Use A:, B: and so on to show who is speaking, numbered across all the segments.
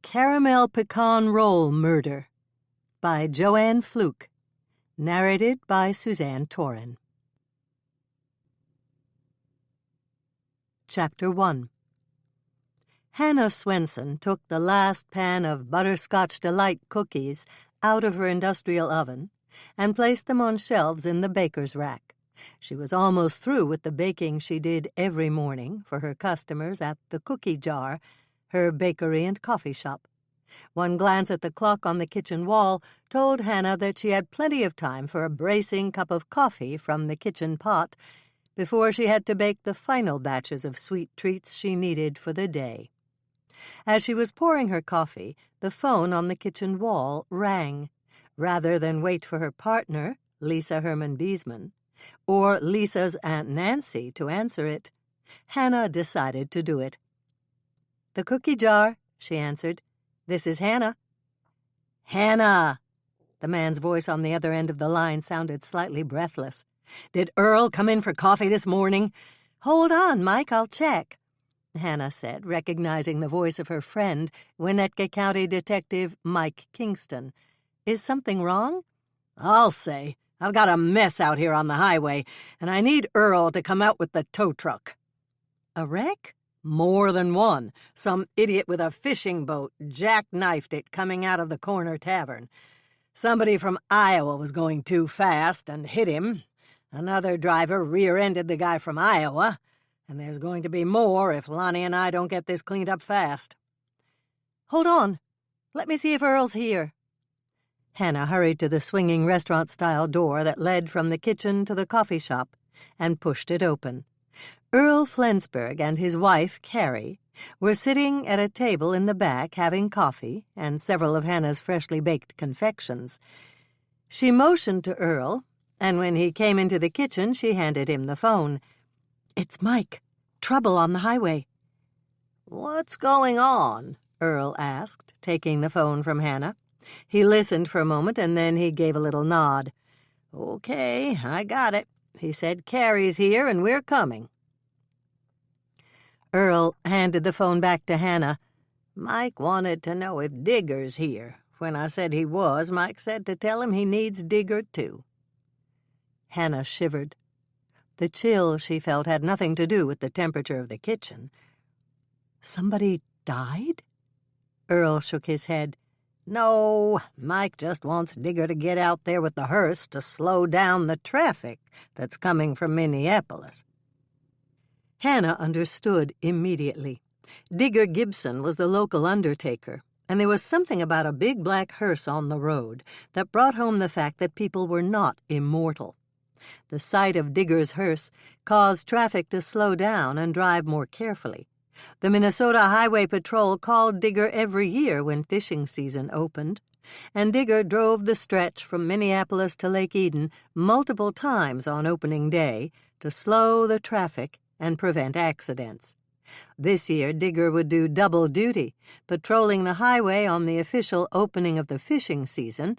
A: Caramel Pecan Roll Murder by Joanne Fluke. Narrated by Suzanne Torin. Chapter 1. Hannah Swensen took the last pan of Butterscotch Delight cookies out of her industrial oven and placed them on shelves in the baker's rack. She was almost through with the baking she did every morning for her customers at the Cookie Jar, her bakery and coffee shop. One glance at the clock on the kitchen wall told Hannah that she had plenty of time for a bracing cup of coffee from the kitchen pot before she had to bake the final batches of sweet treats she needed for the day. As she was pouring her coffee, the phone on the kitchen wall rang. Rather than wait for her partner, Lisa Herman Beesman, or Lisa's Aunt Nancy to answer it, Hannah decided to do it. "The Cookie Jar," she answered. "This is Hannah." "Hannah!" The man's voice on the other end of the line sounded slightly breathless. "Did Earl come in for coffee this morning?" "Hold on, Mike, I'll check," Hannah said, recognizing the voice of her friend, Winnetka County Detective Mike Kingston. "Is something wrong?" "I'll say. I've got a mess out here on the highway, and I need Earl to come out with the tow truck." "A wreck?" "More than one. Some idiot with a fishing boat jackknifed it coming out of the corner tavern. Somebody from Iowa was going too fast and hit him. Another driver rear-ended the guy from Iowa, and there's going to be more if Lonnie and I don't get this cleaned up fast." "Hold on. Let me see if Earl's here." Hannah hurried to the swinging restaurant-style door that led from the kitchen to the coffee shop and pushed it open. Earl Flensburg and his wife, Carrie, were sitting at a table in the back having coffee and several of Hannah's freshly baked confections. She motioned to Earl, and when he came into the kitchen, she handed him the phone. "It's Mike. Trouble on the highway." "What's going on?" Earl asked, taking the phone from Hannah. He listened for a moment, and then he gave a little nod. "Okay, I got it," he said. "Carrie's here, and we're coming." Earl handed the phone back to Hannah. "Mike wanted to know if Digger's here. When I said he was, Mike said to tell him he needs Digger, too." Hannah shivered. The chill she felt had nothing to do with the temperature of the kitchen. "Somebody died?" Earl shook his head. "No, Mike just wants Digger to get out there with the hearse to slow down the traffic that's coming from Minneapolis." Hannah understood immediately. Digger Gibson was the local undertaker, and there was something about a big black hearse on the road that brought home the fact that people were not immortal. The sight of Digger's hearse caused traffic to slow down and drive more carefully. The Minnesota Highway Patrol called Digger every year when fishing season opened, and Digger drove the stretch from Minneapolis to Lake Eden multiple times on opening day to slow the traffic and prevent accidents. This year, Digger would do double duty, patrolling the highway on the official opening of the fishing season,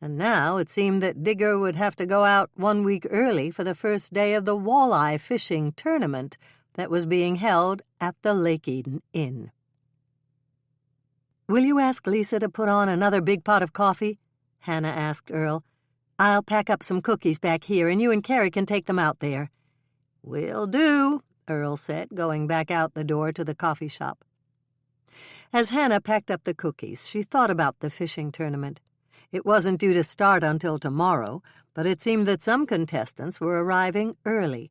A: and now it seemed that Digger would have to go out 1 week early for the first day of the walleye fishing tournament that was being held at the Lake Eden Inn. "Will you ask Lisa to put on another big pot of coffee?" Hannah asked Earl. "I'll pack up some cookies back here, and you and Carrie can take them out there." "Will do," Earl said, going back out the door to the coffee shop. As Hannah packed up the cookies, she thought about the fishing tournament. It wasn't due to start until tomorrow, but it seemed that some contestants were arriving early.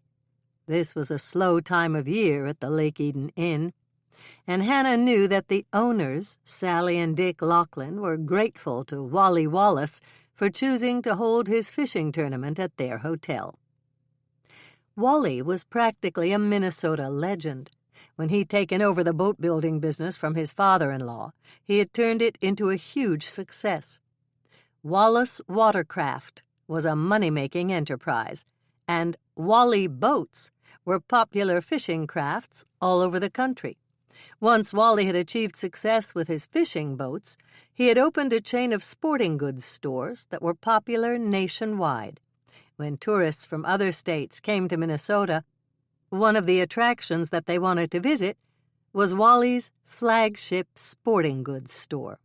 A: This was a slow time of year at the Lake Eden Inn, and Hannah knew that the owners, Sally and Dick Laughlin, were grateful to Wally Wallace for choosing to hold his fishing tournament at their hotel. Wally was practically a Minnesota legend. When he'd taken over the boat-building business from his father-in-law, he had turned it into a huge success. Wallace Watercraft was a money-making enterprise, and Wally Boats were popular fishing crafts all over the country. Once Wally had achieved success with his fishing boats, he had opened a chain of sporting goods stores that were popular nationwide. When tourists from other states came to Minnesota, one of the attractions that they wanted to visit was Wally's flagship sporting goods store.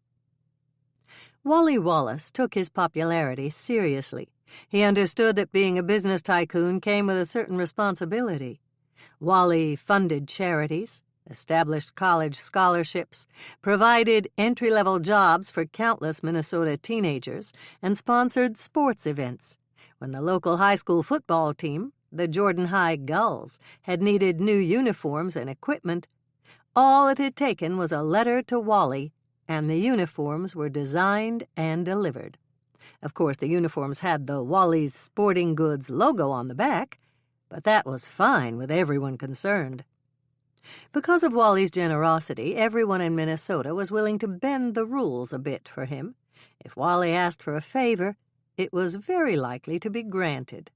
A: Wally Wallace took his popularity seriously. He understood that being a business tycoon came with a certain responsibility. Wally funded charities, established college scholarships, provided entry-level jobs for countless Minnesota teenagers, and sponsored sports events. When the local high school football team, the Jordan High Gulls, had needed new uniforms and equipment, all it had taken was a letter to Wally, and the uniforms were designed and delivered. Of course, the uniforms had the Wally's Sporting Goods logo on the back, but that was fine with everyone concerned. Because of Wally's generosity, everyone in Minnesota was willing to bend the rules a bit for him. If Wally asked for a favor, it was very likely to be granted.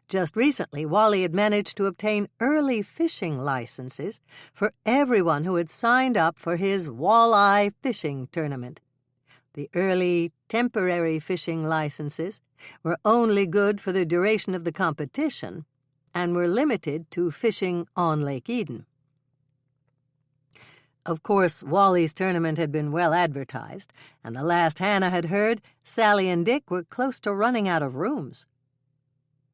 A: Just recently, Wally had managed to obtain early fishing licenses for everyone who had signed up for his walleye fishing tournament. The early, temporary fishing licenses were only good for the duration of the competition and were limited to fishing on Lake Eden. Of course, Wally's tournament had been well advertised, and the last Hannah had heard, Sally and Dick were close to running out of rooms.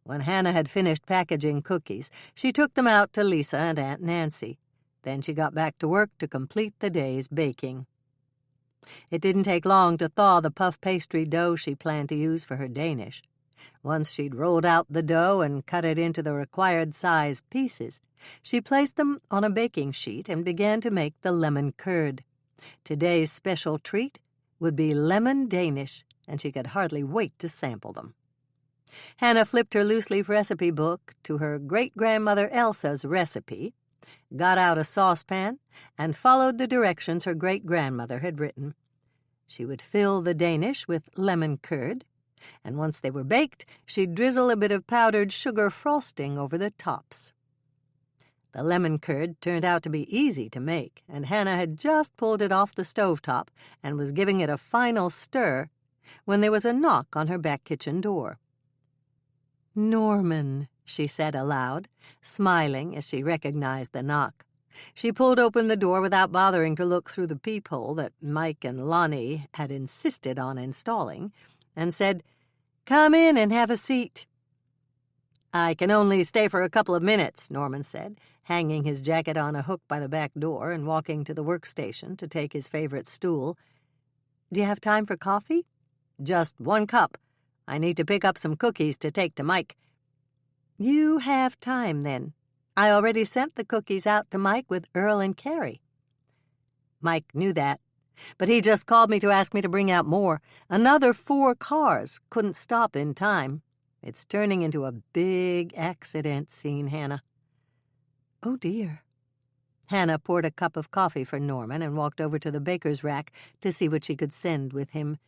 A: When Hannah had finished packaging cookies, she took them out to Lisa and Aunt Nancy. Then she got back to work to complete the day's baking. It didn't take long to thaw the puff pastry dough she planned to use for her Danish. Once she'd rolled out the dough and cut it into the required size pieces, she placed them on a baking sheet and began to make the lemon curd. Today's special treat would be lemon Danish, and she could hardly wait to sample them. Hannah flipped her loose-leaf recipe book to her great-grandmother Elsa's recipe, got out a saucepan, and followed the directions her great-grandmother had written. She would fill the Danish with lemon curd, and once they were baked, she'd drizzle a bit of powdered sugar frosting over the tops. The lemon curd turned out to be easy to make, and Hannah had just pulled it off the stovetop and was giving it a final stir when there was a knock on her back kitchen door. "Norman," she said aloud, smiling as she recognized the knock. She pulled open the door without bothering to look through the peephole that Mike and Lonnie had insisted on installing, and said, "Come in and have a seat." "I can only stay for a couple of minutes," Norman said, hanging his jacket on a hook by the back door and walking to the workstation to take his favorite stool. "Do you have time for coffee?" "Just 1 cup. I need to pick up some cookies to take to Mike." "You have time, then. I already sent the cookies out to Mike with Earl and Carrie." Mike knew that, but he just called me to ask me to bring out more. Another 4 cars couldn't stop in time. It's turning into a big accident scene, Hannah. "Oh, dear." Hannah poured a cup of coffee for Norman and walked over to the baker's rack to see what she could send with him.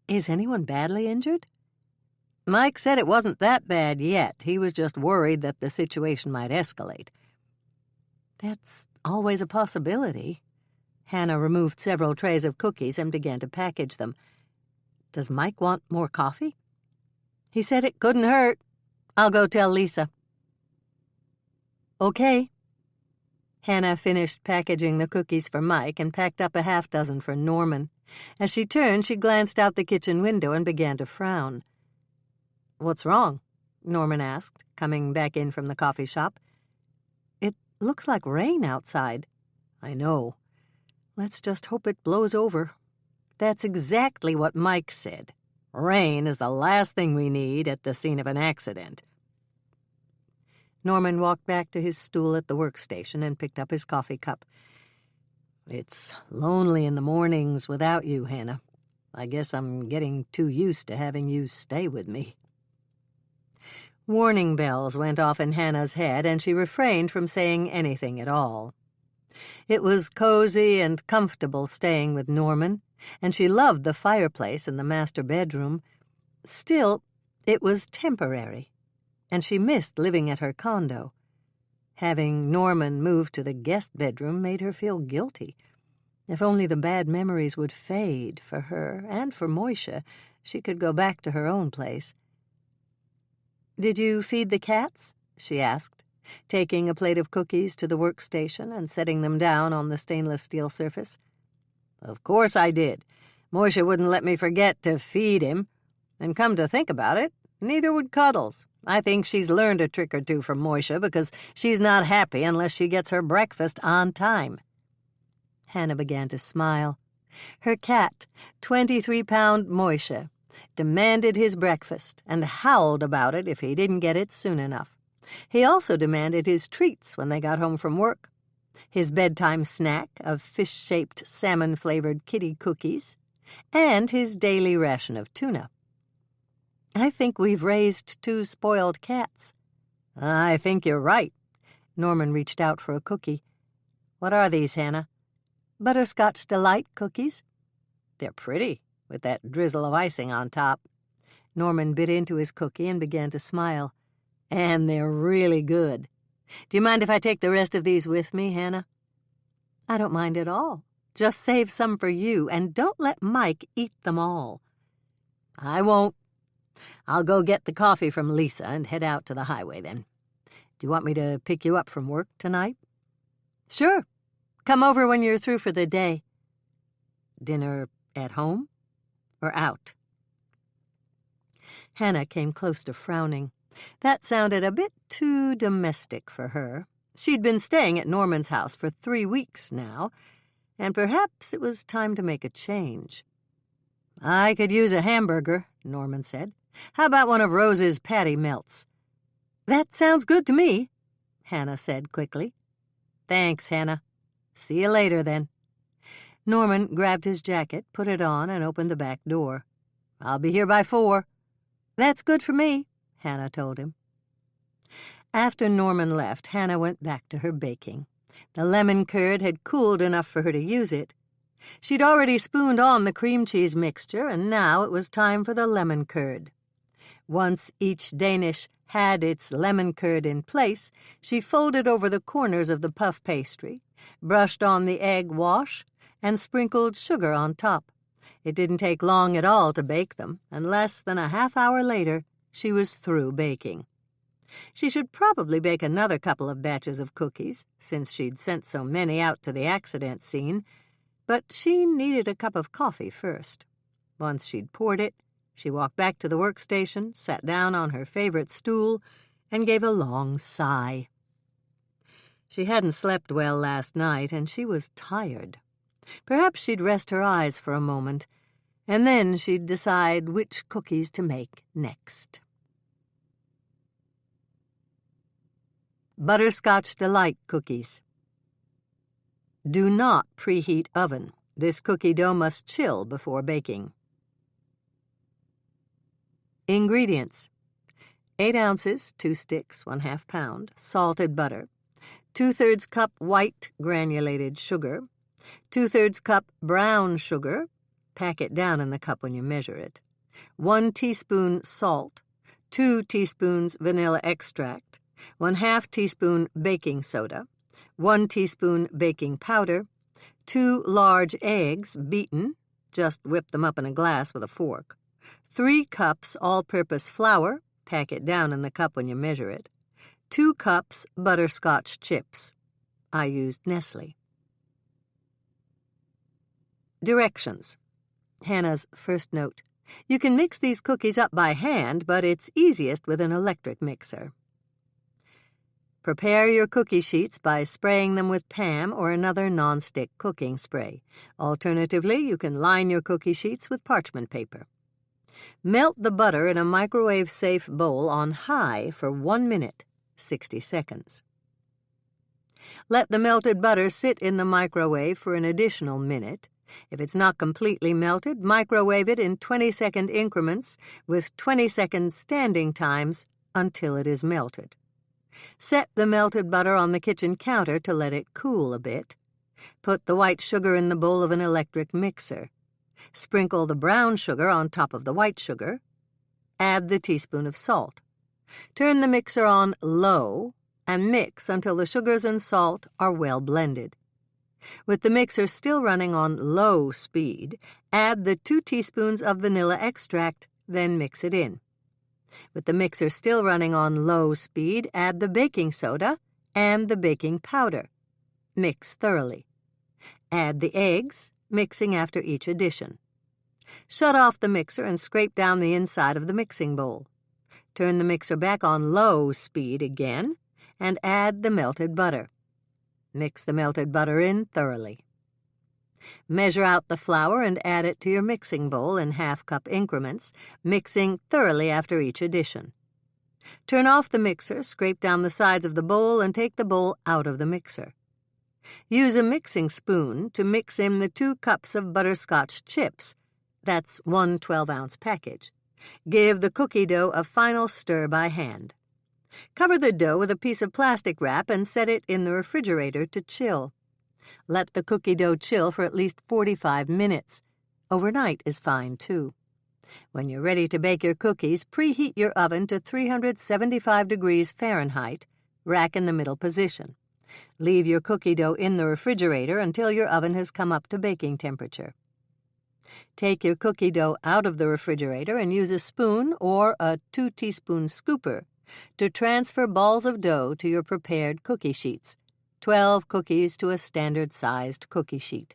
A: "Is anyone badly injured?" Mike said it wasn't that bad yet. He was just worried that the situation might escalate. "That's always a possibility." Hannah removed several trays of cookies and began to package them. "Does Mike want more coffee?" "He said it couldn't hurt. I'll go tell Lisa." "Okay." Hannah finished packaging the cookies for Mike and packed up a half-dozen for Norman. As she turned, she glanced out the kitchen window and began to frown. "What's wrong?" Norman asked, coming back in from the coffee shop. "It looks like rain outside." "I know. Let's just hope it blows over." "That's exactly what Mike said. Rain is the last thing we need at the scene of an accident." Norman walked back to his stool at the workstation and picked up his coffee cup. "It's lonely in the mornings without you, Hannah. I guess I'm getting too used to having you stay with me." Warning bells went off in Hannah's head, and she refrained from saying anything at all. It was cozy and comfortable staying with Norman, and she loved the fireplace in the master bedroom. Still, it was temporary, and she missed living at her condo. Having Norman move to the guest bedroom made her feel guilty. If only the bad memories would fade for her and for Moisha, she could go back to her own place. "Did you feed the cats?" she asked. taking a plate of cookies to the workstation and setting them down on the stainless steel surface. "Of course I did. Moisha wouldn't let me forget to feed him. And come to think about it, neither would Cuddles. I think she's learned a trick or two from Moisha because she's not happy unless she gets her breakfast on time." Hannah began to smile. Her cat, 23-pound Moisha, demanded his breakfast and howled about it if he didn't get it soon enough. He also demanded his treats when they got home from work. His bedtime snack of fish-shaped salmon-flavored kitty cookies, and his daily ration of tuna. "I think we've raised 2 spoiled cats." "I think you're right." Norman reached out for a cookie. "What are these, Hannah?" "Butterscotch Delight cookies." "They're pretty, with that drizzle of icing on top." Norman bit into his cookie and began to smile. "And they're really good. Do you mind if I take the rest of these with me, Hannah?" "I don't mind at all. Just save some for you, and don't let Mike eat them all." "I won't. I'll go get the coffee from Lisa and head out to the highway then. Do you want me to pick you up from work tonight?" "Sure. Come over when you're through for the day." "Dinner at home or out?" Hannah came close to frowning. That sounded a bit too domestic for her. She'd been staying at Norman's house for 3 weeks now, and perhaps it was time to make a change. "I could use a hamburger," Norman said. "How about one of Rose's patty melts?" "That sounds good to me," Hannah said quickly. "Thanks, Hannah. See you later, then." Norman grabbed his jacket, put it on, and opened the back door. "I'll be here by 4. "That's good for me," Hannah told him. After Norman left, Hannah went back to her baking. The lemon curd had cooled enough for her to use it. She'd already spooned on the cream cheese mixture, and now it was time for the lemon curd. Once each Danish had its lemon curd in place, she folded over the corners of the puff pastry, brushed on the egg wash, and sprinkled sugar on top. It didn't take long at all to bake them, and less than a half-hour later, she was through baking. She should probably bake another couple of batches of cookies, since she'd sent so many out to the accident scene, but she needed a cup of coffee first. Once she'd poured it, she walked back to the workstation, sat down on her favorite stool, and gave a long sigh. She hadn't slept well last night, and she was tired. Perhaps she'd rest her eyes for a moment, and then she'd decide which cookies to make next. Butterscotch Delight cookies. Do not preheat oven. This cookie dough must chill before baking. Ingredients: 8 ounces, 2 sticks, 1/2 pound, salted butter, 2/3 cup white granulated sugar, 2/3 cup brown sugar, pack it down in the cup when you measure it, 1 teaspoon salt, 2 teaspoons vanilla extract, 1/2 teaspoon baking soda, 1 teaspoon baking powder, 2 large eggs beaten, just whip them up in a glass with a fork, 3 cups all-purpose flour, pack it down in the cup when you measure it, 2 cups butterscotch chips. I used Nestle. Directions. Hannah's first note. You can mix these cookies up by hand, but it's easiest with an electric mixer. Prepare your cookie sheets by spraying them with Pam or another nonstick cooking spray. Alternatively, you can line your cookie sheets with parchment paper. Melt the butter in a microwave-safe bowl on high for 1 minute, 60 seconds. Let the melted butter sit in the microwave for an additional minute. If it's not completely melted, microwave it in 20-second increments with 20-second standing times until it is melted. Set the melted butter on the kitchen counter to let it cool a bit. Put the white sugar in the bowl of an electric mixer. Sprinkle the brown sugar on top of the white sugar. Add the teaspoon of salt. Turn the mixer on low and mix until the sugars and salt are well blended. With the mixer still running on low speed, add the 2 teaspoons of vanilla extract, then mix it in. With the mixer still running on low speed, add the baking soda and the baking powder. Mix thoroughly. Add the eggs, mixing after each addition. Shut off the mixer and scrape down the inside of the mixing bowl. Turn the mixer back on low speed again and add the melted butter. Mix the melted butter in thoroughly. Measure out the flour and add it to your mixing bowl in half-cup increments, mixing thoroughly after each addition. Turn off the mixer, scrape down the sides of the bowl, and take the bowl out of the mixer. Use a mixing spoon to mix in the 2 cups of butterscotch chips. That's 1 12-ounce package. Give the cookie dough a final stir by hand. Cover the dough with a piece of plastic wrap and set it in the refrigerator to chill. Let the cookie dough chill for at least 45 minutes. Overnight is fine, too. When you're ready to bake your cookies, preheat your oven to 375 degrees Fahrenheit, rack in the middle position. Leave your cookie dough in the refrigerator until your oven has come up to baking temperature. Take your cookie dough out of the refrigerator and use a spoon or a 2-teaspoon scooper to transfer balls of dough to your prepared cookie sheets. 12 cookies to a standard-sized cookie sheet.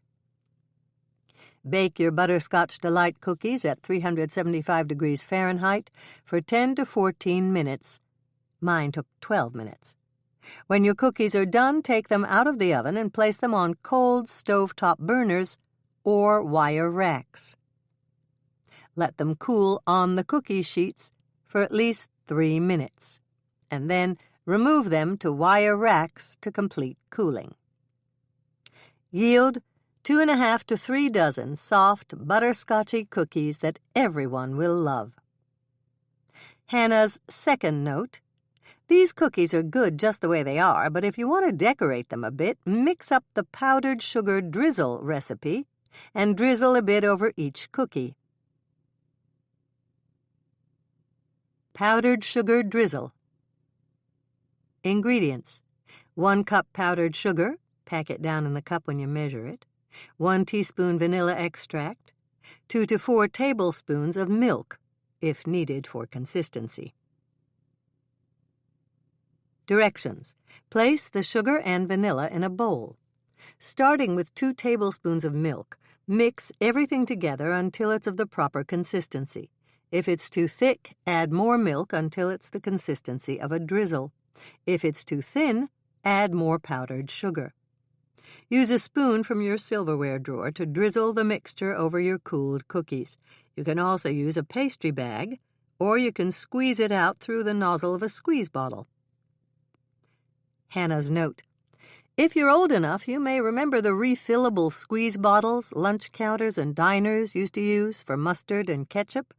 A: Bake your Butterscotch Delight cookies at 375 degrees Fahrenheit for 10 to 14 minutes. Mine took 12 minutes. When your cookies are done, take them out of the oven and place them on cold stovetop burners or wire racks. Let them cool on the cookie sheets for at least 3 minutes, and then remove them to wire racks to complete cooling. Yield 2½ to 3 dozen soft, butterscotchy cookies that everyone will love. Hannah's second note: these cookies are good just the way they are, but if you want to decorate them a bit, mix up the powdered sugar drizzle recipe and drizzle a bit over each cookie. Powdered sugar drizzle. Ingredients: 1 cup powdered sugar, pack it down in the cup when you measure it, 1 teaspoon vanilla extract, 2 to 4 tablespoons of milk, if needed for consistency. Directions: place the sugar and vanilla in a bowl. Starting with 2 tablespoons of milk, mix everything together until it's of the proper consistency. If it's too thick, add more milk until it's the consistency of a drizzle. If it's too thin, add more powdered sugar. Use a spoon from your silverware drawer to drizzle the mixture over your cooled cookies. You can also use a pastry bag, or you can squeeze it out through the nozzle of a squeeze bottle. Hannah's note: if you're old enough, you may remember the refillable squeeze bottles lunch counters and diners used to use for mustard and ketchup.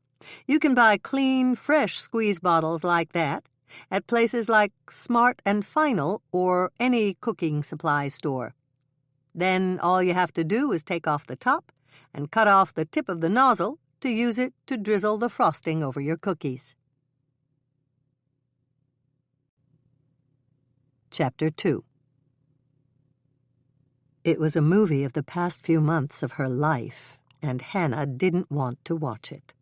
A: You can buy clean, fresh squeeze bottles like that at places like Smart and Final or any cooking supply store. Then all you have to do is take off the top and cut off the tip of the nozzle to use it to drizzle the frosting over your cookies. Chapter 2. It was a movie of the past few months of her life, and Hannah didn't want to watch it.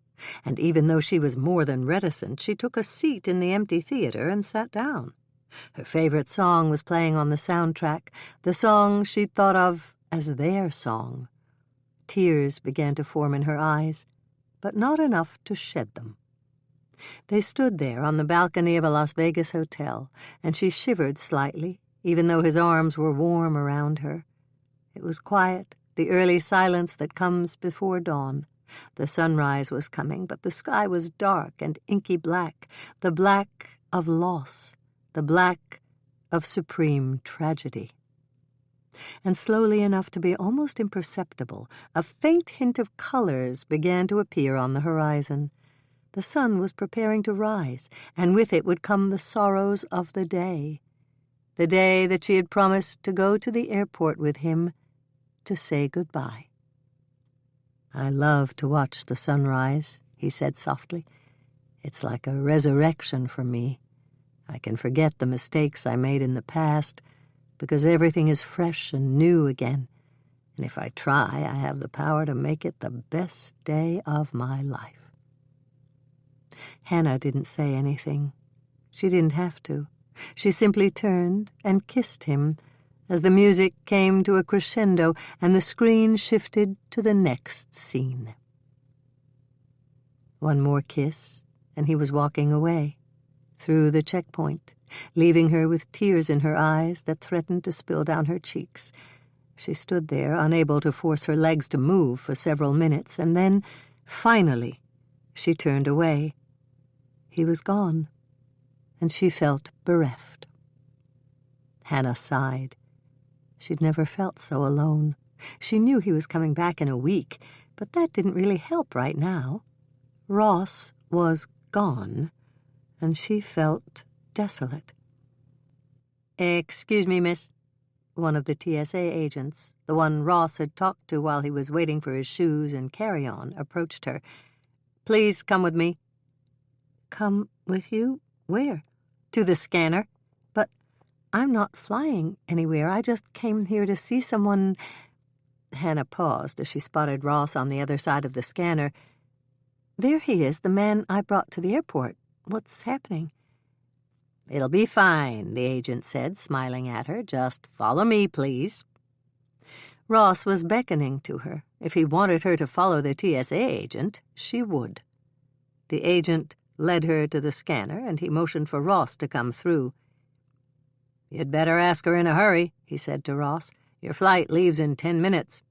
A: And even though she was more than reticent, she took a seat in the empty theater and sat down. Her favorite song was playing on the soundtrack, the song she'd thought of as their song. Tears began to form in her eyes, but not enough to shed them. They stood there on the balcony of a Las Vegas hotel, and she shivered slightly, even though his arms were warm around her. It was quiet, the early silence that comes before dawn. The sunrise was coming, but the sky was dark and inky black, the black of loss, the black of supreme tragedy. And slowly enough to be almost imperceptible, a faint hint of colors began to appear on the horizon. The sun was preparing to rise, and with it would come the sorrows of the day that she had promised to go to the airport with him to say goodbye. "I love to watch the sunrise," he said softly. "It's like a resurrection for me. I can forget the mistakes I made in the past because everything is fresh and new again, and if I try, I have the power to make it the best day of my life." Hannah didn't say anything. She didn't have to. She simply turned and kissed him as the music came to a crescendo and the screen shifted to the next scene. One more kiss, and he was walking away, through the checkpoint, leaving her with tears in her eyes that threatened to spill down her cheeks. She stood there, unable to force her legs to move for several minutes, and then, finally, she turned away. He was gone, and she felt bereft. Hannah sighed. She'd never felt so alone. She knew he was coming back in a week, but that didn't really help right now. Ross was gone, and she felt desolate. "Excuse me, miss." One of the TSA agents, the one Ross had talked to while he was waiting for his shoes and carry-on, approached her. "Please come with me." "Come with you? Where?" "To the scanner." "But I'm not flying anywhere. I just came here to see someone." Hannah paused as she spotted Ross on the other side of the scanner. "There he is, the man I brought to the airport. What's happening?" "It'll be fine," the agent said, smiling at her. "Just follow me, please." Ross was beckoning to her. If he wanted her to follow the TSA agent, she would. The agent led her to the scanner, and he motioned for Ross to come through. "You'd better ask her in a hurry," he said to Ross. "Your flight leaves in 10 minutes.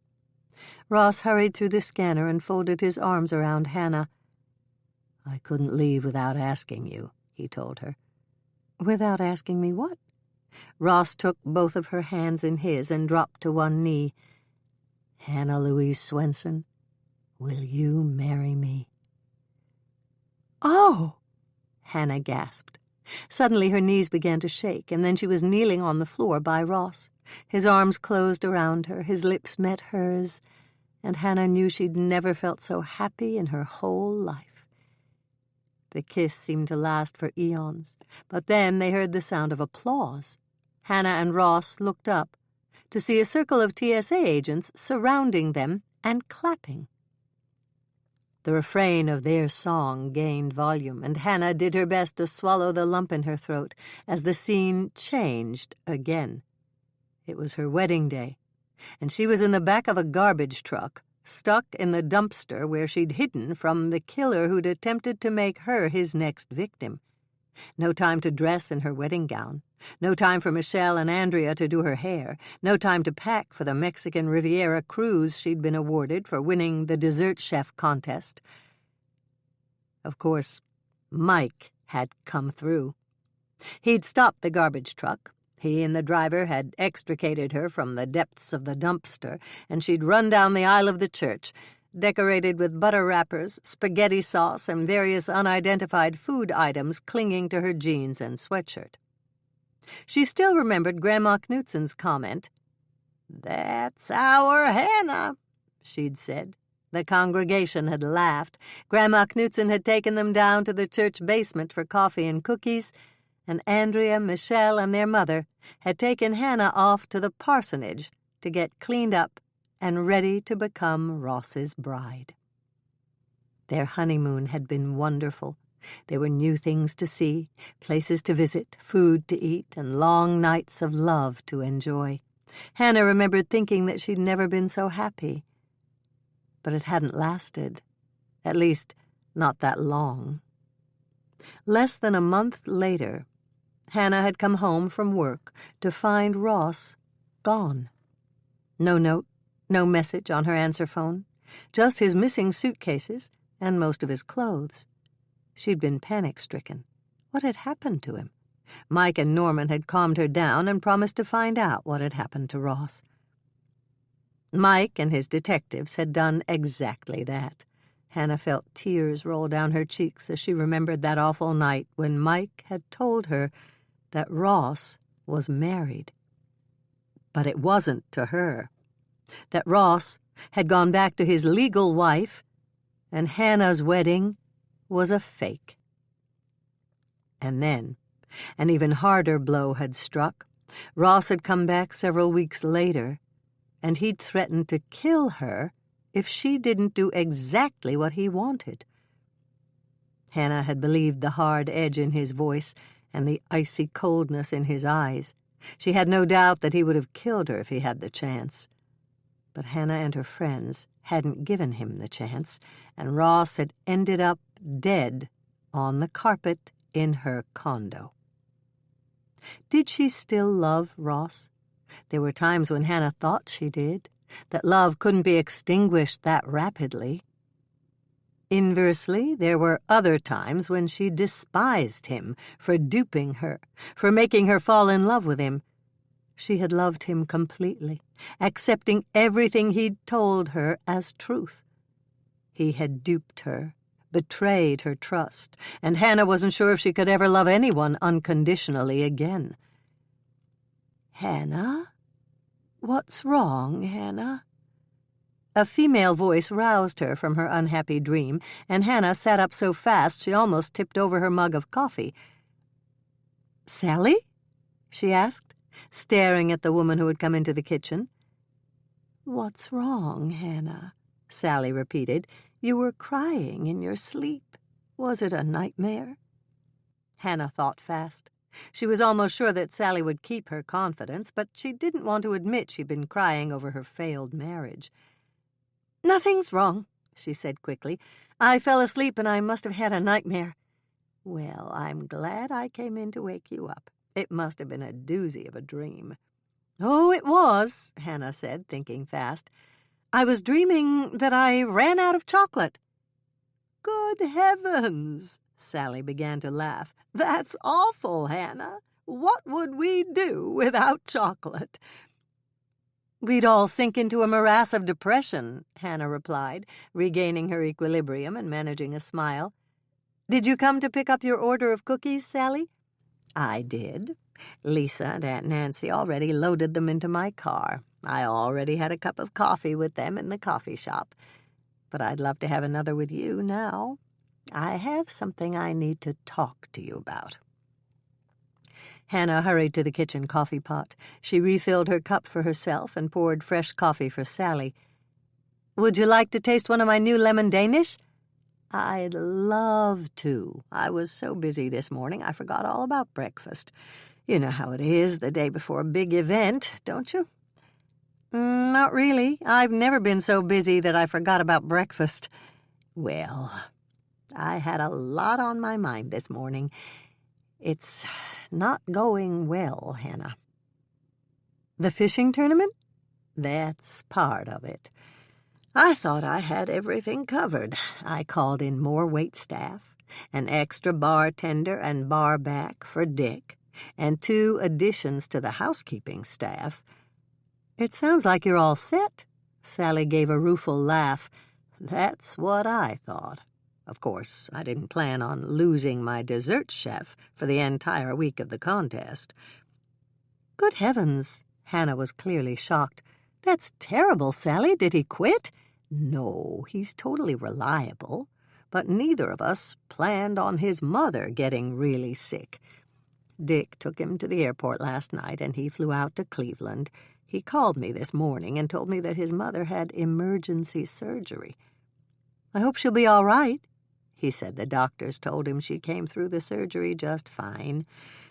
A: Ross hurried through the scanner and folded his arms around Hannah. "I couldn't leave without asking you," he told her. "Without asking me what?" Ross took both of her hands in his and dropped to one knee. "Hannah Louise Swensen, will you marry me?" "Oh!" Hannah gasped. Suddenly her knees began to shake, and then she was kneeling on the floor by Ross. His arms closed around her, his lips met hers, and Hannah knew she'd never felt so happy in her whole life. The kiss seemed to last for eons, but then they heard the sound of applause. Hannah and Ross looked up to see a circle of TSA agents surrounding them and clapping. The refrain of their song gained volume, and Hannah did her best to swallow the lump in her throat as the scene changed again. It was her wedding day, and she was in the back of a garbage truck, stuck in the dumpster where she'd hidden from the killer who'd attempted to make her his next victim. No time to dress in her wedding gown. No time for Michelle and Andrea to do her hair. No time to pack for the Mexican Riviera cruise she'd been awarded for winning the dessert chef contest. Of course, Mike had come through. He'd stopped the garbage truck. He and the driver had extricated her from the depths of the dumpster, and she'd run down the aisle of the church, decorated with butter wrappers, spaghetti sauce, and various unidentified food items clinging to her jeans and sweatshirt. She still remembered Grandma Knutsen's comment. "That's our Hannah," she'd said. The congregation had laughed. Grandma Knutsen had taken them down to the church basement for coffee and cookies, and Andrea, Michelle, and their mother had taken Hannah off to the parsonage to get cleaned up and ready to become Ross's bride. Their honeymoon had been wonderful. There were new things to see, places to visit, food to eat, and long nights of love to enjoy. Hannah remembered thinking that she'd never been so happy. But it hadn't lasted. At least, not that long. Less than a month later, Hannah had come home from work to find Ross gone. No note, no message on her answer phone, just his missing suitcases and most of his clothes. She'd been panic-stricken. What had happened to him? Mike and Norman had calmed her down and promised to find out what had happened to Ross. Mike and his detectives had done exactly that. Hannah felt tears roll down her cheeks as she remembered that awful night when Mike had told her that Ross was married. But it wasn't to her. That Ross had gone back to his legal wife, and Hannah's wedding was a fake. And then, an even harder blow had struck. Ross had come back several weeks later, and he'd threatened to kill her if she didn't do exactly what he wanted. Hannah had believed the hard edge in his voice and the icy coldness in his eyes. She had no doubt that he would have killed her if he had the chance. But Hannah and her friends hadn't given him the chance, and Ross had ended up dead on the carpet in her condo. Did she still love Ross? There were times when Hannah thought she did, that love couldn't be extinguished that rapidly. Inversely, there were other times when she despised him for duping her, for making her fall in love with him. She had loved him completely, accepting everything he'd told her as truth. He had duped her, betrayed her trust, and Hannah wasn't sure if she could ever love anyone unconditionally again. "Hannah? What's wrong, Hannah?" A female voice roused her from her unhappy dream, and Hannah sat up so fast she almost tipped over her mug of coffee. "Sally?" she asked, staring at the woman who had come into the kitchen. "What's wrong, Hannah?" Sally repeated. "You were crying in your sleep. Was it a nightmare?" Hannah thought fast. She was almost sure that Sally would keep her confidence, but she didn't want to admit she'd been crying over her failed marriage. "Nothing's wrong," she said quickly. "I fell asleep and I must have had a nightmare." "Well, I'm glad I came in to wake you up. It must have been a doozy of a dream." "Oh, it was," Hannah said, thinking fast. "I was dreaming that I ran out of chocolate." "Good heavens!" Sally began to laugh. "That's awful, Hannah. What would we do without chocolate?" "We'd all sink into a morass of depression," Hannah replied, regaining her equilibrium and managing a smile. "Did you come to pick up your order of cookies, Sally?" "I did. Lisa and Aunt Nancy already loaded them into my car. I already had a cup of coffee with them in the coffee shop. But I'd love to have another with you now. I have something I need to talk to you about." Hannah hurried to the kitchen coffee pot. She refilled her cup for herself and poured fresh coffee for Sally. "Would you like to taste one of my new lemon Danish?" "I'd love to. I was so busy this morning I forgot all about breakfast. You know how it is the day before a big event, don't you?" "Not really. I've never been so busy that I forgot about breakfast." "Well, I had a lot on my mind this morning. It's not going well, Hannah." "The fishing tournament?" "That's part of it. I thought I had everything covered. I called in more waitstaff, an extra bartender and barback for Dick, and 2 additions to the housekeeping staff." "It sounds like you're all set." Sally gave a rueful laugh. "That's what I thought. Of course, I didn't plan on losing my dessert chef for the entire week of the contest." "Good heavens!" Hannah was clearly shocked. "That's terrible, Sally. Did he quit?" "No, he's totally reliable. But neither of us planned on his mother getting really sick. Dick took him to the airport last night, and he flew out to Cleveland. He called me this morning and told me that his mother had emergency surgery." "I hope she'll be all right." He said the doctors told him she came through the surgery just fine,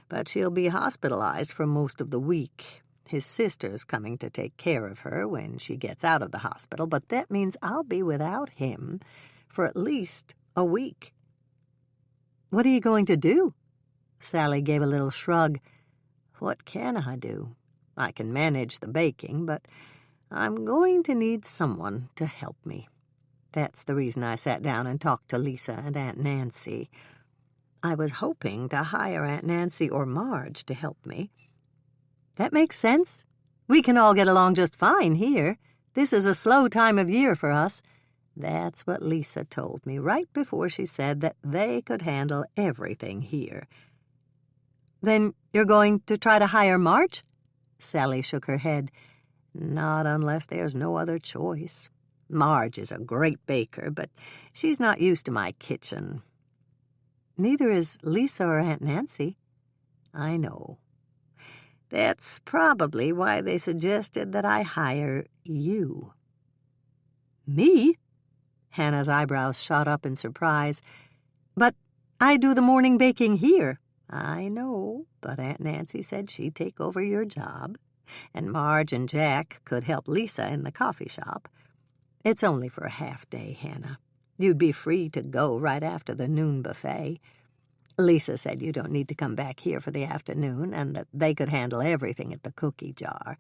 A: but she'll be hospitalized for most of the week. His sister's coming to take care of her when she gets out of the hospital, but that means I'll be without him for at least a week." "What are you going to do?" Sally gave a little shrug. "What can I do? I can manage the baking, but I'm going to need someone to help me. That's the reason I sat down and talked to Lisa and Aunt Nancy. I was hoping to hire Aunt Nancy or Marge to help me." "That makes sense. We can all get along just fine here. This is a slow time of year for us." "That's what Lisa told me right before she said that they could handle everything here." "Then you're going to try to hire Marge?" Sally shook her head. "Not unless there's no other choice. Marge is a great baker, but she's not used to my kitchen." "Neither is Lisa or Aunt Nancy." "I know. That's probably why they suggested that I hire you." "Me?" Hannah's eyebrows shot up in surprise. "But I do the morning baking here." "I know, but Aunt Nancy said she'd take over your job, and Marge and Jack could help Lisa in the coffee shop. It's only for a half-day, Hannah. You'd be free to go right after the noon buffet. Lisa said you don't need to come back here for the afternoon and that they could handle everything at the cookie jar.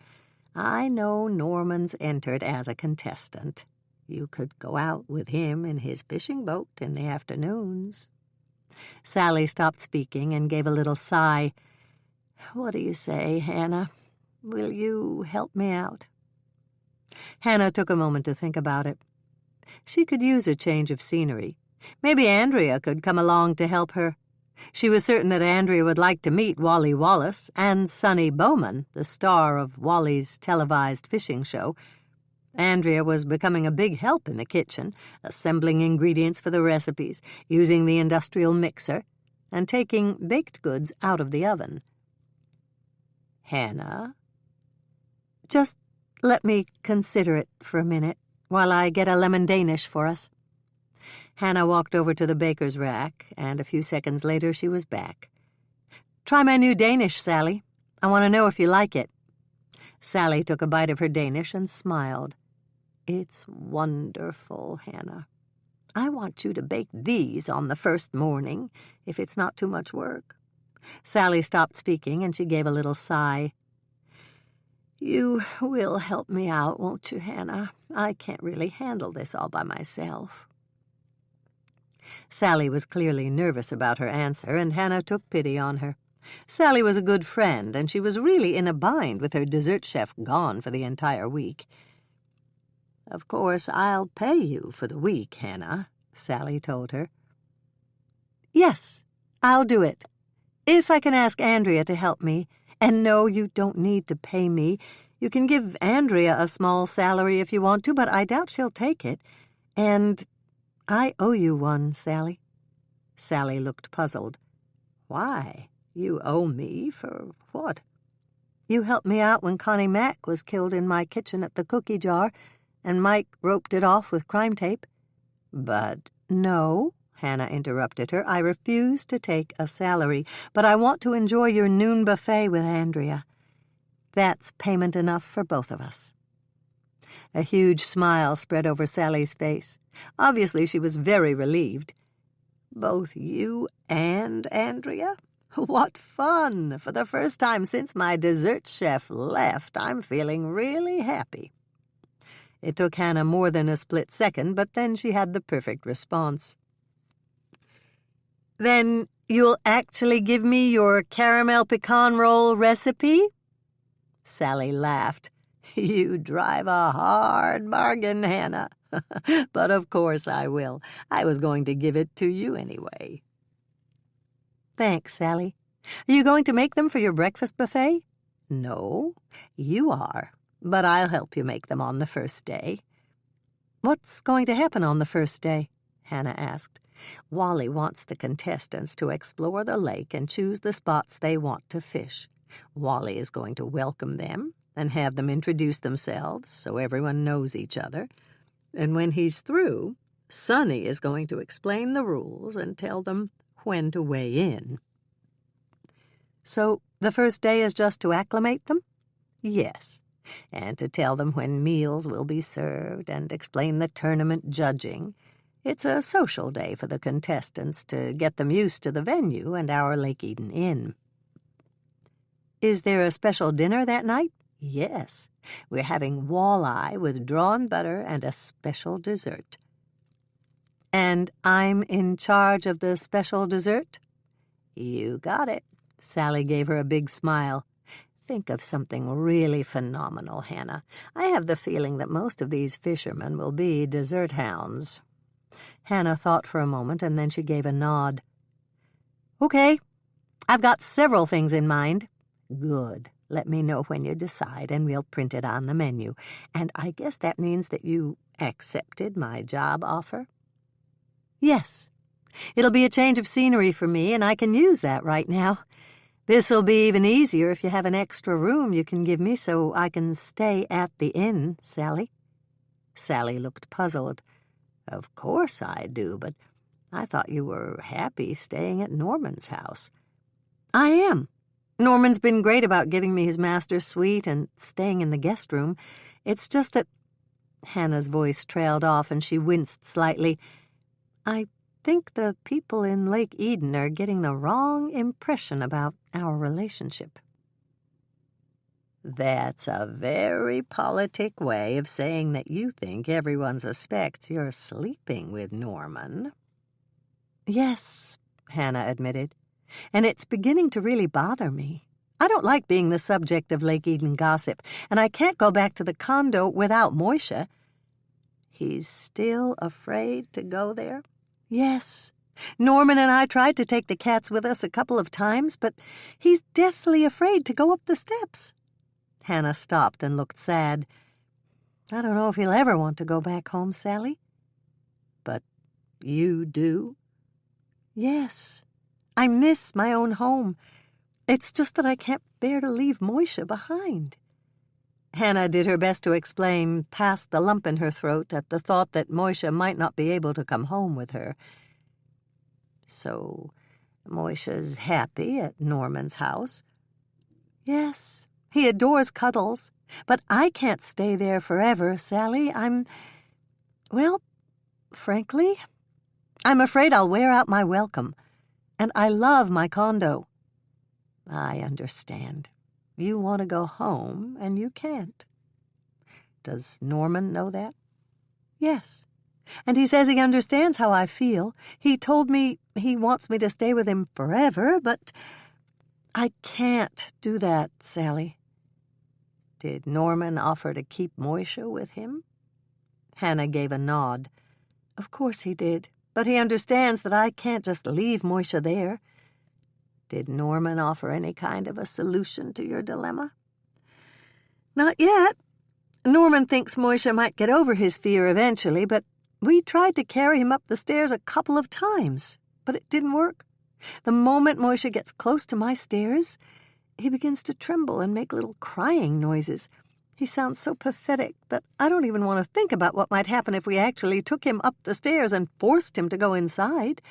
A: I know Norman's entered as a contestant. You could go out with him in his fishing boat in the afternoons." Sally stopped speaking and gave a little sigh. "What do you say, Hannah? Will you help me out?" Hannah took a moment to think about it. She could use a change of scenery. Maybe Andrea could come along to help her. She was certain that Andrea would like to meet Wally Wallace and Sonny Bowman, the star of Wally's televised fishing show. Andrea was becoming a big help in the kitchen, assembling ingredients for the recipes, using the industrial mixer, and taking baked goods out of the oven. "Hannah, just let me consider it for a minute while I get a lemon Danish for us." Hannah walked over to the baker's rack, and a few seconds later she was back. "Try my new Danish, Sally. I want to know if you like it." Sally took a bite of her Danish and smiled. "It's wonderful, Hannah. I want you to bake these on the first morning, if it's not too much work." Sally stopped speaking, and she gave a little sigh. "You will help me out, won't you, Hannah? I can't really handle this all by myself." Sally was clearly nervous about her answer, and Hannah took pity on her. Sally was a good friend, and she was really in a bind with her dessert chef gone for the entire week. "Of course, I'll pay you for the week, Hannah," Sally told her. "Yes, I'll do it. If I can ask Andrea to help me. And no, you don't need to pay me. You can give Andrea a small salary if you want to, but I doubt she'll take it. And I owe you one, Sally." Sally looked puzzled. "Why? You owe me for what?" "You helped me out when Connie Mack was killed in my kitchen at the cookie jar, and Mike roped it off with crime tape." "But—" "No," Hannah interrupted her. "I refuse to take a salary, but I want to enjoy your noon buffet with Andrea. That's payment enough for both of us." A huge smile spread over Sally's face. Obviously, she was very relieved. "Both you and Andrea? What fun! For the first time since my dessert chef left, I'm feeling really happy." It took Hannah more than a split second, but then she had the perfect response. "Then you'll actually give me your caramel pecan roll recipe?" Sally laughed. "You drive a hard bargain, Hannah. But of course I will. I was going to give it to you anyway." "Thanks, Sally. Are you going to make them for your breakfast buffet?" "No, you are, but I'll help you make them on the first day." "What's going to happen on the first day?" Hannah asked. "Wally wants the contestants to explore the lake and choose the spots they want to fish. Wally is going to welcome them and have them introduce themselves so everyone knows each other. And when he's through, Sonny is going to explain the rules and tell them when to weigh in." "So the first day is just to acclimate them?" "Yes, and to tell them when meals will be served and explain the tournament judging. It's a social day for the contestants to get them used to the venue and our Lake Eden Inn." "Is there a special dinner that night?" "Yes. We're having walleye with drawn butter and a special dessert." "And I'm in charge of the special dessert?" "You got it." Sally gave her a big smile. "Think of something really phenomenal, Hannah. I have the feeling that most of these fishermen will be dessert hounds." Hannah thought for a moment, and then she gave a nod. "Okay, I've got several things in mind." "Good. Let me know when you decide, and we'll print it on the menu. And I guess that means that you accepted my job offer?" "Yes. It'll be a change of scenery for me, and I can use that right now. This'll be even easier if you have an extra room you can give me so I can stay at the inn, Sally." Sally looked puzzled. "Of course I do, but I thought you were happy staying at Norman's house." "I am. Norman's been great about giving me his master's suite and staying in the guest room. It's just that—" Hannah's voice trailed off and she winced slightly. "I think the people in Lake Eden are getting the wrong impression about our relationship." "That's a very politic way of saying that you think everyone suspects you're sleeping with Norman." "Yes," Hannah admitted, "and it's beginning to really bother me. I don't like being the subject of Lake Eden gossip, and I can't go back to the condo without Moishe." "He's still afraid to go there?" "Yes. Norman and I tried to take the cats with us a couple of times, but he's deathly afraid to go up the steps." Hannah stopped and looked sad. "I don't know if he'll ever want to go back home, Sally." "But you do?" "Yes. I miss my own home. It's just that I can't bear to leave Moishe behind." Hannah did her best to explain, past the lump in her throat at the thought that Moishe might not be able to come home with her. "So Moishe's happy at Norman's house?" "Yes. He adores cuddles. But I can't stay there forever, Sally. Well, frankly, I'm afraid I'll wear out my welcome. And I love my condo." "I understand. You want to go home, and you can't." "Does Norman know that?" "Yes. And he says he understands how I feel. He told me he wants me to stay with him forever, but I can't do that, Sally." "Did Norman offer to keep Moishe with him?" Hannah gave a nod. "Of course he did, but he understands that I can't just leave Moishe there." "Did Norman offer any kind of a solution to your dilemma?" "Not yet. Norman thinks Moishe might get over his fear eventually, but we tried to carry him up the stairs a couple of times, but it didn't work. The moment Moishe gets close to my stairs, he begins to tremble and make little crying noises. He sounds so pathetic that I don't even want to think about what might happen if we actually took him up the stairs and forced him to go inside."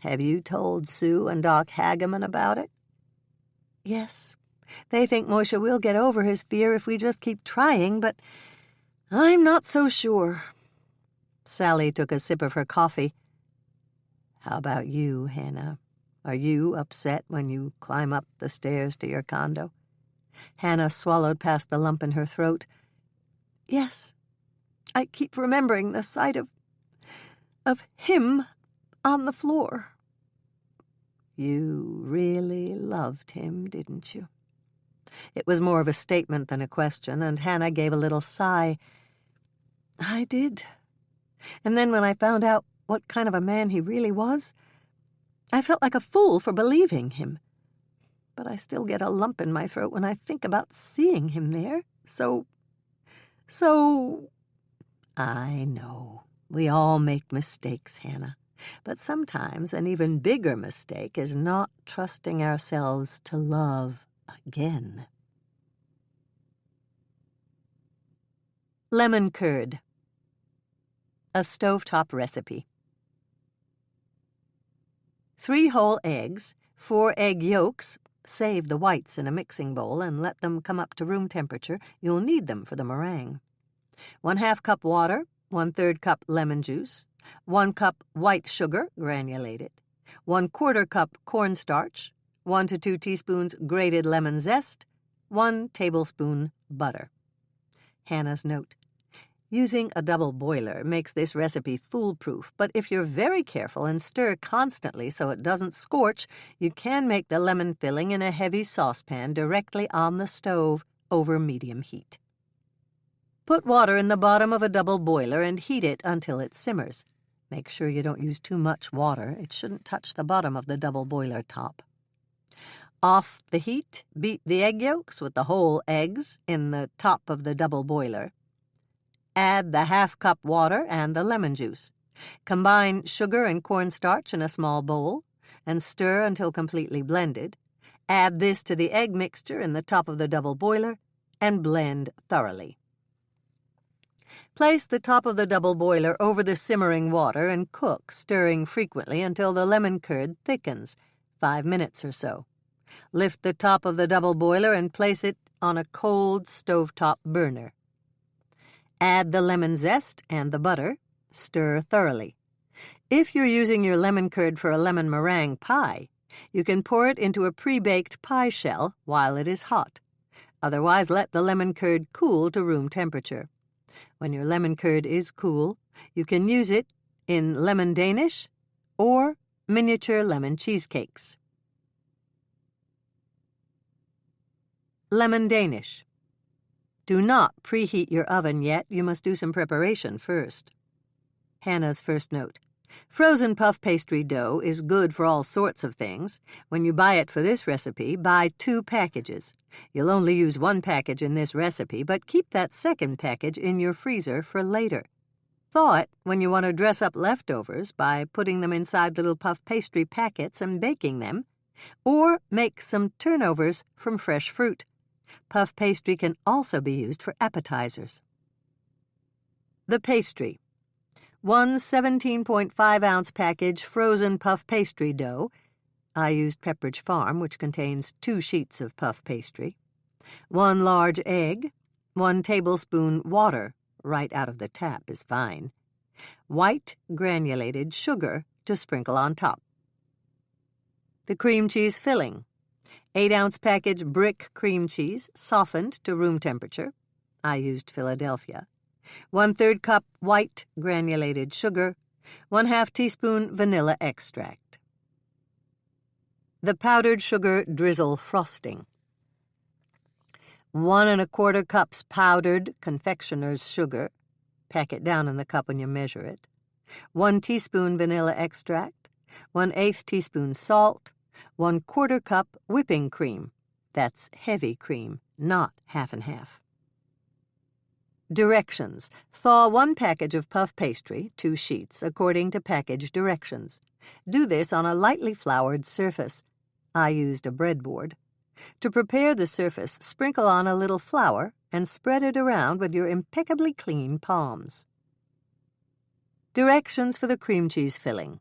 A: "Have you told Sue and Doc Hageman about it?" "Yes. They think Moishe will get over his fear if we just keep trying, but I'm not so sure." Sally took a sip of her coffee. "How about you, Hannah? Are you upset when you climb up the stairs to your condo?" Hannah swallowed past the lump in her throat. "Yes. I keep remembering the sight of him on the floor." "You really loved him, didn't you?" It was more of a statement than a question, and Hannah gave a little sigh. "I did. And then when I found out what kind of a man he really was, I felt like a fool for believing him. But I still get a lump in my throat when I think about seeing him there. So... "I know. We all make mistakes, Hannah. But sometimes an even bigger mistake is not trusting ourselves to love again." Lemon curd. A stovetop recipe. 3 whole eggs, 4 egg yolks. Save the whites in a mixing bowl and let them come up to room temperature. You'll need them for the meringue. 1/2 cup water, 1/3 cup lemon juice, 1 cup white sugar, granulated, 1/4 cup cornstarch, 1 to 2 teaspoons grated lemon zest, 1 tablespoon butter. Hannah's note. Using a double boiler makes this recipe foolproof, but if you're very careful and stir constantly so it doesn't scorch, you can make the lemon filling in a heavy saucepan directly on the stove over medium heat. Put water in the bottom of a double boiler and heat it until it simmers. Make sure you don't use too much water. It shouldn't touch the bottom of the double boiler top. Off the heat, beat the egg yolks with the whole eggs in the top of the double boiler. Add the 1/2 cup water and the lemon juice. Combine sugar and cornstarch in a small bowl and stir until completely blended. Add this to the egg mixture in the top of the double boiler and blend thoroughly. Place the top of the double boiler over the simmering water and cook, stirring frequently until the lemon curd thickens, 5 minutes or so. Lift the top of the double boiler and place it on a cold stovetop burner. Add the lemon zest and the butter. Stir thoroughly. If you're using your lemon curd for a lemon meringue pie, you can pour it into a pre-baked pie shell while it is hot. Otherwise, let the lemon curd cool to room temperature. When your lemon curd is cool, you can use it in lemon Danish or miniature lemon cheesecakes. Lemon Danish. Do not preheat your oven yet. You must do some preparation first. Hannah's first note. Frozen puff pastry dough is good for all sorts of things. When you buy it for this recipe, buy 2 packages. You'll only use 1 package in this recipe, but keep that second package in your freezer for later. Thaw it when you want to dress up leftovers by putting them inside little puff pastry packets and baking them, or make some turnovers from fresh fruit. Puff pastry can also be used for appetizers. The pastry. 1 17.5-ounce package frozen puff pastry dough. I used Pepperidge Farm, which contains 2 sheets of puff pastry. 1 large egg. 1 tablespoon water, right out of the tap is fine. White granulated sugar to sprinkle on top. The cream cheese filling. 8-ounce package brick cream cheese, softened to room temperature. I used Philadelphia. 1/3 cup white granulated sugar. 1/2 teaspoon vanilla extract. The powdered sugar drizzle frosting. 1 1/4 cups powdered confectioner's sugar. Pack it down in the cup when you measure it. 1 teaspoon vanilla extract. 1/8 teaspoon salt. 1/4 cup whipping cream. That's heavy cream, not half and half. Directions. Thaw 1 package of puff pastry, 2 sheets, according to package directions. Do this on a lightly floured surface. I used a breadboard. To prepare the surface, sprinkle on a little flour and spread it around with your impeccably clean palms. Directions for the cream cheese filling.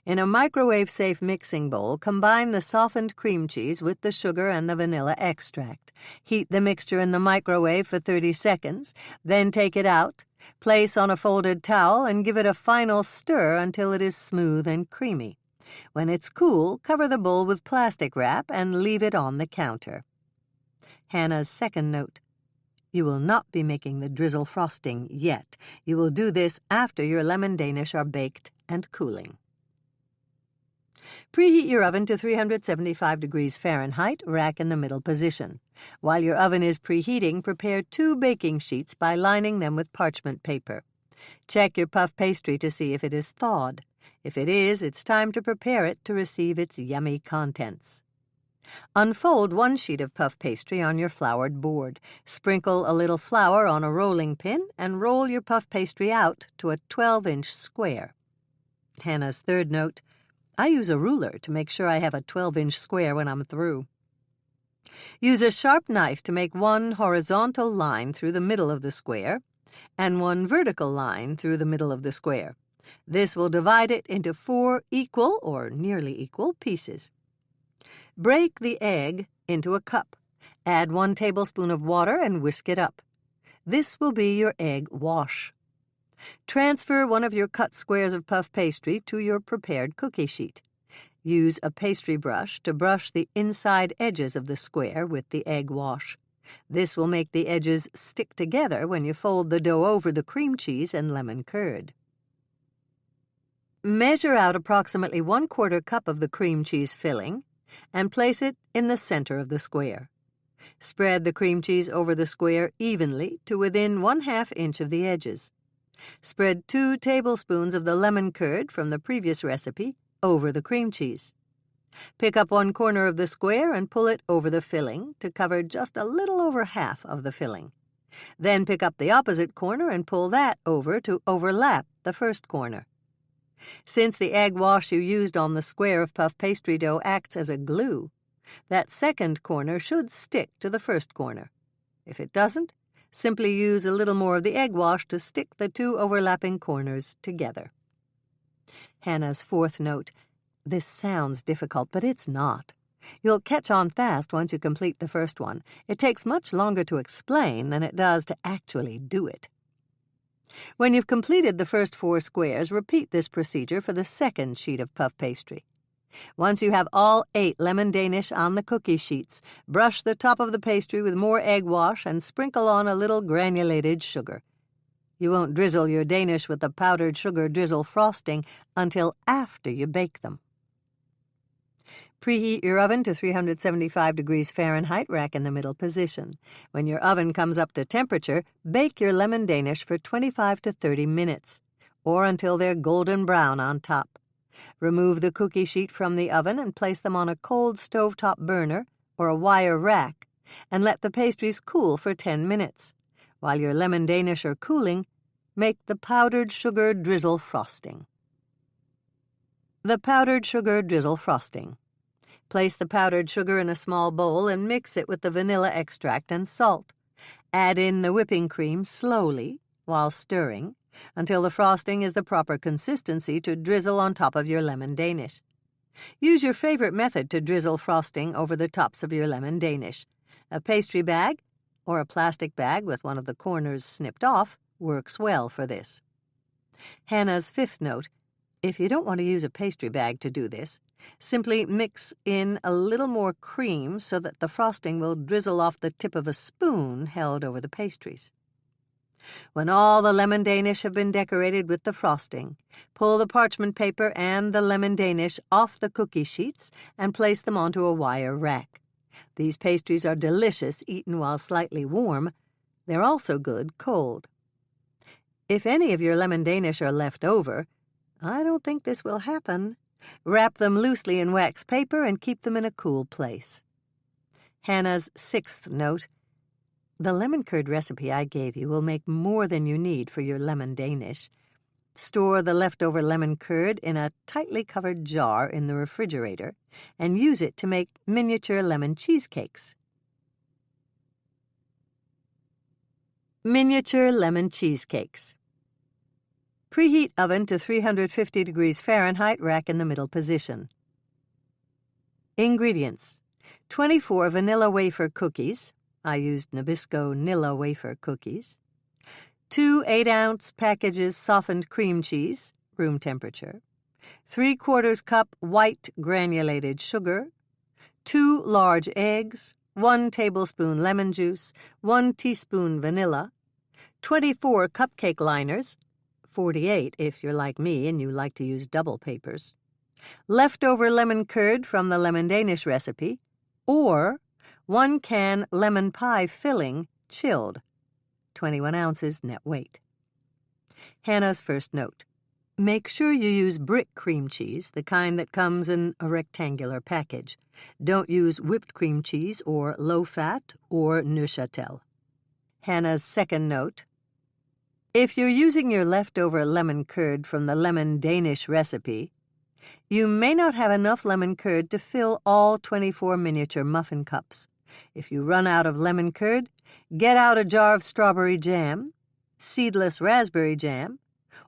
A: In a microwave-safe mixing bowl, combine the softened cream cheese with the sugar and the vanilla extract. Heat the mixture in the microwave for 30 seconds, then take it out, place on a folded towel, and give it a final stir until it is smooth and creamy. When it's cool, cover the bowl with plastic wrap and leave it on the counter. Hannah's second note. You will not be making the drizzle frosting yet. You will do this after your lemon Danish are baked and cooling. Preheat your oven to 375 degrees Fahrenheit, rack in the middle position. While your oven is preheating, prepare 2 baking sheets by lining them with parchment paper. Check your puff pastry to see if it is thawed. If it is, it's time to prepare it to receive its yummy contents. Unfold 1 sheet of puff pastry on your floured board. Sprinkle a little flour on a rolling pin and roll your puff pastry out to a 12-inch square. Hannah's third note. I use a ruler to make sure I have a 12-inch square when I'm through. Use a sharp knife to make 1 horizontal line through the middle of the square and 1 vertical line through the middle of the square. This will divide it into 4 equal or nearly equal pieces. Break the egg into a cup. Add 1 tablespoon of water and whisk it up. This will be your egg wash. Transfer 1 of your cut squares of puff pastry to your prepared cookie sheet. Use a pastry brush to brush the inside edges of the square with the egg wash. This will make the edges stick together when you fold the dough over the cream cheese and lemon curd. Measure out approximately 1/4 cup of the cream cheese filling and place it in the center of the square. Spread the cream cheese over the square evenly to within 1/2 inch of the edges. Spread 2 tablespoons of the lemon curd from the previous recipe over the cream cheese. Pick up 1 corner of the square and pull it over the filling to cover just a little over half of the filling. Then pick up the opposite corner and pull that over to overlap the first corner. Since the egg wash you used on the square of puff pastry dough acts as a glue, that second corner should stick to the first corner. If it doesn't, Simply use a little more of the egg wash to stick the two overlapping corners together. Hannah's fourth note. This sounds difficult, but it's not. You'll catch on fast once you complete the first one. It takes much longer to explain than it does to actually do it. When you've completed the first 4 squares, repeat this procedure for the second sheet of puff pastry. Once you have all 8 lemon Danish on the cookie sheets, brush the top of the pastry with more egg wash and sprinkle on a little granulated sugar. You won't drizzle your Danish with the powdered sugar drizzle frosting until after you bake them. Preheat your oven to 375 degrees Fahrenheit, rack in the middle position. When your oven comes up to temperature, bake your lemon Danish for 25 to 30 minutes, or until they're golden brown on top. Remove the cookie sheet from the oven and place them on a cold stovetop burner or a wire rack, and let the pastries cool for 10 minutes. While your lemon Danish are cooling, make the powdered sugar drizzle frosting. The powdered sugar drizzle frosting. Place the powdered sugar in a small bowl and mix it with the vanilla extract and salt. Add in the whipping cream slowly while stirring until the frosting is the proper consistency to drizzle on top of your lemon Danish. Use your favorite method to drizzle frosting over the tops of your lemon Danish. A pastry bag or a plastic bag with one of the corners snipped off works well for this. Hannah's fifth note. If you don't want to use a pastry bag to do this, simply mix in a little more cream so that the frosting will drizzle off the tip of a spoon held over the pastries. When all the lemon Danish have been decorated with the frosting, pull the parchment paper and the lemon Danish off the cookie sheets and place them onto a wire rack. These pastries are delicious eaten while slightly warm. They're also good cold. If any of your lemon Danish are left over, I don't think this will happen. Wrap them loosely in wax paper and keep them in a cool place. Hannah's sixth note. The lemon curd recipe I gave you will make more than you need for your lemon Danish. Store the leftover lemon curd in a tightly covered jar in the refrigerator and use it to make miniature lemon cheesecakes. Miniature lemon cheesecakes. Preheat oven to 350 degrees Fahrenheit, rack in the middle position. Ingredients: 24 vanilla wafer cookies. I used Nabisco Nilla wafer cookies. 2 8-ounce packages softened cream cheese, room temperature. 3/4 cup white granulated sugar. 2 large eggs. 1 tablespoon lemon juice. 1 teaspoon vanilla. 24 cupcake liners. 48 if you're like me and you like to use double papers. Leftover lemon curd from the lemon Danish recipe, or 1 can lemon pie filling, chilled, 21 ounces net weight. Hannah's first note. Make sure you use brick cream cheese, the kind that comes in a rectangular package. Don't use whipped cream cheese or low-fat or Neuchâtel. Hannah's second note. If you're using your leftover lemon curd from the lemon Danish recipe, you may not have enough lemon curd to fill all 24 miniature muffin cups. If you run out of lemon curd, get out a jar of strawberry jam, seedless raspberry jam,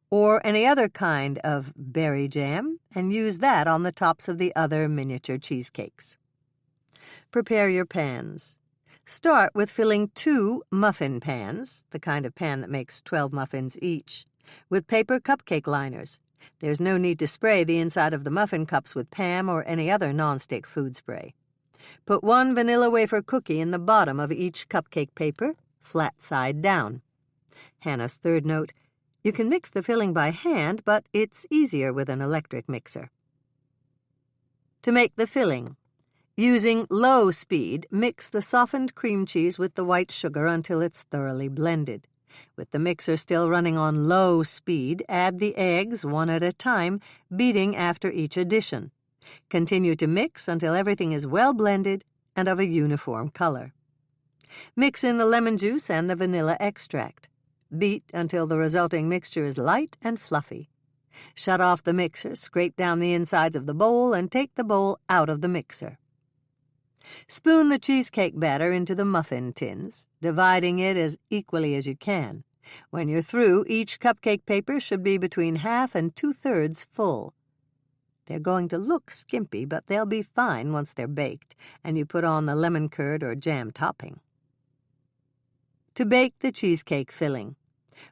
A: or any other kind of berry jam, and use that on the tops of the other miniature cheesecakes. Prepare your pans. Start with filling 2 muffin pans, the kind of pan that makes 12 muffins each, with paper cupcake liners. There's no need to spray the inside of the muffin cups with Pam or any other nonstick food spray. Put 1 vanilla wafer cookie in the bottom of each cupcake paper, flat side down. Hannah's third note. You can mix the filling by hand, but it's easier with an electric mixer. To make the filling. Using low speed, mix the softened cream cheese with the white sugar until it's thoroughly blended. With the mixer still running on low speed, add the eggs one at a time, beating after each addition. Continue to mix until everything is well blended and of a uniform color. Mix in the lemon juice and the vanilla extract. Beat until the resulting mixture is light and fluffy. Shut off the mixer, scrape down the insides of the bowl, and take the bowl out of the mixer. Spoon the cheesecake batter into the muffin tins, dividing it as equally as you can. When you're through, each cupcake paper should be between half and 2/3 full. They're going to look skimpy, but they'll be fine once they're baked, and you put on the lemon curd or jam topping. To bake the cheesecake filling,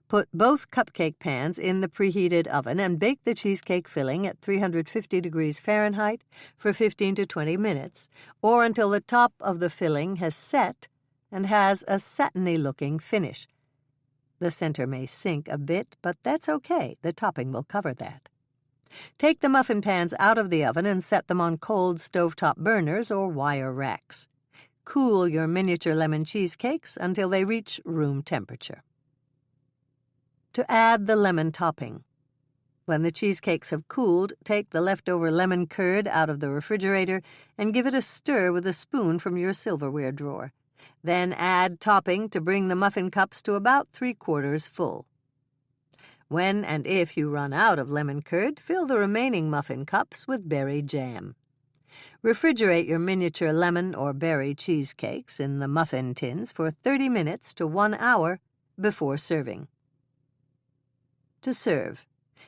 A: put both cupcake pans in the preheated oven and bake the cheesecake filling at 350 degrees Fahrenheit for 15 to 20 minutes, or until the top of the filling has set and has a satiny-looking finish. The center may sink a bit, but that's okay. The topping will cover that. Take the muffin pans out of the oven and set them on cold stovetop burners or wire racks. Cool your miniature lemon cheesecakes until they reach room temperature. To add the lemon topping. When the cheesecakes have cooled, take the leftover lemon curd out of the refrigerator and give it a stir with a spoon from your silverware drawer. Then add topping to bring the muffin cups to about 3/4 full. When and if you run out of lemon curd, fill the remaining muffin cups with berry jam. Refrigerate your miniature lemon or berry cheesecakes in the muffin tins for 30 minutes to 1 hour before serving. To serve,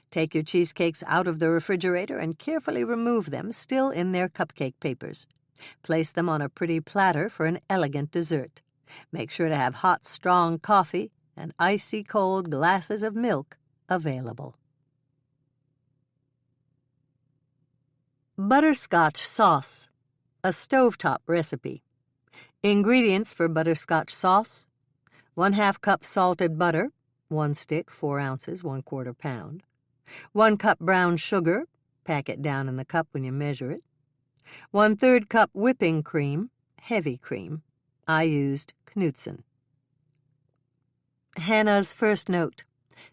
A: take your cheesecakes out of the refrigerator and carefully remove them, still in their cupcake papers. Place them on a pretty platter for an elegant dessert. Make sure to have hot, strong coffee and icy cold glasses of milk available. Butterscotch sauce, a stovetop recipe. Ingredients for butterscotch sauce: 1/2 cup salted butter, 1 stick, 4 ounces, 1/4 pound. 1 cup brown sugar, pack it down in the cup when you measure it. 1/3 cup whipping cream, heavy cream. I used Knudsen. Hannah's first note.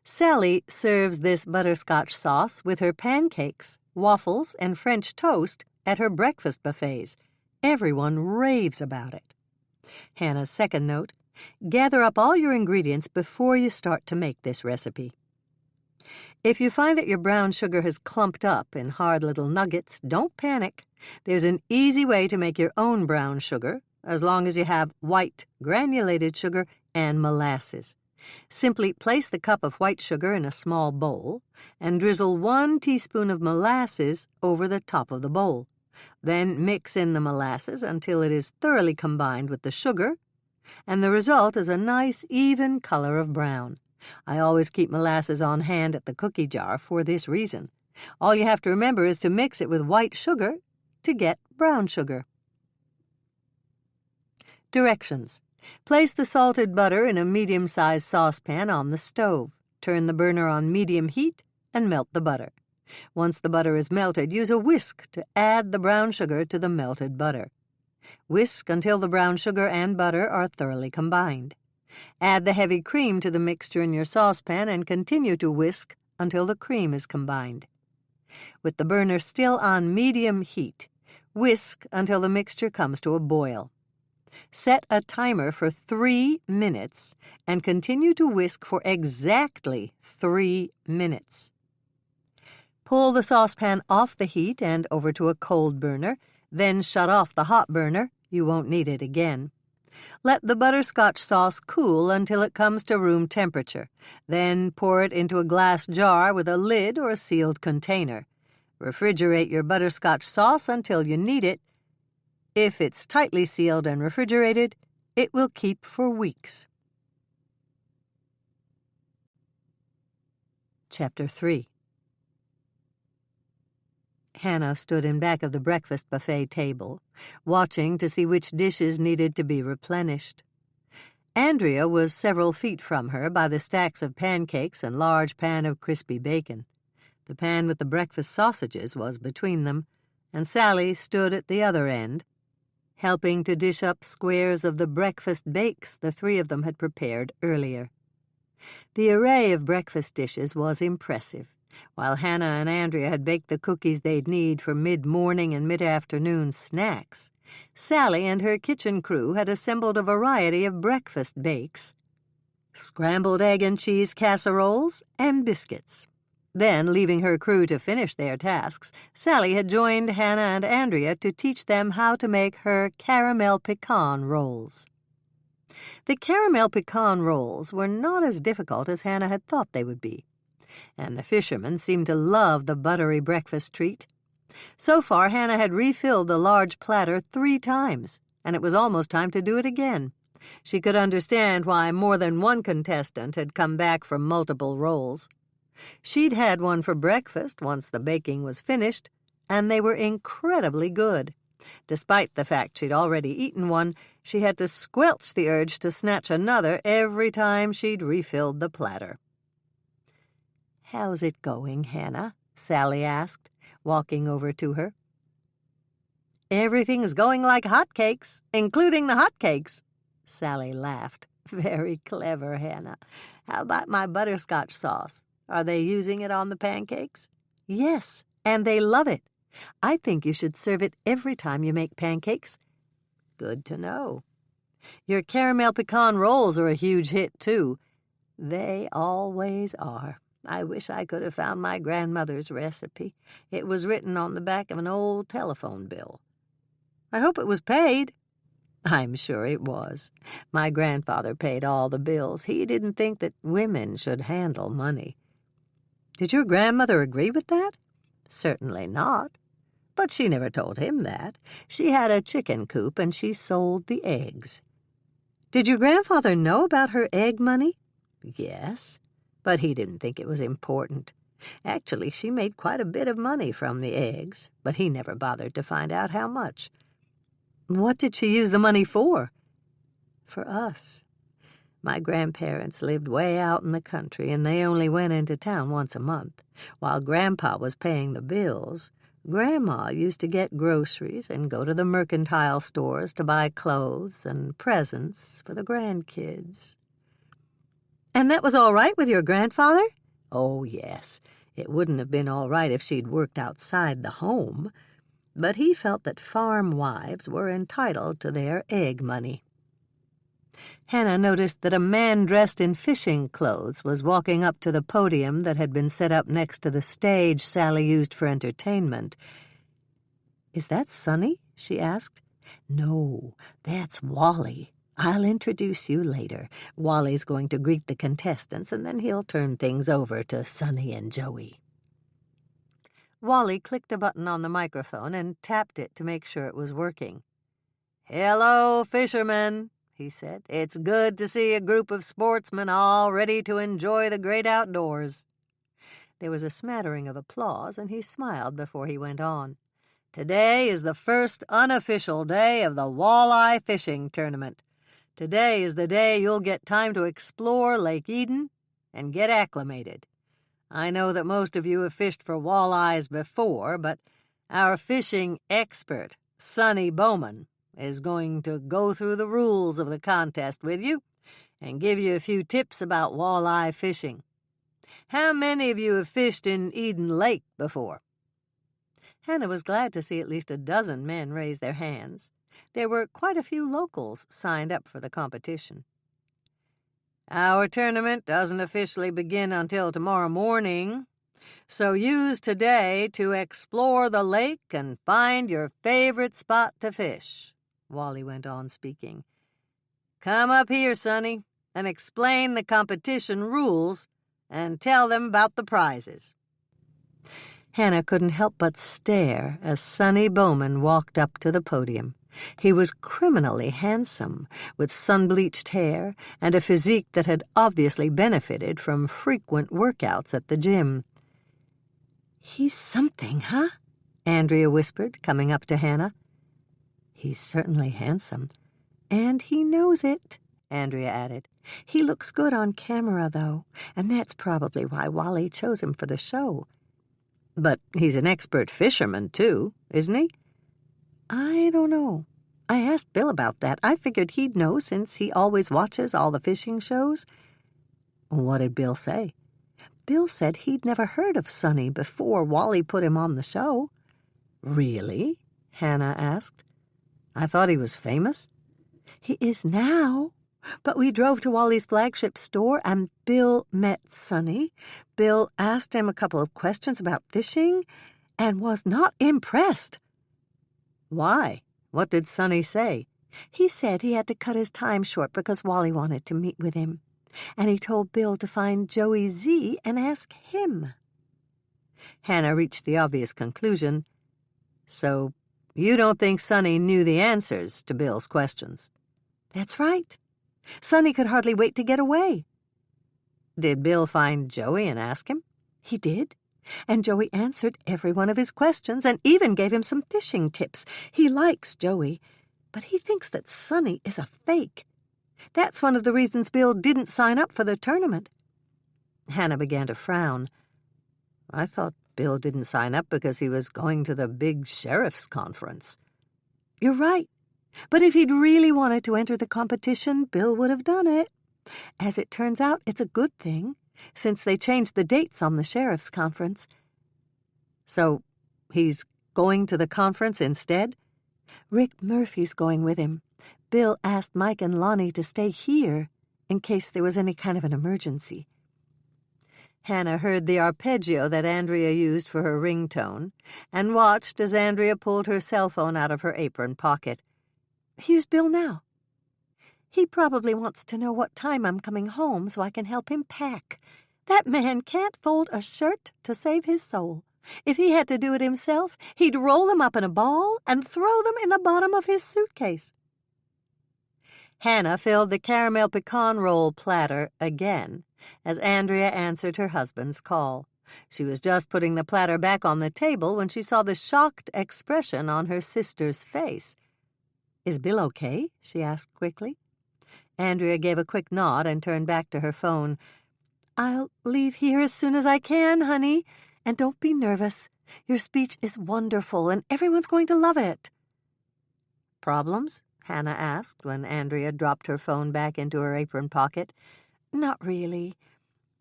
A: Sally serves this butterscotch sauce with her pancakes, waffles, and French toast at her breakfast buffets. Everyone raves about it. Hannah's second note. Gather up all your ingredients before you start to make this recipe. If you find that your brown sugar has clumped up in hard little nuggets, don't panic. There's an easy way to make your own brown sugar, as long as you have white granulated sugar and molasses. Simply place the cup of white sugar in a small bowl and drizzle 1 teaspoon of molasses over the top of the bowl. Then mix in the molasses until it is thoroughly combined with the sugar, and the result is a nice, even color of brown. I always keep molasses on hand at the cookie jar for this reason. All you have to remember is to mix it with white sugar to get brown sugar. Directions. Place the salted butter in a medium-sized saucepan on the stove. Turn the burner on medium heat and melt the butter. Once the butter is melted, use a whisk to add the brown sugar to the melted butter. Whisk until the brown sugar and butter are thoroughly combined. Add the heavy cream to the mixture in your saucepan and continue to whisk until the cream is combined. With the burner still on medium heat, whisk until the mixture comes to a boil. Set a timer for 3 minutes and continue to whisk for exactly 3 minutes. Pull the saucepan off the heat and over to a cold burner, then shut off the hot burner. You won't need it again. Let the butterscotch sauce cool until it comes to room temperature. Then pour it into a glass jar with a lid or a sealed container. Refrigerate your butterscotch sauce until you need it. If it's tightly sealed and refrigerated, it will keep for weeks. Chapter 3. Hannah stood in back of the breakfast buffet table, watching to see which dishes needed to be replenished. Andrea was several feet from her by the stacks of pancakes and large pan of crispy bacon. The pan with the breakfast sausages was between them, and Sally stood at the other end, helping to dish up squares of the breakfast bakes the 3 of them had prepared earlier. The array of breakfast dishes was impressive. While Hannah and Andrea had baked the cookies they'd need for mid-morning and mid-afternoon snacks, Sally and her kitchen crew had assembled a variety of breakfast bakes: scrambled egg and cheese casseroles and biscuits. Then, leaving her crew to finish their tasks, Sally had joined Hannah and Andrea to teach them how to make her caramel pecan rolls. The caramel pecan rolls were not as difficult as Hannah had thought they would be, and the fishermen seemed to love the buttery breakfast treat. So far, Hannah had refilled the large platter 3 times, and it was almost time to do it again. She could understand why more than one contestant had come back for multiple rolls. She'd had one for breakfast once the baking was finished, and they were incredibly good. Despite the fact she'd already eaten one, she had to squelch the urge to snatch another every time she'd refilled the platter. "How's it going, Hannah?" Sally asked, walking over to her. "Everything's going like hotcakes, including the hotcakes." Sally laughed. "Very clever, Hannah. How about my butterscotch sauce? Are they using it on the pancakes?" "Yes, and they love it. I think you should serve it every time you make pancakes." "Good to know. Your caramel pecan rolls are a huge hit, too." "They always are. I wish I could have found my grandmother's recipe. It was written on the back of an old telephone bill." "I hope it was paid." "I'm sure it was. My grandfather paid all the bills. He didn't think that women should handle money." "Did your grandmother agree with that?" "Certainly not. But she never told him that. She had a chicken coop and she sold the eggs." "Did your grandfather know about her egg money?" "Yes, but he didn't think it was important. Actually, she made quite a bit of money from the eggs, but he never bothered to find out how much." "What did she use the money for?" "For us. My grandparents lived way out in the country, and they only went into town once a month. While Grandpa was paying the bills, Grandma used to get groceries and go to the mercantile stores to buy clothes and presents for the grandkids." "And that was all right with your grandfather?" "Oh, yes. It wouldn't have been all right if she'd worked outside the home. But he felt that farm wives were entitled to their egg money." Hannah noticed that a man dressed in fishing clothes was walking up to the podium that had been set up next to the stage Sally used for entertainment. "Is that Sonny?" she asked. "No, that's Wally. I'll introduce you later. Wally's going to greet the contestants, and then he'll turn things over to Sonny and Joey." Wally clicked a button on the microphone and tapped it to make sure it was working. "Hello, fishermen," he said. "It's good to see a group of sportsmen all ready to enjoy the great outdoors." There was a smattering of applause, and he smiled before he went on. "Today is the first unofficial day of the walleye fishing tournament. Today is the day you'll get time to explore Lake Eden and get acclimated. I know that most of you have fished for walleyes before, but our fishing expert, Sonny Bowman, is going to go through the rules of the contest with you and give you a few tips about walleye fishing. How many of you have fished in Eden Lake before?" Hannah was glad to see at least a dozen men raise their hands. There were quite a few locals signed up for the competition. "Our tournament doesn't officially begin until tomorrow morning, so use today to explore the lake and find your favorite spot to fish," Wally went on speaking. "Come up here, Sonny, and explain the competition rules and tell them about the prizes." Hannah couldn't help but stare as Sonny Bowman walked up to the podium. He was criminally handsome, with sun-bleached hair and a physique that had obviously benefited from frequent workouts at the gym. "He's something, huh?" Andrea whispered, coming up to Hannah. "He's certainly handsome, and he knows it," Andrea added. "He looks good on camera, though, and that's probably why Wally chose him for the show." "But he's an expert fisherman, too, isn't he?" "I don't know. I asked Bill about that. I figured he'd know since he always watches all the fishing shows." "What did Bill say?" "Bill said he'd never heard of Sonny before Wally put him on the show." "Really?" Hannah asked. "I thought he was famous." "He is now. but we drove to Wally's flagship store, and Bill met Sonny. Bill asked him a couple of questions about fishing and was not impressed. Why? What did Sonny say? He said he had to cut his time short because Wally wanted to meet with him, and he told Bill to find Joey Z and ask him. Hannah reached the obvious conclusion. So you don't think Sonny knew the answers to Bill's questions? That's right. Sonny could hardly wait to get away. Did Bill find Joey and ask him? He did, and Joey answered every one of his questions and even gave him some fishing tips. He likes Joey, but he thinks that Sonny is a fake. That's one of the reasons Bill didn't sign up for the tournament. Hannah began to frown. I thought Bill didn't sign up because he was going to the big sheriff's conference. You're right. But if he'd really wanted to enter the competition, Bill would have done it. As it turns out, it's a good thing, since they changed the dates on the sheriff's conference. So he's going to the conference instead? Rick Murphy's going with him. Bill asked Mike and Lonnie to stay here in case there was any kind of an emergency. Hannah heard the arpeggio that Andrea used for her ringtone and watched as Andrea pulled her cell phone out of her apron pocket. Here's Bill now. He probably wants to know what time I'm coming home so I can help him pack. That man can't fold a shirt to save his soul. If he had to do it himself, he'd roll them up in a ball and throw them in the bottom of his suitcase. Hannah filled the caramel pecan roll platter again as Andrea answered her husband's call. She was just putting the platter back on the table when she saw the shocked expression on her sister's face. Is Bill okay? She asked quickly. Andrea gave a quick nod and turned back to her phone. I'll leave here as soon as I can, honey. And don't be nervous. Your speech is wonderful, and everyone's going to love it. Problems? Hannah asked when Andrea dropped her phone back into her apron pocket. Not really.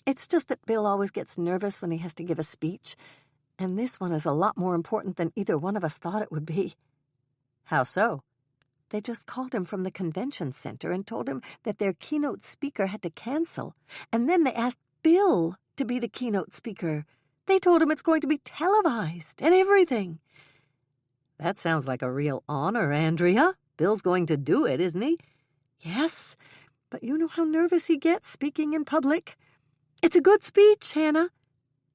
A: It's just that Bill always gets nervous when he has to give a speech, and this one is a lot more important than either one of us thought it would be. How so? They just called him from the convention center and told him that their keynote speaker had to cancel, and then they asked Bill to be the keynote speaker. They told him it's going to be televised and everything. That sounds like a real honor, Andrea. Bill's going to do it, isn't he? Yes, but you know how nervous he gets speaking in public. It's a good speech, Hannah.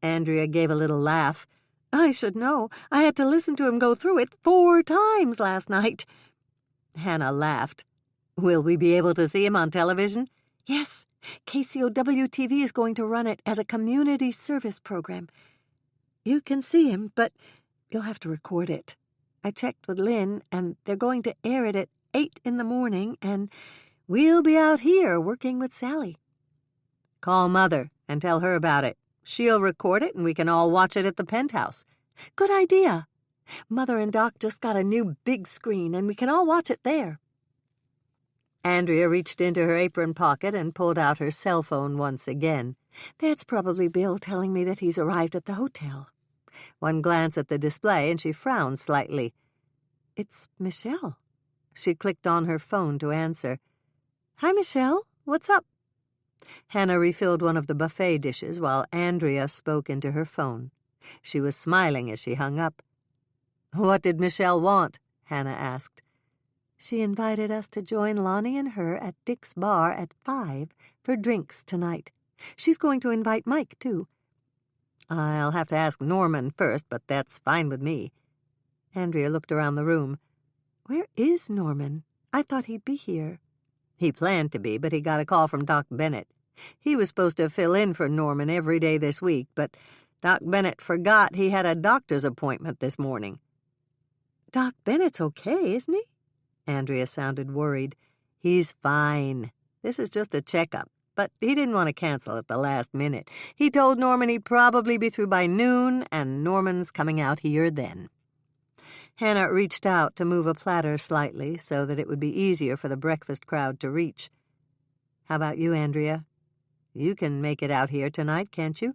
A: Andrea gave a little laugh. I should know. I had to listen to him go through it 4 times last night. Hannah laughed. Will we be able to see him on television? Yes. KCOW-TV is going to run it as a community service program. You can see him, but you'll have to record it. I checked with Lynn, and they're going to air it at 8 in the morning, and we'll be out here working with Sally. Call Mother and tell her about it. She'll record it, and we can all watch it at the penthouse. Good idea. Mother and Doc just got a new big screen, and we can all watch it there. Andrea reached into her apron pocket and pulled out her cell phone once again. That's probably Bill telling me that he's arrived at the hotel. One glance at the display, and she frowned slightly. It's Michelle. She clicked on her phone to answer. Hi, Michelle. What's up? Hannah refilled one of the buffet dishes while Andrea spoke into her phone. She was smiling as she hung up. What did Michelle want? Hannah asked. She invited us to join Lonnie and her at Dick's bar at 5 for drinks tonight. She's going to invite Mike, too. I'll have to ask Norman first, but that's fine with me. Andrea looked around the room. Where is Norman? I thought he'd be here. He planned to be, but he got a call from Doc Bennett. He was supposed to fill in for Norman every day this week, but Doc Bennett forgot he had a doctor's appointment this morning. Doc Bennett's okay, isn't he? Andrea sounded worried. He's fine. This is just a checkup, but he didn't want to cancel at the last minute. He told Norman he'd probably be through by noon, and Norman's coming out here then. Hannah reached out to move a platter slightly so that it would be easier for the breakfast crowd to reach. How about you, Andrea? You can make it out here tonight, can't you?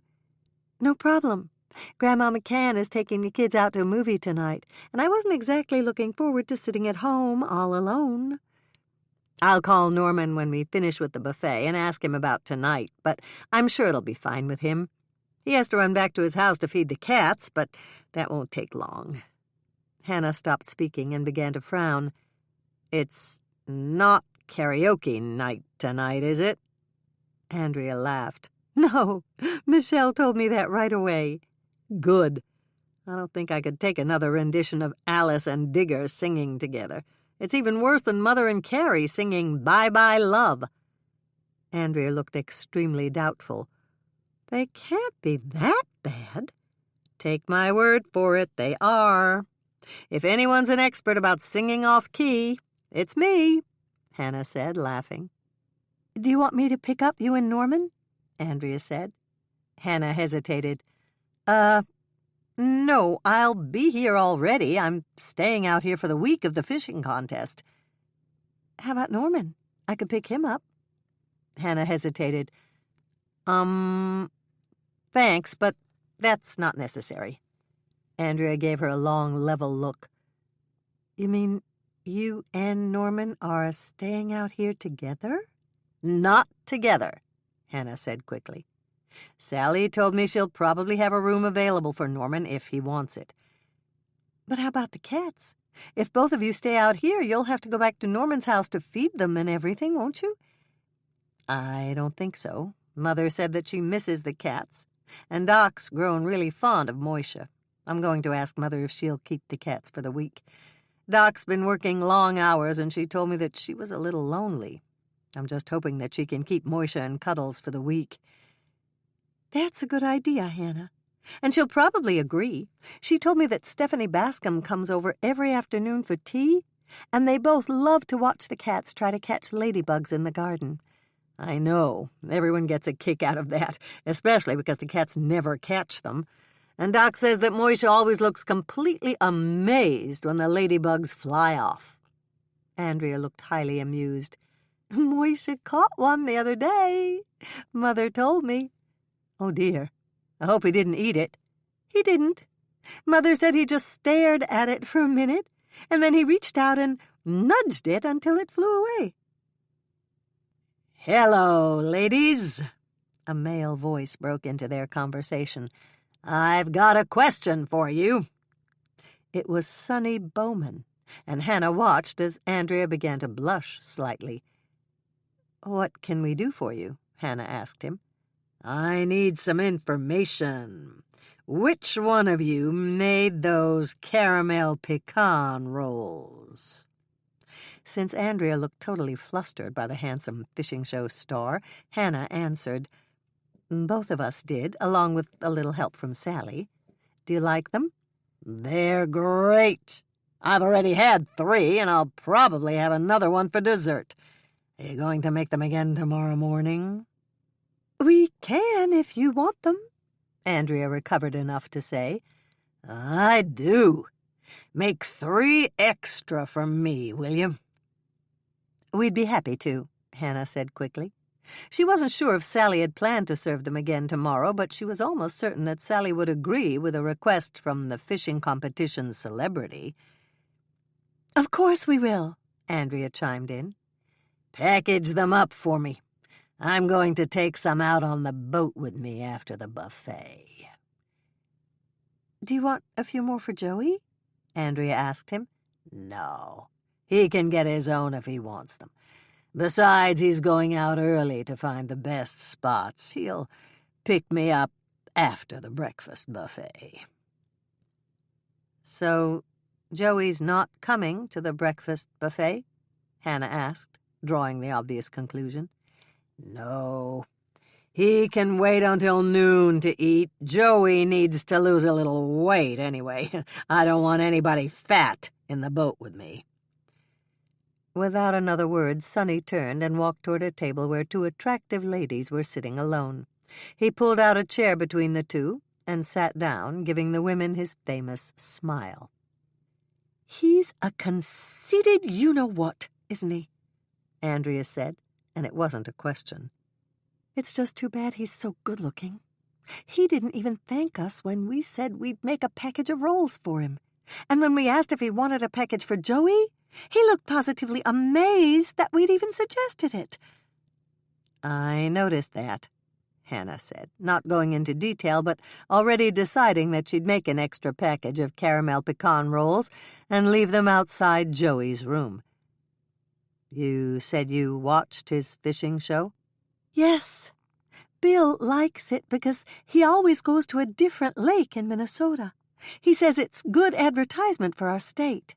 A: No problem. Grandma McCann is taking the kids out to a movie tonight, and I wasn't exactly looking forward to sitting at home all alone. I'll call Norman when we finish with the buffet and ask him about tonight, but I'm sure it'll be fine with him. He has to run back to his house to feed the cats, but that won't take long." Hannah stopped speaking and began to frown. "It's not karaoke night tonight, is it?" Andrea laughed. "No, Michelle told me that right away." "Good. I don't think I could take another rendition of Alice and Digger singing together. It's even worse than Mother and Carrie singing Bye-Bye Love." Andrea looked extremely doubtful. "They can't be that bad." "Take my word for it, they are. If anyone's an expert about singing off-key, it's me," Hannah said, laughing. "Do you want me to pick up you and Norman?" Andrea said. Hannah hesitated. No, I'll be here already. I'm staying out here for the week of the fishing contest." "How about Norman? I could pick him up." Hannah hesitated. Thanks, but that's not necessary." Andrea gave her a long, level look. "You mean you and Norman are staying out here together?" "Not together," Hannah said quickly. "Sally told me she'll probably have a room available for Norman if he wants it." "But how about the cats? If both of you stay out here, you'll have to go back to Norman's house to feed them and everything, won't you?" "I don't think so. Mother said that she misses the cats, and Doc's grown really fond of Moisha. I'm going to ask Mother if she'll keep the cats for the week. Doc's been working long hours, and she told me that she was a little lonely. I'm just hoping that she can keep Moisha and Cuddles for the week." "That's a good idea, Hannah. And she'll probably agree. She told me that Stephanie Bascom comes over every afternoon for tea, and they both love to watch the cats try to catch ladybugs in the garden." "I know. Everyone gets a kick out of that, especially because the cats never catch them. And Doc says that Moisha always looks completely amazed when the ladybugs fly off." Andrea looked highly amused. "Moisha caught one the other day. Mother told me." "Oh, dear. I hope he didn't eat it." "He didn't. Mother said he just stared at it for a minute, and then he reached out and nudged it until it flew away." "Hello, ladies," a male voice broke into their conversation. "I've got a question for you." It was Sonny Bowman, and Hannah watched as Andrea began to blush slightly. "What can we do for you?" Hannah asked him. "I need some information. Which one of you made those caramel pecan rolls?" Since Andrea looked totally flustered by the handsome fishing show star, Hannah answered, "Both of us did, along with a little help from Sally. Do you like them?" "They're great. I've already had 3, and I'll probably have another one for dessert. Are you going to make them again tomorrow morning?" "We can if you want them," Andrea recovered enough to say. "I do. Make 3 extra for me, will you?" "We'd be happy to," Hannah said quickly. She wasn't sure if Sally had planned to serve them again tomorrow, but she was almost certain that Sally would agree with a request from the fishing competition celebrity. "Of course we will," Andrea chimed in. "Package them up for me. I'm going to take some out on the boat with me after the buffet." "Do you want a few more for Joey?" Andrea asked him. "No. He can get his own if he wants them. Besides, he's going out early to find the best spots. He'll pick me up after the breakfast buffet." "So Joey's not coming to the breakfast buffet?" Hannah asked, drawing the obvious conclusion. "No. He can wait until noon to eat. Joey needs to lose a little weight anyway. I don't want anybody fat in the boat with me." Without another word, Sonny turned and walked toward a table where 2 attractive ladies were sitting alone. He pulled out a chair between the 2 and sat down, giving the women his famous smile. "He's a conceited you-know-what, isn't he?" Andrea said, and it wasn't a question. "It's just too bad he's so good-looking. He didn't even thank us when we said we'd make a package of rolls for him. And when we asked if he wanted a package for Joey, He looked positively amazed that we'd even suggested it. I noticed that, Hannah said, not going into detail, but already deciding that she'd make an extra package of caramel pecan rolls and leave them outside Joey's room. You said you watched his fishing show? Yes. Bill likes it because he always goes to a different lake in Minnesota. He says it's good advertisement for our state.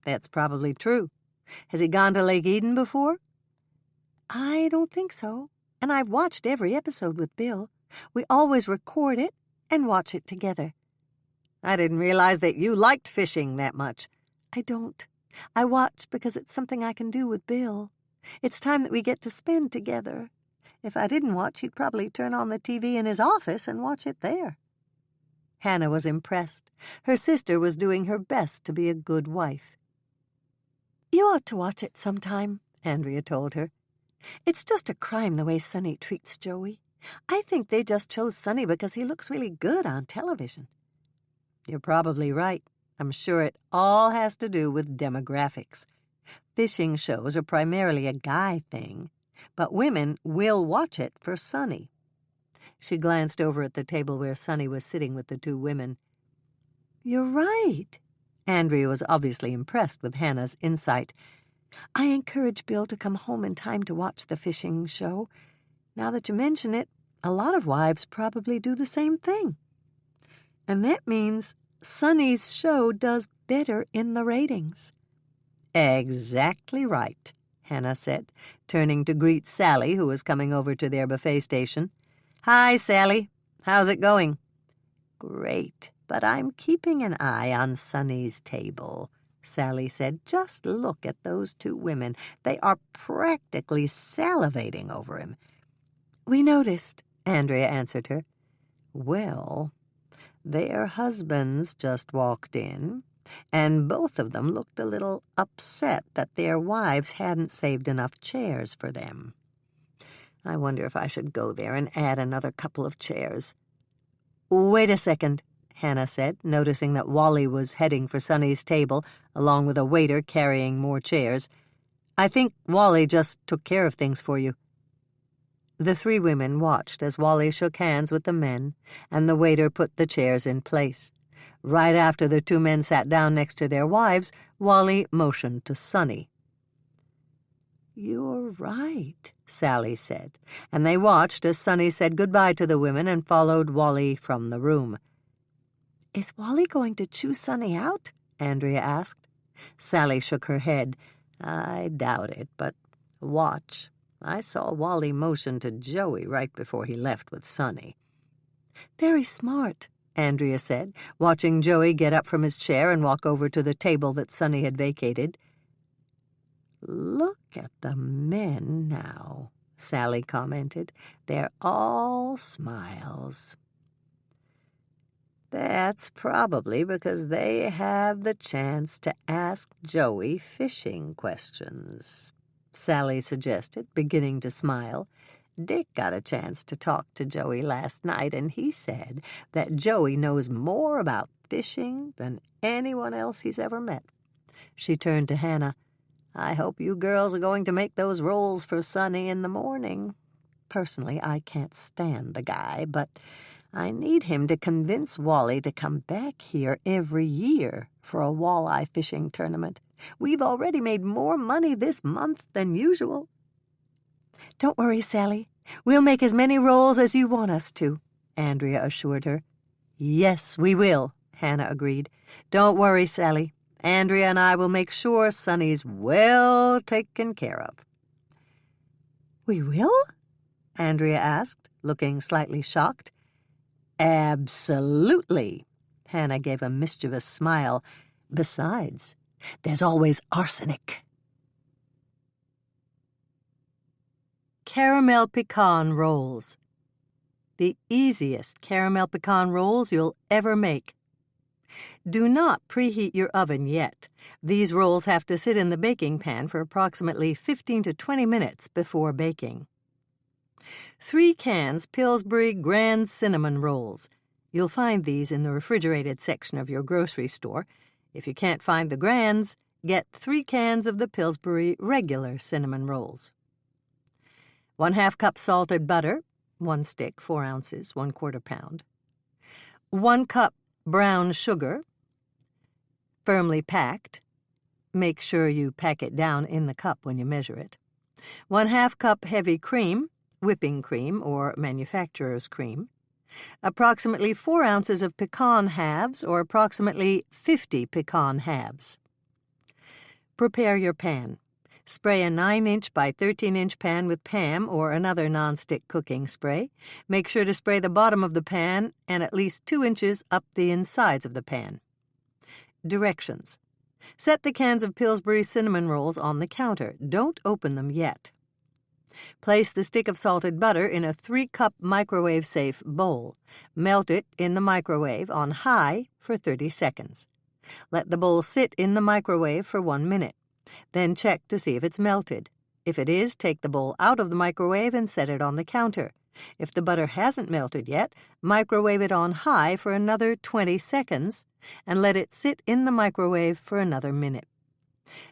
A: That's probably true. Has he gone to Lake Eden before? I don't think so, and I've watched every episode with Bill. We always record it and watch it together. I didn't realize that you liked fishing that much. I don't. I watch because it's something I can do with Bill. It's time that we get to spend together. If I didn't watch, he'd probably turn on the TV in his office and watch it there. Hannah was impressed. Her sister was doing her best to be a good wife. You ought to watch it sometime, Andrea told her. It's just a crime the way Sonny treats Joey. I think they just chose Sonny because he looks really good on television. You're probably right. I'm sure it all has to do with demographics. Fishing shows are primarily a guy thing, but women will watch it for Sonny. She glanced over at the table where Sonny was sitting with the two women. You're right. Andrea was obviously impressed with Hannah's insight. I encourage Bill to come home in time to watch the fishing show. Now that you mention it, a lot of wives probably do the same thing. And that means Sonny's show does better in the ratings. Exactly right, Hannah said, turning to greet Sally, who was coming over to their buffet station. Hi, Sally. How's it going? Great, but I'm keeping an eye on Sonny's table, Sally said. Just look at those two women. They are practically salivating over him. We noticed, Andrea answered her. Well, their husbands just walked in, and both of them looked a little upset that their wives hadn't saved enough chairs for them. I wonder if I should go there and add another couple of chairs. Wait a second, Hannah said, noticing that Wally was heading for Sonny's table, along with a waiter carrying more chairs. I think Wally just took care of things for you. The three women watched as Wally shook hands with the men, and the waiter put the chairs in place. Right after the two men sat down next to their wives, Wally motioned to Sonny. You're right, Sally said, and they watched as Sonny said goodbye to the women and followed Wally from the room. Is Wally going to chew Sonny out? Andrea asked. Sally shook her head. I doubt it, but watch. I saw Wally motion to Joey right before he left with Sonny. Very smart, Andrea said, watching Joey get up from his chair and walk over to the table that Sonny had vacated. Look at the men now, Sally commented. They're all smiles. That's probably because they have the chance to ask Joey fishing questions, Sally suggested, beginning to smile. Dick got a chance to talk to Joey last night, and he said that Joey knows more about fishing than anyone else he's ever met. She turned to Hannah. I hope you girls are going to make those rolls for Sonny in the morning. Personally, I can't stand the guy, but I need him to convince Wally to come back here every year for a walleye fishing tournament. We've already made more money this month than usual. Don't worry, Sally. We'll make as many rolls as you want us to, Andrea assured her. Yes, we will, Hannah agreed. Don't worry, Sally. Andrea and I will make sure Sonny's well taken care of. We will? Andrea asked, looking slightly shocked. Absolutely, Hannah gave a mischievous smile. Besides, there's always arsenic. Caramel pecan rolls. The easiest caramel pecan rolls you'll ever make. Do not preheat your oven yet. These rolls have to sit in the baking pan for approximately 15 to 20 minutes before baking. 3 cans Pillsbury Grand Cinnamon Rolls. You'll find these in the refrigerated section of your grocery store. If you can't find the Grands, get 3 cans of the Pillsbury regular cinnamon rolls. 1/2 cup salted butter, 1 stick, 4 ounces, 1/4 pound. 1 cup brown sugar, firmly packed. Make sure you pack it down in the cup when you measure it. 1/2 cup heavy cream, whipping cream or manufacturer's cream. Approximately 4 ounces of pecan halves or approximately 50 pecan halves. Prepare your pan. Spray a 9-inch by 13-inch pan with Pam or another nonstick cooking spray. Make sure to spray the bottom of the pan and at least 2 inches up the insides of the pan. Directions. Set the cans of Pillsbury cinnamon rolls on the counter. Don't open them yet. Place the stick of salted butter in a 3-cup microwave-safe bowl. Melt it in the microwave on high for 30 seconds. Let the bowl sit in the microwave for 1 minute. Then check to see if it's melted. If it is, take the bowl out of the microwave and set it on the counter. If the butter hasn't melted yet, microwave it on high for another 20 seconds and let it sit in the microwave for another minute.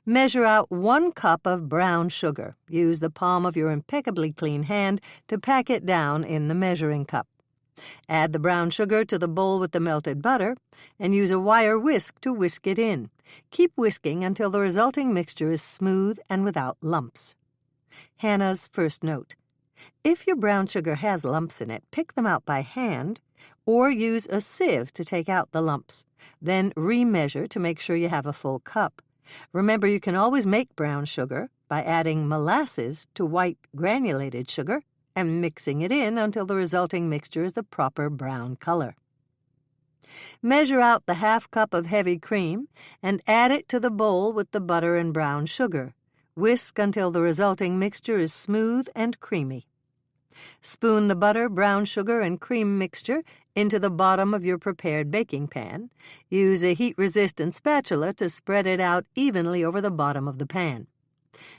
A: Measure out 1 cup of brown sugar. Use the palm of your impeccably clean hand to pack it down in the measuring cup. Add the brown sugar to the bowl with the melted butter and use a wire whisk to whisk it in. Keep whisking until the resulting mixture is smooth and without lumps. Hannah's first note. If your brown sugar has lumps in it, pick them out by hand or use a sieve to take out the lumps. Then remeasure to make sure you have a full cup. Remember, you can always make brown sugar by adding molasses to white granulated sugar and mixing it in until the resulting mixture is the proper brown color. Measure out the 1/2 cup of heavy cream and add it to the bowl with the butter and brown sugar. Whisk until the resulting mixture is smooth and creamy. Spoon the butter, brown sugar, and cream mixture into the bottom of your prepared baking pan. Use a heat-resistant spatula to spread it out evenly over the bottom of the pan.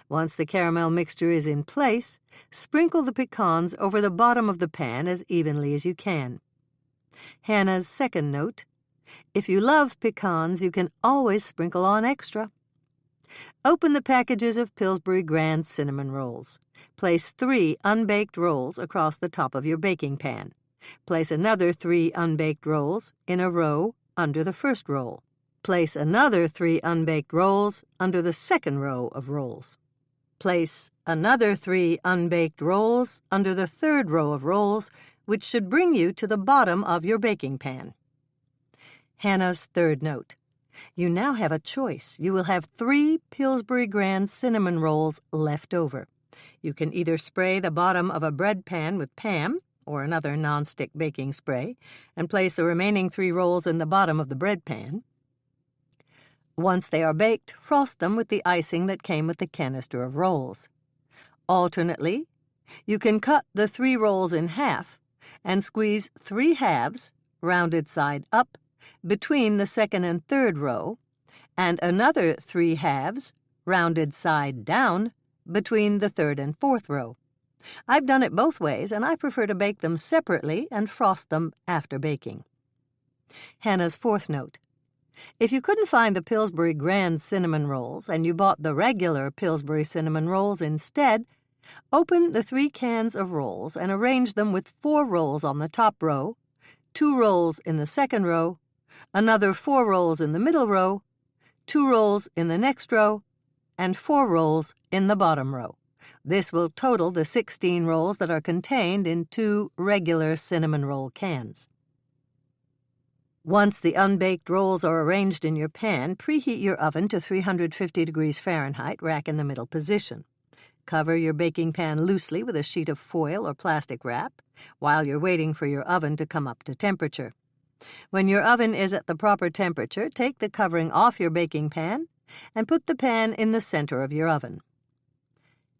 A: Once the caramel mixture is in place, sprinkle the pecans over the bottom of the pan as evenly as you can. Hannah's second note. If you love pecans, you can always sprinkle on extra. Open the packages of Pillsbury Grand Cinnamon Rolls. Place 3 unbaked rolls across the top of your baking pan. Place another 3 unbaked rolls in a row under the first roll. Place another 3 unbaked rolls under the second row of rolls. Place another 3 unbaked rolls under the third row of rolls, which should bring you to the bottom of your baking pan. Hannah's third note. You now have a choice. You will have 3 Pillsbury Grand Cinnamon Rolls left over. You can either spray the bottom of a bread pan with Pam or another nonstick baking spray and place the remaining 3 rolls in the bottom of the bread pan. Once they are baked, frost them with the icing that came with the canister of rolls. Alternately, you can cut the 3 rolls in half and squeeze 3 halves, rounded side up, between the second and third row, and another 3 halves, rounded side down, between the third and fourth row. I've done it both ways, and I prefer to bake them separately and frost them after baking. Hannah's fourth note. If you couldn't find the Pillsbury Grand Cinnamon Rolls and you bought the regular Pillsbury Cinnamon Rolls instead, open the 3 cans of rolls and arrange them with 4 rolls on the top row, 2 rolls in the second row, another 4 rolls in the middle row, 2 rolls in the next row, and 4 rolls in the bottom row. This will total the 16 rolls that are contained in 2 regular cinnamon roll cans. Once the unbaked rolls are arranged in your pan, preheat your oven to 350 degrees Fahrenheit, rack in the middle position. Cover your baking pan loosely with a sheet of foil or plastic wrap while you're waiting for your oven to come up to temperature. When your oven is at the proper temperature, take the covering off your baking pan and put the pan in the center of your oven.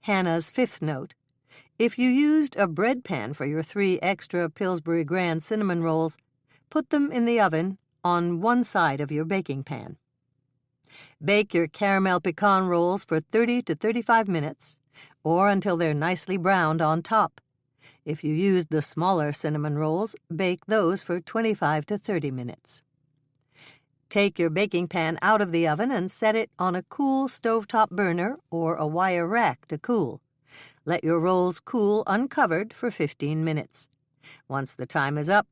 A: Hannah's fifth note. If you used a bread pan for your 3 extra Pillsbury Grand Cinnamon Rolls, put them in the oven on one side of your baking pan. Bake your caramel pecan rolls for 30 to 35 minutes, or until they're nicely browned on top. If you used the smaller cinnamon rolls, bake those for 25 to 30 minutes. Take your baking pan out of the oven and set it on a cool stovetop burner or a wire rack to cool. Let your rolls cool uncovered for 15 minutes. Once the time is up,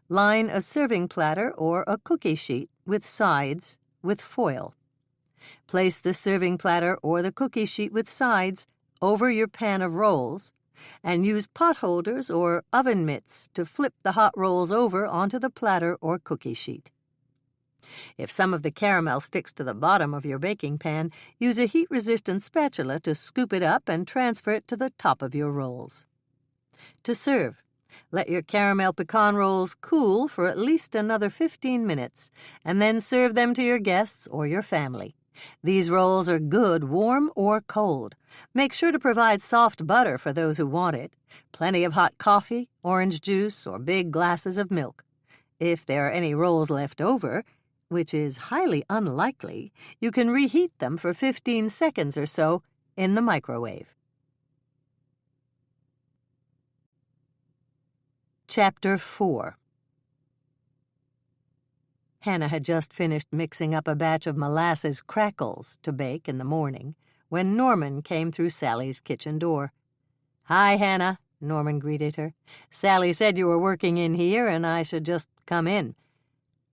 A: line a serving platter or a cookie sheet with sides with foil. Place the serving platter or the cookie sheet with sides over your pan of rolls and use pot holders or oven mitts to flip the hot rolls over onto the platter or cookie sheet. If some of the caramel sticks to the bottom of your baking pan, use a heat-resistant spatula to scoop it up and transfer it to the top of your rolls. To serve, let your caramel pecan rolls cool for at least another 15 minutes, and then serve them to your guests or your family. These rolls are good warm or cold. Make sure to provide soft butter for those who want it, plenty of hot coffee, orange juice, or big glasses of milk. If there are any rolls left over, which is highly unlikely, you can reheat them for 15 seconds or so in the microwave. Chapter 4. Hannah had just finished mixing up a batch of molasses crackles to bake in the morning when Norman came through Sally's kitchen door. "Hi, Hannah," Norman greeted her. "Sally said you were working in here and I should just come in."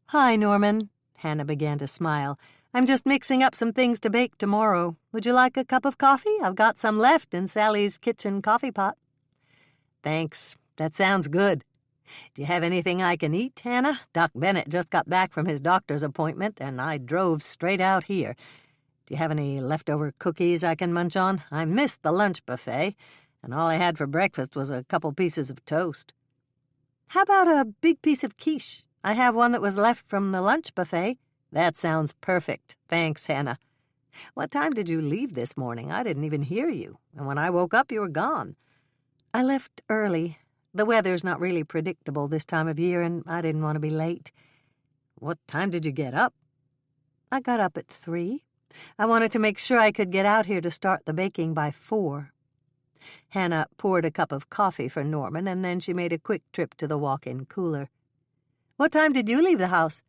A: "Hi, Norman." Hannah began to smile. "I'm just mixing up some things to bake tomorrow. Would you like a cup of coffee? I've got some left in Sally's kitchen coffee pot." "Thanks. That sounds good. Do you have anything I can eat, Hannah? Doc Bennett just got back from his doctor's appointment, and I drove straight out here. Do you have any leftover cookies I can munch on? I missed the lunch buffet, and all I had for breakfast was a couple pieces of toast." "How about a big piece of quiche? I have one that was left from the lunch buffet." "That sounds perfect. Thanks, Hannah. What time did you leave this morning? I didn't even hear you, and when I woke up, you were gone." "I left early. The weather's not really predictable this time of year, and I didn't want to be late." "What time did you get up?" "I got up at 3. I wanted to make sure I could get out here to start the baking by 4. Hannah poured a cup of coffee for Norman, and then she made a quick trip to the walk-in cooler. "What time did you leave the house?"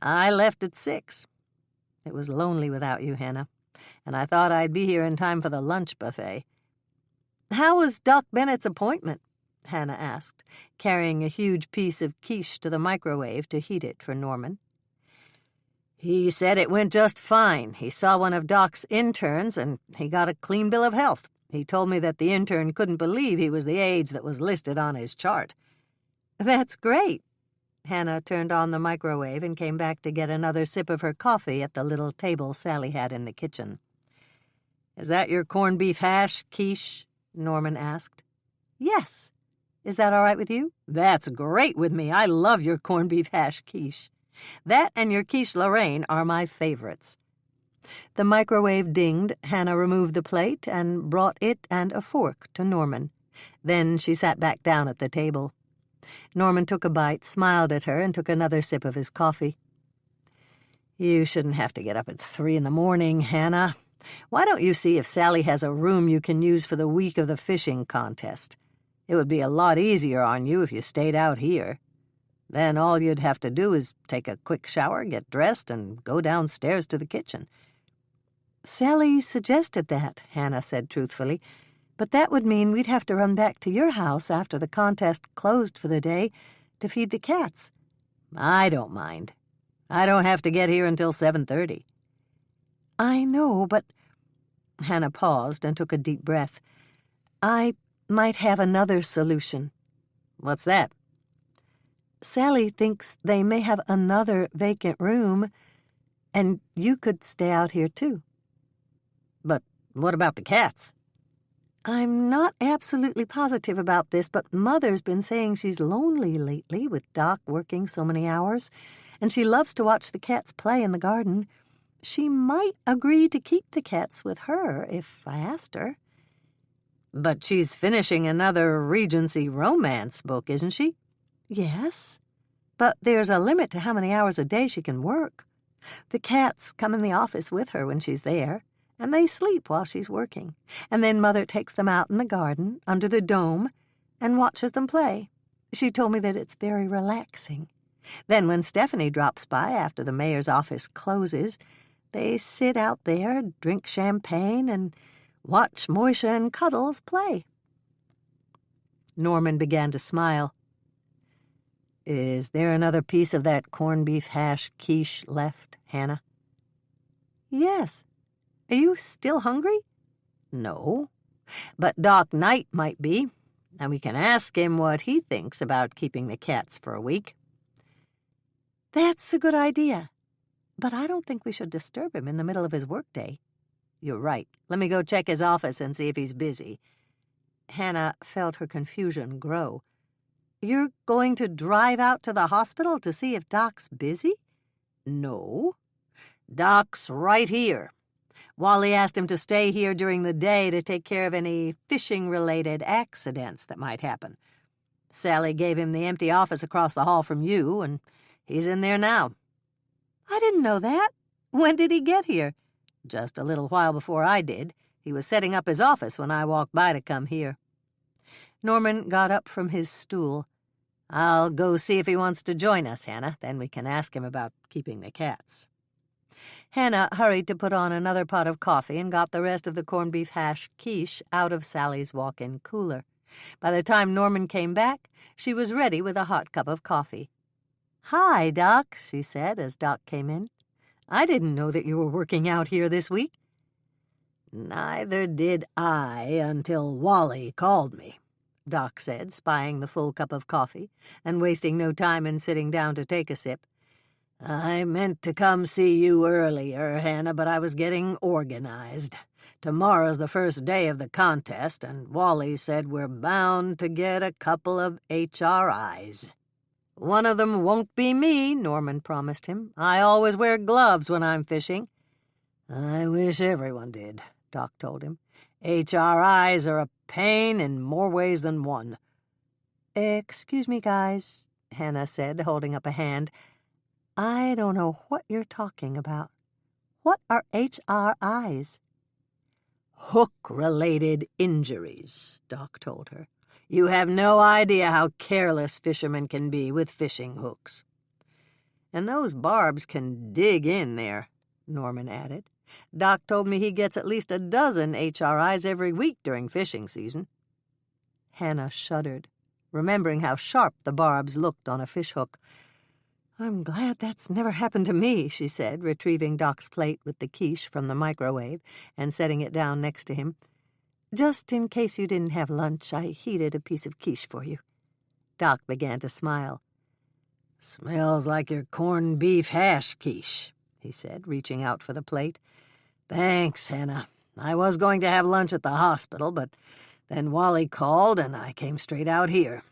A: "I left at 6. It was lonely without you, Hannah, and I thought I'd be here in time for the lunch buffet." "How was Doc Bennett's appointment?" Hannah asked, carrying a huge piece of quiche to the microwave to heat it for Norman. "He said it went just fine. He saw one of Doc's interns, and he got a clean bill of health. He told me that the intern couldn't believe he was the age that was listed on his chart." "That's great." Hannah turned on the microwave and came back to get another sip of her coffee at the little table Sally had in the kitchen. "Is that your corned beef hash, quiche?" Norman asked. "Yes. Is that all right with you?" "That's great with me. I love your corned beef hash quiche. That and your quiche Lorraine are my favorites." The microwave dinged. Hannah removed the plate and brought it and a fork to Norman. Then she sat back down at the table. Norman took a bite, smiled at her, and took another sip of his coffee. "You shouldn't have to get up at 3 in the morning, Hannah. Why don't you see if Sally has a room you can use for the week of the fishing contest? It would be a lot easier on you if you stayed out here. Then all you'd have to do is take a quick shower, get dressed, and go downstairs to the kitchen." "Sally suggested that," Hannah said truthfully, "but that would mean we'd have to run back to your house after the contest closed for the day to feed the cats." "I don't mind. I don't have to get here until 7:30. "I know, but—" Hannah paused and took a deep breath. "I might have another solution." "What's that?" "Sally thinks they may have another vacant room, and you could stay out here too." "But what about the cats?" "I'm not absolutely positive about this, but Mother's been saying she's lonely lately with Doc working so many hours, and she loves to watch the cats play in the garden. She might agree to keep the cats with her if I asked her." "But she's finishing another Regency romance book, isn't she?" "Yes, but there's a limit to how many hours a day she can work. The cats come in the office with her when she's there, and they sleep while she's working, and then Mother takes them out in the garden, under the dome, and watches them play. She told me that it's very relaxing. Then when Stephanie drops by after the mayor's office closes, they sit out there, drink champagne, and watch Moisha and Cuddles play." Norman began to smile. "Is there another piece of that corned beef hash quiche left, Hannah?" "Yes. Are you still hungry?" "No. But Doc Knight might be, and we can ask him what he thinks about keeping the cats for a week." "That's a good idea. But I don't think we should disturb him in the middle of his workday." "You're right. Let me go check his office and see if he's busy." Hannah felt her confusion grow. "You're going to drive out to the hospital to see if Doc's busy?" "No. Doc's right here. Wally asked him to stay here during the day to take care of any fishing-related accidents that might happen. Sally gave him the empty office across the hall from you, and he's in there now." "I didn't know that. When did he get here?" "Just a little while before I did. He was setting up his office when I walked by to come here." Norman got up from his stool. "I'll go see if he wants to join us, Hannah. Then we can ask him about keeping the cats." Hannah hurried to put on another pot of coffee and got the rest of the corned beef hash quiche out of Sally's walk-in cooler. By the time Norman came back, she was ready with a hot cup of coffee. "Hi, Doc," she said as Doc came in. "I didn't know that you were working out here this week." "Neither did I until Wally called me," Doc said, spying the full cup of coffee and wasting no time in sitting down to take a sip. "I meant to come see you earlier, Hannah, but I was getting organized. Tomorrow's the first day of the contest, and Wally said we're bound to get a couple of HRIs. "One of them won't be me," Norman promised him. "I always wear gloves when I'm fishing." "I wish everyone did," Doc told him. "HRIs are a pain in more ways than one." "Excuse me, guys," Hannah said, holding up a hand. "I don't know what you're talking about. What are HRIs?" "Hook-related injuries," Doc told her. "You have no idea how careless fishermen can be with fishing hooks." "And those barbs can dig in there," Norman added. "Doc told me he gets at least a dozen HRIs every week during fishing season." Hannah shuddered, remembering how sharp the barbs looked on a fishhook. "I'm glad that's never happened to me," she said, retrieving Doc's plate with the quiche from the microwave and setting it down next to him. "Just in case you didn't have lunch, I heated a piece of quiche for you." Doc began to smile. "Smells like your corned beef hash quiche," he said, reaching out for the plate. "Thanks, Hannah. I was going to have lunch at the hospital, but then Wally called and I came straight out here.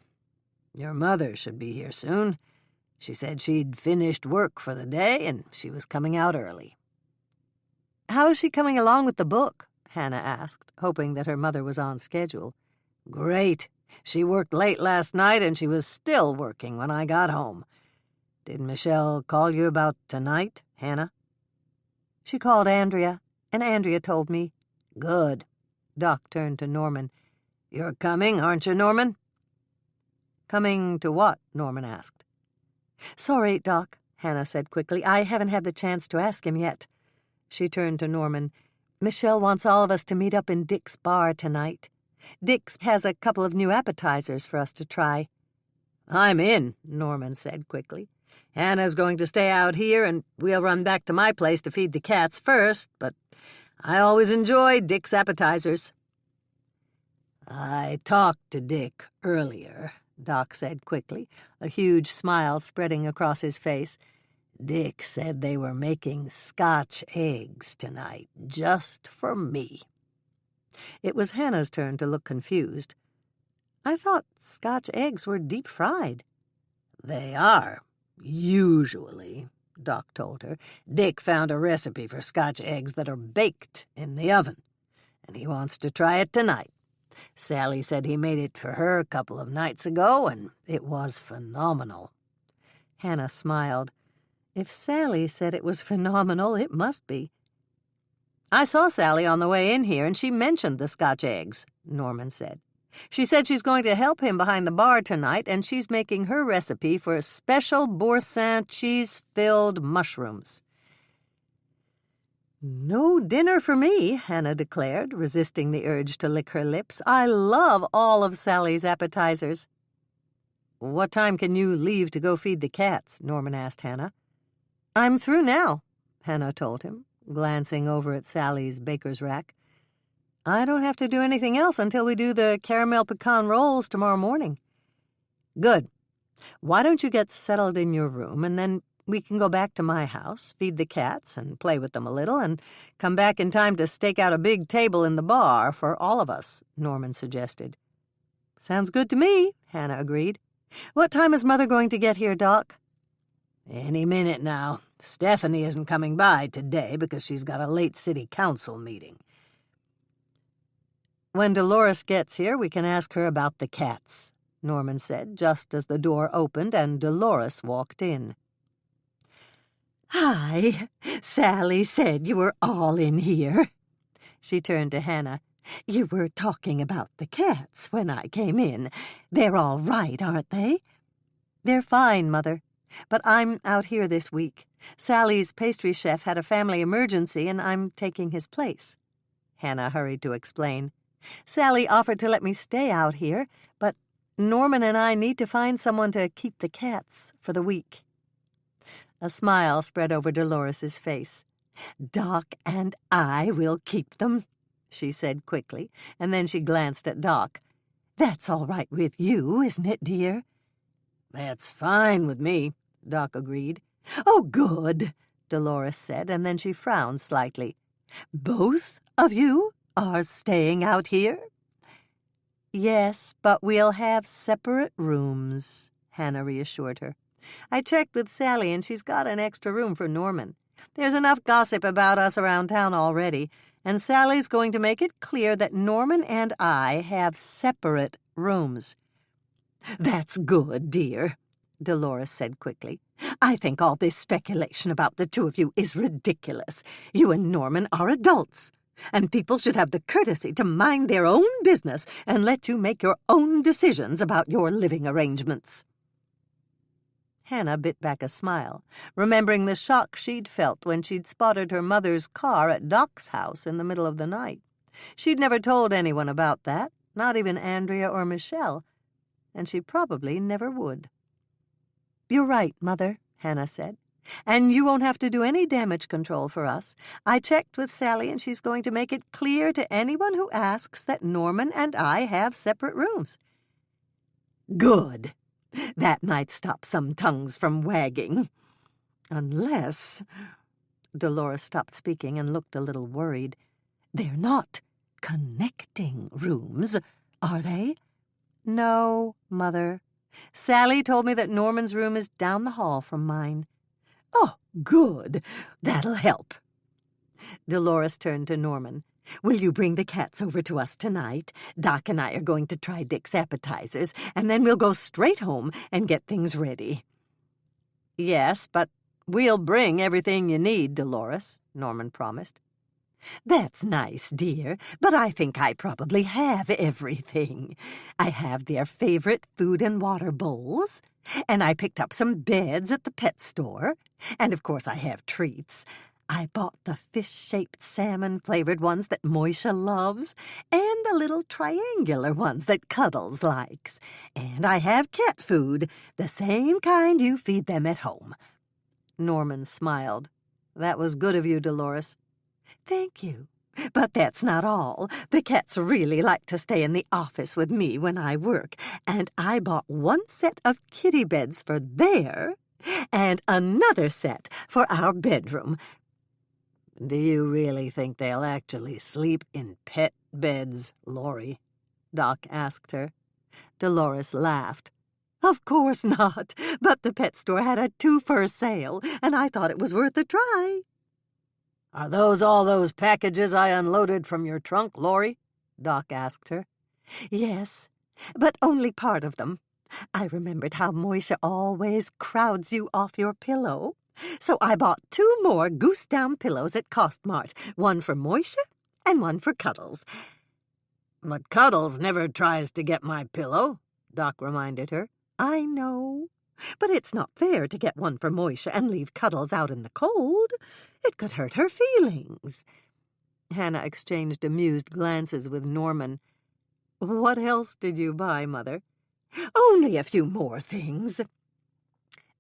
A: Your mother should be here soon. She said she'd finished work for the day and she was coming out early." "How is she coming along with the book?" Hannah asked, hoping that her mother was on schedule. "Great. She worked late last night and she was still working when I got home. Did Michelle call you about tonight, Hannah?" "She called Andrea, and Andrea told me." "Good." Doc turned to Norman. "You're coming, aren't you, Norman?" "Coming to what?" Norman asked. "Sorry, Doc," Hannah said quickly. "I haven't had the chance to ask him yet." She turned to Norman. "Michelle wants all of us to meet up in Dick's bar tonight. Dick's has a couple of new appetizers for us to try." "I'm in," Norman said quickly. "Hannah's going to stay out here, and we'll run back to my place to feed the cats first, but I always enjoy Dick's appetizers." "I talked to Dick earlier," Doc said quickly, a huge smile spreading across his face. "Dick said they were making Scotch eggs tonight, just for me." It was Hannah's turn to look confused. "I thought Scotch eggs were deep-fried." "They are, usually," Doc told her. "Dick found a recipe for Scotch eggs that are baked in the oven, and he wants to try it tonight. Sally said he made it for her a couple of nights ago, and it was phenomenal." Hannah smiled. If Sally said it was phenomenal, it must be. "I saw Sally on the way in here, and she mentioned the Scotch eggs," Norman said. She said she's going to help him behind the bar tonight, and she's making her recipe for special Boursin cheese-filled mushrooms. "No dinner for me," Hannah declared, resisting the urge to lick her lips. "I love all of Sally's appetizers." "What time can you leave to go feed the cats?" Norman asked Hannah. "I'm through now," Hannah told him, glancing over at Sally's baker's rack. "I don't have to do anything else until we do the caramel pecan rolls tomorrow morning." "Good. Why don't you get settled in your room, and then we can go back to my house, feed the cats, and play with them a little, and come back in time to stake out a big table in the bar for all of us," Norman suggested. "Sounds good to me," Hannah agreed. "What time is Mother going to get here, Doc?" "Any minute now. Stephanie isn't coming by today because she's got a late city council meeting." "When Dolores gets here, we can ask her about the cats," Norman said, just as the door opened and Dolores walked in. "Hi, Sally said you were all in here." She turned to Hannah. "You were talking about the cats when I came in. They're all right, aren't they?" "They're fine, Mother. But I'm out here this week. Sally's pastry chef had a family emergency, and I'm taking his place," Hannah hurried to explain. "Sally offered to let me stay out here, but Norman and I need to find someone to keep the cats for the week." A smile spread over Dolores's face. "Doc and I will keep them," she said quickly, and then she glanced at Doc. "That's all right with you, isn't it, dear?" "That's fine with me," Doc agreed. "Oh, good," Dolores said, and then she frowned slightly. "Both of you are staying out here?" "Yes, but we'll have separate rooms," Hannah reassured her. "I checked with Sally, and she's got an extra room for Norman. There's enough gossip about us around town already, and Sally's going to make it clear that Norman and I have separate rooms." "That's good, dear," Dolores said quickly. "I think all this speculation about the two of you is ridiculous. You and Norman are adults, and people should have the courtesy to mind their own business and let you make your own decisions about your living arrangements." Hannah bit back a smile, remembering the shock she'd felt when she'd spotted her mother's car at Doc's house in the middle of the night. She'd never told anyone about that, not even Andrea or Michelle, and she probably never would. "You're right, Mother," Hannah said. "And you won't have to do any damage control for us. I checked with Sally, and she's going to make it clear to anyone who asks that Norman and I have separate rooms." "Good. That might stop some tongues from wagging. Unless—" Dolores stopped speaking and looked a little worried. "They're not connecting rooms, are they?" "No, Mother. Sally told me that Norman's room is down the hall from mine." "Oh, good. That'll help." Dolores turned to Norman. "Will you bring the cats over to us tonight? Doc and I are going to try Dick's appetizers, and then we'll go straight home and get things ready." "Yes, but we'll bring everything you need, Dolores," Norman promised. "That's nice, dear, but I think I probably have everything. I have their favorite food and water bowls, and I picked up some beds at the pet store, and of course I have treats. I bought the fish-shaped salmon-flavored ones that Moisha loves, and the little triangular ones that Cuddles likes. And I have cat food, the same kind you feed them at home." Norman smiled. "That was good of you, Dolores." "Thank you. But that's not all. The cats really like to stay in the office with me when I work, and I bought one set of kitty beds for there, and another set for our bedroom." "Do you really think they'll actually sleep in pet beds, Laurie?" Doc asked her. Dolores laughed. "Of course not, but the pet store had a 2 for sale, and I thought it was worth a try." "Are those all those packages I unloaded from your trunk, Laurie?" Doc asked her. "Yes, but only part of them. I remembered how Moisha always crowds you off your pillow. So I bought 2 more goose-down pillows at Cost Mart, one for Moisha and one for Cuddles."
B: But Cuddles never tries to get my pillow, Doc reminded her.
A: I know, but it's not fair to get one for Moisha and leave Cuddles out in the cold. It could hurt her feelings. Hannah exchanged amused glances with Norman. What else did you buy, Mother? Only a few more things.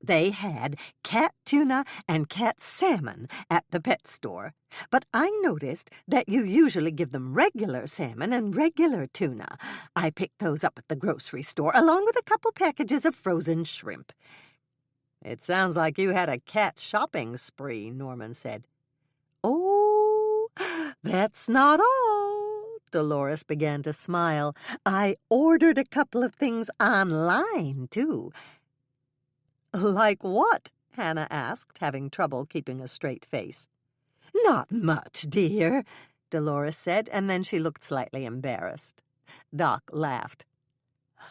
A: They had cat tuna and cat salmon at the pet store, but I noticed that you usually give them regular salmon and regular tuna. I picked those up at the grocery store, along with a couple packages of frozen shrimp. It sounds like you had a cat shopping spree, Norman said. Oh, that's not all. Dolores began to smile. I ordered a couple of things online, too. Like what? Hannah asked, having trouble keeping a straight face. Not much, dear, Dolores said, and then she looked slightly embarrassed. Doc laughed.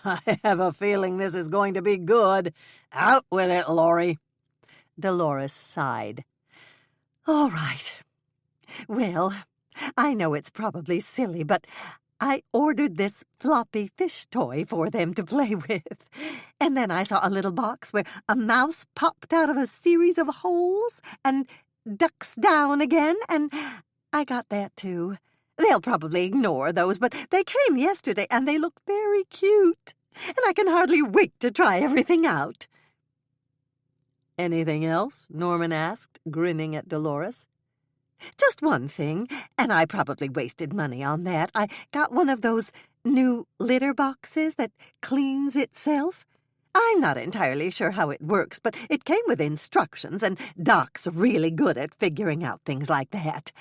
B: I have a feeling this is going to be good. Out with it, Laurie.
A: Dolores sighed. All right. Well, I know it's probably silly, but I ordered this floppy fish toy for them to play with. And then I saw a little box where a mouse popped out of a series of holes and ducks down again, and I got that too. They'll probably ignore those, but they came yesterday and they look very cute, and I can hardly wait to try everything out. Anything else? Norman asked, grinning at Dolores. Just one thing, and I probably wasted money on that. I got one of those new litter boxes that cleans itself. I'm not entirely sure how it works, but it came with instructions, and Doc's really good at figuring out things like that.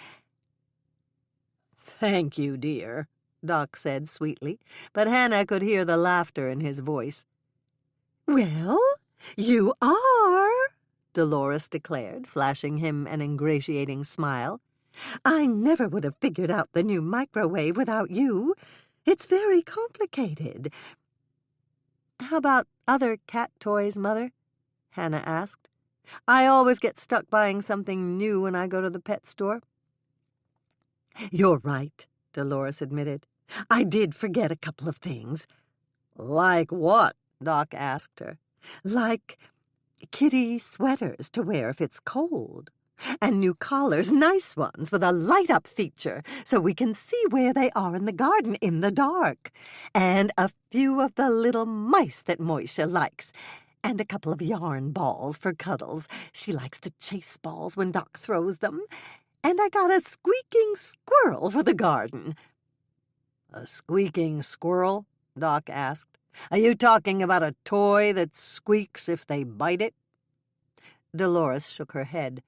B: Thank you, dear,
A: Doc said sweetly, but Hannah could hear the laughter in his voice. Well, you are, Dolores declared, flashing him an ingratiating smile. I never would have figured out the new microwave without you. It's very complicated. How about other cat toys, Mother? Hannah asked. I always get stuck buying something new when I go to the pet store. You're right, Dolores admitted. I did forget a couple of things.
B: Like what? Doc asked her.
A: Like kitty sweaters to wear if it's cold. And new collars, nice ones, with a light-up feature, so we can see where they are in the garden in the dark. And a few of the little mice that Moisha likes. And a couple of yarn balls for Cuddles. She likes to chase balls when Doc throws them. And I got a squeaking squirrel for the garden.
B: A squeaking squirrel? Doc asked. Are you talking about a toy that squeaks if they bite it?
A: Dolores shook her head.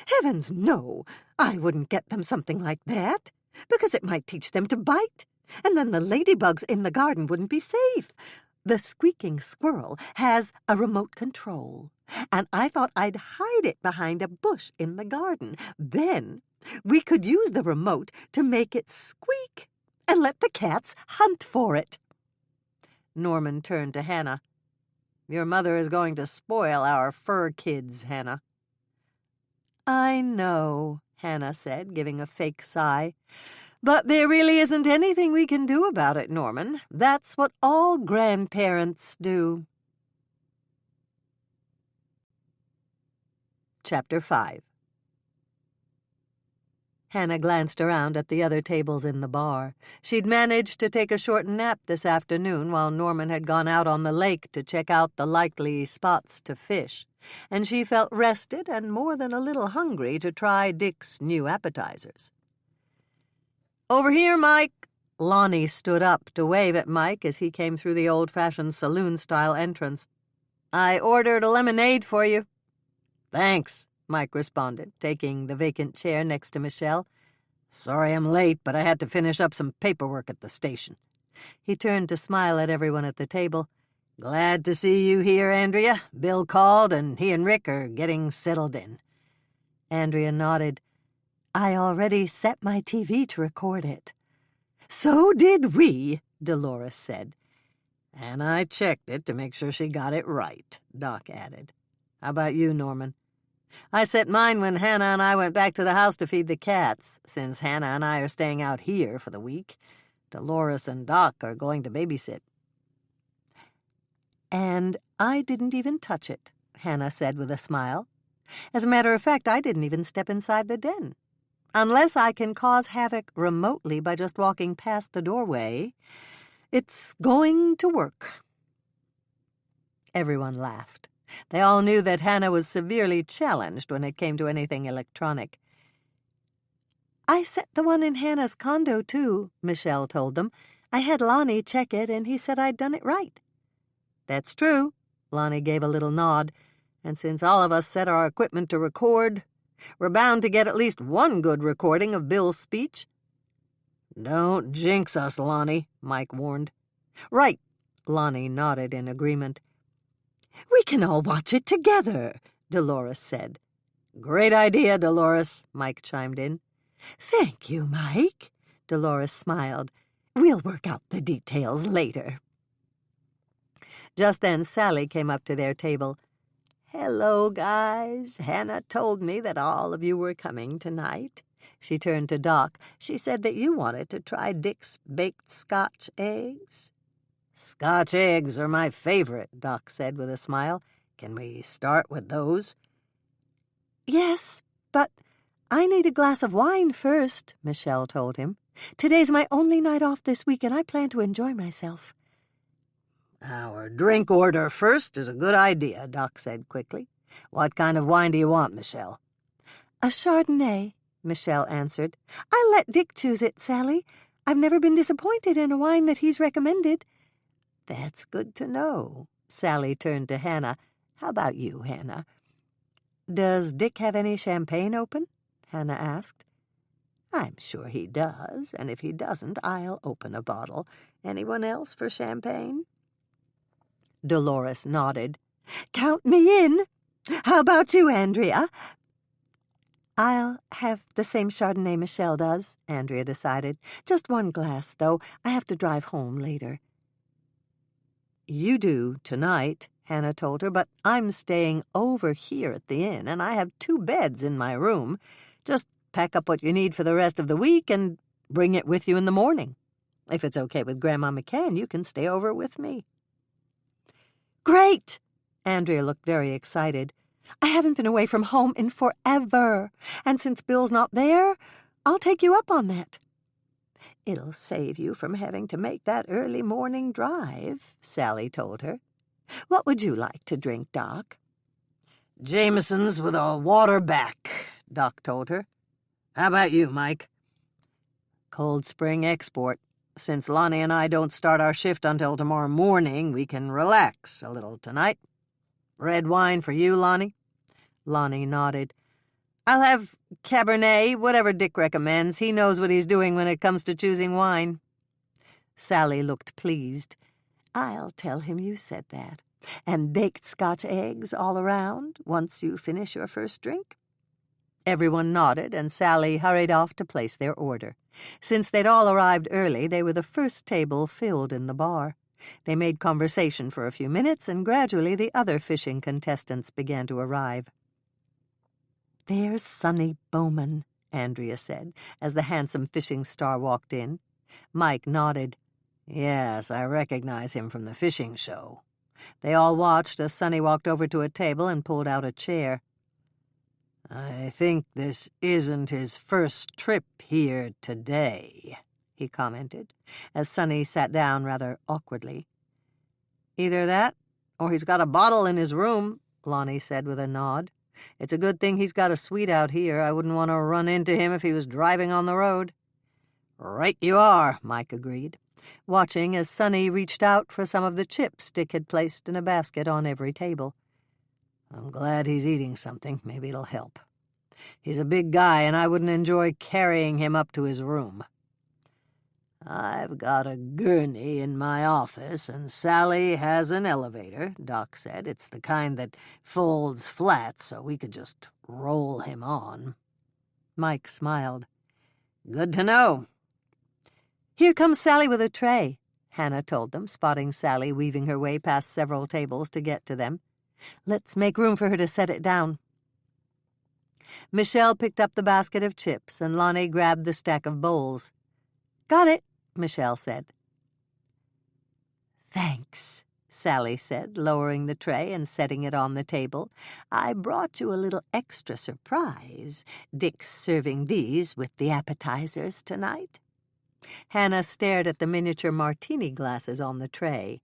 A: Heavens, no! I wouldn't get them something like that, because it might teach them to bite, and then the ladybugs in the garden wouldn't be safe. The squeaking squirrel has a remote control, and I thought I'd hide it behind a bush in the garden. Then we could use the remote to make it squeak and let the cats hunt for it. Norman turned to Hannah.
B: Your mother is going to spoil our fur kids, Hannah.
A: I know, Hannah said, giving a fake sigh. But there really isn't anything we can do about it, Norman. That's what all grandparents do. Chapter 5. Hannah glanced around at the other tables in the bar. She'd managed to take a short nap this afternoon while Norman had gone out on the lake to check out the likely spots to fish, and she felt rested and more than a little hungry to try Dick's new appetizers. Over here, Mike! Lonnie stood up to wave at Mike as he came through the old-fashioned saloon-style entrance. I ordered a lemonade for you.
B: Thanks, Mike responded, taking the vacant chair next to Michelle. Sorry I'm late, but I had to finish up some paperwork at the station.
A: He turned to smile at everyone at the table.
B: Glad to see you here, Andrea. Bill called, and he and Rick are getting settled in.
A: Andrea nodded. I already set my TV to record it. So did we, Dolores said.
B: And I checked it to make sure she got it right, Doc added. How about you, Norman?
A: I set mine when Hannah and I went back to the house to feed the cats, since Hannah and I are staying out here for the week.
B: Dolores and Doc are going to babysit."
A: "And I didn't even touch it," Hannah said with a smile. "As a matter of fact, I didn't even step inside the den. Unless I can cause havoc remotely by just walking past the doorway, it's going to work." Everyone laughed. They all knew that Hannah was severely challenged when it came to anything electronic. "I set the one in Hannah's condo, too," Michelle told them. "I had Lonnie check it, and he said I'd done it right." "That's true," Lonnie gave a little nod. "And since all of us set our equipment to record, we're bound to get at least one good recording of Bill's speech."
B: "Don't jinx us, Lonnie," Mike warned.
A: "Right," Lonnie nodded in agreement. "We can all watch it together," Dolores said.
B: "Great idea, Dolores," Mike chimed in.
A: "Thank you, Mike," Dolores smiled. "We'll work out the details later." Just then Sally came up to their table. "Hello, guys. Hannah told me that all of you were coming tonight." She turned to Doc. "She said that you wanted to try Dick's baked Scotch eggs."
B: "Scotch eggs are my favorite," Doc said with a smile. "Can we start with those?"
A: "Yes, but I need a glass of wine first," Michelle told him. "Today's my only night off this week, and I plan to enjoy myself."
B: "Our drink order first is a good idea," Doc said quickly. "What kind of wine do you want, Michelle?"
A: "A Chardonnay," Michelle answered. "I let Dick choose it, Sally. I've never been disappointed in a wine that he's recommended." "That's good to know." Sally turned to Hannah. "How about you, Hannah?" "Does Dick have any champagne open?" Hannah asked. "I'm sure he does, and if he doesn't, I'll open a bottle. Anyone else for champagne?" Dolores nodded. "Count me in. How about you, Andrea?" "I'll have the same Chardonnay Michelle does," Andrea decided. "Just one glass, though. I have to drive home later." "You do tonight," Hannah told her, "but I'm staying over here at the inn, and I have 2 beds in my room. Just pack up what you need for the rest of the week and bring it with you in the morning. If it's okay with Grandma McCann, you can stay over with me." "Great!" Andrea looked very excited. "I haven't been away from home in forever, and since Bill's not there, I'll take you up on that." "It'll save you from having to make that early morning drive," Sally told her. "What would you like to drink, Doc?"
B: "Jameson's with a water back," Doc told her. "How about you, Mike?"
A: "Cold Spring Export.
B: Since Lonnie and I don't start our shift until tomorrow morning, we can relax a little tonight. Red wine for you, Lonnie?"
A: Lonnie nodded.
B: "I'll have Cabernet, whatever Dick recommends. He knows what he's doing when it comes to choosing wine."
A: Sally looked pleased. "I'll tell him you said that. And baked Scotch eggs all around once you finish your first drink?" Everyone nodded, and Sally hurried off to place their order. Since they'd all arrived early, they were the first table filled in the bar. They made conversation for a few minutes, and gradually the other fishing contestants began to arrive. "There's Sonny Bowman," Andrea said, as the handsome fishing star walked in. Mike nodded.
B: "Yes, I recognize him from the fishing show." They all watched as Sonny walked over to a table and pulled out a chair. "I think this isn't his first trip here today," he commented, as Sonny sat down rather awkwardly. "Either that, or he's got a bottle in his room," Lonnie said with a nod. "It's a good thing he's got a suite out here. I wouldn't want to run into him if he was driving on the road." "Right you are," Mike agreed, watching as Sonny reached out for some of the chips Dick had placed in a basket on every table. "I'm glad he's eating something. Maybe it'll help. He's a big guy, and I wouldn't enjoy carrying him up to his room." "I've got a gurney in my office, and Sally has an elevator," Doc said. "It's the kind that folds flat, so we could just roll him on." Mike smiled. "Good to know."
A: "Here comes Sally with a tray," Hannah told them, spotting Sally weaving her way past several tables to get to them. "Let's make room for her to set it down." Michelle picked up the basket of chips, and Lonnie grabbed the stack of bowls. "Got it," Michelle said.
B: "Thanks," Sally said, lowering the tray and setting it on the table. "I brought you a little extra surprise. Dick's serving these with the appetizers tonight."
A: Hannah stared at the miniature martini glasses on the tray.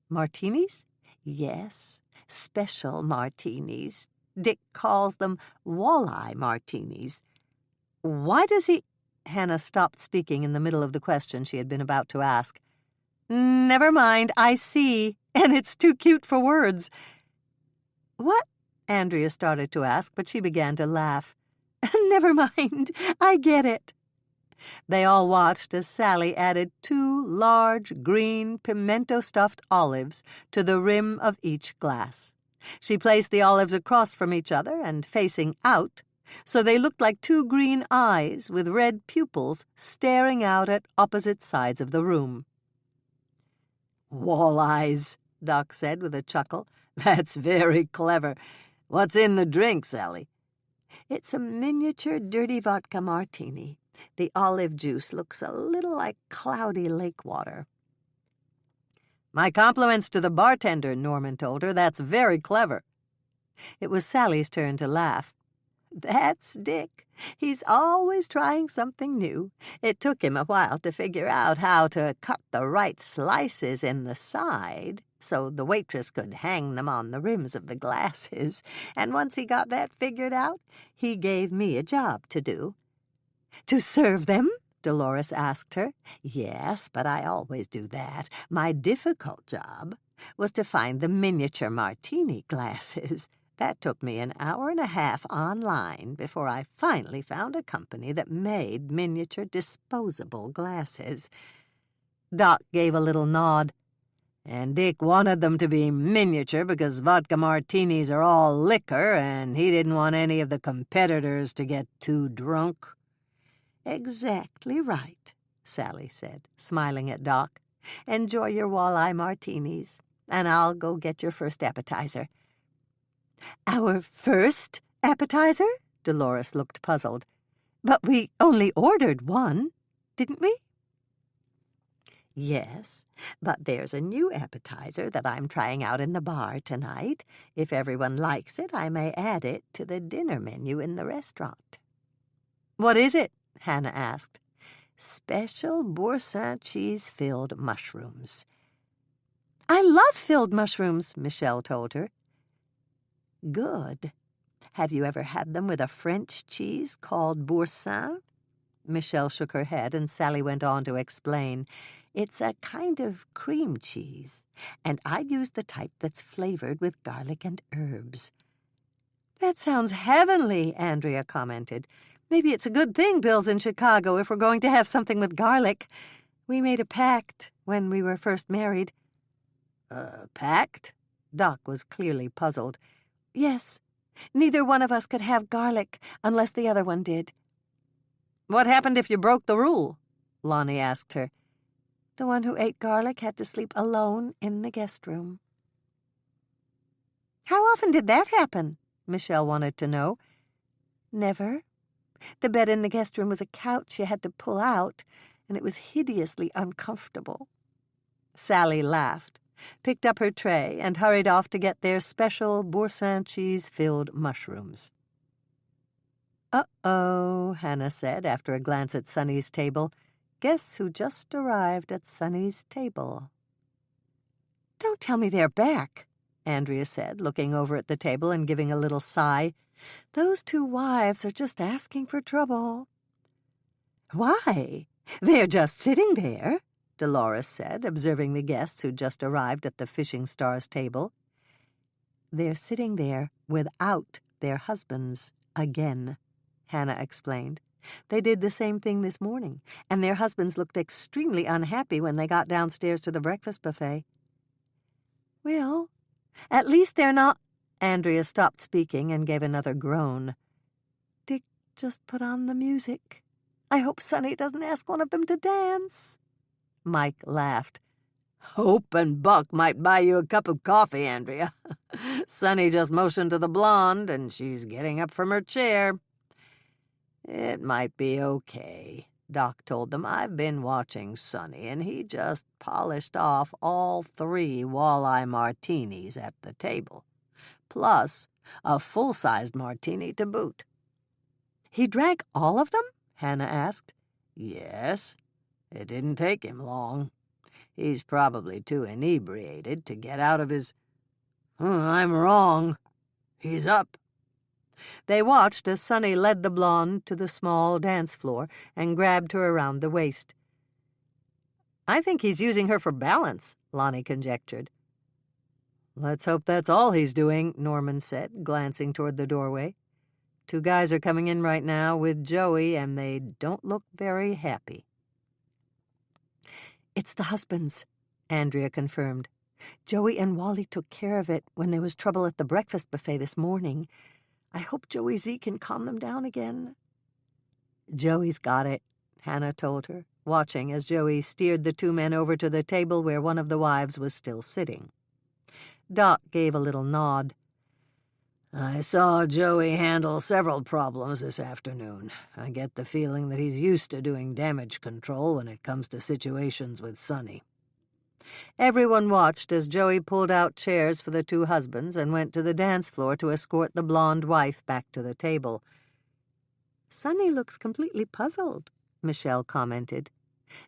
A: Martinis?
B: "Yes, special martinis. Dick calls them walleye martinis."
A: Why does he— Hannah stopped speaking in the middle of the question she had been about to ask. Never mind, I see, and it's too cute for words. What? Andrea started to ask, but she began to laugh. Never mind, I get it. They all watched as Sally added 2 large, green, pimento-stuffed olives to the rim of each glass. She placed the olives across from each other and facing out, so they looked like 2 green eyes with red pupils staring out at opposite sides of the room.
B: "Walleyes," Doc said with a chuckle. "That's very clever. What's in the drink, Sally?" "It's a miniature dirty vodka martini. The olive juice looks a little like cloudy lake water."
A: My compliments to the bartender, Norman told her. That's very clever. It was Sally's turn to laugh.
B: "That's Dick. He's always trying something new. It took him a while to figure out how to cut the right slices in the side so the waitress could hang them on the rims of the glasses. And once he got that figured out, he gave me a job to do."
A: "To serve them?" Dolores asked her.
B: "Yes, but I always do that. My difficult job was to find the miniature martini glasses. That took me an hour and a half online before I finally found a company that made miniature disposable glasses."
A: Doc gave a little nod.
B: "And Dick wanted them to be miniature because vodka martinis are all liquor, and he didn't want any of the competitors to get too drunk." "Exactly right," Sally said, smiling at Doc. "Enjoy your walleye martinis, and I'll go get your first appetizer." "Our first appetizer?" Dolores looked puzzled. "But we only ordered one, didn't we?" "Yes, but there's a new appetizer that I'm trying out in the bar tonight. If everyone likes it, I may add it to the dinner menu in the restaurant."
A: "What is it?" Hannah asked.
B: "Special boursin cheese-filled mushrooms."
A: "I love filled mushrooms," Michelle told her.
B: "Good. Have you ever had them with a French cheese called boursin?"
A: Michelle shook her head, and Sally went on to explain.
B: "It's a kind of cream cheese, and I'd use the type that's flavored with garlic and herbs."
A: "That sounds heavenly," Andrea commented. "Maybe it's a good thing Bill's in Chicago if we're going to have something with garlic. We made a pact when we were first married."
B: Pact?"
A: Doc was clearly puzzled. "Yes. Neither one of us could have garlic unless the other one did." "What happened if you broke the rule?" Lonnie asked her. "The one who ate garlic had to sleep alone in the guest room." "How often did that happen?" Michelle wanted to know. "Never. The bed in the guest room was a couch you had to pull out, and it was hideously uncomfortable." Sally laughed, picked up her tray, and hurried off to get their special boursin cheese-filled mushrooms. "Uh-oh," Hannah said after a glance at Sonny's table. "Guess who just arrived at Sonny's table?" "Don't tell me they're back," Andrea said, looking over at the table and giving a little sigh. "Those 2 wives are just asking for trouble." "Why? They're just sitting there," Dolores said, observing the guests who'd just arrived at the Fishing Stars table. "They're sitting there without their husbands again," Hannah explained. "They did the same thing this morning, and their husbands looked extremely unhappy when they got downstairs to the breakfast buffet." "Well, at least they're not—" Andrea stopped speaking and gave another groan. "Dick just put on the music. I hope Sonny doesn't ask one of them to dance." Mike laughed.
B: "Hope and Buck might buy you a cup of coffee, Andrea." Sonny just motioned to the blonde, and she's getting up from her chair. "It might be okay," Doc told them. "I've been watching Sonny, and he just polished off all 3 walleye martinis at the table, plus a full-sized martini to boot."
A: "He drank all of them?" Hannah asked.
B: "Yes. It didn't take him long. He's probably too inebriated to get out of his... I'm wrong. He's up."
A: They watched as Sonny led the blonde to the small dance floor and grabbed her around the waist. "I think he's using her for balance," Lonnie conjectured.
B: "Let's hope that's all he's doing," Norman said, glancing toward the doorway. "2 guys are coming in right now with Joey, and they don't look very happy."
A: "It's the husbands," Andrea confirmed. "Joey and Wally took care of it when there was trouble at the breakfast buffet this morning. I hope Joey Z can calm them down again."
B: "Joey's got it," Hannah told her, watching as Joey steered the 2 men over to the table where one of the wives was still sitting. Doc gave a little nod. "I saw Joey handle several problems this afternoon. I get the feeling that he's used to doing damage control when it comes to situations with Sonny." Everyone watched as Joey pulled out chairs for the 2 husbands and went to the dance floor to escort the blonde wife back to the table.
A: "Sonny looks completely puzzled," Michelle commented.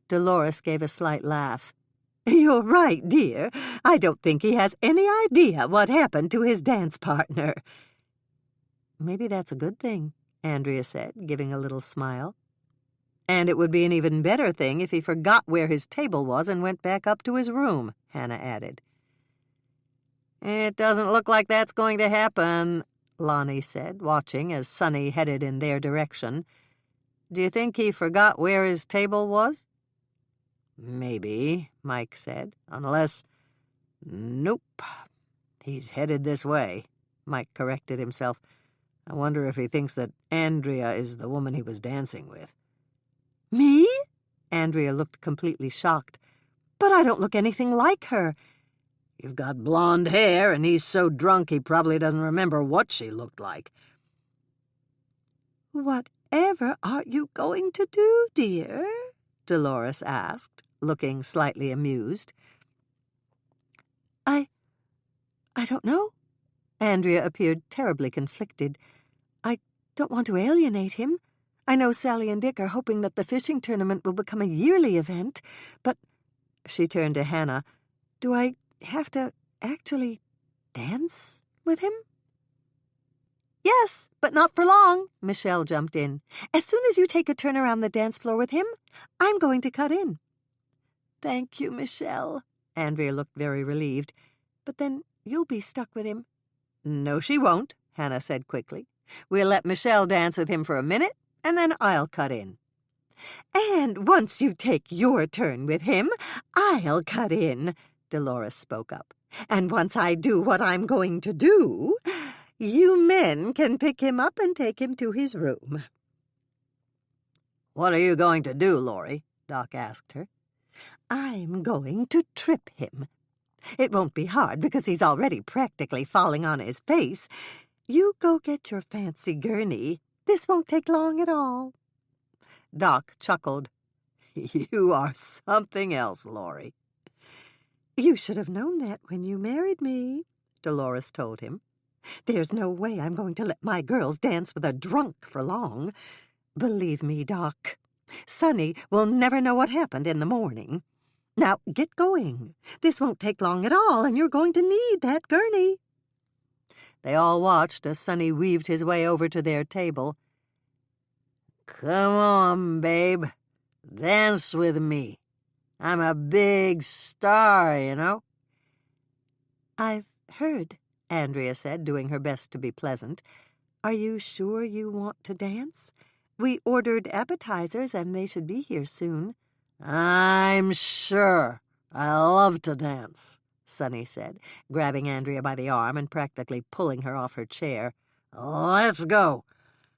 B: Dolores gave a slight laugh.
A: "You're right, dear. I don't think he has any idea what happened to his dance partner."
B: "Maybe that's a good thing," Andrea said, giving a little smile. "And it would be an even better thing if he forgot where his table was and went back up to his room," Hannah added. "It doesn't look like that's going to happen," Lonnie said, watching as Sonny headed in their direction. "Do you think he forgot where his table was?" "Maybe," Mike said, "unless—" "Nope. He's headed this way," Mike corrected himself. "I wonder if he thinks that Andrea is the woman he was dancing with."
A: "Me?"
B: Andrea looked completely shocked.
A: "But I don't look anything like her."
B: "You've got blonde hair, and he's so drunk he probably doesn't remember what she looked like."
A: "Whatever are you going to do, dear?" Dolores asked, looking slightly amused. I don't know." Andrea appeared terribly conflicted. "I don't want to alienate him. I know Sally and Dick are hoping that the fishing tournament will become a yearly event, but—" She turned to Hannah. "Do I have to actually dance with him?" "Yes, but not for long," Michelle jumped in. "As soon as you take a turn around the dance floor with him, I'm going to cut in." "Thank you, Michelle." Andrea looked very relieved. "But then you'll be stuck with him."
B: "No, she won't," Hannah said quickly. "We'll let Michelle dance with him for a minute, and then I'll cut in."
A: "And once you take your turn with him, I'll cut in," Dolores spoke up. "And once I do what I'm going to do, you men can pick him up and take him to his room."
B: "What are you going to do, Laurie?" Doc asked her.
A: "I'm going to trip him. It won't be hard because he's already practically falling on his face. You go get your fancy gurney. This won't take long at all."
B: Doc chuckled. "You are something else, Laurie."
A: "You should have known that when you married me," Dolores told him. "There's no way I'm going to let my girls dance with a drunk for long. Believe me, Doc, Sonny will never know what happened in the morning. Now, get going. This won't take long at all, and you're going to need that gurney."
B: They all watched as Sonny weaved his way over to their table. "Come on, babe. Dance with me. I'm a big star, you know."
A: "I've heard," Andrea said, doing her best to be pleasant. "Are you sure you want to dance? We ordered appetizers, and they should be here soon."
B: "I'm sure. I love to dance," Sonny said, grabbing Andrea by the arm and practically pulling her off her chair. "Let's go.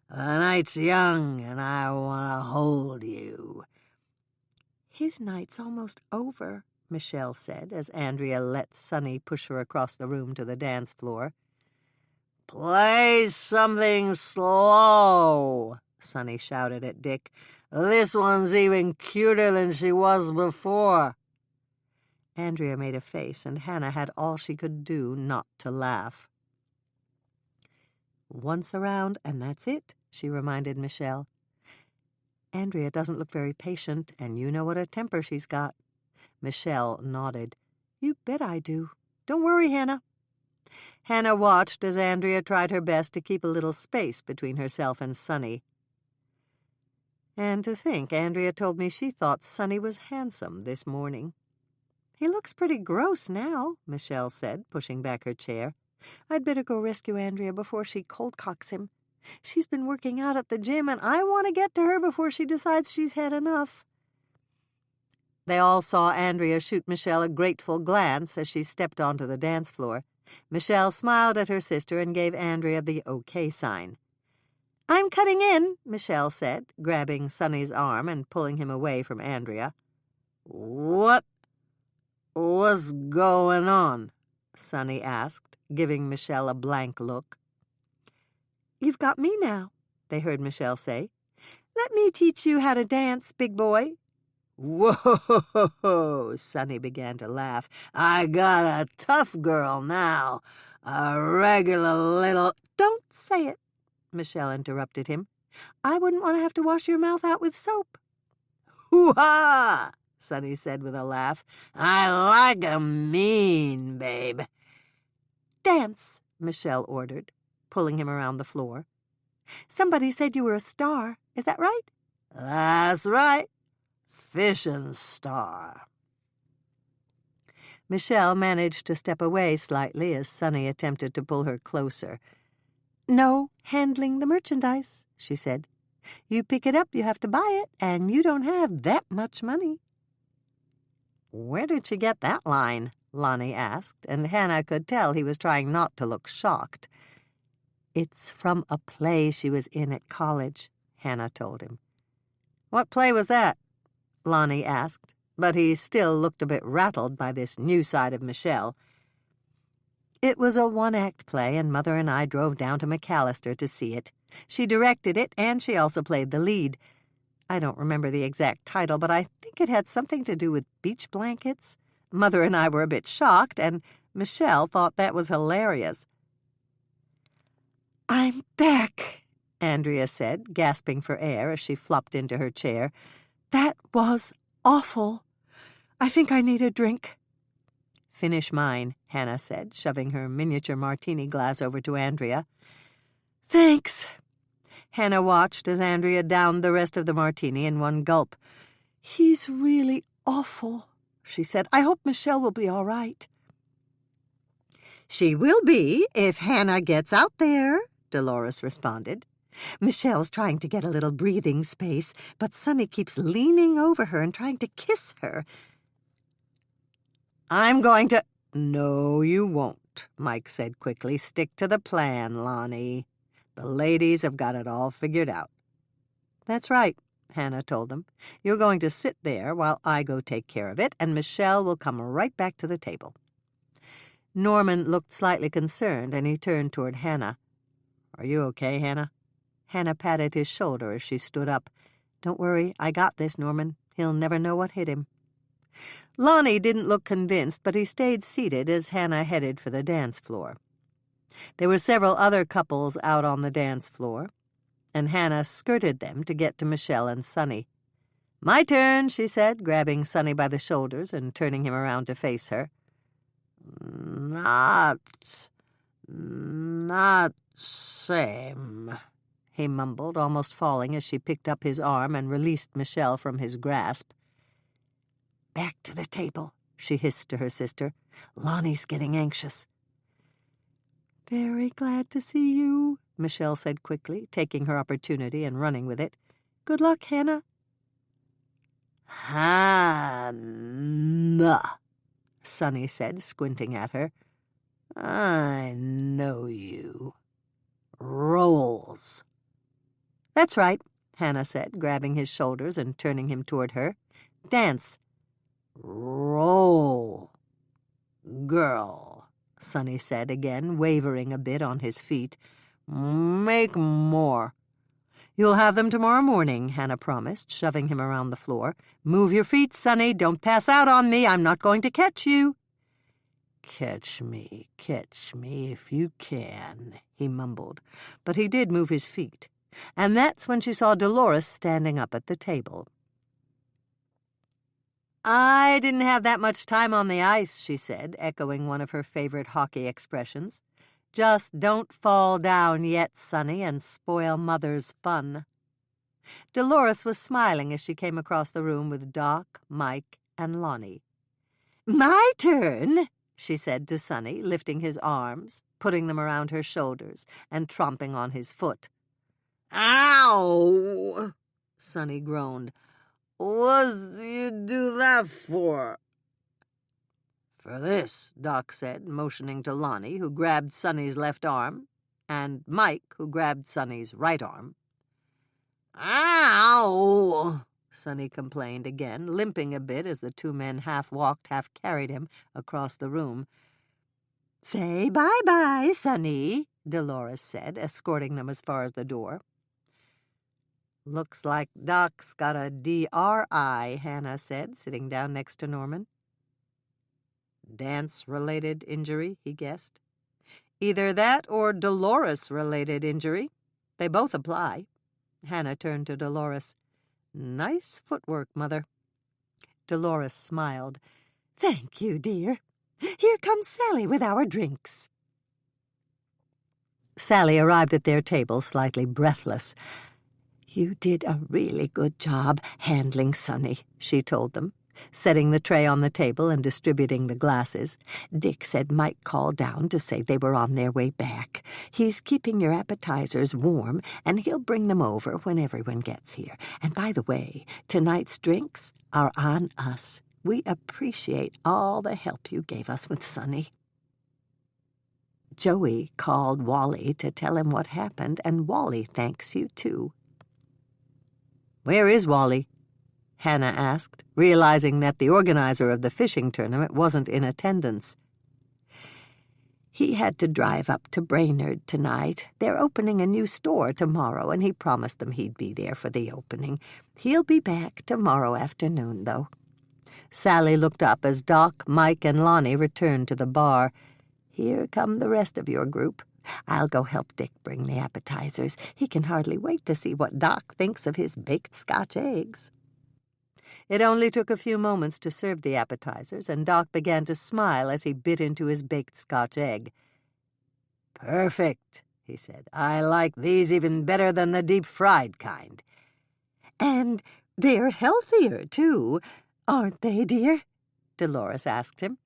B: The night's young, and I want to hold you."
A: "His night's almost over," Michelle said, as Andrea let Sonny push her across the room to the dance floor.
B: "Play something slow," Sonny shouted at Dick. "This one's even cuter than she was before." Andrea made a face, and Hannah had all she could do not to laugh. "Once around, and that's it," she reminded Michelle. "Andrea doesn't look very patient, and you know what a temper she's got." Michelle nodded. "You bet I do. Don't worry, Hannah." Hannah watched as Andrea tried her best to keep a little space between herself and Sonny. "And to think, Andrea told me she thought Sonny was handsome this morning." "He looks pretty gross now," Michelle said, pushing back her chair. "I'd better go rescue Andrea before she cold-cocks him. She's been working out at the gym, and I want to get to her before she decides she's had enough." They all saw Andrea shoot Michelle a grateful glance as she stepped onto the dance floor. Michelle smiled at her sister and gave Andrea the OK sign. "I'm cutting in," Michelle said, grabbing Sonny's arm and pulling him away from Andrea. What's going on?" Sonny asked, giving Michelle a blank look. "You've got me now," they heard Michelle say. "Let me teach you how to dance, big boy." "Whoa!" Sonny began to laugh. "I got a tough girl now. A regular little—"
A: "Don't say it," Michelle interrupted him. "I wouldn't want to have to wash your mouth out with soap."
B: "Hoo-ha!" Sonny said with a laugh. "I like 'em mean, babe."
A: "Dance," Michelle ordered, pulling him around the floor. "Somebody said you were a star. Is that right?"
B: "That's right. Fishing star." Michelle managed to step away slightly as Sonny attempted to pull her closer.
A: "No handling the merchandise," she said. "You pick it up, you have to buy it, and you don't have that much money."
B: "Where did she get that line?" Lonnie asked, and Hannah could tell he was trying not to look shocked.
A: "It's from a play she was in at college," Hannah told him.
B: "What play was that?" Lonnie asked, but he still looked a bit rattled by this new side of Michelle.
A: "It was a one-act play, and Mother and I drove down to McAllister to see it. She directed it, and she also played the lead. I don't remember the exact title, but I think it had something to do with beach blankets. Mother and I were a bit shocked, and Michelle thought that was hilarious." "I'm back," Andrea said, gasping for air as she flopped into her chair. "That was awful. I think I need a drink."
B: "Finish mine," Hannah said, shoving her miniature martini glass over to Andrea.
A: "Thanks."
B: Hannah watched as Andrea downed the rest of the martini in one gulp.
A: "He's really awful," she said. "I hope Michelle will be all right."
B: "She will be if Hannah gets out there," Dolores responded.
A: "Michelle's trying to get a little breathing space, but Sonny keeps leaning over her and trying to kiss her."
B: "I'm going to—" "No, you won't," Mike said quickly. "Stick to the plan, Lonnie. The ladies have got it all figured out."
A: "That's right," Hannah told them. "You're going to sit there while I go take care of it, and Michelle will come right back to the table." Norman looked slightly concerned, and he turned toward Hannah.
B: "Are you okay, Hannah?"
A: Hannah patted his shoulder as she stood up. "Don't worry, I got this, Norman. He'll never know what hit him." Lonnie didn't look convinced, but he stayed seated as Hannah headed for the dance floor. There were several other couples out on the dance floor, and Hannah skirted them to get to Michelle and Sonny. "My turn," she said, grabbing Sonny by the shoulders and turning him around to face her.
B: Not same,"
A: he mumbled, almost falling as she picked up his arm and released Michelle from his grasp. "Back to the table," she hissed to her sister. "Lonnie's getting anxious." "Very glad to see you," Michelle said quickly, taking her opportunity and running with it. "Good luck, Hannah."
B: "Hannah," Sonny said, squinting at her. "I know you. Rolls."
A: "That's right," Hannah said, grabbing his shoulders and turning him toward her. "Dance."
B: "Roll, girl," Sonny said again, wavering a bit on his feet. "Make more." "You'll have them tomorrow morning," Hannah promised, shoving him around the floor. "Move your feet, Sonny. Don't pass out on me. I'm not going to catch you." Catch me if you can," he mumbled. But he did move his feet, and that's when she saw Dolores standing up at the table. "I didn't have that much time on the ice," she said, echoing one of her favorite hockey expressions. "Just don't fall down yet, Sonny, and spoil Mother's fun." Dolores was smiling as she came across the room with Doc, Mike, and Lonnie. "My turn," she said to Sonny, lifting his arms, putting them around her shoulders, and tromping on his foot. "Ow!" Sonny groaned. "What's you do that for?" "For this," Doc said, motioning to Lonnie, who grabbed Sonny's left arm, and Mike, who grabbed Sonny's right arm. "Ow!" Sonny complained again, limping a bit as the two men half-walked, half-carried him across the room. "Say bye-bye, Sonny," Dolores said, escorting them as far as the door. "Looks like Doc's got a DRI, Hannah said, sitting down next to Norman. Dance-related injury, he guessed. Either that or Dolores-related injury. They both apply. Hannah turned to Dolores. "Nice footwork, Mother." Dolores smiled. "Thank you, dear. Here comes Sally with our drinks." Sally arrived at their table, slightly breathless. "You did a really good job handling Sonny," she told them, setting the tray on the table and distributing the glasses. "Dick said Mike called down to say they were on their way back. He's keeping your appetizers warm, and he'll bring them over when everyone gets here. And by the way, tonight's drinks are on us. We appreciate all the help you gave us with Sonny." "Joey called Wally to tell him what happened, and Wally thanks you, too." "Where is Wally?" Hannah asked, realizing that the organizer of the fishing tournament wasn't in attendance. "He had to drive up to Brainerd tonight. They're opening a new store tomorrow, and he promised them he'd be there for the opening. He'll be back tomorrow afternoon, though." Sally looked up as Doc, Mike, and Lonnie returned to the bar. "Here come the rest of your group. I'll go help Dick bring the appetizers. He can hardly wait to see what Doc thinks of his baked Scotch eggs." It only took a few moments to serve the appetizers, and Doc began to smile as he bit into his baked Scotch egg. "Perfect," he said. "I like these even better than the deep-fried kind." "And they're healthier, too, aren't they, dear?" Dolores asked him.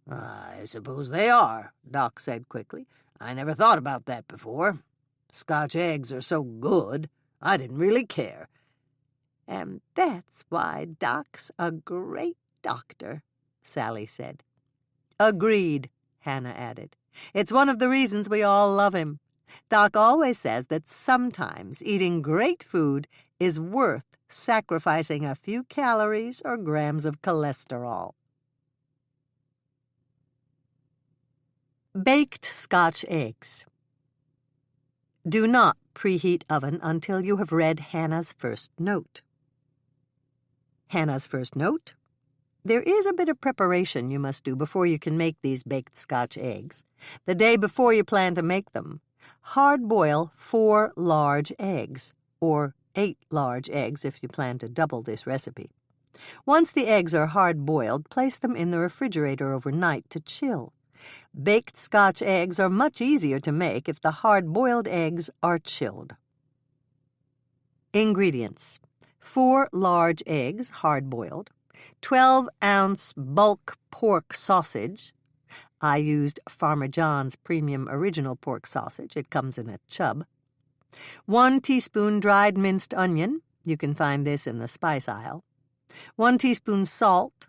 B: "I suppose they are," Doc said quickly. "I never thought about that before. Scotch eggs are so good, I didn't really care." "And that's why Doc's a great doctor," Sally said. "Agreed," Hannah added. "It's one of the reasons we all love him. Doc always says that sometimes eating great food is worth sacrificing a few calories or grams of cholesterol." Baked Scotch eggs. Do not preheat oven until you have read Hannah's first note. Hannah's first note? There is a bit of preparation you must do before you can make these baked Scotch eggs. The day before you plan to make them, hard-boil 4 large eggs, or 8 large eggs if you plan to double this recipe. Once the eggs are hard-boiled, place them in the refrigerator overnight to chill. Baked Scotch eggs are much easier to make if the hard-boiled eggs are chilled. Ingredients: 4 large eggs, hard-boiled, 12-ounce bulk pork sausage. I used Farmer John's Premium Original Pork Sausage. It comes in a chub. 1 teaspoon dried minced onion. You can find this in the spice aisle. 1 teaspoon salt.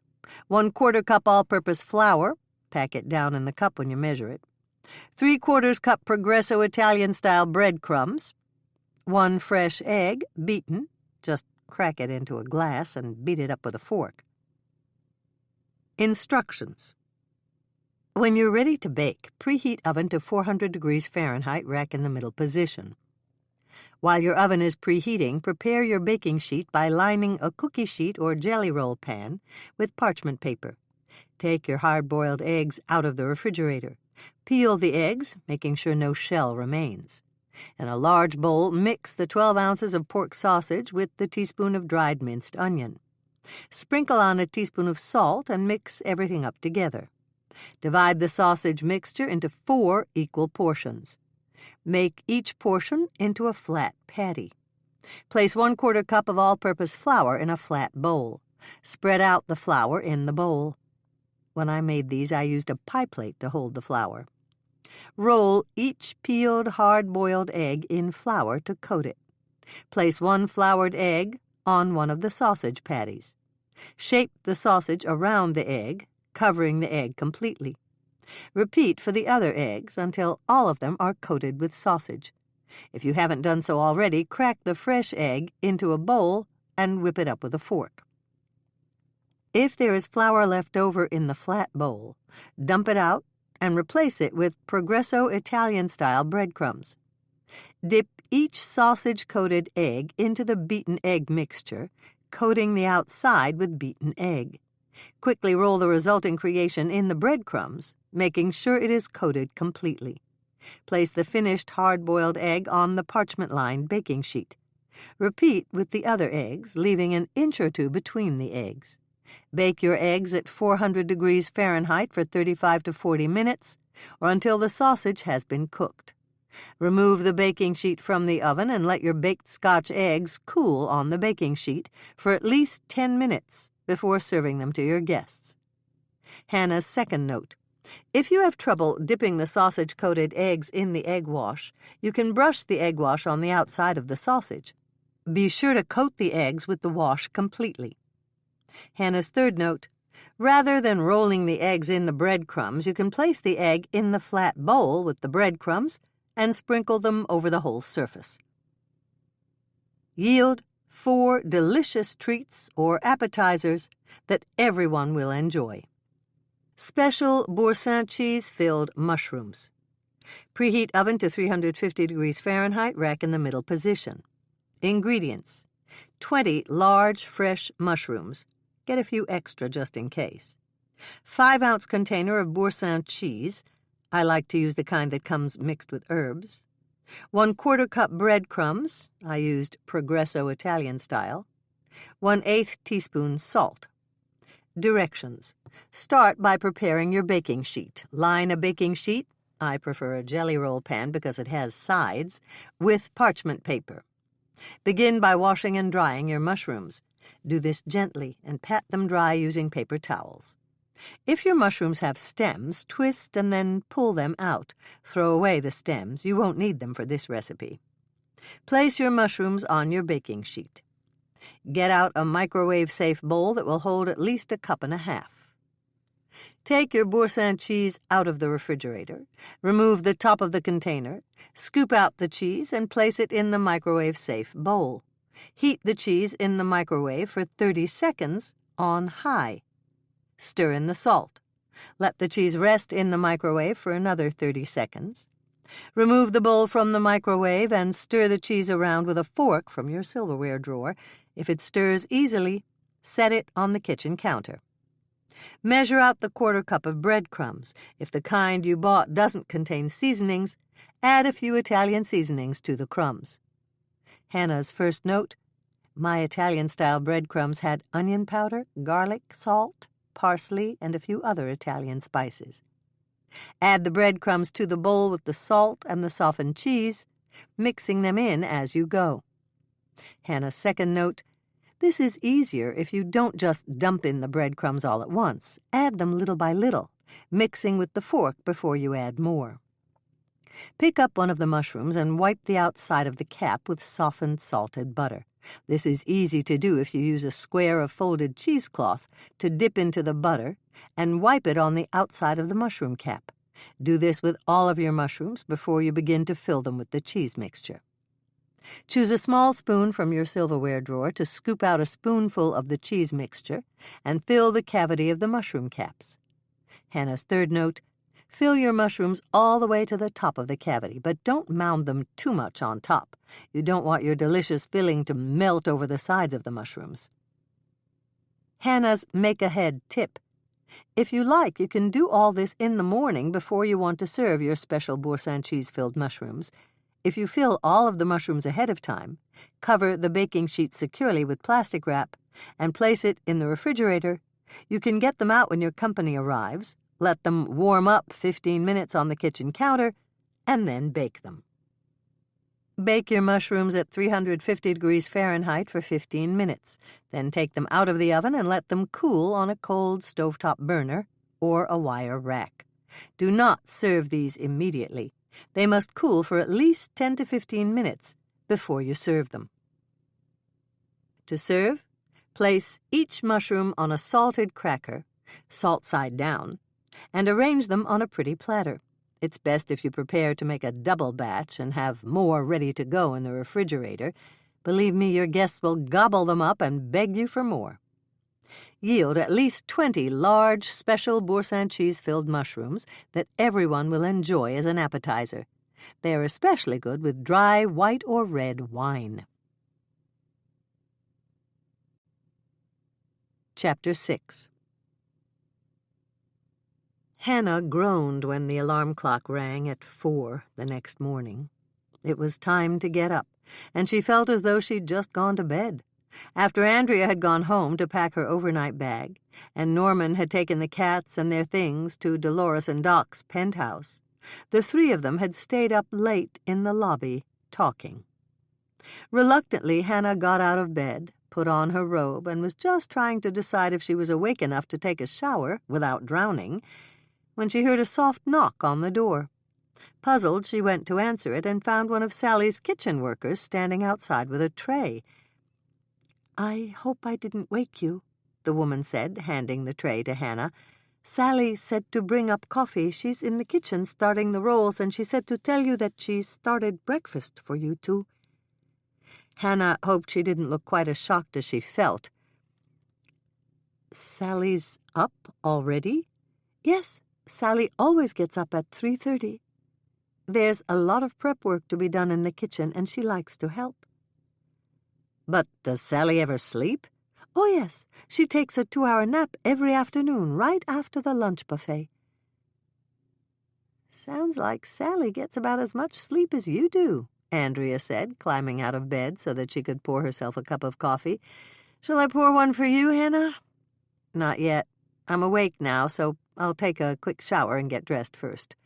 B: 1/4 cup all-purpose flour. Pack it down in the cup when you measure it. 3/4 cup Progresso Italian-style breadcrumbs. 1 fresh egg, beaten. Just crack it into a glass and beat it up with a fork. Instructions. When you're ready to bake, preheat oven to 400 degrees Fahrenheit, rack in the middle position.
A: While your oven is preheating, prepare your baking sheet by lining a cookie sheet or jelly roll pan with parchment paper. Take your hard-boiled eggs out of the refrigerator. Peel the eggs, making sure no shell remains. In a large bowl, mix the 12 ounces of pork sausage with the teaspoon of dried minced onion. Sprinkle on a teaspoon of salt and mix everything up together. Divide the sausage mixture into 4 equal portions. Make each portion into a flat patty. Place 1/4 cup of all-purpose flour in a flat bowl. Spread out the flour in the bowl. When I made these, I used a pie plate to hold the flour. Roll each peeled hard-boiled egg in flour to coat it. Place 1 floured egg on one of the sausage patties. Shape the sausage around the egg, covering the egg completely. Repeat for the other eggs until all of them are coated with sausage. If you haven't done so already, crack the fresh egg into a bowl and whip it up with a fork. If there is flour left over in the flat bowl, dump it out and replace it with Progresso Italian-style breadcrumbs. Dip each sausage-coated egg into the beaten egg mixture, coating the outside with beaten egg. Quickly roll the resulting creation in the breadcrumbs, making sure it is coated completely. Place the finished hard-boiled egg on the parchment-lined baking sheet. Repeat with the other eggs, leaving an inch or 2 between the eggs. Bake your eggs at 400 degrees Fahrenheit for 35 to 40 minutes, or until the sausage has been cooked. Remove the baking sheet from the oven and let your baked Scotch eggs cool on the baking sheet for at least 10 minutes before serving them to your guests. Hannah's second note. If you have trouble dipping the sausage-coated eggs in the egg wash, you can brush the egg wash on the outside of the sausage. Be sure to coat the eggs with the wash completely. Hannah's third note. Rather than rolling the eggs in the breadcrumbs, you can place the egg in the flat bowl with the breadcrumbs and sprinkle them over the whole surface. Yield 4 delicious treats or appetizers that everyone will enjoy. Special Boursin cheese-filled mushrooms. Preheat oven to 350 degrees Fahrenheit, rack in the middle position. Ingredients: 20 large, fresh mushrooms. Get a few extra just in case. 5-ounce container of Boursin cheese. I like to use the kind that comes mixed with herbs. 1/4 cup breadcrumbs. I used Progresso Italian style. 1/8 teaspoon salt. Directions. Start by preparing your baking sheet. Line a baking sheet, I prefer a jelly roll pan because it has sides, with parchment paper. Begin by washing and drying your mushrooms. Do this gently and pat them dry using paper towels. If your mushrooms have stems, twist and then pull them out. Throw away the stems. You won't need them for this recipe. Place your mushrooms on your baking sheet. Get out a microwave-safe bowl that will hold at least 1.5 cups. Take your Boursin cheese out of the refrigerator. Remove the top of the container. Scoop out the cheese and place it in the microwave-safe bowl. Heat the cheese in the microwave for 30 seconds on high. Stir in the salt. Let the cheese rest in the microwave for another 30 seconds. Remove the bowl from the microwave and stir the cheese around with a fork from your silverware drawer. If it stirs easily, set it on the kitchen counter. Measure out the 1/4 cup of breadcrumbs. If the kind you bought doesn't contain seasonings, add a few Italian seasonings to the crumbs. Hannah's first note. My Italian-style breadcrumbs had onion powder, garlic, salt, parsley, and a few other Italian spices. Add the breadcrumbs to the bowl with the salt and the softened cheese, mixing them in as you go. Hannah's second note. This is easier if you don't just dump in the breadcrumbs all at once. Add them little by little, mixing with the fork before you add more. Pick up one of the mushrooms and wipe the outside of the cap with softened salted butter. This is easy to do if you use a square of folded cheesecloth to dip into the butter and wipe it on the outside of the mushroom cap. Do this with all of your mushrooms before you begin to fill them with the cheese mixture. Choose a small spoon from your silverware drawer to scoop out a spoonful of the cheese mixture and fill the cavity of the mushroom caps. Hannah's third note. Fill your mushrooms all the way to the top of the cavity, but don't mound them too much on top. You don't want your delicious filling to melt over the sides of the mushrooms. Hannah's make-ahead tip. If you like, you can do all this in the morning before you want to serve your special Boursin cheese-filled mushrooms. If you fill all of the mushrooms ahead of time, cover the baking sheet securely with plastic wrap, and place it in the refrigerator. You can get them out when your company arrives, let them warm up 15 minutes on the kitchen counter, and then bake them. Bake your mushrooms at 350 degrees Fahrenheit for 15 minutes. Then take them out of the oven and let them cool on a cold stovetop burner or a wire rack. Do not serve these immediately. They must cool for at least 10 to 15 minutes before you serve them. To serve, place each mushroom on a salted cracker, salt side down, and arrange them on a pretty platter. It's best if you prepare to make a double batch and have more ready to go in the refrigerator. Believe me, your guests will gobble them up and beg you for more. Yield at least 20 large, special Boursin cheese-filled mushrooms that everyone will enjoy as an appetizer. They are especially good with dry white or red wine. Chapter 6. Hannah groaned when the alarm clock rang at 4 the next morning. It was time to get up, and she felt as though she'd just gone to bed. After Andrea had gone home to pack her overnight bag, and Norman had taken the cats and their things to Dolores and Doc's penthouse, the three of them had stayed up late in the lobby, talking. Reluctantly, Hannah got out of bed, put on her robe, and was just trying to decide if she was awake enough to take a shower without drowning, when she heard a soft knock on the door. Puzzled, she went to answer it and found one of Sally's kitchen workers standing outside with a tray. "I hope I didn't wake you," the woman said, handing the tray to Hannah. "Sally said to bring up coffee. She's in the kitchen starting the rolls, and she said to tell you that she started breakfast for you two." Hannah hoped she didn't look quite as shocked as she felt. "Sally's up already?" "Yes, Sally always gets up at 3:30. There's a lot of prep work to be done in the kitchen, and she likes to help." "But does Sally ever sleep?" "Oh, yes. She takes a 2-hour nap every afternoon, right after the lunch buffet." "Sounds like Sally gets about as much sleep as you do," Andrea said, climbing out of bed so that she could pour herself a cup of coffee. "Shall I pour one for you, Hannah?" "Not yet. I'm awake now, so I'll take a quick shower and get dressed first."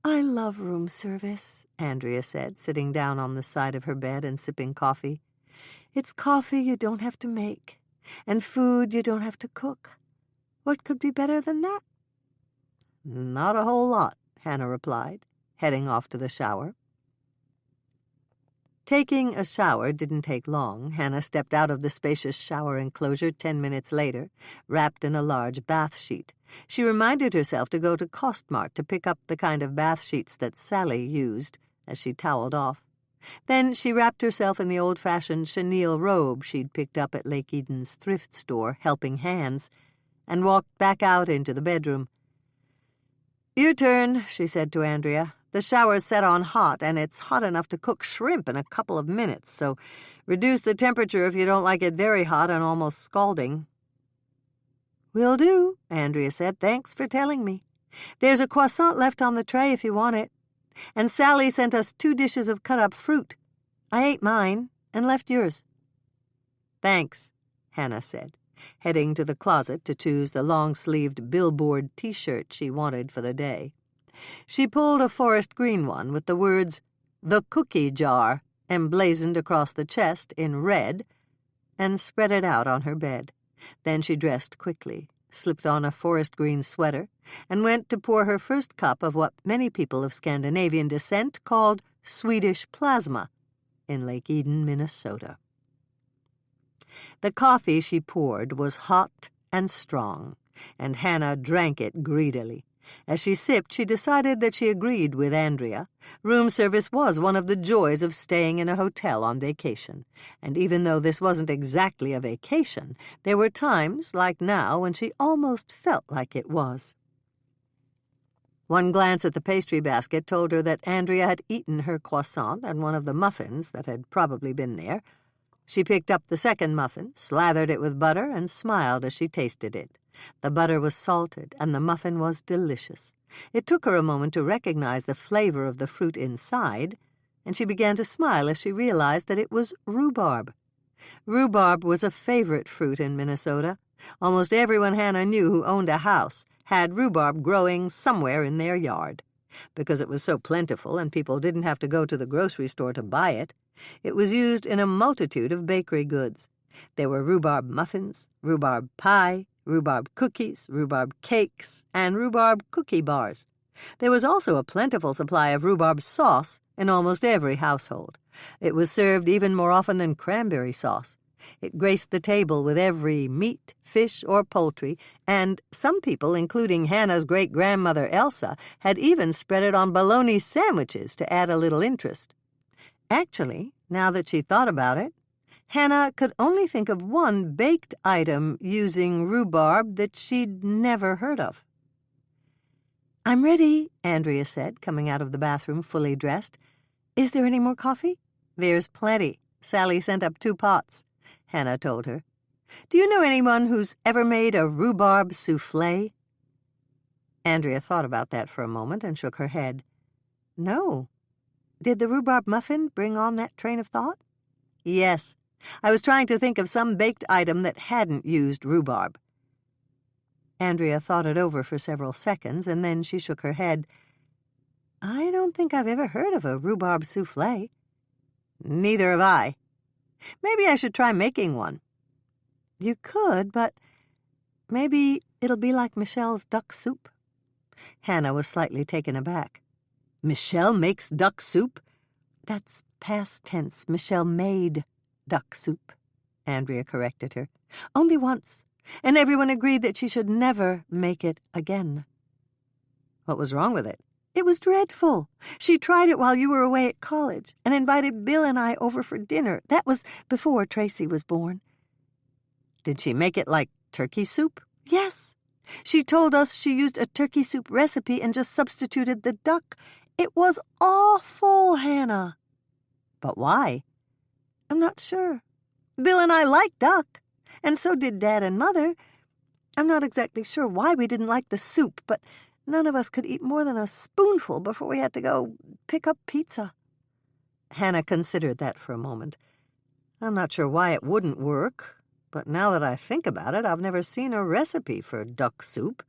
A: "I love room service," Andrea said, sitting down on the side of her bed and sipping coffee. "It's coffee you don't have to make, and food you don't have to cook. What could be better than that?" "Not a whole lot," Hannah replied, heading off to the shower. Taking a shower didn't take long. Hannah stepped out of the spacious shower enclosure 10 minutes later, wrapped in a large bath sheet. She reminded herself to go to Costmart to pick up the kind of bath sheets that Sally used as she toweled off. Then she wrapped herself in the old-fashioned chenille robe she'd picked up at Lake Eden's thrift store, Helping Hands, and walked back out into the bedroom. "Your turn," she said to Andrea. "The shower's set on hot, and it's hot enough to cook shrimp in a couple of minutes, so reduce the temperature if you don't like it very hot and almost scalding." "Will do," Andrea said. "Thanks for telling me. There's a croissant left on the tray if you want it. And Sally sent us 2 dishes of cut-up fruit. I ate mine and left yours." "Thanks," Hannah said, heading to the closet to choose the long-sleeved billboard T-shirt she wanted for the day. She pulled a forest green one with the words, "The Cookie Jar," emblazoned across the chest in red, and spread it out on her bed. Then she dressed quickly, slipped on a forest green sweater, and went to pour her first cup of what many people of Scandinavian descent called Swedish plasma in Lake Eden, Minnesota. The coffee she poured was hot and strong, and Hannah drank it greedily. As she sipped, she decided that she agreed with Andrea. Room service was one of the joys of staying in a hotel on vacation, and even though this wasn't exactly a vacation, there were times, like now, when she almost felt like it was. One glance at the pastry basket told her that Andrea had eaten her croissant and one of the muffins that had probably been there. She picked up the second muffin, slathered it with butter, and smiled as she tasted it. The butter was salted, and the muffin was delicious. It took her a moment to recognize the flavor of the fruit inside, and she began to smile as she realized that it was rhubarb. Rhubarb was a favorite fruit in Minnesota. Almost everyone Hannah knew who owned a house had rhubarb growing somewhere in their yard. Because it was so plentiful and people didn't have to go to the grocery store to buy it, it was used in a multitude of bakery goods. There were rhubarb muffins, rhubarb pie, rhubarb cookies, rhubarb cakes, and rhubarb cookie bars. There was also a plentiful supply of rhubarb sauce in almost every household. It was served even more often than cranberry sauce. It graced the table with every meat, fish, or poultry, and some people, including Hannah's great-grandmother Elsa, had even spread it on bologna sandwiches to add a little interest. Actually, now that she thought about it, Hannah could only think of one baked item using rhubarb that she'd never heard of. "I'm ready," Andrea said, coming out of the bathroom fully dressed. "Is there any more coffee?" "There's plenty. Sally sent up 2 pots," Hannah told her. "Do you know anyone who's ever made a rhubarb soufflé?" Andrea thought about that for a moment and shook her head. "No. Did the rhubarb muffin bring on that train of thought?" "Yes. I was trying to think of some baked item that hadn't used rhubarb." Andrea thought it over for several seconds, and then she shook her head. "I don't think I've ever heard of a rhubarb soufflé." "Neither have I. Maybe I should try making one." "You could, but maybe it'll be like Michelle's duck soup." Hannah was slightly taken aback. "Michelle makes duck soup?" "That's past tense. Michelle made duck soup," Andrea corrected her. "Only once, and everyone agreed that she should never make it again." "What was wrong with it?" "It was dreadful. She tried it while you were away at college and invited Bill and I over for dinner. That was before Tracy was born." "Did she make it like turkey soup?" "Yes. She told us she used a turkey soup recipe and just substituted the duck. It was awful, Hannah." "But why?" "I'm not sure. Bill and I like duck, and so did Dad and Mother. I'm not exactly sure why we didn't like the soup, but none of us could eat more than a spoonful before we had to go pick up pizza." Hannah considered that for a moment. "I'm not sure why it wouldn't work, but now that I think about it, I've never seen a recipe for duck soup.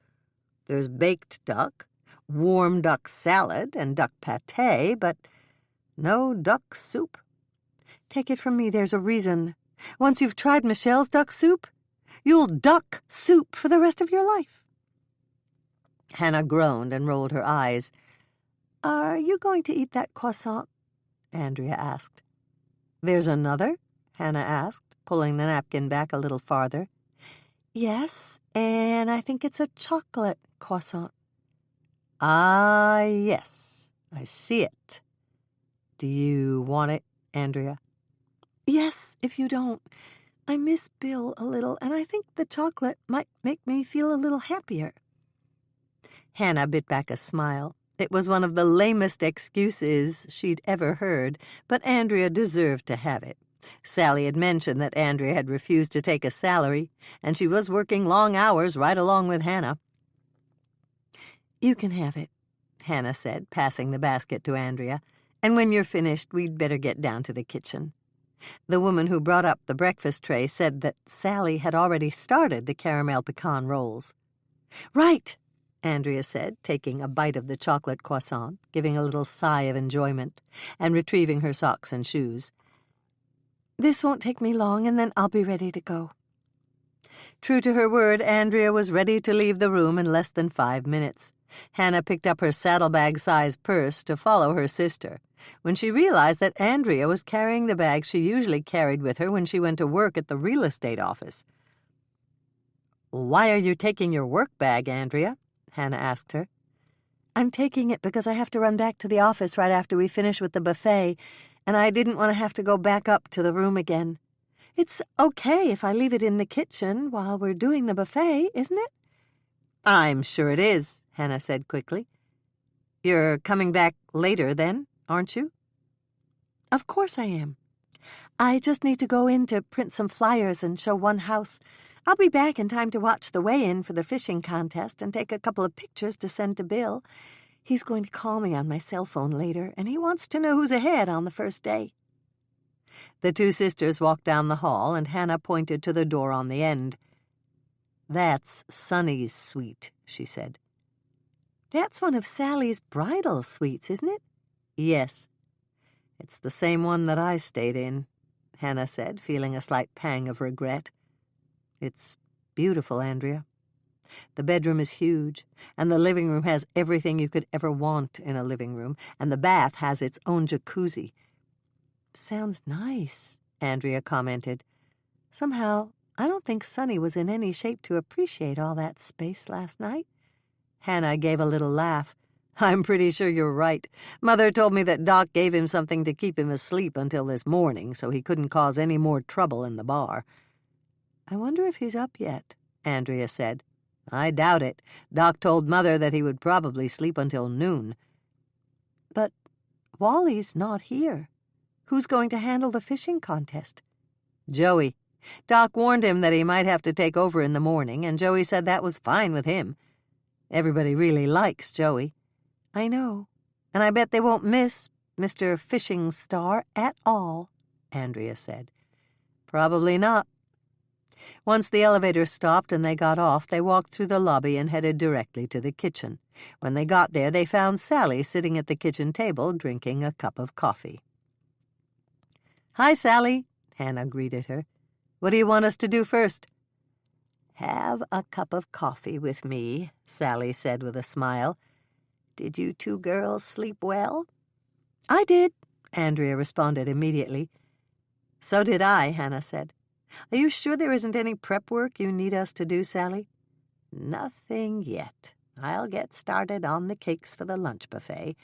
A: There's baked duck, warm duck salad, and duck pâté, but no duck soup." "Take it from me, there's a reason. Once you've tried Michelle's duck soup, you'll duck soup for the rest of your life." Hannah groaned and rolled her eyes. "Are you going to eat that croissant?" Andrea asked. "There's another?" Hannah asked, pulling the napkin back a little farther. "Yes, and I think it's a chocolate croissant." "Ah, yes, I see it. Do you want it, Andrea?" "Yes, if you don't. I miss Bill a little, and I think the chocolate might make me feel a little happier." Hannah bit back a smile. It was one of the lamest excuses she'd ever heard, but Andrea deserved to have it. Sally had mentioned that Andrea had refused to take a salary, and she was working long hours right along with Hannah. "You can have it," Hannah said, passing the basket to Andrea, "and when you're finished, we'd better get down to the kitchen." The woman who brought up the breakfast tray said that Sally had already started the caramel pecan rolls. "Right," Andrea said, taking a bite of the chocolate croissant, giving a little sigh of enjoyment, and retrieving her socks and shoes. "This won't take me long, and then I'll be ready to go." True to her word, Andrea was ready to leave the room in less than 5 minutes. Hannah picked up her saddlebag-sized purse to follow her sister, when she realized that Andrea was carrying the bag she usually carried with her when she went to work at the real estate office. "Why are you taking your work bag, Andrea?" Hannah asked her. "I'm taking it because I have to run back to the office right after we finish with the buffet, and I didn't want to have to go back up to the room again. It's okay if I leave it in the kitchen while we're doing the buffet, isn't it?" "I'm sure it is," Hannah said quickly.
B: You're coming back later then, aren't you?
A: Of course I am. I just need to go in to print some flyers and show one house. I'll be back in time to watch the weigh-in for the fishing contest and take a couple of pictures to send to Bill. He's going to call me on my cell phone later, and he wants to know who's ahead on the first day.
B: The two sisters walked down the hall, and Hannah pointed to the door on the end. "That's Sonny's suite," she said.
A: That's one of Sally's bridal suites, isn't it?
B: "Yes. It's the same one that I stayed in," Hannah said, feeling a slight pang of regret. "It's beautiful, Andrea. The bedroom is huge, and the living room has everything you could ever want in a living room, and the bath has its own jacuzzi."
A: "Sounds nice," Andrea commented. "Somehow, I don't think Sonny was in any shape to appreciate all that space last night."
B: Hannah gave a little laugh. "I'm pretty sure you're right. Mother told me that Doc gave him something to keep him asleep until this morning, so he couldn't cause any more trouble in the bar."
A: "I wonder if he's up yet," Andrea said.
B: "I doubt it. Doc told Mother that he would probably sleep until noon."
A: "But Wally's not here. Who's going to handle the fishing contest?"
B: "Joey. Doc warned him that he might have to take over in the morning, and Joey said that was fine with him. Everybody really likes Joey."
A: "I know, and I bet they won't miss Mr. Fishing Star at all," Andrea said.
B: "Probably not." Once the elevator stopped and they got off, they walked through the lobby and headed directly to the kitchen. When they got there, they found Sally sitting at the kitchen table drinking a cup of coffee. "Hi, Sally," Hannah greeted her. "What do you want us to do first?"
A: "Have a cup of coffee with me," Sally said with a smile. "Did you two girls sleep well?"
B: "I did," Andrea responded immediately. "So did I," Hannah said. "Are you sure there isn't any prep work you need us to do, Sally?"
A: "Nothing yet. I'll get started on the cakes for the lunch buffet.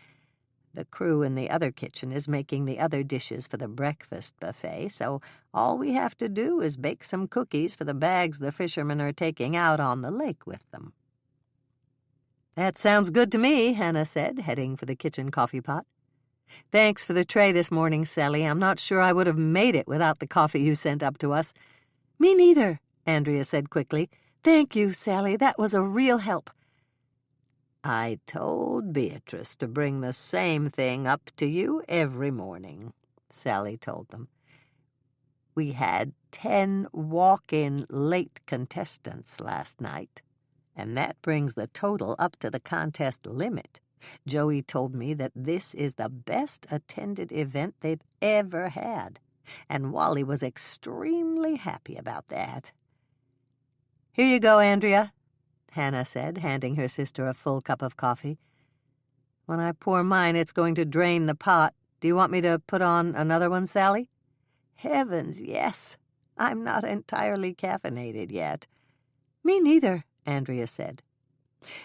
A: The crew in the other kitchen is making the other dishes for the breakfast buffet, so all we have to do is bake some cookies for the bags the fishermen are taking out on the lake with them."
B: "That sounds good to me," Hannah said, heading for the kitchen coffee pot. "Thanks for the tray this morning, Sally. I'm not sure I would have made it without the coffee you sent up to us."
A: "Me neither," Andrea said quickly. "Thank you, Sally. That was a real help."
B: "I told Beatrice to bring the same thing up to you every morning," Sally told them. "We had 10 walk-in late contestants last night, and that brings the total up to the contest limit. Joey told me that this is the best-attended event they've ever had, and Wally was extremely happy about that." "Here you go, Andrea," Hannah said, handing her sister a full cup of coffee. "When I pour mine, it's going to drain the pot. Do you want me to put on another one, Sally?"
A: "Heavens, yes. I'm not entirely caffeinated yet."
B: "Me neither," Andrea said.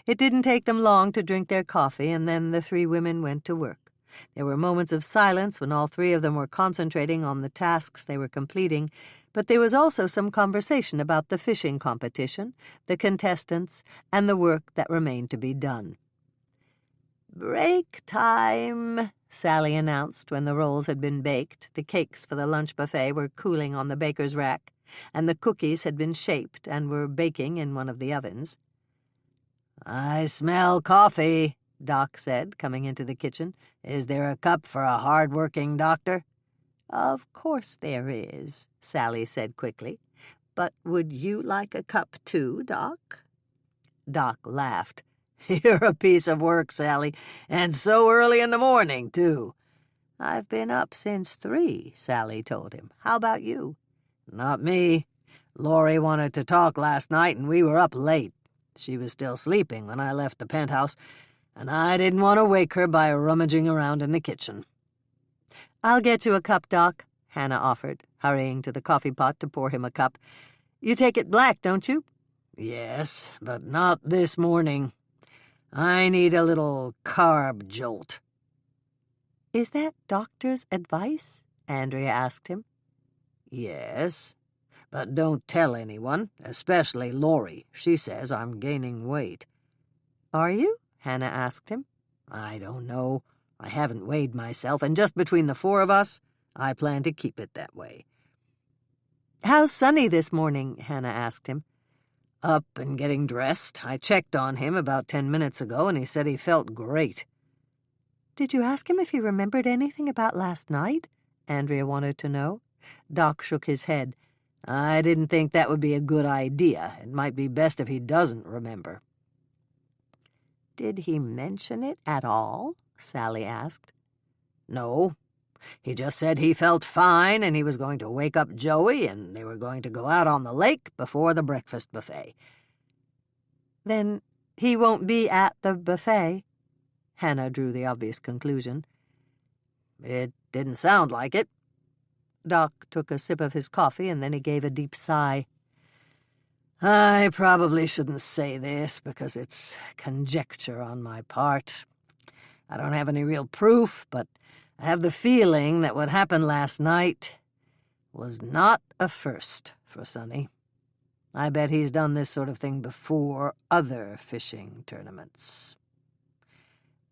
B: It didn't take them long to drink their coffee, and then the three women went to work. There were moments of silence when all three of them were concentrating on the tasks they were completing, but there was also some conversation about the fishing competition, the contestants, and the work that remained to be done.
A: "Break time,"
B: Sally announced when the rolls had been baked, the cakes for the lunch buffet were cooling on the baker's rack, and the cookies had been shaped and were baking in one of the ovens.
C: "I smell coffee," Doc said, coming into the kitchen. "Is there a cup for a hard-working doctor?"
A: "Of course there is," Sally said quickly. "But would you like a cup too, Doc?"
C: Doc laughed. "You're a piece of work, Sally, and so early in the morning, too."
A: "I've been up since 3, Sally told him. "How about you?"
C: "Not me. Laurie wanted to talk last night, and we were up late. She was still sleeping when I left the penthouse, and I didn't want to wake her by rummaging around in the kitchen."
B: "I'll get you a cup, Doc," Hannah offered, hurrying to the coffee pot to pour him a cup. "You take it black, don't you?"
C: "Yes, but not this morning. I need a little carb jolt."
A: "Is that doctor's advice?" Andrea asked him.
C: "Yes, but don't tell anyone, especially Laurie. She says I'm gaining weight."
B: "Are you?" Hannah asked him.
C: I don't know. I haven't weighed myself, and just between the four of us, I plan to keep it that way.
A: "How's Sonny this morning?" Hannah asked him.
C: Up and getting dressed. I checked on him about 10 minutes ago, and he said he felt great.
A: "Did you ask him if he remembered anything about last night?" Andrea wanted to know. Doc shook his head.
C: I didn't think that would be a good idea. It might be best if he doesn't remember.
A: "Did he mention it at all?" Sally asked.
C: No. He just said he felt fine and he was going to wake up Joey and they were going to go out on the lake before the breakfast buffet.
A: "Then he won't be at the buffet?" Hannah drew the obvious conclusion.
C: It didn't sound like it.
A: Doc took a sip of his coffee and then he gave a deep sigh.
C: I probably shouldn't say this because it's conjecture on my part. I don't have any real proof, but I have the feeling that what happened last night was not a first for Sonny. I bet he's done this sort of thing before other fishing tournaments.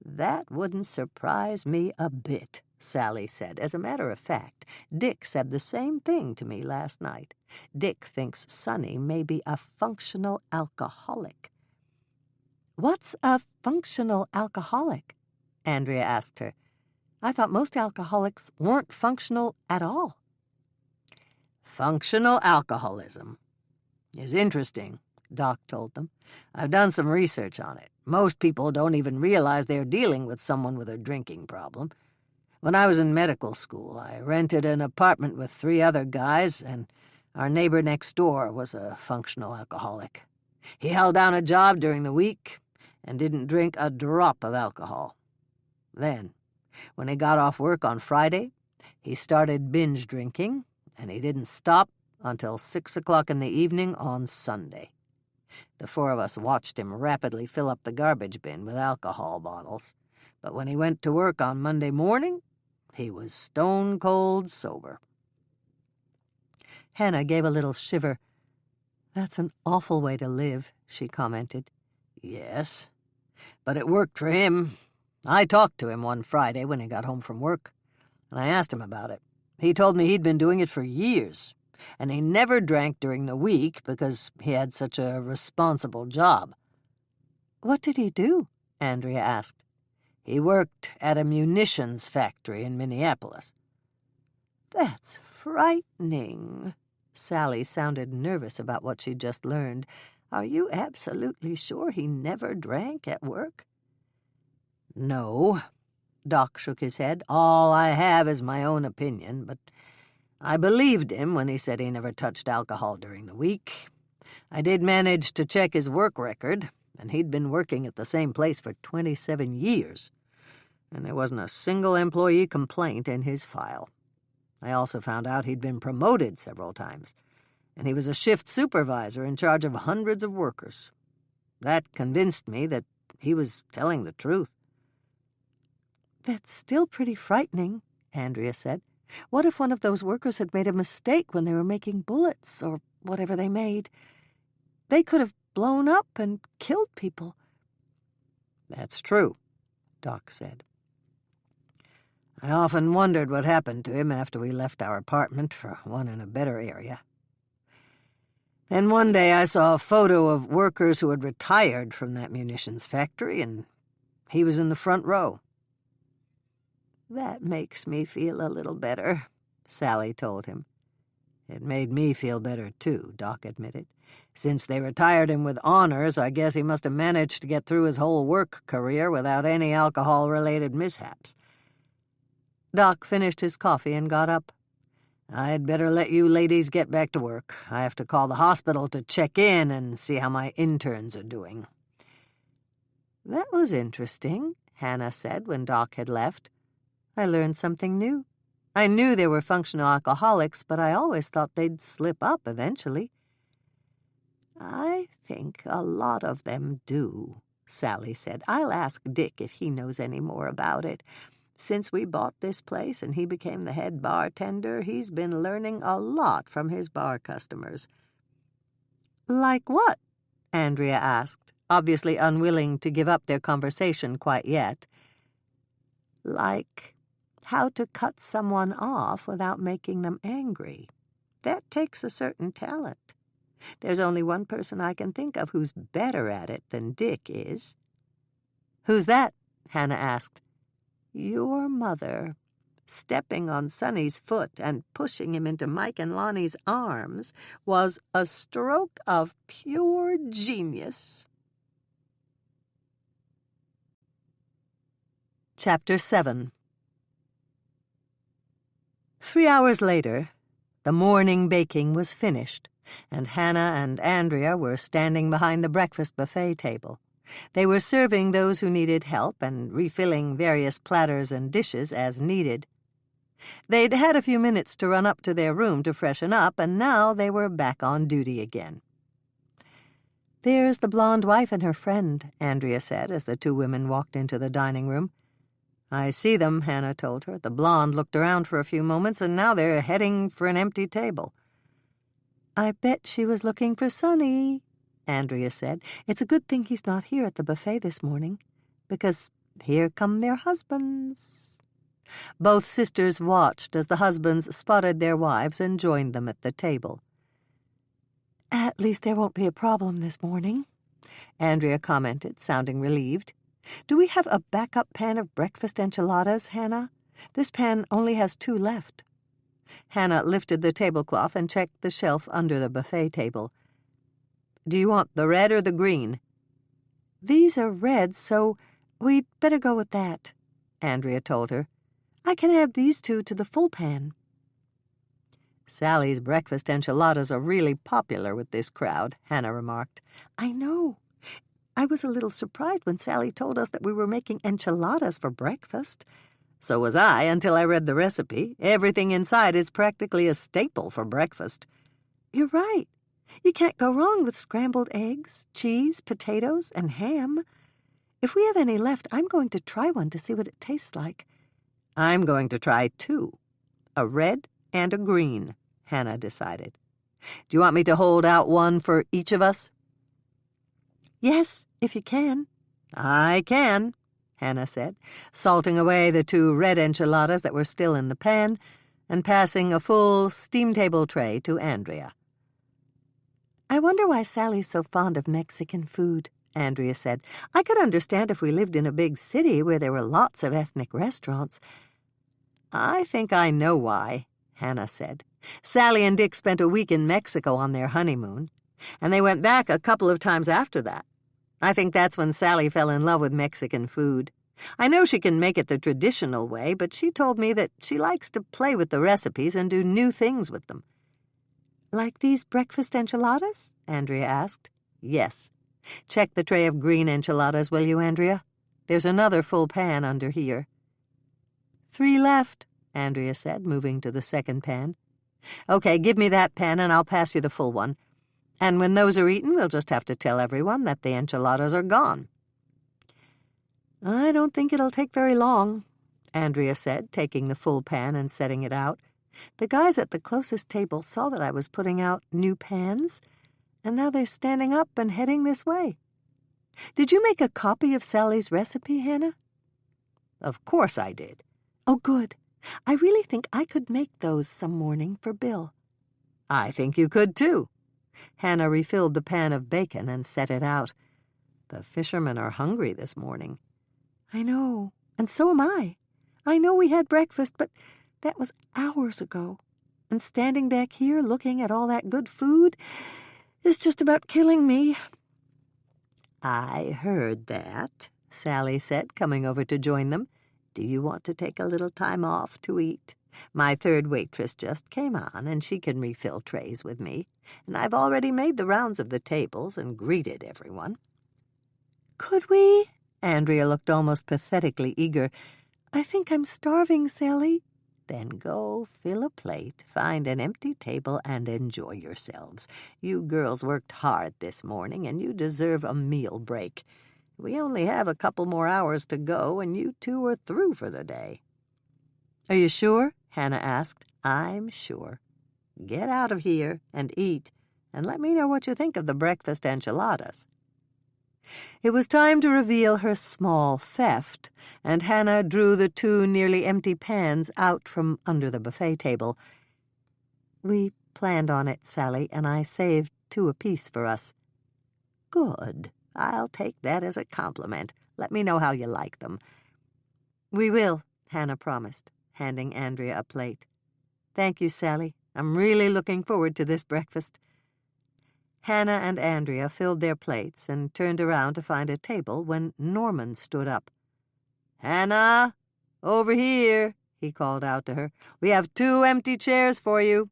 A: "That wouldn't surprise me a bit," Sally said. "As a matter of fact, Dick said the same thing to me last night. Dick thinks Sonny may be a functional alcoholic." "What's a functional alcoholic?" Andrea asked her. "I thought most alcoholics weren't functional at all."
C: Functional alcoholism is interesting, Doc told them. I've done some research on it. Most people don't even realize they're dealing with someone with a drinking problem. When I was in medical school, I rented an apartment with 3 other guys, and our neighbor next door was a functional alcoholic. He held down a job during the week and didn't drink a drop of alcohol. Then, when he got off work on Friday, he started binge drinking, and he didn't stop until 6 o'clock in the evening on Sunday. The 4 of us watched him rapidly fill up the garbage bin with alcohol bottles. But when he went to work on Monday morning, he was stone-cold sober.
A: Hannah gave a little shiver. "That's an awful way to live," she commented.
C: Yes, but it worked for him. I talked to him one Friday when he got home from work, and I asked him about it. He told me he'd been doing it for years, and he never drank during the week because he had such a responsible job.
A: "What did he do?" Andrea asked.
C: He worked at a munitions factory in Minneapolis.
A: "That's frightening." Sally sounded nervous about what she'd just learned. "Are you absolutely sure he never drank at work?"
C: No. Doc shook his head. All I have is my own opinion, but I believed him when he said he never touched alcohol during the week. I did manage to check his work record, and he'd been working at the same place for 27 years, and there wasn't a single employee complaint in his file. I also found out he'd been promoted several times, and he was a shift supervisor in charge of hundreds of workers. That convinced me that he was telling the truth.
A: "That's still pretty frightening," Andrea said. "What if one of those workers had made a mistake when they were making bullets, or whatever they made? They could have blown up and killed people."
C: "That's true," Doc said. I often wondered what happened to him after we left our apartment for one in a better area. Then one day I saw a photo of workers who had retired from that munitions factory, and he was in the front row.
A: "That makes me feel a little better," Sally told him.
C: It made me feel better, too, Doc admitted. Since they retired him with honors, I guess he must have managed to get through his whole work career without any alcohol-related mishaps.
A: Doc finished his coffee and got up.
C: "I'd better let you ladies get back to work. I have to call the hospital to check in and see how my interns are doing."
A: "That was interesting," Hannah said when Doc had left. "I learned something new. I knew there were functional alcoholics, but I always thought they'd slip up eventually." "I think a lot of them do," Sally said. "I'll ask Dick if he knows any more about it. Since we bought this place and he became the head bartender, he's been learning a lot from his bar customers." "Like what?" Andrea asked, obviously unwilling to give up their conversation quite yet.
B: Like how to cut someone off without making them angry. That takes a certain talent. There's only one person I can think of who's better at it than Dick is."
A: "Who's that?" Hannah asked.
B: "Your mother. Stepping on Sonny's foot and pushing him into Mike and Lonnie's arms was a stroke of pure genius."
A: Chapter 7. 3 hours later, the morning baking was finished, and Hannah and Andrea were standing behind the breakfast buffet table. They were serving those who needed help and refilling various platters and dishes as needed. They'd had a few minutes to run up to their room to freshen up, and now they were back on duty again. "There's the blonde wife and her friend," Andrea said as the two women walked into the dining room.
B: "I see them," Hannah told her. "The blonde looked around for a few moments, and now they're heading for an empty table."
A: "I bet she was looking for Sonny," Andrea said. "It's a good thing he's not here at the buffet this morning, because here come their husbands." Both sisters watched as the husbands spotted their wives and joined them at the table. "At least there won't be a problem this morning," Andrea commented, sounding relieved. "Do we have a backup pan of breakfast enchiladas, Hannah? This pan only has 2 left." Hannah lifted the tablecloth and checked the shelf under the buffet table.
B: "Do you want the red or the green?"
A: "These are red, so we'd better go with that," Andrea told her. "I can add these 2 to the full pan."
B: "Sally's breakfast enchiladas are really popular with this crowd," Hannah remarked.
A: "I know. I was a little surprised when Sally told us that we were making enchiladas for breakfast."
B: "So was I until I read the recipe. Everything inside is practically a staple for breakfast."
A: "You're right. You can't go wrong with scrambled eggs, cheese, potatoes, and ham. If we have any left, I'm going to try one to see what it tastes like."
B: "I'm going to try 2. A red and a green," Hannah decided. "Do you want me to hold out one for each of us?"
A: "Yes, if you can."
B: "I can," Hannah said, salting away the 2 red enchiladas that were still in the pan and passing a full steam table tray to Andrea.
A: "I wonder why Sally's so fond of Mexican food," Andrea said. "I could understand if we lived in a big city where there were lots of ethnic restaurants."
B: "I think I know why," Hannah said. "Sally and Dick spent a week in Mexico on their honeymoon, and they went back a couple of times after that. I think that's when Sally fell in love with Mexican food. I know she can make it the traditional way, but she told me that she likes to play with the recipes and do new things with them."
A: "Like these breakfast enchiladas?" Andrea asked.
B: "Yes. Check the tray of green enchiladas, will you, Andrea? There's another full pan under here."
A: 3 left,
B: Andrea said, moving to the second pan. "Okay, give me that pan and I'll pass you the full one. And when those are eaten, we'll just have to tell everyone that the enchiladas are gone."
A: "I don't think it'll take very long," Andrea said, taking the full pan and setting it out. "The guys at the closest table saw that I was putting out new pans, and now they're standing up and heading this way. Did you make a copy of Sally's recipe, Hannah?"
B: "Of course I did."
A: "Oh, good. I really think I could make those some morning for Bill."
B: "I think you could, too." Hannah refilled the pan of bacon and set it out. "The fishermen are hungry this morning."
A: "I know, and so am I. I know we had breakfast, but that was hours ago. And standing back here looking at all that good food is just about killing me."
B: "I heard that," Sally said, coming over to join them. "Do you want to take a little time off to eat? My 3rd waitress just came on, and she can refill trays with me. And I've already made the rounds of the tables and greeted everyone."
A: "Could we?" Andrea looked almost pathetically eager. "I think I'm starving, Sally."
B: "Then go fill a plate, find an empty table, and enjoy yourselves. You girls worked hard this morning, and you deserve a meal break. We only have a couple more hours to go, and you 2 are through for the day."
A: "Are you sure?"
B: Hannah asked. "I'm sure. Get out of here and eat, and let me know what you think of the breakfast enchiladas."
A: It was time to reveal her small theft, and Hannah drew the 2 nearly empty pans out from under the buffet table. "We planned on it, Sally, and I saved 2 apiece for us."
B: "Good. I'll take that as a compliment. Let me know how you like them."
A: "We will," Hannah promised, handing Andrea a plate. "Thank you, Sally. I'm really looking forward to this breakfast." Hannah and Andrea filled their plates and turned around to find a table when Norman stood up. "Hannah, over here," he called out to her. "We have 2 empty chairs for you."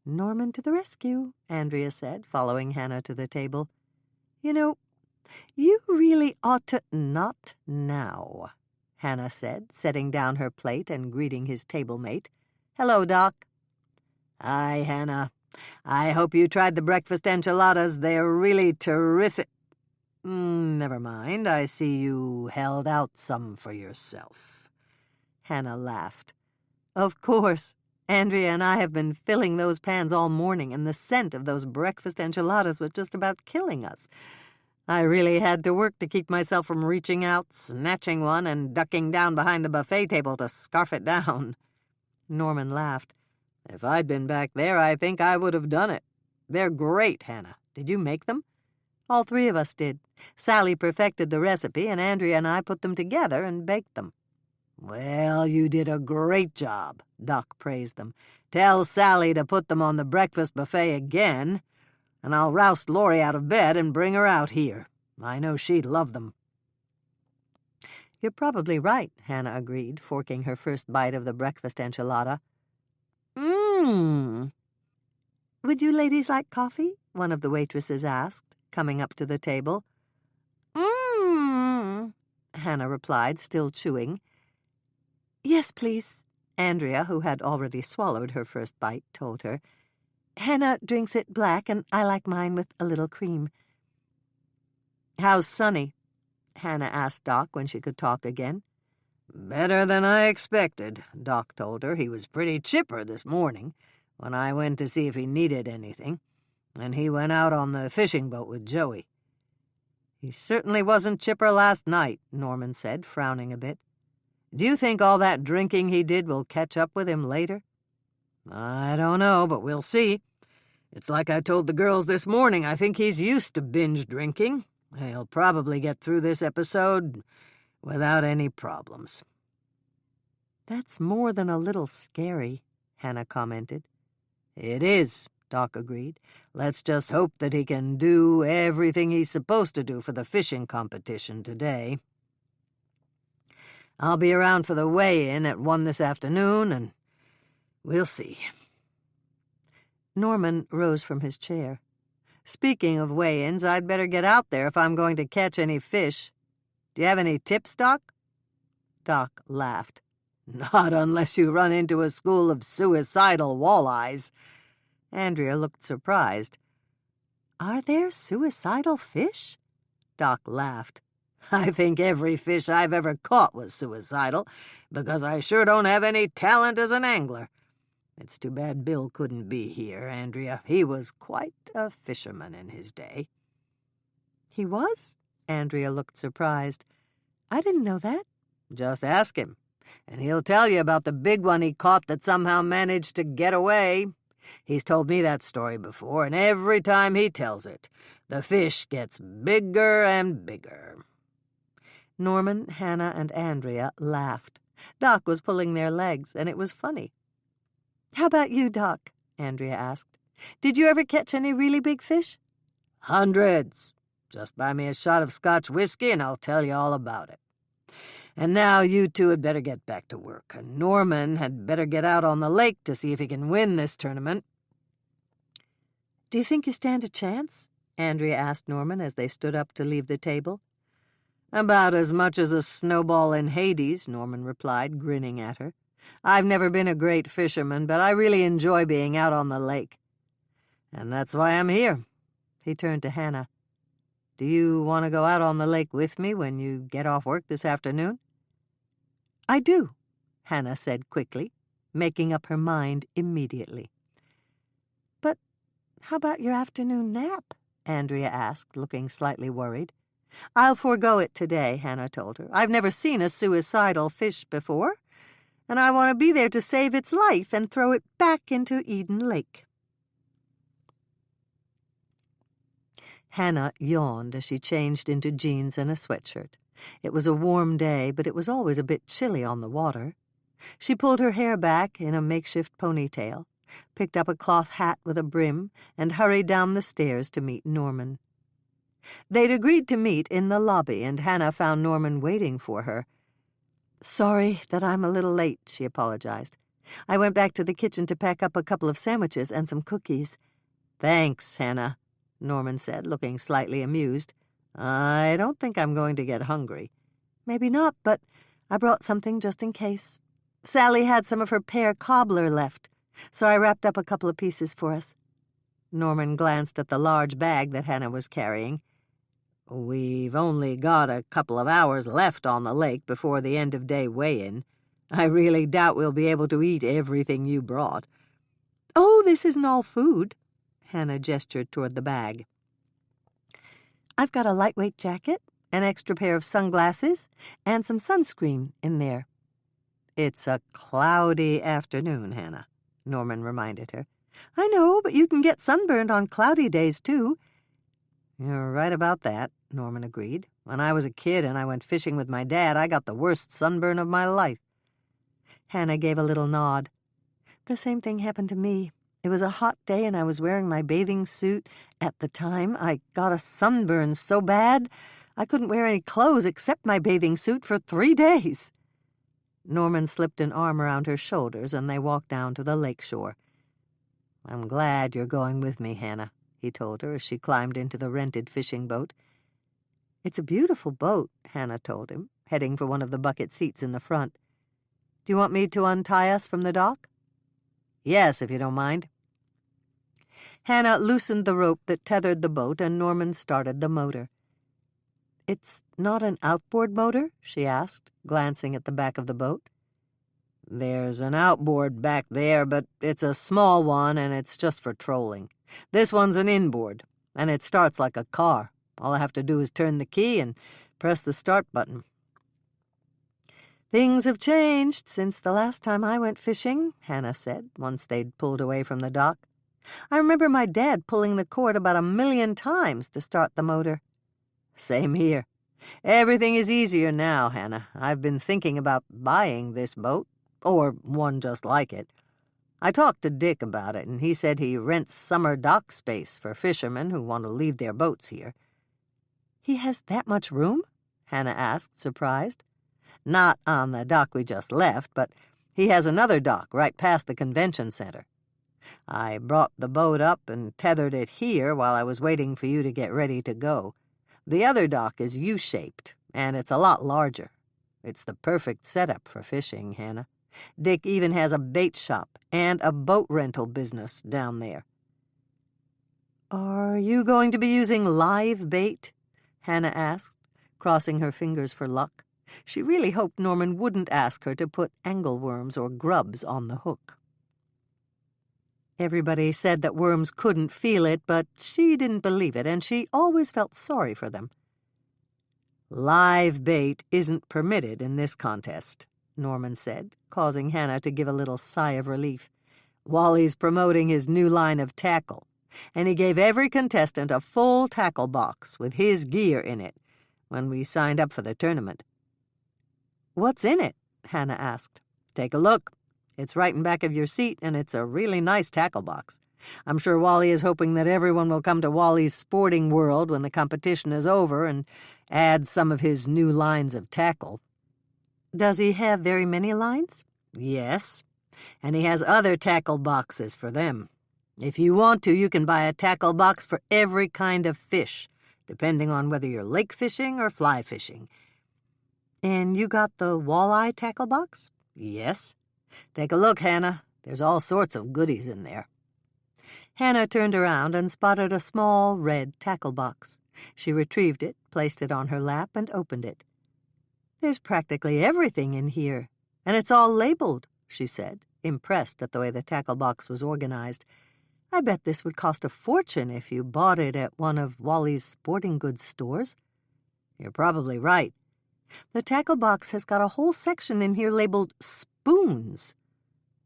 B: "Norman to the rescue," Andrea said, following Hannah to the table. "You know, you really ought to—"
A: "Not now," Hannah said, setting down her plate and greeting his table mate. "Hello, Doc."
B: "Hi, Hannah. I hope you tried the breakfast enchiladas. They're really terrific." Never mind. I see you held out some for yourself."
A: Hannah laughed. "Of course. Andrea and I have been filling those pans all morning, and the scent of those breakfast enchiladas was just about killing us. I really had to work to keep myself from reaching out, snatching one, and ducking down behind the buffet table to scarf it down." Norman laughed. "If I'd been back there, I think I would have done it. They're great, Hannah. Did you make them?" "All 3 of us did. Sally perfected the recipe, and Andrea and I put them together and baked them."
B: "Well, you did a great job," Doc praised them. "Tell Sally to put them on the breakfast buffet again, and I'll roust Laurie out of bed and bring her out here. I know she'd love them."
A: "You're probably right," Hannah agreed, forking her first bite of the breakfast enchilada. "Would you ladies like coffee?" one of the waitresses asked, coming up to the table. Hannah replied, still chewing. "Yes, please," Andrea, who had already swallowed her first bite, told her. "Hannah drinks it black, and I like mine with a little cream." "How's Sonny?" Hannah asked Doc when she could talk again.
B: "Better than I expected," Doc told her. "He was pretty chipper this morning when I went to see if he needed anything, and he went out on the fishing boat with Joey."
A: "He certainly wasn't chipper last night," Norman said, frowning a bit. "Do you think all that drinking he did will catch up with him later?"
B: "I don't know, but we'll see. It's like I told the girls this morning. I think he's used to binge drinking. He'll probably get through this episode without any problems."
A: "That's more than a little scary," Hannah commented.
B: "It is," Doc agreed. "Let's just hope that he can do everything he's supposed to do for the fishing competition today. I'll be around for the weigh-in at 1 this afternoon, and we'll see."
A: Norman rose from his chair. "Speaking of weigh-ins, I'd better get out there if I'm going to catch any fish. Do you have any tips, Doc?" Doc laughed.
B: "Not unless you run into a school of suicidal walleyes."
A: Andrea looked surprised. "Are there suicidal fish?"
B: Doc laughed. "I think every fish I've ever caught was suicidal, because I sure don't have any talent as an angler. It's too bad Bill couldn't be here, Andrea. He was quite a fisherman in his day."
A: "He was?" Andrea looked surprised. "I didn't know that."
B: "Just ask him, and he'll tell you about the big one he caught that somehow managed to get away. He's told me that story before, and every time he tells it, the fish gets bigger and bigger."
A: Norman, Hannah, and Andrea laughed. Doc was pulling their legs, and it was funny. "How about you, Doc?" Andrea asked. "Did you ever catch any really big fish?"
B: "Hundreds. Just buy me a shot of Scotch whiskey, and I'll tell you all about it. And now you two had better get back to work, and Norman had better get out on the lake to see if he can win this tournament."
A: "Do you think you stand a chance?" Andrea asked Norman as they stood up to leave the table.
B: "About as much as a snowball in Hades," Norman replied, grinning at her. "I've never been a great fisherman, but I really enjoy being out on the lake. And that's why I'm here." He turned to Hannah. "Do you want to go out on the lake with me when you get off work this afternoon?"
A: "I do," Hannah said quickly, making up her mind immediately. "But how about your afternoon nap?" Andrea asked, looking slightly worried. "I'll forego it today," Hannah told her. "I've never seen a suicidal fish before, and I want to be there to save its life and throw it back into Eden Lake." Hannah yawned as she changed into jeans and a sweatshirt. It was a warm day, but it was always a bit chilly on the water. She pulled her hair back in a makeshift ponytail, picked up a cloth hat with a brim, and hurried down the stairs to meet Norman. They'd agreed to meet in the lobby, and Hannah found Norman waiting for her. "Sorry that I'm a little late," she apologized. "I went back to the kitchen to pack up a couple of sandwiches and some cookies." "Thanks, Hannah," Norman said, looking slightly amused. "I don't think I'm going to get hungry." "Maybe not, but I brought something just in case. Sally had some of her pear cobbler left, so I wrapped up a couple of pieces for us." Norman glanced at the large bag that Hannah was carrying. "We've only got a couple of hours left on the lake before the end-of-day weigh-in. I really doubt we'll be able to eat everything you brought." "Oh, this isn't all food." Hannah gestured toward the bag. "I've got a lightweight jacket, an extra pair of sunglasses, and some sunscreen in there."
B: "It's a cloudy afternoon, Hannah," Norman reminded her.
A: "I know, but you can get sunburned on cloudy days, too."
B: "You're right about that," Norman agreed. "When I was a kid and I went fishing with my dad, I got the worst sunburn of my life."
A: Hannah gave a little nod. "The same thing happened to me. It was a hot day and I was wearing my bathing suit. At the time, I got a sunburn so bad I couldn't wear any clothes except my bathing suit for 3 days."
B: Norman slipped an arm around her shoulders, and they walked down to the lake shore. "I'm glad you're going with me, Hannah," he told her as she climbed into the rented fishing boat.
A: "It's a beautiful boat," Hannah told him, heading for one of the bucket seats in the front. "Do you want me to untie us from the dock?"
B: "Yes, if you don't mind."
A: Hannah loosened the rope that tethered the boat, and Norman started the motor. "It's not an outboard motor?" she asked, glancing at the back of the boat.
B: "There's an outboard back there, but it's a small one, and it's just for trolling. This one's an inboard, and it starts like a car. All I have to do is turn the key and press the start button."
A: "Things have changed since the last time I went fishing," Hannah said, once they'd pulled away from the dock. "I remember my dad pulling the cord about 1,000,000 times to start the motor."
B: "Same here. Everything is easier now, Hannah. I've been thinking about buying this boat, or one just like it. I talked to Dick about it, and he said he rents summer dock space for fishermen who want to leave their boats here."
A: "He has that much room?" Hannah asked, surprised.
B: "Not on the dock we just left, but he has another dock right past the convention center. I brought the boat up and tethered it here while I was waiting for you to get ready to go. The other dock is U-shaped, and it's a lot larger. It's the perfect setup for fishing, Hannah. Dick even has a bait shop and a boat rental business down there."
A: "Are you going to be using live bait?" Hannah asked, crossing her fingers for luck. She really hoped Norman wouldn't ask her to put angleworms or grubs on the hook. Everybody said that worms couldn't feel it, but she didn't believe it, and she always felt sorry for them.
B: "Live bait isn't permitted in this contest," Norman said, causing Hannah to give a little sigh of relief. "Wally's promoting his new line of tackle, and he gave every contestant a full tackle box with his gear in it when we signed up for the tournament."
A: "What's in it?" Hannah asked.
B: "Take a look. It's right in back of your seat, and it's a really nice tackle box. I'm sure Wally is hoping that everyone will come to Wally's sporting world when the competition is over and add some of his new lines of tackle."
A: "Does he have very many lines?"
B: "Yes, and he has other tackle boxes for them. If you want to, you can buy a tackle box for every kind of fish, depending on whether you're lake fishing or fly fishing."
A: "And you got the walleye tackle box?"
B: "Yes. Take a look, Hannah. There's all sorts of goodies in there."
A: Hannah turned around and spotted a small red tackle box. She retrieved it, placed it on her lap, and opened it. "There's practically everything in here, and it's all labeled," she said, impressed at the way the tackle box was organized. I bet this would cost a fortune if you bought it at one of Wally's sporting goods stores.
C: You're probably right.
A: The tackle box has got a whole section in here labeled spoons.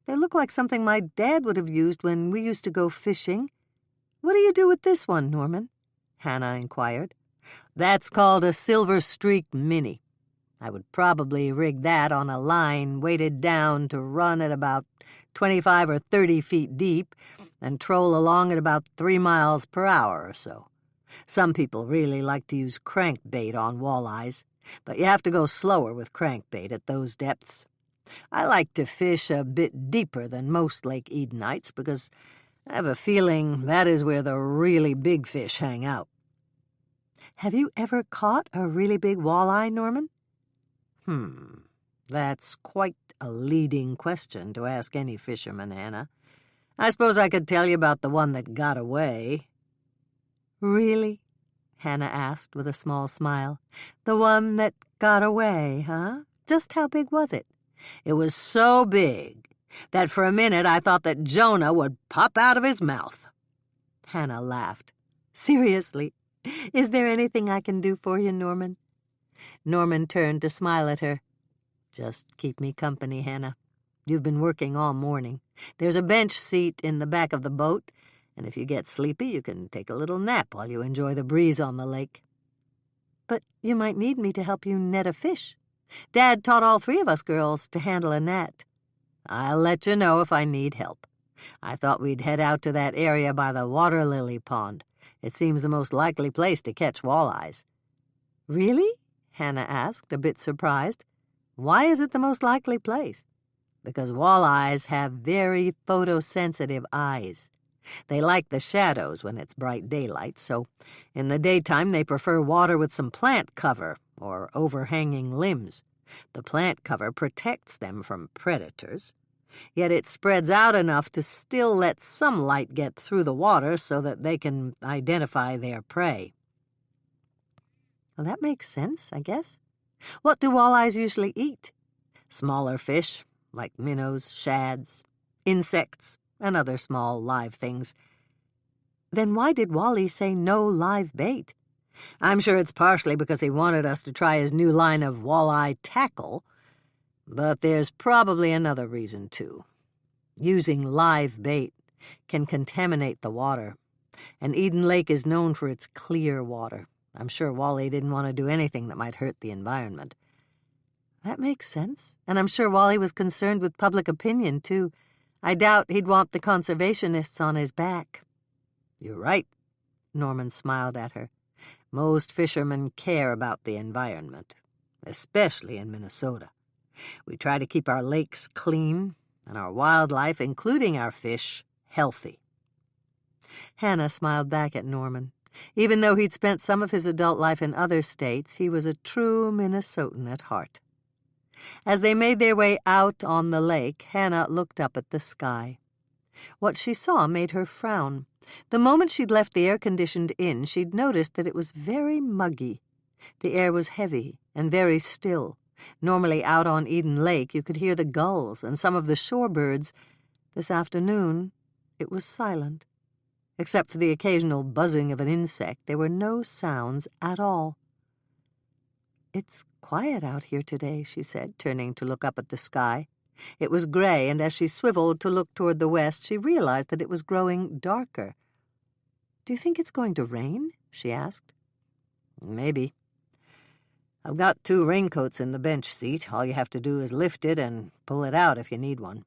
A: They look like something my dad would have used when we used to go fishing. What do you do with this one, Norman? Hannah inquired.
C: That's called a Silver Streak Mini. I would probably rig that on a line weighted down to run at about 25 or 30 feet deep and troll along at about 3 miles per hour or so. Some people really like to use crankbait on walleyes, but you have to go slower with crankbait at those depths. I like to fish a bit deeper than most Lake Edenites because I have a feeling that is where the really big fish hang out.
A: Have you ever caught a really big walleye, Norman?
C: That's quite a leading question to ask any fisherman, Hannah. I suppose I could tell you about the one that got away.
A: Really? Hannah asked with a small smile. The one that got away, huh? Just how big was it?
C: It was so big that for a minute I thought that Jonah would pop out of his mouth.
A: Hannah laughed. Seriously, is there anything I can do for you, Norman? Norman turned to smile at her.
C: Just keep me company, Hannah. You've been working all morning. There's a bench seat in the back of the boat, and if you get sleepy, you can take a little nap while you enjoy the breeze on the lake.
A: But you might need me to help you net a fish. Dad taught all 3 of us girls to handle a net.
C: I'll let you know if I need help. I thought we'd head out to that area by the water lily pond. It seems the most likely place to catch walleyes.
A: Really? Hannah asked, a bit surprised. Why is it the most likely place?
C: Because walleyes have very photosensitive eyes. They like the shadows when it's bright daylight, so in the daytime they prefer water with some plant cover or overhanging limbs. The plant cover protects them from predators, yet it spreads out enough to still let some light get through the water so that they can identify their prey.
A: Well, that makes sense, I guess. What do walleyes usually eat?
C: Smaller fish, like minnows, shads, insects, and other small live things.
A: Then why did Wally say no live bait?
C: I'm sure it's partially because he wanted us to try his new line of walleye tackle, but there's probably another reason, too. Using live bait can contaminate the water, and Eden Lake is known for its clear water. I'm sure Wally didn't want to do anything that might hurt the environment.
A: That makes sense, and I'm sure Wally was concerned with public opinion, too. I doubt he'd want the conservationists on his back.
C: You're right, Norman smiled at her. Most fishermen care about the environment, especially in Minnesota. We try to keep our lakes clean and our wildlife, including our fish, healthy.
A: Hannah smiled back at Norman. Even though he'd spent some of his adult life in other states, he was a true Minnesotan at heart. As they made their way out on the lake, Hannah looked up at the sky. What she saw made her frown. The moment she'd left the air-conditioned inn, she'd noticed that it was very muggy. The air was heavy and very still. Normally out on Eden Lake you could hear the gulls and some of the shorebirds. This afternoon it was silent. Except for the occasional buzzing of an insect, there were no sounds at all. "It's quiet out here today," she said, turning to look up at the sky. It was gray, and as she swiveled to look toward the west, she realized that it was growing darker. "Do you think it's going to rain?" she asked.
C: "Maybe. I've got 2 raincoats in the bench seat. All you have to do is lift it and pull it out if you need one."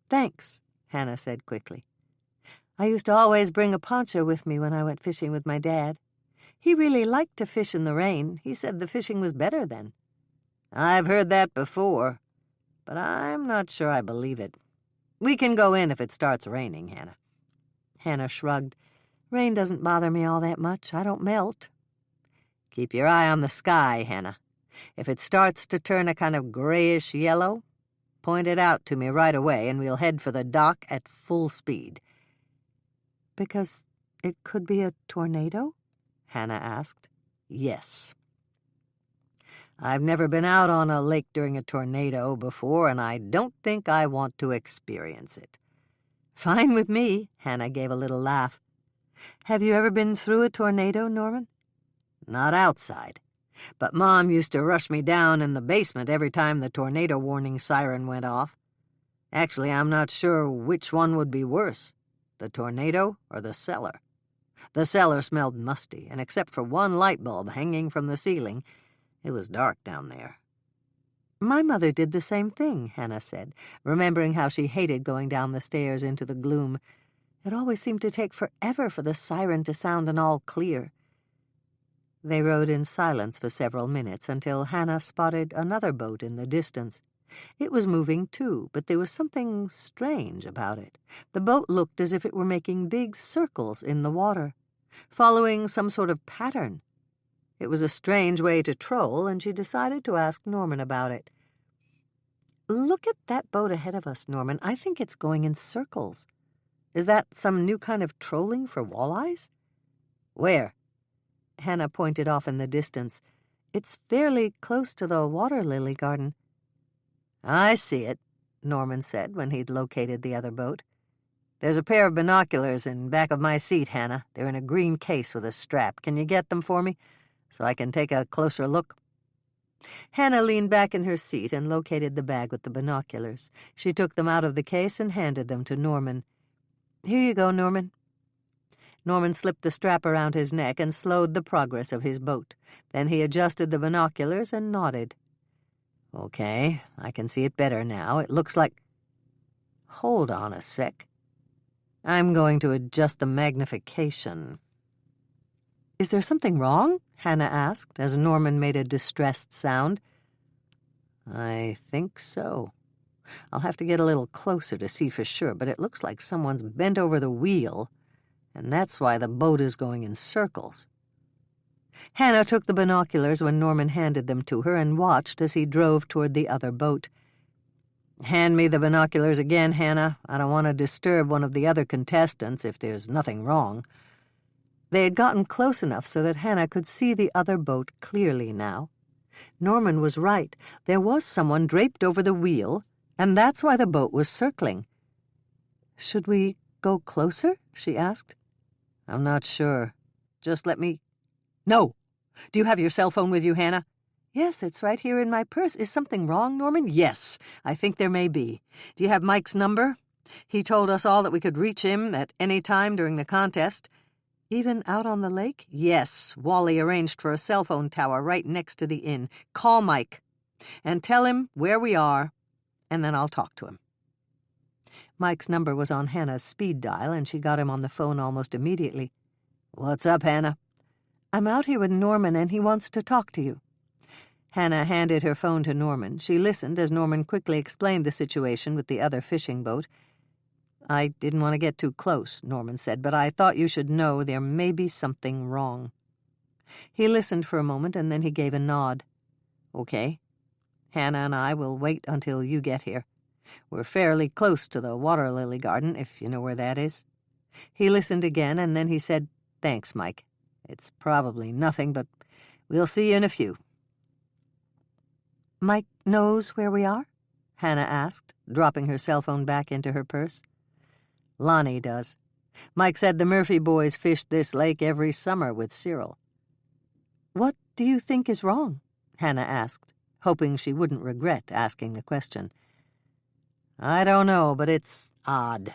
A: "Thanks," Hannah said quickly. "I used to always bring a poncho with me when I went fishing with my dad. He really liked to fish in the rain. He said the fishing was better then."
C: "I've heard that before, but I'm not sure I believe it. We can go in if it starts raining, Hannah."
A: Hannah shrugged. "Rain doesn't bother me all that much. I don't melt."
C: "Keep your eye on the sky, Hannah. If it starts to turn a kind of grayish yellow, point it out to me right away and we'll head for the dock at full speed."
A: "Because it could be a tornado?" Hannah asked.
C: "Yes. I've never been out on a lake during a tornado before, and I don't think I want to experience it.
A: "Fine with me," Hannah gave a little laugh. "Have you ever been through a tornado, Norman?"
C: Not outside, but Mom used to rush me down in the basement every time the tornado warning siren went off. Actually, I'm not sure which one would be worse, the tornado or the cellar. The cellar smelled musty, and except for one light bulb hanging from the ceiling, it was dark down there.
A: "My mother did the same thing," Hannah said, remembering how she hated going down the stairs into the gloom. It always seemed to take forever for the siren to sound and all clear. They rode in silence for several minutes until Hannah spotted another boat in the distance. It was moving too, but there was something strange about it. The boat looked as if it were making big circles in the water, following some sort of pattern. It was a strange way to troll, and she decided to ask Norman about it. "Look at that boat ahead of us, Norman. I think it's going in circles. Is that some new kind of trolling for walleyes?"
C: "Where?"
A: Hannah pointed off in the distance. "It's fairly close to the water lily garden."
C: "I see it," Norman said when he'd located the other boat. "There's a pair of binoculars in back of my seat, Hannah. They're in a green case with a strap. Can you get them for me, so I can take a closer look?"
A: Hannah leaned back in her seat and located the bag with the binoculars. She took them out of the case and handed them to Norman. "Here you go, Norman." Norman slipped the strap around his neck and slowed the progress of his boat. Then he adjusted the binoculars and nodded.
C: "Okay, I can see it better now. It looks like—" "Hold on a sec. I'm going to adjust the magnification."
A: "Is there something wrong?" Hannah asked, as Norman made a distressed sound.
C: "I think so. I'll have to get a little closer to see for sure, but it looks like someone's bent over the wheel, and that's why the boat is going in circles."
A: Hannah took the binoculars when Norman handed them to her and watched as he drove toward the other boat.
C: "Hand me the binoculars again, Hannah. I don't want to disturb one of the other contestants if there's nothing wrong."
A: They had gotten close enough so that Hannah could see the other boat clearly now. Norman was right. There was someone draped over the wheel, and that's why the boat was circling. "Should we go closer?" she asked.
C: "I'm not sure. Just let me—"
A: "No! Do you have your cell phone with you, Hannah?" "Yes, it's right here in my purse. Is something wrong, Norman?" "Yes, I think there may be. Do you have Mike's number? He told us all that we could reach him at any time during the contest." "Even out on the lake?" "Yes, Wally arranged for a cell phone tower right next to the inn. Call Mike and tell him where we are, and then I'll talk to him." Mike's number was on Hannah's speed dial, and she got him on the phone almost immediately.
C: "What's up, Hannah?"
A: "I'm out here with Norman, and he wants to talk to you." Hannah handed her phone to Norman. She listened as Norman quickly explained the situation with the other fishing boat. "I didn't want to get too close," Norman said, "but I thought you should know there may be something wrong." He listened for a moment, and then he gave a nod. "Okay. Hannah and I will wait until you get here. We're fairly close to the water lily garden, if you know where that is." He listened again, and then he said, "Thanks, Mike. It's probably nothing, but we'll see you in a few." "Mike knows where we are?" Hannah asked, dropping her cell phone back into her purse.
C: "Lonnie does. Mike said the Murphy boys fished this lake every summer with Cyril."
A: "What do you think is wrong?" Hannah asked, hoping she wouldn't regret asking the question.
C: "I don't know, but it's odd.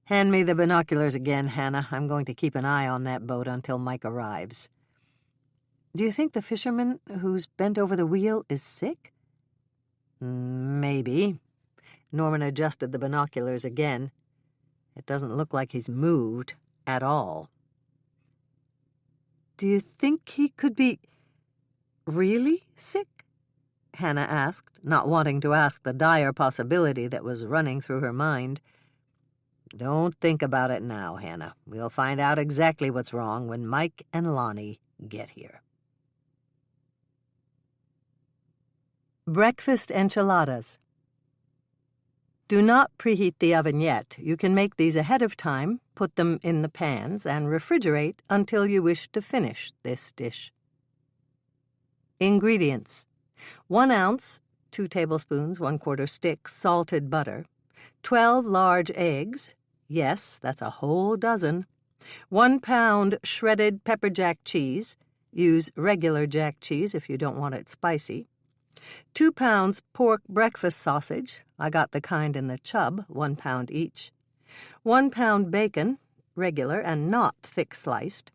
C: Hand me the binoculars again, Hannah. I'm going to keep an eye on that boat until Mike arrives."
A: "Do you think the fisherman who's bent over the wheel is sick?"
C: "Maybe." Norman adjusted the binoculars again. "It doesn't look like he's moved at all."
A: "Do you think he could be really sick?" Hannah asked, not wanting to ask the dire possibility that was running through her mind.
C: "Don't think about it now, Hannah. We'll find out exactly what's wrong when Mike and Lonnie get here."
A: Breakfast enchiladas. Do not preheat the oven yet. You can make these ahead of time, put them in the pans, and refrigerate until you wish to finish this dish. Ingredients: 1 ounce, 2 tablespoons, 1/4 stick, salted butter, 12 large eggs. Yes, that's a whole dozen. 1 pound shredded pepper jack cheese. Use regular jack cheese if you don't want it spicy. 2 pounds pork breakfast sausage. I got the kind in the chub, 1 pound each. 1 pound bacon, regular and not thick sliced.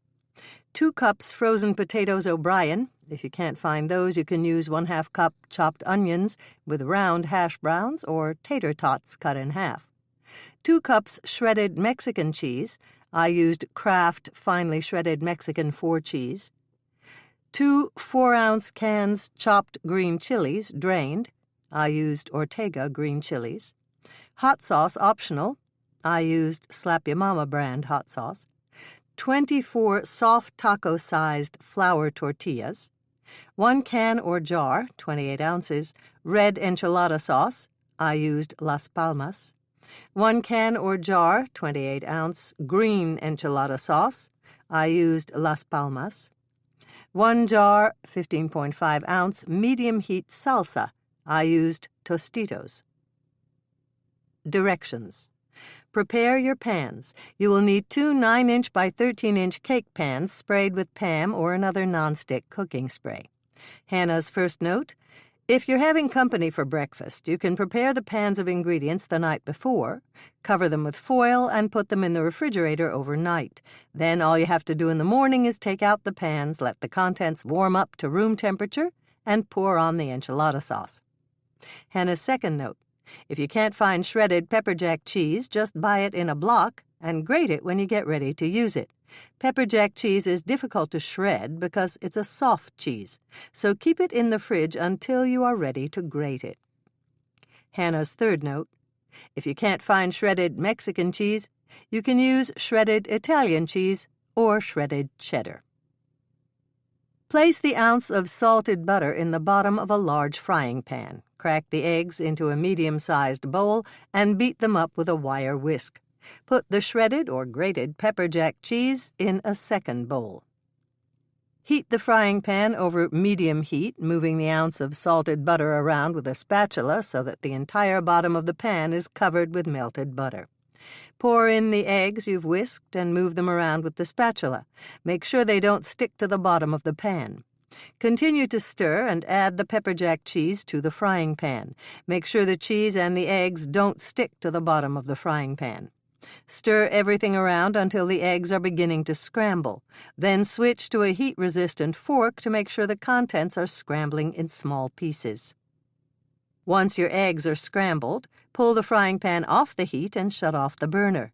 A: 2 cups frozen potatoes O'Brien. If you can't find those, you can use 1/2 cup chopped onions with round hash browns or tater tots cut in half. 2 cups shredded Mexican cheese. I used Kraft finely shredded Mexican 4 cheese. 2 4-ounce cans chopped green chilies, drained. I used Ortega green chilies. Hot sauce optional. I used Slap Ya Mama brand hot sauce. 24 soft taco-sized flour tortillas. 1 can or jar, 28 ounces, red enchilada sauce. I used Las Palmas. 1 can or jar, 28-ounce, green enchilada sauce. I used Las Palmas. 1 jar, 15.5-ounce, medium-heat salsa. I used Tostitos. Directions. Prepare your pans. You will need 2 9-inch by 13-inch cake pans sprayed with Pam or another nonstick cooking spray. Hannah's first note: if you're having company for breakfast, you can prepare the pans of ingredients the night before, cover them with foil, and put them in the refrigerator overnight. Then all you have to do in the morning is take out the pans, let the contents warm up to room temperature, and pour on the enchilada sauce. Hannah's second note: if you can't find shredded pepper jack cheese, just buy it in a block and grate it when you get ready to use it. Pepper jack cheese is difficult to shred because it's a soft cheese, so keep it in the fridge until you are ready to grate it. Hannah's third note: if you can't find shredded Mexican cheese, you can use shredded Italian cheese or shredded cheddar. Place the ounce of salted butter in the bottom of a large frying pan. Crack the eggs into a medium-sized bowl and beat them up with a wire whisk. Put the shredded or grated pepper jack cheese in a second bowl. Heat the frying pan over medium heat, moving the ounce of salted butter around with a spatula so that the entire bottom of the pan is covered with melted butter. Pour in the eggs you've whisked and move them around with the spatula. Make sure they don't stick to the bottom of the pan. Continue to stir and add the pepper jack cheese to the frying pan. Make sure the cheese and the eggs don't stick to the bottom of the frying pan. Stir everything around until the eggs are beginning to scramble. Then switch to a heat-resistant fork to make sure the contents are scrambling in small pieces. Once your eggs are scrambled, pull the frying pan off the heat and shut off the burner.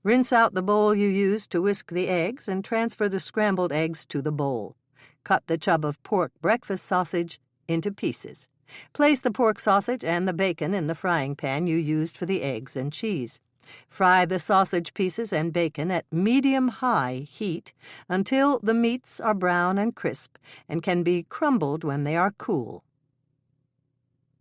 A: Rinse out the bowl you used to whisk the eggs and transfer the scrambled eggs to the bowl. Cut the chub of pork breakfast sausage into pieces. Place the pork sausage and the bacon in the frying pan you used for the eggs and cheese. Fry the sausage pieces and bacon at medium-high heat until the meats are brown and crisp and can be crumbled when they are cool.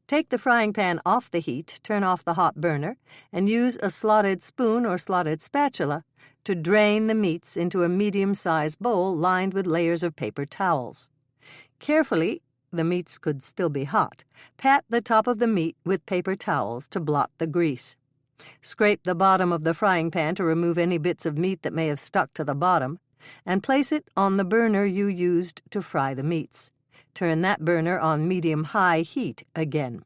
A: Take the frying pan off the heat, turn off the hot burner, and use a slotted spoon or slotted spatula to drain the meats into a medium-sized bowl lined with layers of paper towels. Carefully, the meats could still be hot, pat the top of the meat with paper towels to blot the grease. Scrape the bottom of the frying pan to remove any bits of meat that may have stuck to the bottom, and place it on the burner you used to fry the meats. Turn that burner on medium-high heat again.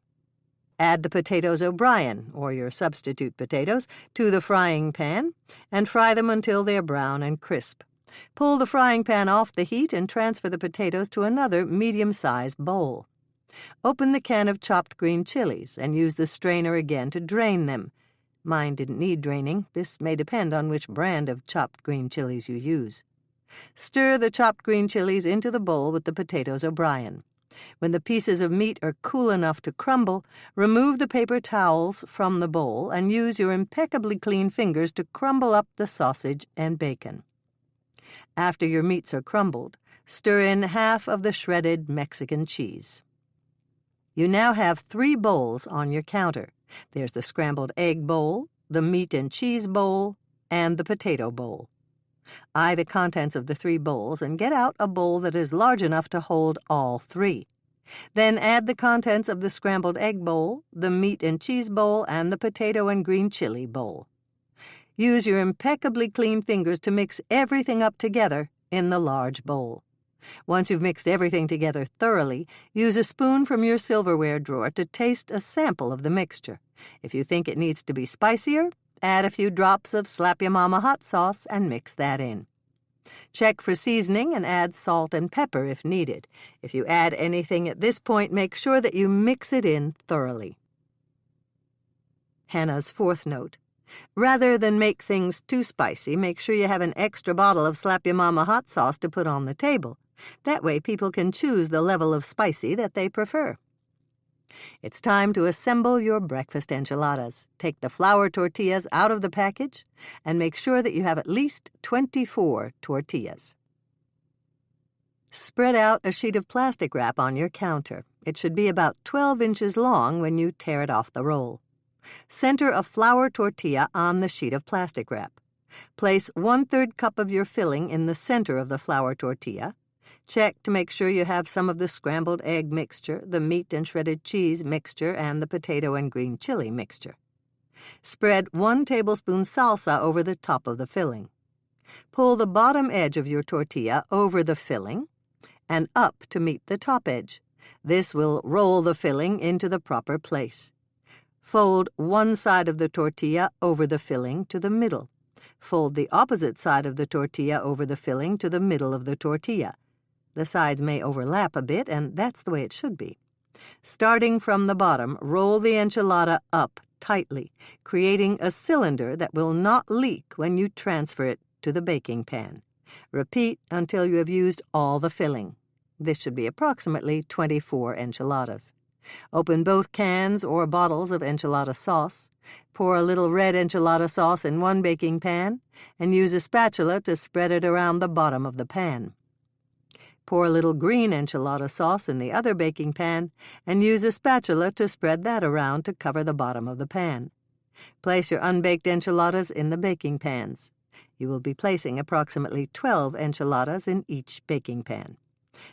A: Add the potatoes O'Brien, or your substitute potatoes, to the frying pan and fry them until they are brown and crisp. Pull the frying pan off the heat and transfer the potatoes to another medium-sized bowl. Open the can of chopped green chilies and use the strainer again to drain them. Mine didn't need draining. This may depend on which brand of chopped green chilies you use. Stir the chopped green chilies into the bowl with the potatoes O'Brien. When the pieces of meat are cool enough to crumble, remove the paper towels from the bowl and use your impeccably clean fingers to crumble up the sausage and bacon. After your meats are crumbled, stir in half of the shredded Mexican cheese. You now have 3 bowls on your counter. There's the scrambled egg bowl, the meat and cheese bowl, and the potato bowl. Eye the contents of the 3 bowls and get out a bowl that is large enough to hold all 3. Then add the contents of the scrambled egg bowl, the meat and cheese bowl, and the potato and green chili bowl. Use your impeccably clean fingers to mix everything up together in the large bowl. Once you've mixed everything together thoroughly, use a spoon from your silverware drawer to taste a sample of the mixture. If you think it needs to be spicier, add a few drops of Slap Ya Mama hot sauce and mix that in. Check for seasoning and add salt and pepper if needed. If you add anything at this point, make sure that you mix it in thoroughly. Hannah's fourth note. Rather than make things too spicy, make sure you have an extra bottle of Slap Ya Mama hot sauce to put on the table. That way people can choose the level of spicy that they prefer. It's time to assemble your breakfast enchiladas. Take the flour tortillas out of the package and make sure that you have at least 24 tortillas. Spread out a sheet of plastic wrap on your counter. It should be about 12 inches long when you tear it off the roll. Center a flour tortilla on the sheet of plastic wrap. Place 1/3 cup of your filling in the center of the flour tortilla. Check to make sure you have some of the scrambled egg mixture, the meat and shredded cheese mixture, and the potato and green chili mixture. Spread 1 tablespoon salsa over the top of the filling. Pull the bottom edge of your tortilla over the filling and up to meet the top edge. This will roll the filling into the proper place. Fold one side of the tortilla over the filling to the middle. Fold the opposite side of the tortilla over the filling to the middle of the tortilla. The sides may overlap a bit, and that's the way it should be. Starting from the bottom, roll the enchilada up tightly, creating a cylinder that will not leak when you transfer it to the baking pan. Repeat until you have used all the filling. This should be approximately 24 enchiladas. Open both cans or bottles of enchilada sauce. Pour a little red enchilada sauce in one baking pan and use a spatula to spread it around the bottom of the pan. Pour a little green enchilada sauce in the other baking pan and use a spatula to spread that around to cover the bottom of the pan. Place your unbaked enchiladas in the baking pans. You will be placing approximately 12 enchiladas in each baking pan.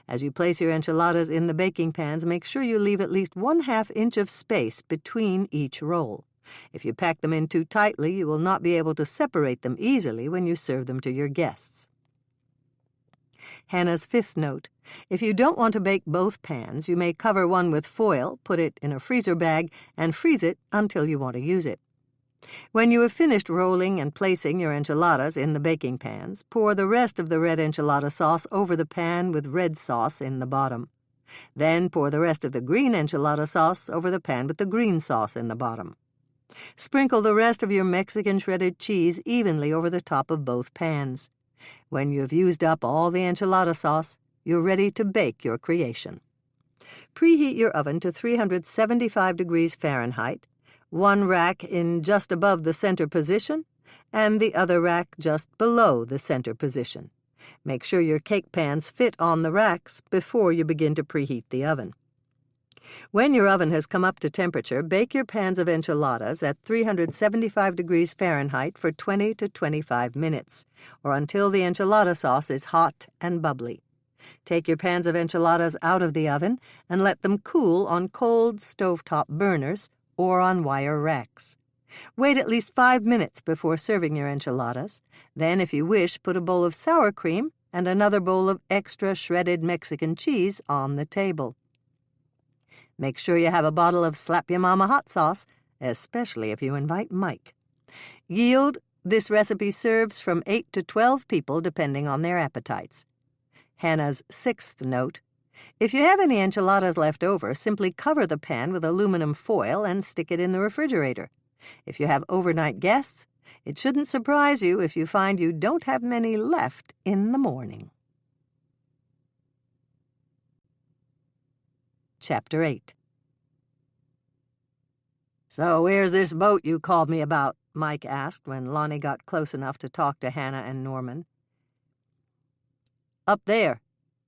A: As you place your enchiladas in the baking pans, make sure you leave at least 1/2 inch of space between each roll. If you pack them in too tightly, you will not be able to separate them easily when you serve them to your guests. Hannah's fifth note. If you don't want to bake both pans, you may cover one with foil, put it in a freezer bag, and freeze it until you want to use it. When you have finished rolling and placing your enchiladas in the baking pans, pour the rest of the red enchilada sauce over the pan with red sauce in the bottom. Then pour the rest of the green enchilada sauce over the pan with the green sauce in the bottom. Sprinkle the rest of your Mexican shredded cheese evenly over the top of both pans. When you have used up all the enchilada sauce, you're ready to bake your creation. Preheat your oven to 375 degrees Fahrenheit, one rack in just above the center position, and the other rack just below the center position. Make sure your cake pans fit on the racks before you begin to preheat the oven. When your oven has come up to temperature, bake your pans of enchiladas at 375 degrees Fahrenheit for 20 to 25 minutes, or until the enchilada sauce is hot and bubbly. Take your pans of enchiladas out of the oven and let them cool on cold stovetop burners or on wire racks. Wait at least 5 minutes before serving your enchiladas. Then, if you wish, put a bowl of sour cream and another bowl of extra shredded Mexican cheese on the table. Make sure you have a bottle of Slap Ya Mama hot sauce, especially if you invite Mike. Yield, this recipe serves from 8 to 12 people depending on their appetites. Hannah's sixth note. If you have any enchiladas left over, simply cover the pan with aluminum foil and stick it in the refrigerator. If you have overnight guests, it shouldn't surprise you if you find you don't have many left in the morning. Chapter 8. "So where's this boat you called me about?" Mike asked when Lonnie got close enough to talk to Hannah and Norman. "Up there."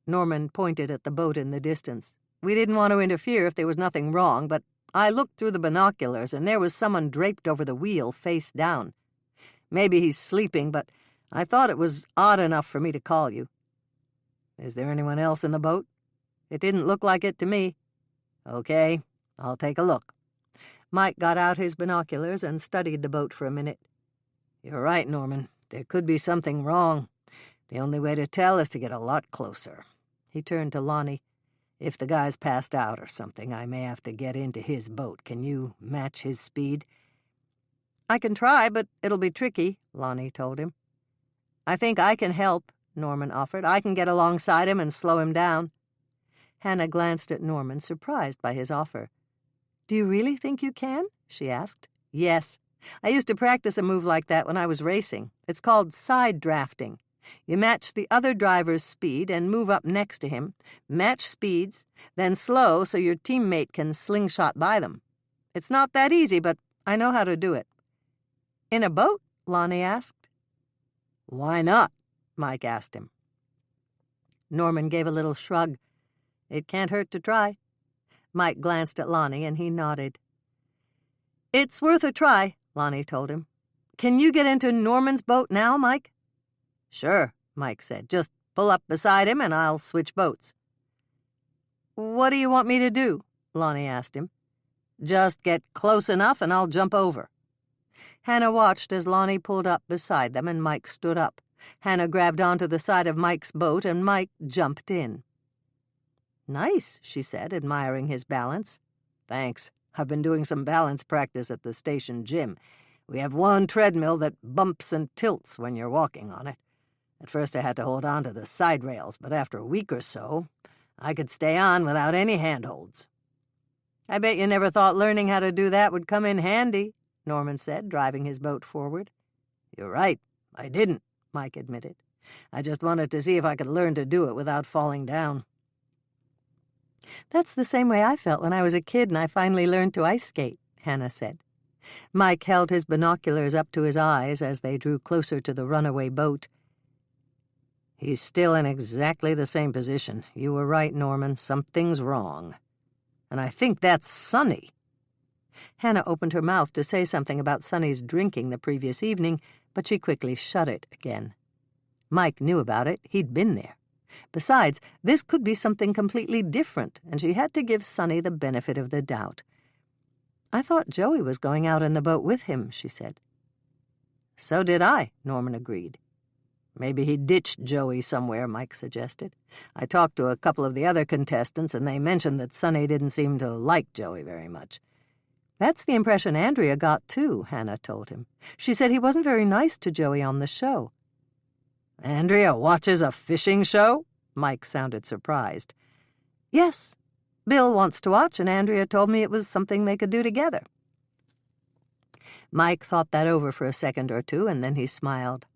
A: Norman pointed at the boat in the distance. "We didn't want to interfere if there was nothing wrong, but I looked through the binoculars and there was someone draped over the wheel face down. Maybe he's sleeping, but I thought it was odd enough for me to call you." "Is there anyone else in the boat?"
B: It didn't look like it to me." "Okay, I'll take a look." Mike got out his binoculars and studied the boat for a minute. "You're right, Norman. There could be something wrong. The only way to tell is to get a lot closer." He turned to Lonnie. "If the guy's passed out or something, I may have to get into his boat. Can you match his speed?"
A: "I can try, but it'll be tricky," Lonnie told him. "I think I can help," Norman offered. "I can get alongside him and slow him down." Hannah glanced at Norman, surprised by his offer. "Do you really think you can?" she asked. "Yes. I used to practice a move like that when I was racing. It's called side drafting. You match the other driver's speed and move up next to him, match speeds, then slow so your teammate can slingshot by them. It's not that easy, but I know how to do it." "In a boat?" Lonnie asked. "Why not?" Mike asked him. Norman gave a little shrug. "It can't hurt to try." Mike glanced at Lonnie, and he nodded. "It's worth a try," Lonnie told him. "Can you get into Norman's boat now, Mike?" "Sure," Mike said. "Just pull up beside him, and I'll switch boats." "What do you want me to do?" Lonnie asked him. "Just get close enough, and I'll jump over." Hannah watched as Lonnie pulled up beside them, and Mike stood up. Hannah grabbed onto the side of Mike's boat, and Mike jumped in. "Nice," she said, admiring his balance. "Thanks. I've been doing some balance practice at the station gym. We have one treadmill that bumps and tilts when you're walking on it. At first I had to hold on to the side rails, but after a week or so, I could stay on without any handholds." "I bet you never thought learning how to do that would come in handy," Norman said, driving his boat forward. "You're right. I didn't," Mike admitted. "I just wanted to see if I could learn to do it without falling down." "That's the same way I felt when I was a kid and I finally learned to ice skate," Hannah said. Mike held his binoculars up to his eyes as they drew closer to the runaway boat. "He's still in exactly the same position. You were right, Norman. Something's wrong. And I think that's Sonny." Hannah opened her mouth to say something about Sonny's drinking the previous evening, but she quickly shut it again. Mike knew about it. He'd been there. Besides, this could be something completely different, and she had to give Sonny the benefit of the doubt. "I thought Joey was going out in the boat with him," she said. "So did I," Norman agreed. "Maybe he ditched Joey somewhere," Mike suggested. "I talked to a couple of the other contestants, and they mentioned that Sonny didn't seem to like Joey very much." "That's the impression Andrea got, too," Hannah told him. "She said he wasn't very nice to Joey on the show." "Andrea watches a fishing show?" Mike sounded surprised. "Yes. Bill wants to watch, and Andrea told me it was something they could do together." Mike thought that over for a second or two, and then he smiled.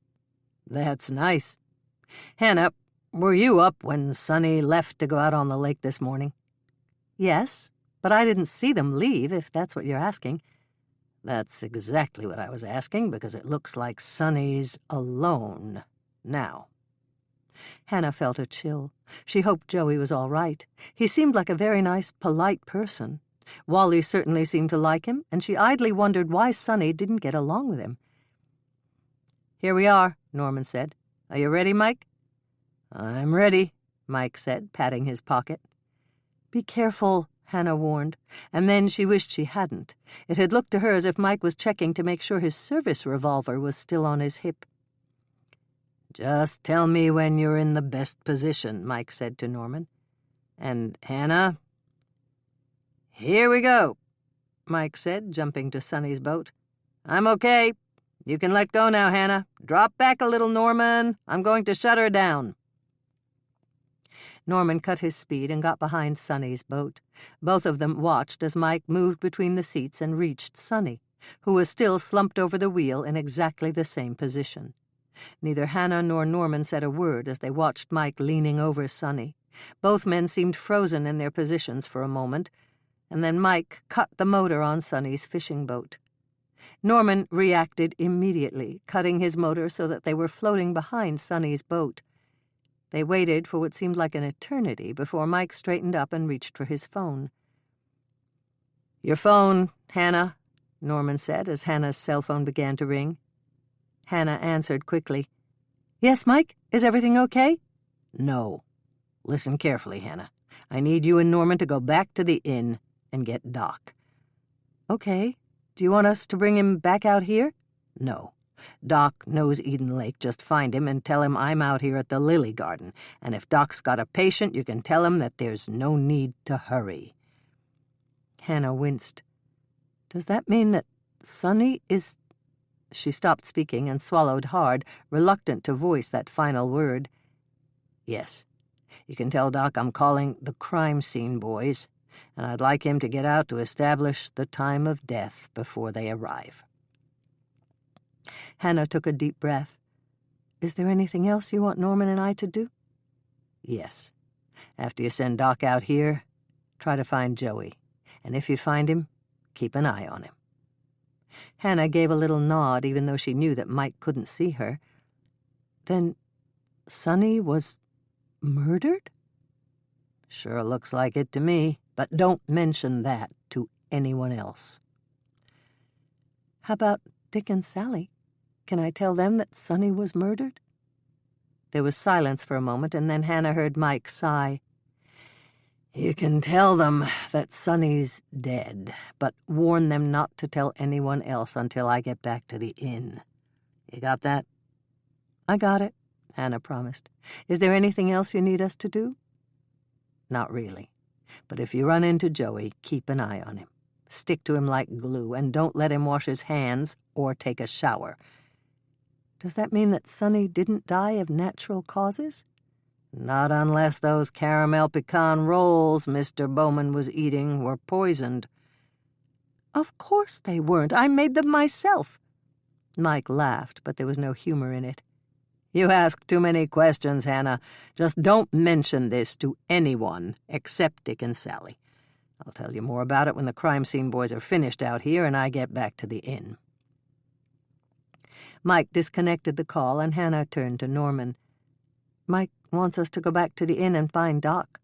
A: "That's nice. Hannah, were you up when Sonny left to go out on the lake this morning?" "Yes, but I didn't see them leave, if that's what you're asking." "That's exactly what I was asking, because it looks like Sonny's alone now." Hannah felt a chill. She hoped Joey was all right. He seemed like a very nice, polite person. Wally certainly seemed to like him, and she idly wondered why Sonny didn't get along with him. "Here we are," Norman said. "Are you ready, Mike?" "I'm ready," Mike said, patting his pocket. "Be careful," Hannah warned, and then she wished she hadn't. It had looked to her as if Mike was checking to make sure his service revolver was still on his hip. "Just tell me when you're in the best position," Mike said to Norman. "And Hannah?" "Here we go," Mike said, jumping to Sonny's boat. "I'm okay. You can let go now, Hannah. Drop back a little, Norman. I'm going to shut her down." Norman cut his speed and got behind Sonny's boat. Both of them watched as Mike moved between the seats and reached Sonny, who was still slumped over the wheel in exactly the same position. Neither Hannah nor Norman said a word as they watched Mike leaning over Sonny. Both men seemed frozen in their positions for a moment, and then Mike cut the motor on Sonny's fishing boat. Norman reacted immediately, cutting his motor so that they were floating behind Sonny's boat. They waited for what seemed like an eternity before Mike straightened up and reached for his phone. "Your phone, Hannah," Norman said as Hannah's cell phone began to ring. Hannah answered quickly. "Yes, Mike? Is everything okay?" "No. Listen carefully, Hannah.
B: I need you and Norman to go back to the inn and get Doc."
A: "Okay. Do you want us to bring him back out here?"
B: "No. Doc knows Eden Lake. Just find him and tell him I'm out here at the Lily Garden. And if Doc's got a patient, you can tell him that there's no need to hurry."
A: Hannah winced. "Does that mean that Sonny is—" She stopped speaking and swallowed hard, reluctant to voice that final word.
B: "Yes. You can tell Doc I'm calling the crime scene boys, and I'd like him to get out to establish the time of death before they arrive."
A: Hannah took a deep breath. "Is there anything else you want Norman and I to do?"
B: "Yes. After you send Doc out here, try to find Joey. And if you find him, keep an eye on him."
A: Hannah gave a little nod, even though she knew that Mike couldn't see her. "Then Sonny was murdered?"
B: "Sure looks like it to me, but don't mention that to anyone else."
A: "How about Dick and Sally? Can I tell them that Sonny was murdered?" There was silence for a moment, and then Hannah heard Mike sigh.
B: "You can tell them that Sonny's dead, but warn them not to tell anyone else until I get back to the inn. You got that?"
A: "I got it," Hannah promised. "Is there anything else you need us to do?"
B: "Not really. But if you run into Joey, keep an eye on him. Stick to him like glue, and don't let him wash his hands or take a shower."
A: "Does that mean that Sonny didn't die of natural causes?"
B: "Not unless those caramel pecan rolls Mr. Bowman was eating were poisoned."
A: "Of course they weren't. I made them myself." Mike laughed, but there was no humor in it.
B: "You ask too many questions, Hannah. Just don't mention this to anyone except Dick and Sally. I'll tell you more about it when the crime scene boys are finished out here and I get back to the inn."
A: Mike disconnected the call, and Hannah turned to Norman. "Mike wants us to go back to the inn and find Doc."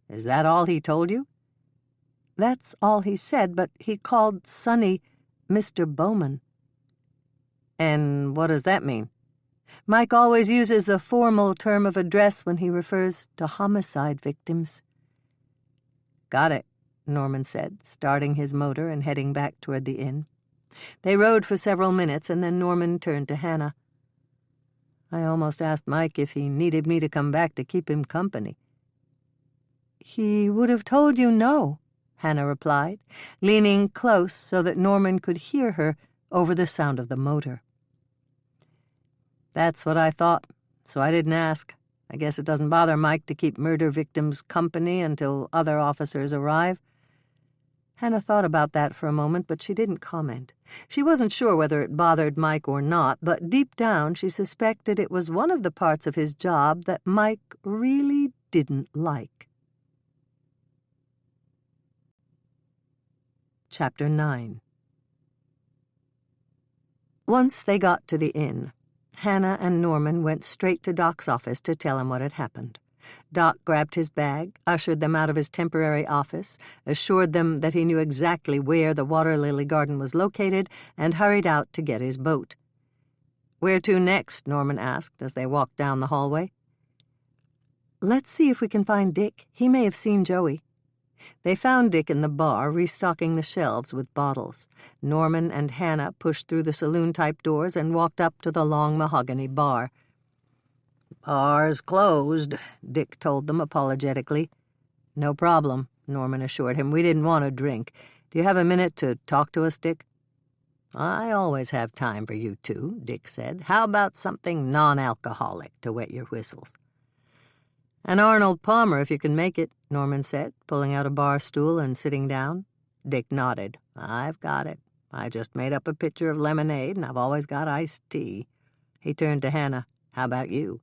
B: "Is that all he told you?"
A: "That's all he said, but he called Sonny Mr. Bowman."
B: "And what does that mean?"
A: "Mike always uses the formal term of address when he refers to homicide victims."
B: "Got it,"
A: Norman said, starting his motor and heading back toward the inn. They rode for several minutes, and then Norman turned to Hannah. "I almost asked Mike if he needed me to come back to keep him company." "He would have told you no," Hannah replied, leaning close so that Norman could hear her over the sound of the motor.
B: "That's what I thought, so I didn't ask. I guess it doesn't bother Mike to keep murder victims company until other officers arrive."
A: Hannah thought about that for a moment, but she didn't comment. She wasn't sure whether it bothered Mike or not, but deep down she suspected it was one of the parts of his job that Mike really didn't like. Chapter 9. Once they got to the inn, Hannah and Norman went straight to Doc's office to tell him what had happened. Doc grabbed his bag, ushered them out of his temporary office, assured them that he knew exactly where the water lily garden was located, and hurried out to get his boat.
B: "Where to next?" Norman asked as they walked down the hallway.
A: "Let's see if we can find Dick. He may have seen Joey." They found Dick in the bar, restocking the shelves with bottles. Norman and Hannah pushed through the saloon-type doors and walked up to the long mahogany bar.
B: "Bar's closed," Dick told them apologetically.
A: "No problem," Norman assured him. "We didn't want a drink. Do you have a minute to talk to us, Dick?"
B: "I always have time for you two," Dick said. "How about something non-alcoholic to wet your whistles?"
A: "An Arnold Palmer, if you can make it," Norman said, pulling out a bar stool and sitting down.
B: Dick nodded. "I've got it. I just made up a pitcher of lemonade, and I've always got iced tea." He turned to Hannah. "How about you?"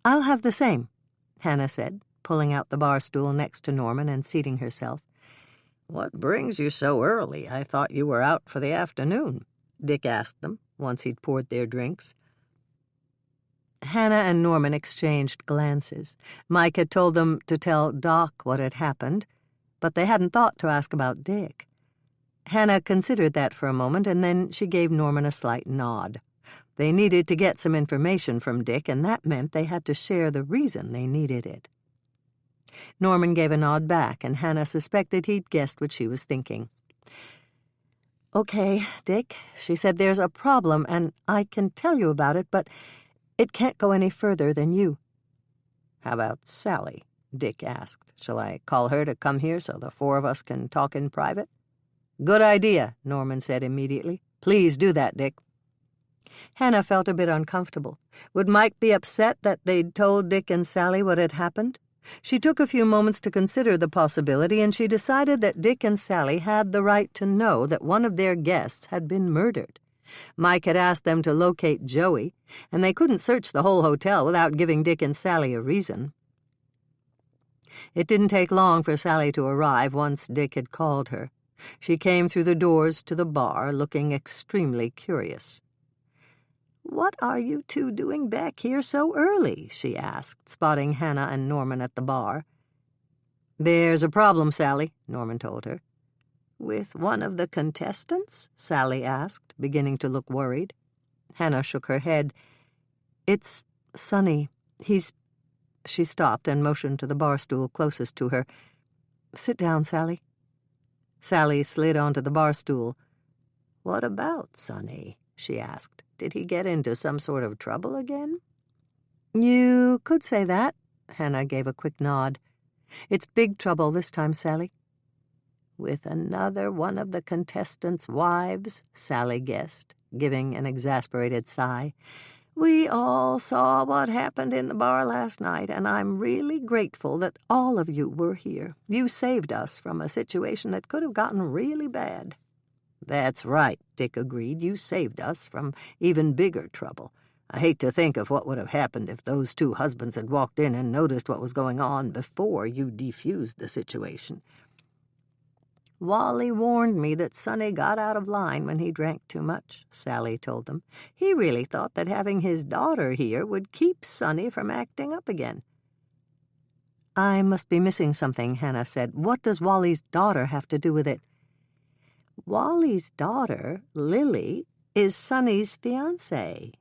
A: "I'll have the same," Hannah said, pulling out the bar stool next to Norman and seating herself.
B: "What brings you so early? I thought you were out for the afternoon," Dick asked them once he'd poured their drinks.
A: Hannah and Norman exchanged glances. Mike had told them to tell Doc what had happened, but they hadn't thought to ask about Dick. Hannah considered that for a moment, and then she gave Norman a slight nod. They needed to get some information from Dick, and that meant they had to share the reason they needed it. Norman gave a nod back, and Hannah suspected he'd guessed what she was thinking. "Okay, Dick," she said, "there's a problem, and I can tell you about it, but it can't go any further than you."
C: "How about Sally?" Dick asked. "Shall I call her to come here so the four of us can talk in private?" "Good idea," Norman said immediately. "Please do that, Dick."
A: Hannah felt a bit uncomfortable. Would Mike be upset that they'd told Dick and Sally what had happened? She took a few moments to consider the possibility, and she decided that Dick and Sally had the right to know that one of their guests had been murdered. Mike had asked them to locate Joey, and they couldn't search the whole hotel without giving Dick and Sally a reason. It didn't take long for Sally to arrive once Dick had called her. She came through the doors to the bar, looking extremely curious. "What are you two doing back here so early?" she asked, spotting Hannah and Norman at the bar.
C: "There's a problem, Sally," Norman told her.
A: "With one of the contestants?" Sally asked, beginning to look worried.
C: Hannah shook her head.
A: "It's Sonny. He's—" She stopped and motioned to the bar stool closest to her. "Sit down, Sally."
C: Sally slid onto the bar stool.
A: "What about Sonny?" she asked. "Did he get into some sort of trouble again?"
B: "You could say that." Hannah gave a quick nod. "It's big trouble this time, Sally."
A: "With another one of the contestants' wives," Sally guessed, giving an exasperated sigh. "We all saw what happened in the bar last night, and I'm really grateful that all of you were here. You saved us from a situation that could have gotten really bad."
C: "That's right," Dick agreed. "You saved us from even bigger trouble. I hate to think of what would have happened if those two husbands had walked in and noticed what was going on before you defused the situation."
A: "Wally warned me that Sonny got out of line when he drank too much," Sally told them. "He really thought that having his daughter here would keep Sonny from acting up again."
B: "I must be missing something," Hannah said. "What does Wally's daughter have to do with it?"
A: "Wally's daughter, Lily, is Sonny's fiancée,"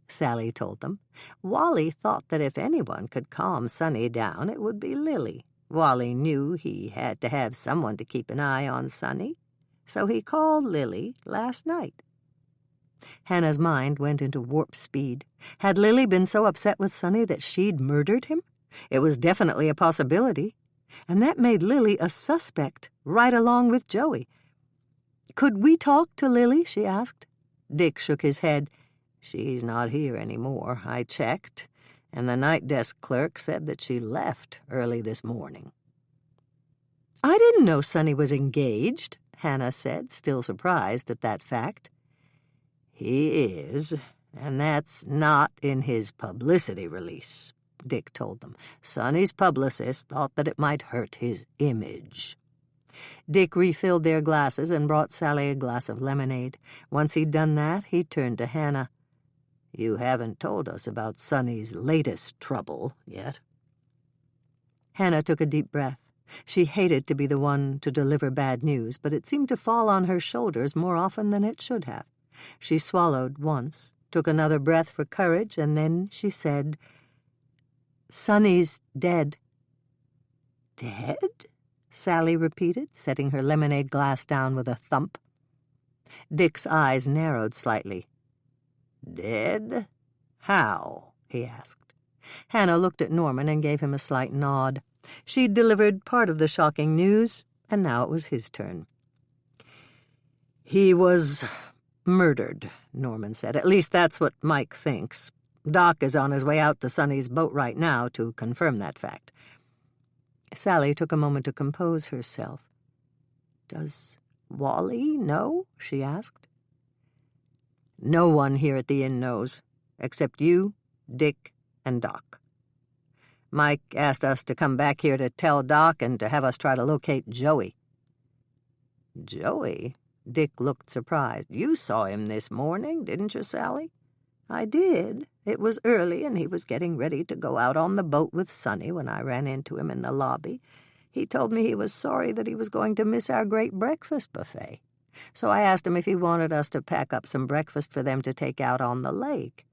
A: Sally told them. "Wally thought that if anyone could calm Sonny down, it would be Lily. Wally knew he had to have someone to keep an eye on Sonny, so he called Lily last night."
B: Hannah's mind went into warp speed. Had Lily been so upset with Sonny that she'd murdered him? It was definitely a possibility, and that made Lily a suspect, right along with Joey. "Could we talk to Lily?" she asked.
C: Dick shook his head. "She's not here anymore. I checked, and the night desk clerk said that she left early this morning."
B: "I didn't know Sonny was engaged," Hannah said, still surprised at that fact.
C: "He is, and that's not in his publicity release," Dick told them. "Sonny's publicist thought that it might hurt his image."
B: Dick refilled their glasses and brought Sally a glass of lemonade. Once he'd done that, he turned to Hannah.
C: "You haven't told us about Sonny's latest trouble yet."
B: Hannah took a deep breath. She hated to be the one to deliver bad news, but it seemed to fall on her shoulders more often than it should have. She swallowed once, took another breath for courage, and then she said, "Sonny's dead."
A: "Dead?"
B: Sally repeated, setting her lemonade glass down with a thump. Dick's eyes narrowed slightly.
C: "Dead? How?" he asked.
B: Hannah looked at Norman and gave him a slight nod. She'd delivered part of the shocking news, and now it was his turn.
C: "He was murdered," Norman said. "At least that's what Mike thinks. Doc is on his way out to Sonny's boat right now to confirm that fact."
B: Sally took a moment to compose herself.
A: "Does Wally know?" she asked.
C: "No one here at the inn knows, except you, Dick, and Doc. Mike asked us to come back here to tell Doc and to have us try to locate Joey."
A: "Joey?" Dick looked surprised. "You saw him this morning, didn't you, Sally?" "I did. It was early, and he was getting ready to go out on the boat with Sonny when I ran into him in the lobby. He told me he was sorry that he was going to miss our great breakfast buffet. So I asked him if he wanted us to pack up some breakfast for them to take out on the lake.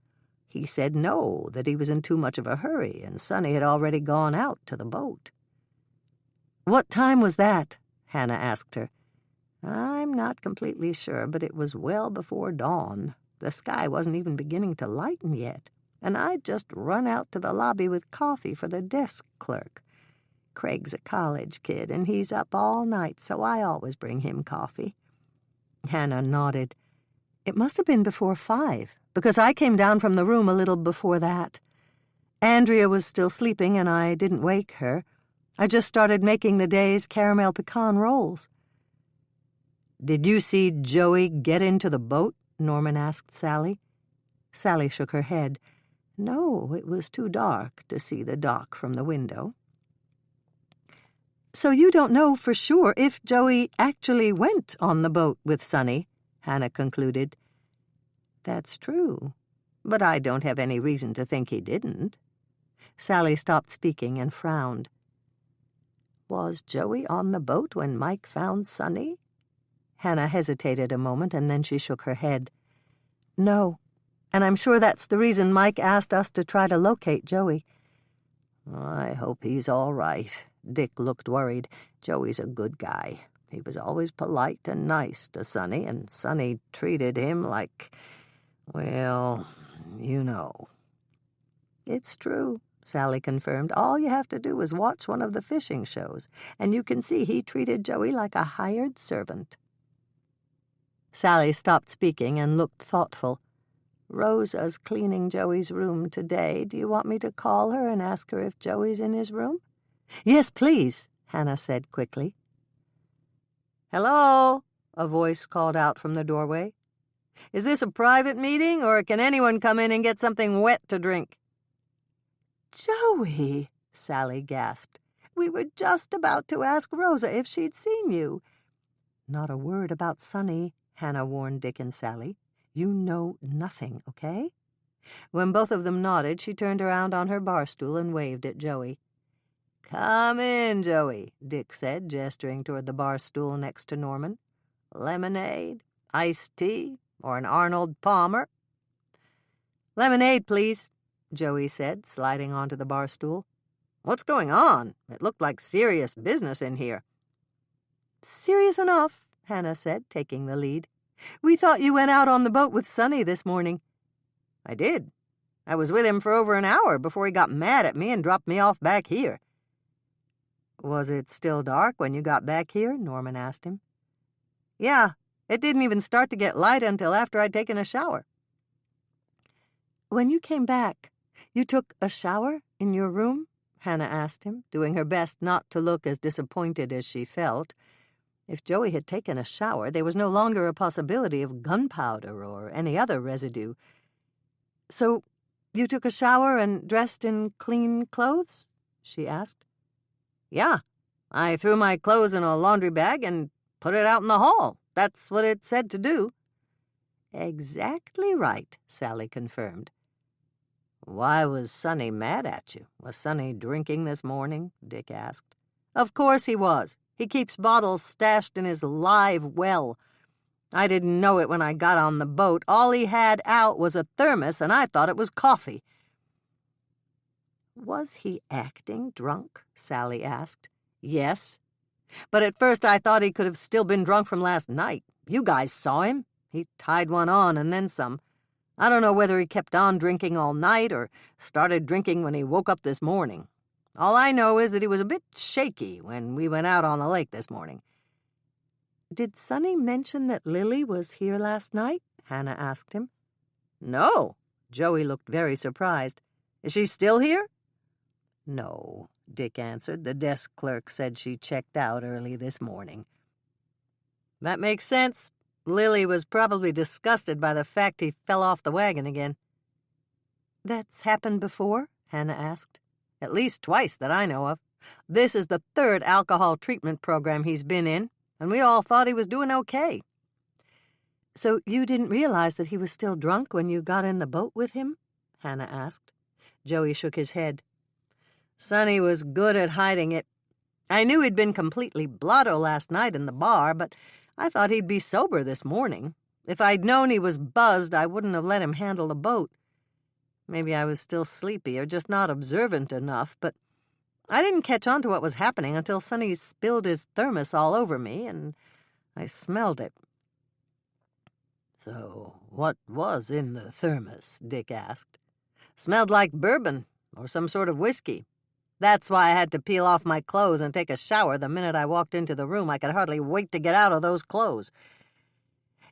A: He said no, that he was in too much of a hurry, and Sonny had already gone out to the boat."
B: "What time was that?" Hannah asked her. "I'm not completely sure, but it was well before dawn. The sky wasn't even beginning to lighten yet, and I'd just run out to the lobby with coffee for the desk clerk. Craig's a college kid, and he's up all night, so I always bring him coffee." Hannah nodded. "It must have been before 5, because I came down from the room a little before that. Andrea was still sleeping, and I didn't wake her. I just started making the day's caramel pecan rolls." "Did you see Joey get into the boat?" Norman asked Sally. Sally shook her head. "No, it was too dark to see the dock from the window." "So you don't know for sure if Joey actually went on the boat with Sonny," Hannah concluded. "That's true, but I don't have any reason to think he didn't." Sally stopped speaking and frowned. "Was Joey on the boat when Mike found Sonny?" Hannah hesitated a moment, and then she shook her head. "No, and I'm sure that's the reason Mike asked us to try to locate Joey." "I hope he's all right." Dick looked worried. "Joey's a good guy. He was always polite and nice to Sonny, and Sonny treated him like, well, you know." "It's true," Sally confirmed. "All you have to do is watch one of the fishing shows, and you can see he treated Joey like a hired servant." Sally stopped speaking and looked thoughtful. "Rosa's cleaning Joey's room today. Do you want me to call her and ask her if Joey's in his room?" "Yes, please," Hannah said quickly. "Hello," a voice called out from the doorway. "Is this a private meeting, or can anyone come in and get something wet to drink?"
A: "Joey," Sally gasped. "We were just about to ask Rosa if she'd seen you."
B: "Not a word about Sonny," Hannah warned Dick and Sally. "You know nothing, okay?" When both of them nodded, she turned around on her bar stool and waved at Joey. "Come in, Joey," Dick said, gesturing toward the bar stool next to Norman. "Lemonade, iced tea, or an Arnold Palmer?" "Lemonade, please," Joey said, sliding onto the bar stool. "What's going on? It looked like serious business in here."
A: "Serious enough," Hannah said, taking the lead. "We thought you went out on the boat with Sonny this morning."
B: "I did. I was with him for over an hour before he got mad at me and dropped me off back here." "Was it still dark when you got back here?" Norman asked him. "Yeah, it didn't even start to get light until after I'd taken a shower."
A: "When you came back, you took a shower in your room?" Hannah asked him, doing her best not to look as disappointed as she felt. If Joey had taken a shower, there was no longer a possibility of gunpowder or any other residue. "So you took a shower and dressed in clean clothes?" she asked.
B: "Yeah, I threw my clothes in a laundry bag and put it out in the hall. That's what it said to do."
A: "Exactly right," Sally confirmed.
B: "Why was Sonny mad at you? Was Sonny drinking this morning?" Dick asked. "Of course he was. He keeps bottles stashed in his live well. I didn't know it when I got on the boat. All he had out was a thermos, and I thought it was coffee."
A: "Was he acting drunk?" Sally asked.
B: "Yes, but at first I thought he could have still been drunk from last night. You guys saw him. He tied one on and then some. I don't know whether he kept on drinking all night or started drinking when he woke up this morning. All I know is that he was a bit shaky when we went out on the lake this morning."
A: "Did Sonny mention that Lily was here last night?" Hannah asked him.
B: "No." Joey looked very surprised. "Is she still here?"
C: "No," Dick answered. "The desk clerk said she checked out early this morning."
B: "That makes sense. Lily was probably disgusted by the fact he fell off the wagon again."
A: "That's happened before?" Hannah asked.
B: "At least twice that I know of. This is the 3rd alcohol treatment program he's been in, and we all thought he was doing okay."
A: "So you didn't realize that he was still drunk when you got in the boat with him?" Hannah asked.
B: Joey shook his head. "Sonny was good at hiding it. I knew he'd been completely blotto last night in the bar, but I thought he'd be sober this morning. If I'd known he was buzzed, I wouldn't have let him handle the boat. Maybe I was still sleepy or just not observant enough, but
A: I didn't catch on to what was happening until Sonny spilled his thermos all over me, and I smelled it."
C: "So what was in the thermos?" Dick asked.
A: "Smelled like bourbon or some sort of whiskey. That's why I had to peel off my clothes and take a shower the minute I walked into the room. I could hardly wait to get out of those clothes."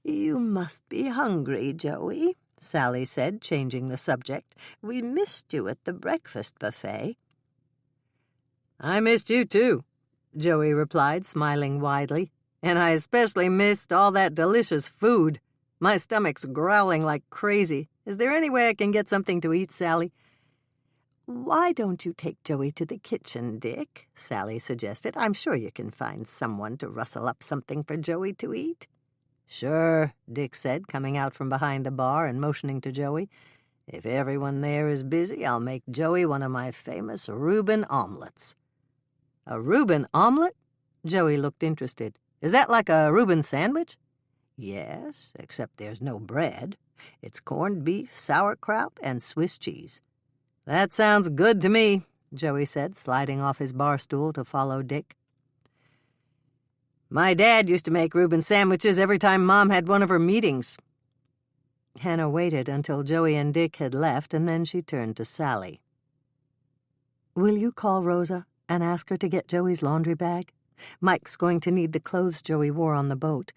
B: "You must be hungry, Joey," Sally said, changing the subject. "We missed you at the breakfast buffet."
A: "I missed you, too," Joey replied, smiling widely. "And I especially missed all that delicious food. My stomach's growling like crazy. Is there any way I can get something to eat, Sally?"
B: "Why don't you take Joey to the kitchen, Dick?" Sally suggested. "I'm sure you can find someone to rustle up something for Joey to eat."
C: "Sure," Dick said, coming out from behind the bar and motioning to Joey. "If everyone there is busy, I'll make Joey one of my famous Reuben omelets."
A: "A Reuben omelet?" Joey looked interested. "Is that like a Reuben sandwich?"
C: "Yes, except there's no bread. It's corned beef, sauerkraut, and Swiss cheese."
A: "That sounds good to me," Joey said, sliding off his bar stool to follow Dick. "My dad used to make Reuben sandwiches every time Mom had one of her meetings." Hannah waited until Joey and Dick had left, and then she turned to Sally.
B: "Will you call Rosa and ask her to get Joey's laundry bag? Mike's going to need the clothes Joey wore on the boat.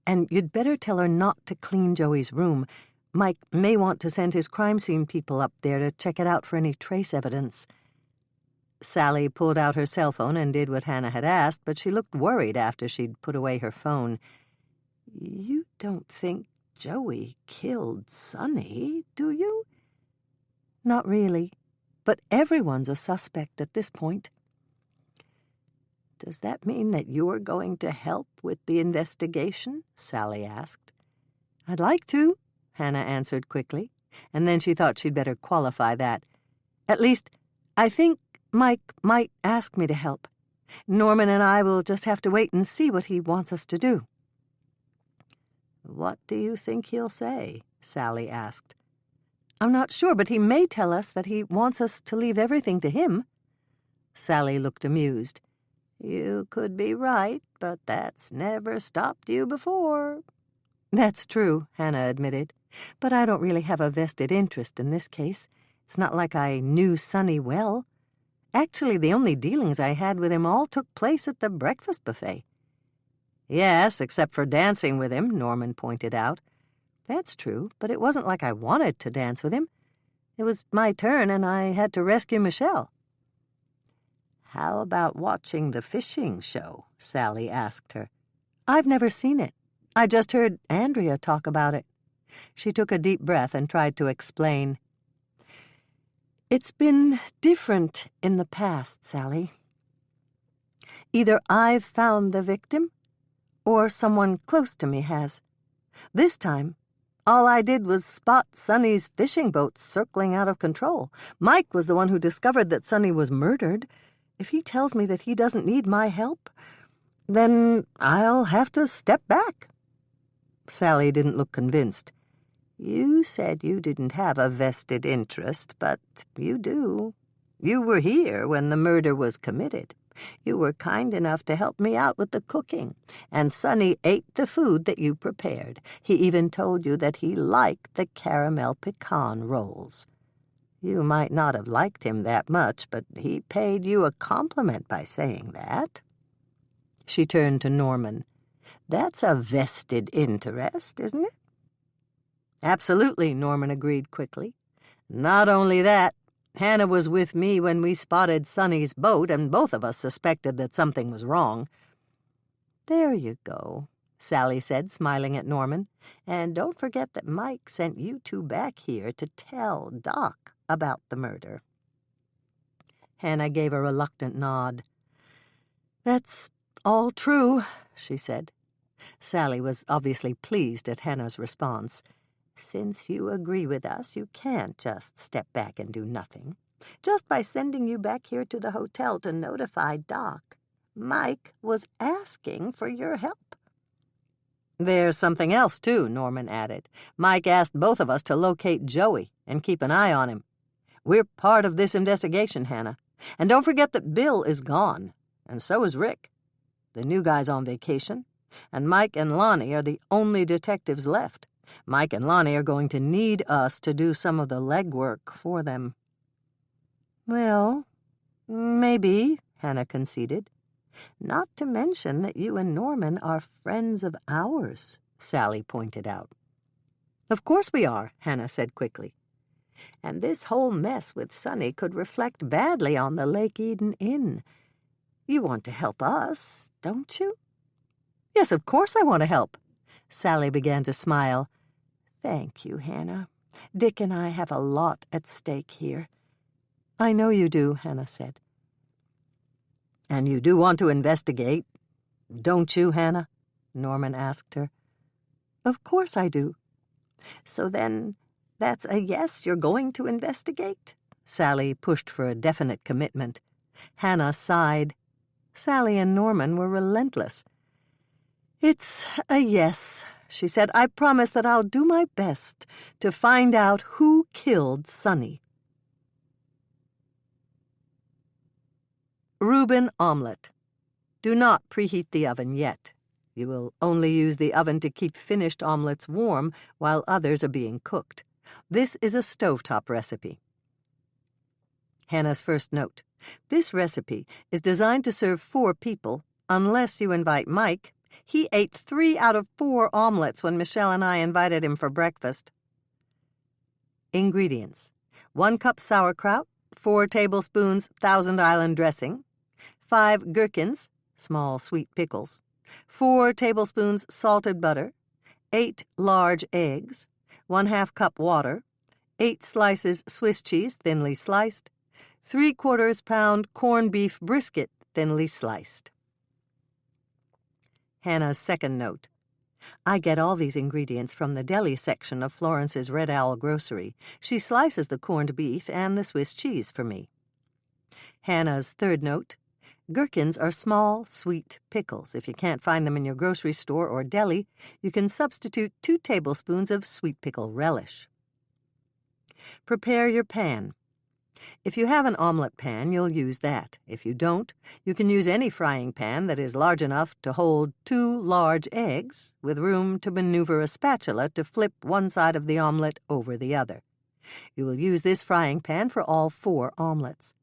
B: And you'd better tell her not to clean Joey's room. Mike may want to send his crime scene people up there to check it out for any trace evidence."
A: Sally pulled out her cell phone and did what Hannah had asked, but she looked worried after she'd put away her phone.
B: "You don't think Joey killed Sonny, do you?"
A: "Not really, but everyone's a suspect at this point."
B: "Does that mean that you're going to help with the investigation?" Sally asked.
A: "I'd like to," Hannah answered quickly, and then she thought she'd better qualify that. "At least, I think Mike might ask me to help. Norman and I will just have to wait and see what he wants us to do."
B: "What do you think he'll say?" Sally asked.
A: "I'm not sure, but he may tell us that he wants us to leave everything to him." Sally looked amused.
B: "You could be right, but that's never stopped you before."
A: "That's true," Hannah admitted. "But I don't really have a vested interest in this case. It's not like I knew Sonny well. Actually, the only dealings I had with him all took place at the breakfast buffet."
C: "Yes, except for dancing with him," Norman pointed out.
A: "That's true, but it wasn't like I wanted to dance with him. It was my turn, and I had to rescue Michelle."
B: "How about watching the fishing show?" Sally asked her.
A: "I've never seen it. I just heard Andrea talk about it." She took a deep breath and tried to explain. "It's been different in the past, Sally. Either I've found the victim, or someone close to me has. This time, all I did was spot Sonny's fishing boat circling out of control. Mike was the one who discovered that Sonny was murdered. If he tells me that he doesn't need my help, then I'll have to step back." Sally didn't look convinced.
B: "You said you didn't have a vested interest, but you do. You were here when the murder was committed. You were kind enough to help me out with the cooking, and Sonny ate the food that you prepared. He even told you that he liked the caramel pecan rolls. You might not have liked him that much, but he paid you a compliment by saying that."
A: She turned to Norman.
B: "That's a vested interest, isn't it?"
A: "Absolutely," Norman agreed quickly. "Not only that, Hannah was with me when we spotted Sonny's boat, and both of us suspected that something was wrong."
B: "There you go," Sally said, smiling at Norman. "And don't forget that Mike sent you two back here to tell Doc about the murder."
A: Hannah gave a reluctant nod. "That's all true," she said. Sally was obviously pleased at Hannah's response.
B: "Since you agree with us, you can't just step back and do nothing. Just by sending you back here to the hotel to notify Doc, Mike was asking for your help."
A: "There's something else, too," Norman added. "Mike asked both of us to locate Joey and keep an eye on him. We're part of this investigation, Hannah.
B: And don't forget that Bill is gone, and so is Rick. The new guy's on vacation, and Mike and Lonnie are the only detectives left. Mike and Lonnie are going to need us to do some of the legwork for them."
A: "Well, maybe," Hannah conceded. "Not to mention that you and Norman are friends of ours," Sally pointed out.
B: "Of course we are," Hannah said quickly.
A: "And this whole mess with Sonny could reflect badly on the Lake Eden Inn. You want to help us, don't you?"
B: "Yes, of course I want to help." Sally began to smile.
A: "Thank you, Hannah. Dick and I have a lot at stake here."
B: "I know you do," Hannah said. "And you do want to investigate, don't you, Hannah?" Norman asked her.
A: "Of course I do." "So then, that's a yes, you're going to investigate?"
B: Sally pushed for a definite commitment. Hannah sighed. Sally and Norman were relentless. "It's a yes," she said. "I promise that I'll do my best to find out who killed Sonny." Reuben omelet. Do not preheat the oven yet. You will only use the oven to keep finished omelets warm while others are being cooked. This is a stovetop recipe. Hannah's first note. This recipe is designed to serve 4 people, unless you invite Mike. He ate 3 out of 4 omelets when Michelle and I invited him for breakfast. Ingredients: 1 cup sauerkraut, 4 tablespoons Thousand Island dressing, 5 gherkins, small sweet pickles, 4 tablespoons salted butter, 8 large eggs, 1/2 cup water, 8 slices Swiss cheese thinly sliced, 3/4 pound corned beef brisket thinly sliced. Hannah's second note. I get all these ingredients from the deli section of Florence's Red Owl grocery. She slices the corned beef and the Swiss cheese for me. Hannah's third note. Gherkins are small, sweet pickles. If you can't find them in your grocery store or deli, you can substitute 2 tablespoons of sweet pickle relish. Prepare your pan. If you have an omelet pan, you'll use that. If you don't, you can use any frying pan that is large enough to hold 2 large eggs, with room to maneuver a spatula to flip one side of the omelet over the other. You will use this frying pan for all 4 omelets.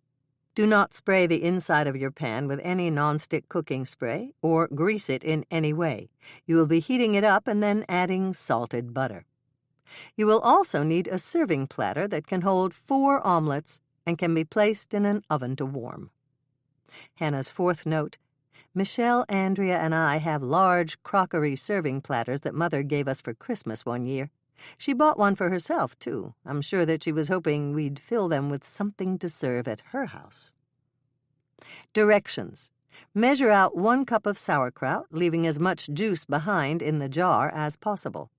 B: Do not spray the inside of your pan with any nonstick cooking spray or grease it in any way. You will be heating it up and then adding salted butter. You will also need a serving platter that can hold 4 omelets and can be placed in an oven to warm. Hannah's fourth note. Michelle, Andrea, and I have large crockery serving platters that Mother gave us for Christmas one year. She bought one for herself, too. I'm sure that she was hoping we'd fill them with something to serve at her house. Directions. Measure out 1 cup of sauerkraut, leaving as much juice behind in the jar as possible.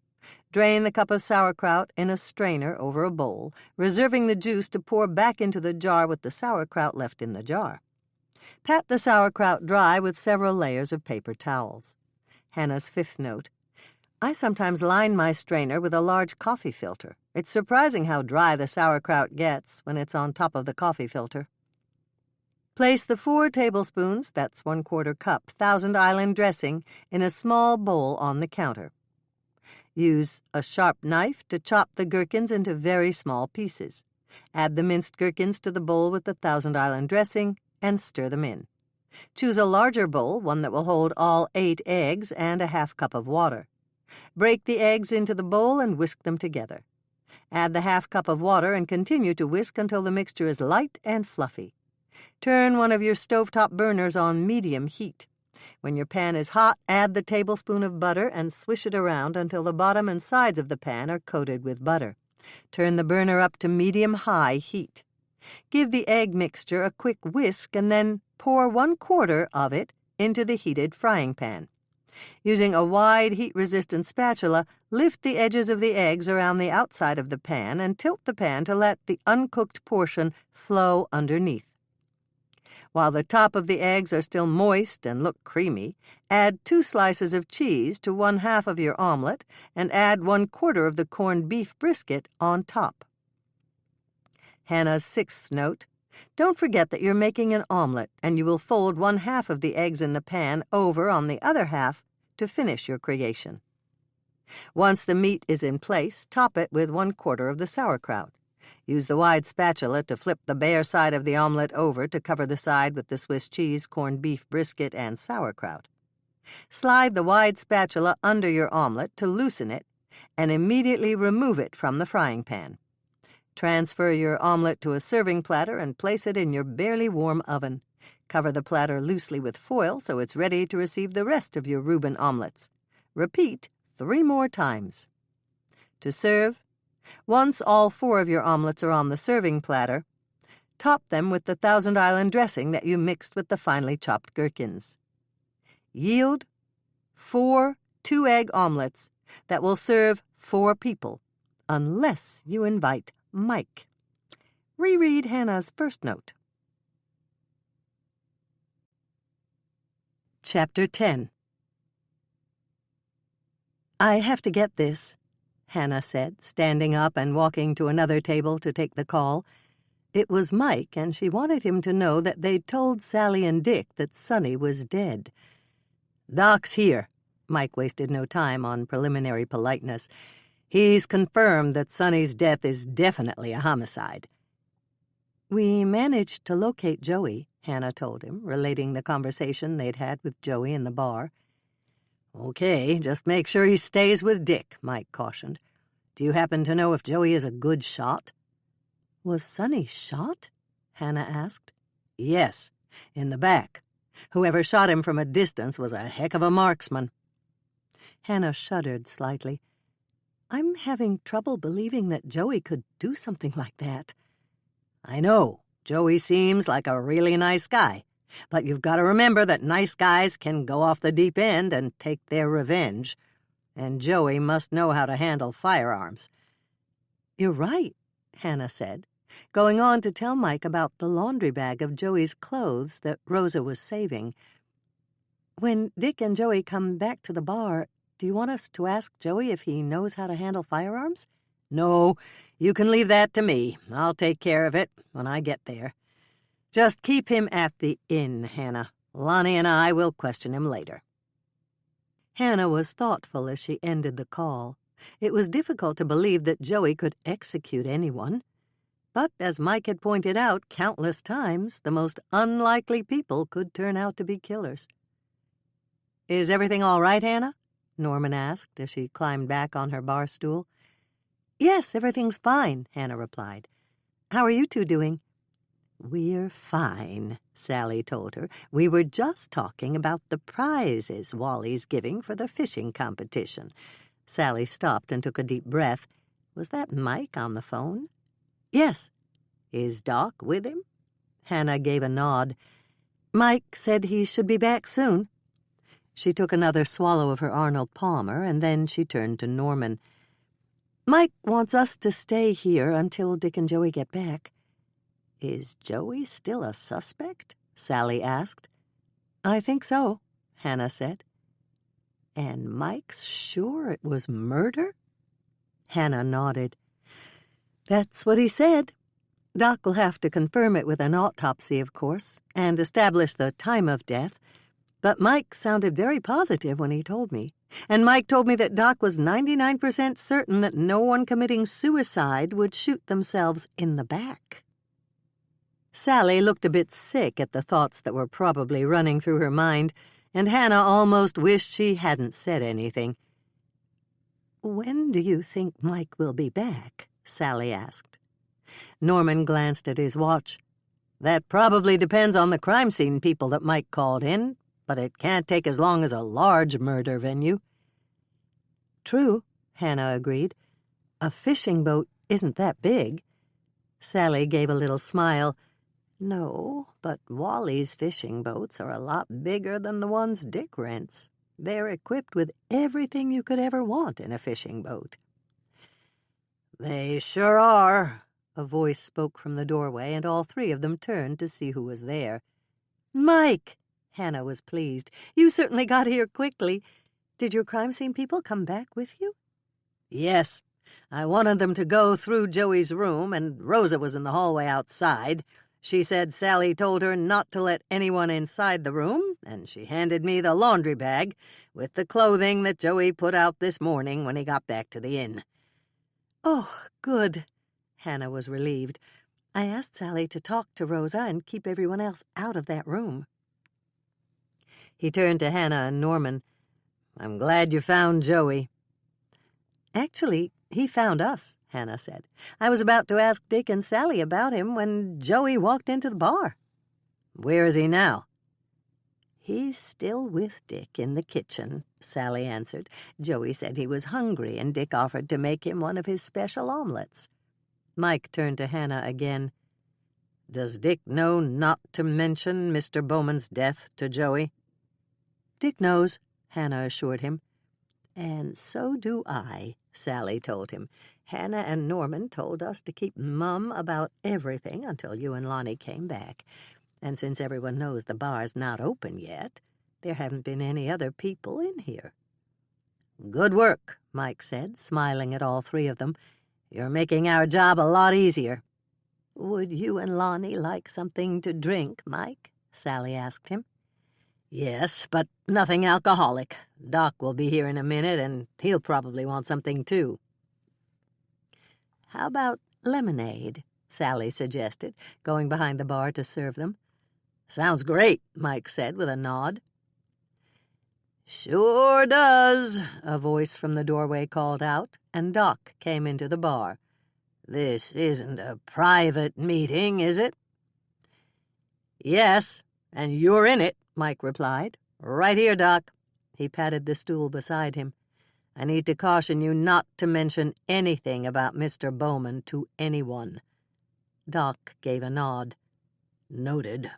B: Drain the cup of sauerkraut in a strainer over a bowl, reserving the juice to pour back into the jar with the sauerkraut left in the jar. Pat the sauerkraut dry with several layers of paper towels. Hannah's fifth note. I sometimes line my strainer with a large coffee filter. It's surprising how dry the sauerkraut gets when it's on top of the coffee filter. Place the 4 tablespoons, that's 1/4 cup, Thousand Island dressing in a small bowl on the counter. Use a sharp knife to chop the gherkins into very small pieces. Add the minced gherkins to the bowl with the Thousand Island dressing and stir them in. Choose a larger bowl, one that will hold all 8 eggs and a 1/2 cup of water. Break the eggs into the bowl and whisk them together. Add the 1/2 cup of water and continue to whisk until the mixture is light and fluffy. Turn one of your stovetop burners on medium heat. When your pan is hot, add the tablespoon of butter and swish it around until the bottom and sides of the pan are coated with butter. Turn the burner up to medium-high heat. Give the egg mixture a quick whisk and then pour 1/4 of it into the heated frying pan. Using a wide heat-resistant spatula, lift the edges of the eggs around the outside of the pan and tilt the pan to let the uncooked portion flow underneath. While the top of the eggs are still moist and look creamy, add 2 slices of cheese to 1/2 of your omelet and add 1/4 of the corned beef brisket on top. Hannah's sixth note.
A: Don't forget that you're making an omelet, and you will fold 1/2 of the eggs in the pan over on the other half to finish your creation. Once the meat is in place, top it with 1/4 of the sauerkraut. Use the wide spatula to flip the bare side of the omelet over to cover the side with the Swiss cheese, corned beef brisket, and sauerkraut. Slide the wide spatula under your omelet to loosen it and immediately remove it from the frying pan. Transfer your omelet to a serving platter and place it in your barely warm oven. Cover the platter loosely with foil so it's ready to receive the rest of your Reuben omelets. Repeat 3 more times. To serve, once all 4 of your omelets are on the serving platter, top them with the Thousand Island dressing that you mixed with the finely chopped gherkins. Yield 4 2-egg omelets that will serve 4 people, unless you invite Mike. Reread Hannah's first note. Chapter 10. I have to get this, Hannah said, standing up and walking to another table to take the call. It was Mike, and she wanted him to know that they'd told Sally and Dick that Sonny was dead. "Doc's here." Mike wasted no time on preliminary politeness. "He's confirmed that Sonny's death is definitely a homicide." "We managed to locate Joey," Hannah told him, relating the conversation they'd had with Joey in the bar. "Okay, just make sure he stays with Dick," Mike cautioned. "Do you happen to know if Joey is a good shot?" "Was Sonny shot?" Hannah asked. "Yes, in the back. Whoever shot him from a distance was a heck of a marksman." Hannah shuddered slightly. "I'm having trouble believing that Joey could do something like that." "I know. Joey seems like a really nice guy. But you've got to remember that nice guys can go off the deep end and take their revenge. And Joey must know how to handle firearms." "You're right," Hannah said, going on to tell Mike about the laundry bag of Joey's clothes that Rosa was saving. "When Dick and Joey come back to the bar, do you want us to ask Joey if he knows how to handle firearms?" "No, you can leave that to me. I'll take care of it when I get there. Just keep him at the inn, Hannah. Lonnie and I will question him later." Hannah was thoughtful as she ended the call. It was difficult to believe that Joey could execute anyone. But as Mike had pointed out countless times, the most unlikely people could turn out to be killers. "Is everything all right, Hannah?" Norman asked as she climbed back on her bar stool. "Yes, everything's fine," Hannah replied. "How are you two doing?" "We're fine," Sally told her. "We were just talking about the prizes Wally's giving for the fishing competition." Sally stopped and took a deep breath. Was that Mike on the phone? "Yes." "Is Doc with him?" Hannah gave a nod. "Mike said he should be back soon." She took another swallow of her Arnold Palmer, and then she turned to Norman. "Mike wants us to stay here until Dick and Joey get back." "Is Joey still a suspect?" Sally asked. "I think so," Hannah said. "And Mike's sure it was murder?" Hannah nodded. "That's what he said. Doc will have to confirm it with an autopsy, of course, and establish the time of death. But Mike sounded very positive when he told me. And Mike told me that Doc was 99% certain that no one committing suicide would shoot themselves in the back." Sally looked a bit sick at the thoughts that were probably running through her mind, and Hannah almost wished she hadn't said anything. "When do you think Mike will be back?" Sally asked. Norman glanced at his watch. "That probably depends on the crime scene people that Mike called in, but it can't take as long as a large murder venue." "True," Hannah agreed. "A fishing boat isn't that big." Sally gave a little smile. "No, but Wally's fishing boats are a lot bigger than the ones Dick rents. They're equipped with everything you could ever want in a fishing boat." "They sure are," a voice spoke from the doorway, and all 3 of them turned to see who was there. "Mike!" Hannah was pleased. "You certainly got here quickly. Did your crime scene people come back with you?" "Yes. I wanted them to go through Joey's room, and Rosa was in the hallway outside.
B: She said Sally told her not to let anyone inside the room, and she handed me the laundry bag with the clothing that Joey put out this morning when he got back to the inn."
A: "Oh, good." Hannah was relieved. "I asked Sally to talk to Rosa and keep everyone else out of that room."
B: He turned to Hannah and Norman. "I'm glad you found Joey."
A: "Actually, he found us," Hannah said. "I was about to ask Dick and Sally about him when Joey walked into the bar."
B: "Where is he now?"
A: "He's still with Dick in the kitchen," Sally answered. "Joey said he was hungry, and Dick offered to make him one of his special omelets."
B: Mike turned to Hannah again. "Does Dick know not to mention Mr. Bowman's death to Joey?"
A: "Dick knows," Hannah assured him. "And so do I," Sally told him. "Hannah and Norman told us to keep mum about everything until you and Lonnie came back. And since everyone knows the bar's not open yet, there haven't been any other people in here."
B: "Good work," Mike said, smiling at all three of them. "You're making our job a lot easier."
A: "Would you and Lonnie like something to drink, Mike?" Sally asked him.
B: "Yes, but nothing alcoholic. Doc will be here in a minute, and he'll probably want something too."
A: "How about lemonade?" Sally suggested, going behind the bar to serve them.
B: "Sounds great," Mike said with a nod. "Sure does," a voice from the doorway called out, and Doc came into the bar. "This isn't a private meeting, is it?" "Yes, and you're in it," Mike replied. "Right here, Doc." He patted the stool beside him. "I need to caution you not to mention anything about Mr. Bowman to anyone."
A: Doc gave a nod.
B: "Noted.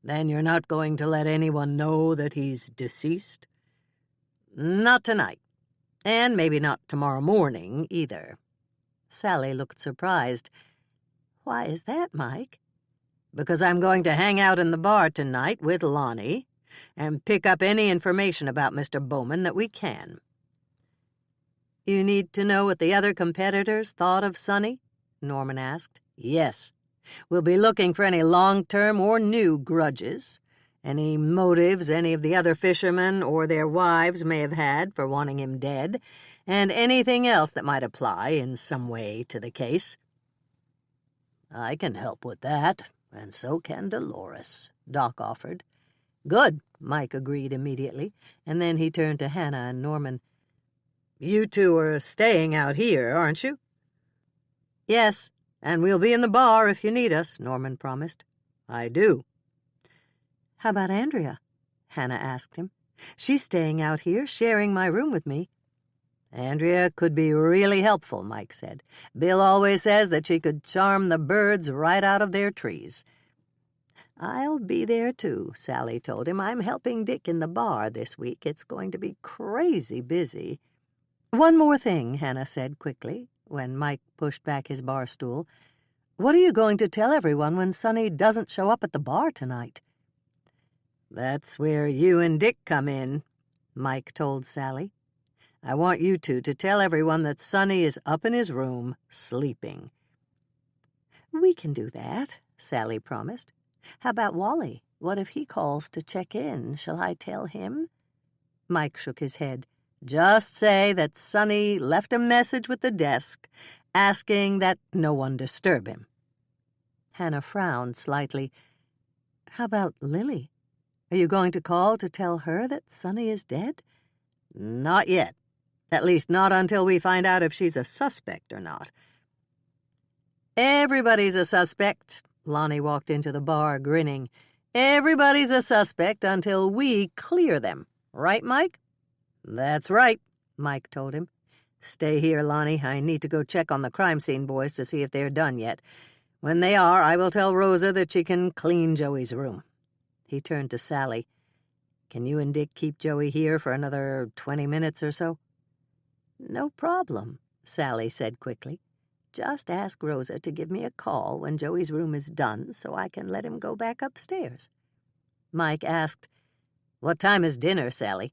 B: Then you're not going to let anyone know that he's deceased?" "Not tonight. And maybe not tomorrow morning, either."
A: Sally looked surprised. "Why is that, Mike?"
B: "Because I'm going to hang out in the bar tonight with Lonnie and pick up any information about Mr. Bowman that we can."
A: "You need to know what the other competitors thought of Sonny?" Norman asked.
B: "Yes. We'll be looking for any long-term or new grudges, any motives any of the other fishermen or their wives may have had for wanting him dead, and anything else that might apply in some way to the case." "I can help with that, and so can Dolores," Doc offered.
A: "Good," Mike agreed immediately, and then he turned to Hannah and Norman.
B: "You two are staying out here, aren't you?"
A: "Yes, and we'll be in the bar if you need us," Norman promised.
B: "I do."
A: "How about Andrea?" Hannah asked him. "She's staying out here, sharing my room with me."
B: "Andrea could be really helpful," Mike said. "Bill always says that she could charm the birds right out of their trees."
A: "I'll be there, too," Sally told him. "I'm helping Dick in the bar this week. It's going to be crazy busy." "One more thing," Hannah said quickly, when Mike pushed back his bar stool. "What are you going to tell everyone when Sonny doesn't show up at the bar tonight?"
B: "That's where you and Dick come in," Mike told Sally. "I want you two to tell everyone that Sonny is up in his room, sleeping."
A: "We can do that," Sally promised. "How about Wally? What if he calls to check in? Shall I tell him?" Mike shook his head.
B: "Just say that Sonny left a message with the desk asking that no one disturb him."
A: Hannah frowned slightly. "How about Lily? Are you going to call to tell her that Sonny is dead?"
B: "Not yet. At least not until we find out if she's a suspect or not." "Everybody's a suspect." Lonnie walked into the bar, grinning. "Everybody's a suspect until we clear them. Right, Mike?" "That's right," Mike told him. "Stay here, Lonnie. I need to go check on the crime scene boys to see if they're done yet. When they are, I will tell Rosa that she can clean Joey's room." He turned to Sally. "Can you and Dick keep Joey here for another 20 minutes or so?" "No problem," Sally said quickly. "Just ask Rosa to give me a call when Joey's room is done so I can let him go back upstairs."
A: Mike asked, "What time is dinner, Sally?"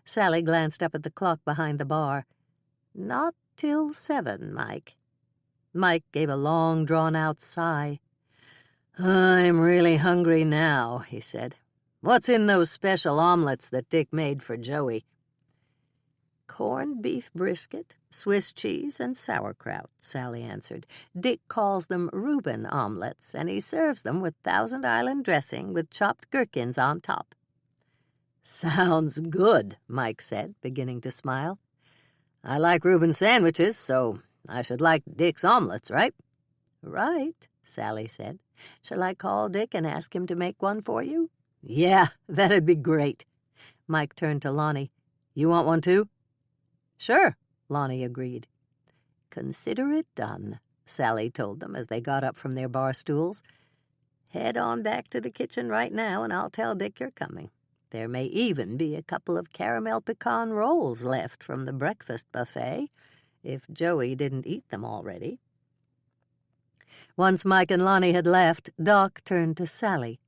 A: Sally glanced up at the clock behind the bar. "Not till 7, Mike." Mike gave a long, drawn-out sigh.
B: "I'm really hungry now," he said. "What's in those special omelets that Dick made for Joey?"
A: "Corned beef brisket, Swiss cheese, and sauerkraut," Sally answered. "Dick calls them Reuben omelets, and he serves them with Thousand Island dressing with chopped gherkins on top."
B: "Sounds good," Mike said, beginning to smile. "I like Reuben sandwiches, so I should like Dick's omelets, right?"
A: "Right," Sally said. "Shall I call Dick and ask him to make one for you?"
B: "Yeah, that'd be great." Mike turned to Lonnie. "You want one too?"
A: "Sure," Lonnie agreed. "Consider it done," Sally told them as they got up from their bar stools. "Head on back to the kitchen right now, and I'll tell Dick you're coming. There may even be a couple of caramel pecan rolls left from the breakfast buffet, if Joey didn't eat them already."
B: Once Mike and Lonnie had left, Doc turned to Sally.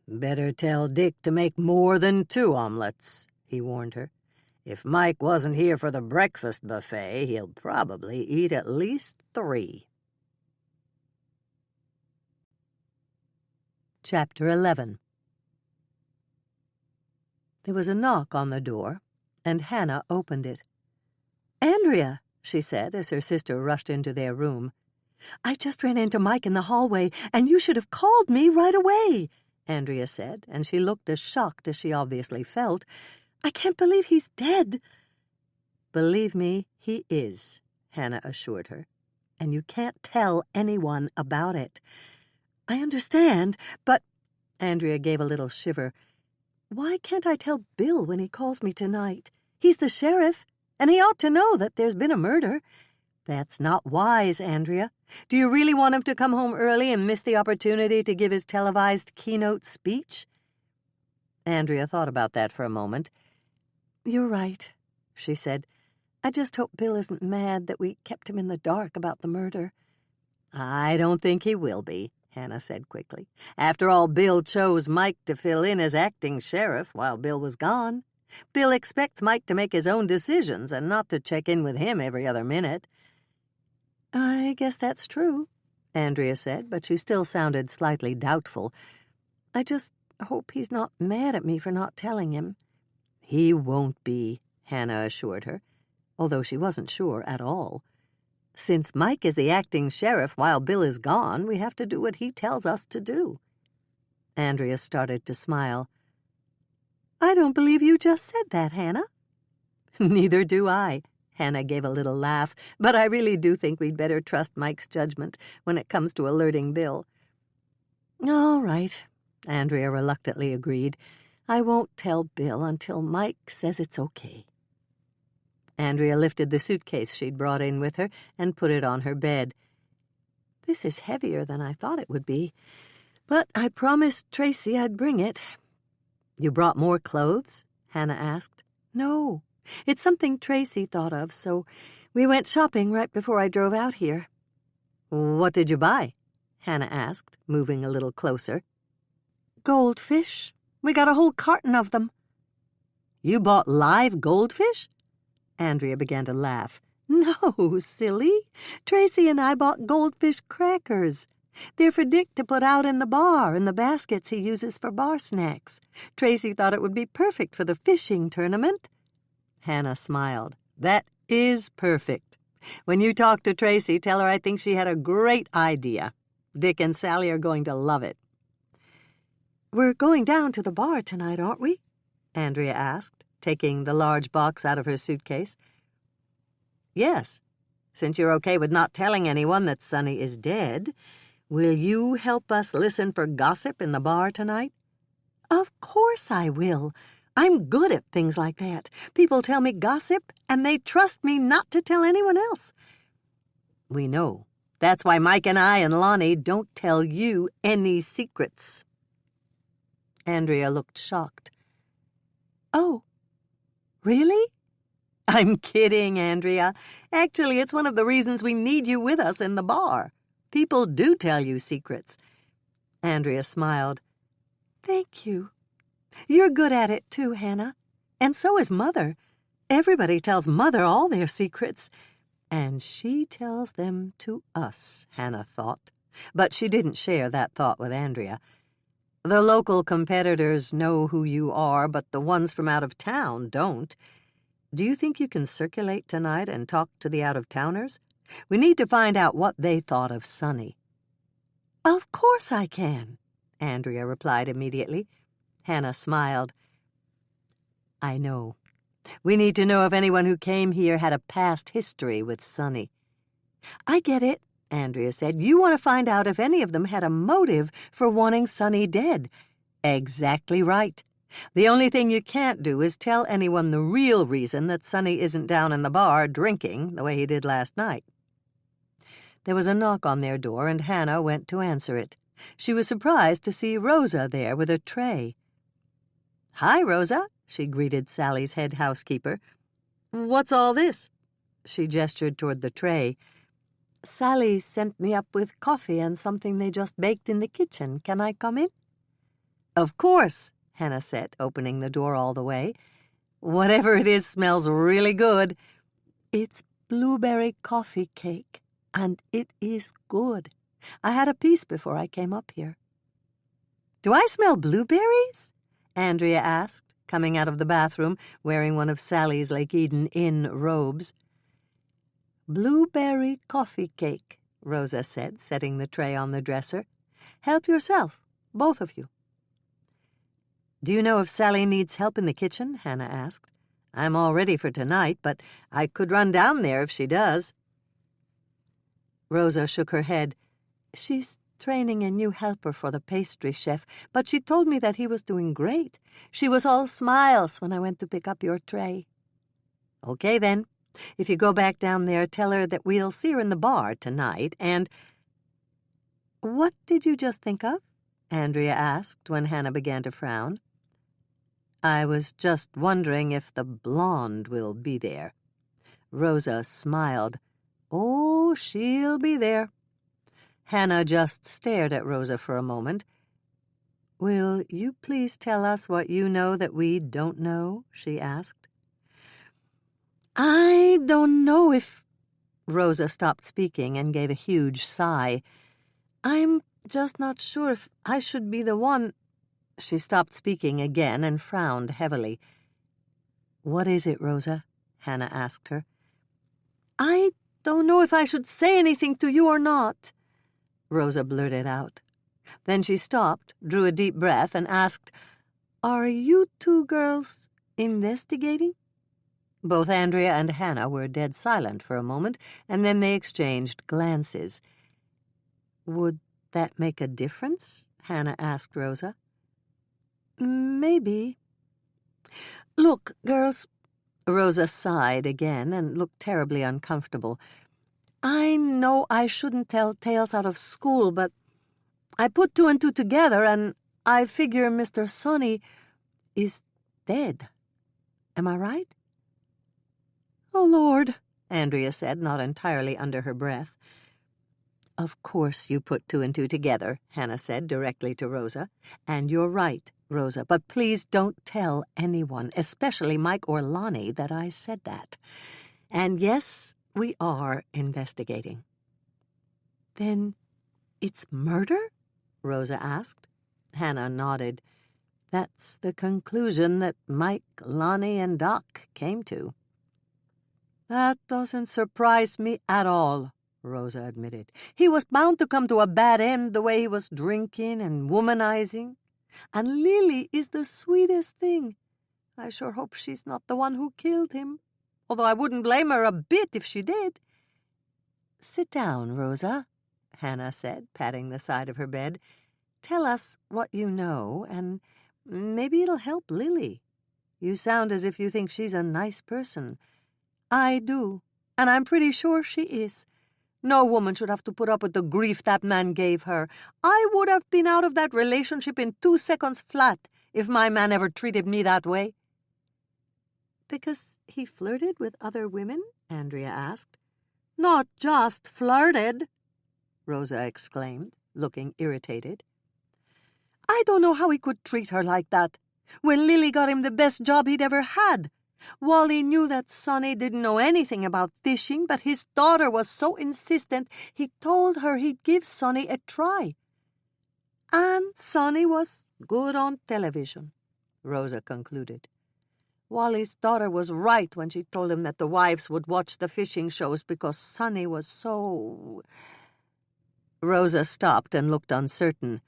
B: "Better tell Dick to make more than 2 omelets," he warned her. "If Mike wasn't here for the breakfast buffet, he'll probably eat at least 3.
A: Chapter 11. There was a knock on the door, and Hannah opened it. "Andrea," she said as her sister rushed into their room. "I just ran into Mike in the hallway, and you should have called me right away," Andrea said, and she looked as shocked as she obviously felt. "I can't believe he's dead." "Believe me, he is," Hannah assured her, "and you can't tell anyone about it." "I understand, but—" Andrea gave a little shiver. "Why can't I tell Bill when he calls me tonight? He's the sheriff, and he ought to know that there's been a murder." "That's not wise, Andrea. Do you really want him to come home early and miss the opportunity to give his televised keynote speech?" Andrea thought about that for a moment. "You're right," she said. "I just hope Bill isn't mad that we kept him in the dark about the murder." "I don't think he will be," Hannah said quickly. "After all, Bill chose Mike to fill in as acting sheriff while Bill was gone. Bill expects Mike to make his own decisions and not to check in with him every other minute." "I guess that's true," Andrea said, but she still sounded slightly doubtful. "I just hope he's not mad at me for not telling him." "He won't be," Hannah assured her, although she wasn't sure at all. "Since Mike is the acting sheriff while Bill is gone, we have to do what he tells us to do." Andrea started to smile. "I don't believe you just said that, Hannah." "Neither do I," Hannah gave a little laugh, "but I really do think we'd better trust Mike's judgment when it comes to alerting Bill." "All right," Andrea reluctantly agreed. "I won't tell Bill until Mike says it's okay." Andrea lifted the suitcase she'd brought in with her and put it on her bed. "This is heavier than I thought it would be, but I promised Tracy I'd bring it." "You brought more clothes?" Hannah asked. "No. It's something Tracy thought of, so we went shopping right before I drove out here." "What did you buy?" Hannah asked, moving a little closer. "Goldfish. We got a whole carton of them." "You bought live goldfish?" Andrea began to laugh. "No, silly. Tracy and I bought goldfish crackers. They're for Dick to put out in the bar in the baskets he uses for bar snacks. Tracy thought it would be perfect for the fishing tournament." Hannah smiled. "That is perfect. When you talk to Tracy, tell her I think she had a great idea. Dick and Sally are going to love it." "We're going down to the bar tonight, aren't we?" Andrea asked, taking the large box out of her suitcase. "Yes, since you're okay with not telling anyone that Sonny is dead. Will you help us listen for gossip in the bar tonight?" "Of course I will. I'm good at things like that. People tell me gossip, and they trust me not to tell anyone else." "We know. That's why Mike and I and Lonnie don't tell you any secrets." Andrea looked shocked. "Oh, really?" "I'm kidding, Andrea. Actually, it's one of the reasons we need you with us in the bar. People do tell you secrets." Andrea smiled. "Thank you. You're good at it too, Hannah. And so is Mother. Everybody tells Mother all their secrets. And she tells them to us," Hannah thought. But she didn't share that thought with Andrea. The local competitors know who you are, but the ones from out of town don't. Do you think you can circulate tonight and talk to the out-of-towners? We need to find out what they thought of Sonny." "Of course I can," Andrea replied immediately. Hannah smiled. "I know. We need to know if anyone who came here had a past history with Sonny." "I get it," Andrea said. "You want to find out if any of them had a motive for wanting Sonny dead." "Exactly right. The only thing you can't do is tell anyone the real reason that Sonny isn't down in the bar drinking the way he did last night." There was a knock on their door, and Hannah went to answer it. She was surprised to see Rosa there with a tray. "Hi, Rosa," she greeted Sally's head housekeeper. "What's all this?" She gestured toward the tray. "Sally sent me up with coffee and something they just baked in the kitchen. Can I come in?" "Of course," Hannah said, opening the door all the way. "Whatever it is smells really good." "It's blueberry coffee cake, and it is good. I had a piece before I came up here." "Do I smell blueberries?" Andrea asked, coming out of the bathroom wearing one of Sally's Lake Eden Inn robes. "Blueberry coffee cake," Rosa said, setting the tray on the dresser. "Help yourself, both of you." "Do you know if Sally needs help in the kitchen?" Hannah asked. "I'm all ready for tonight, but I could run down there if she does." Rosa shook her head. "She's training a new helper for the pastry chef, but she told me that he was doing great. She was all smiles when I went to pick up your tray." "Okay, then. If you go back down there, tell her that we'll see her in the bar tonight, and—" "What did you just think of?" Andrea asked when Hannah began to frown. "I was just wondering if the blonde will be there." Rosa smiled. "Oh, she'll be there." Hannah just stared at Rosa for a moment. "Will you please tell us what you know that we don't know?" she asked. "I don't know if—" Rosa stopped speaking and gave a huge sigh. "I'm just not sure if I should be the one—" She stopped speaking again and frowned heavily. "What is it, Rosa?" Hannah asked her. "I don't know if I should say anything to you or not," Rosa blurted out. Then she stopped, drew a deep breath, and asked, "Are you two girls investigating?" Both Andrea and Hannah were dead silent for a moment, and then they exchanged glances. "Would that make a difference?" Hannah asked Rosa. "Maybe." "Look, girls," Rosa sighed again and looked terribly uncomfortable. "I know I shouldn't tell tales out of school, but I put two and two together, and I figure Mr. Sonny is dead. Am I right?" "Oh, Lord," Andrea said, not entirely under her breath. "Of course you put two and two together," Hannah said directly to Rosa. "And you're right, Rosa, but please don't tell anyone, especially Mike or Lonnie, that I said that. And yes, we are investigating." "Then it's murder?" Rosa asked. Hannah nodded. "That's the conclusion that Mike, Lonnie, and Doc came to." "That doesn't surprise me at all," Rosa admitted. "He was bound to come to a bad end the way he was drinking and womanizing. And Lily is the sweetest thing. I sure hope she's not the one who killed him, although I wouldn't blame her a bit if she did." "Sit down, Rosa," Hannah said, patting the side of her bed. "Tell us what you know, and maybe it'll help Lily. You sound as if you think she's a nice person." "I do, and I'm pretty sure she is. No woman should have to put up with the grief that man gave her. I would have been out of that relationship in 2 seconds flat if my man ever treated me that way." "Because he flirted with other women?" Andrea asked. "Not just flirted," Rosa exclaimed, looking irritated. "I don't know how he could treat her like that, when Lily got him the best job he'd ever had. Wally knew that Sonny didn't know anything about fishing, but his daughter was so insistent he told her he'd give Sonny a try. And Sonny was good on television, Rosa concluded. Wally's daughter was right when she told him that the wives would watch the fishing shows because Sonny was so... Rosa stopped and looked uncertain.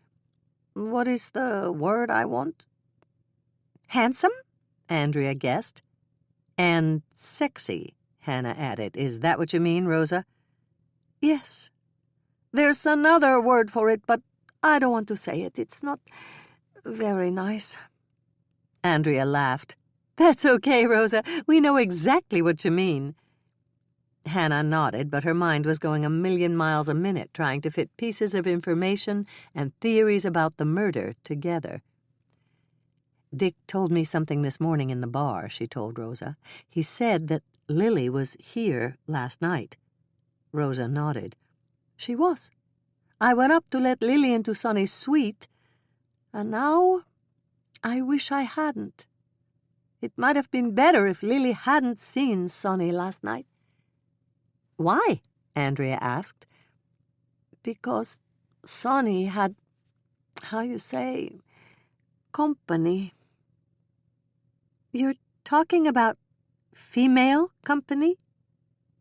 A: What is the word I want? Handsome? Andrea guessed. And sexy, Hannah added. Is that what you mean, Rosa? Yes. There's another word for it, but I don't want to say it. It's not very nice. Andrea laughed. That's okay, Rosa. We know exactly what you mean. Hannah nodded, but her mind was going 1,000,000 miles a minute, trying to fit pieces of information and theories about the murder together. Dick told me something this morning in the bar, she told Rosa. He said that Lily was here last night. Rosa nodded. She was. I went up to let Lily into Sonny's suite, and now I wish I hadn't. It might have been better if Lily hadn't seen Sonny last night. Why? Andrea asked. Because Sonny had, company. You're talking about female company?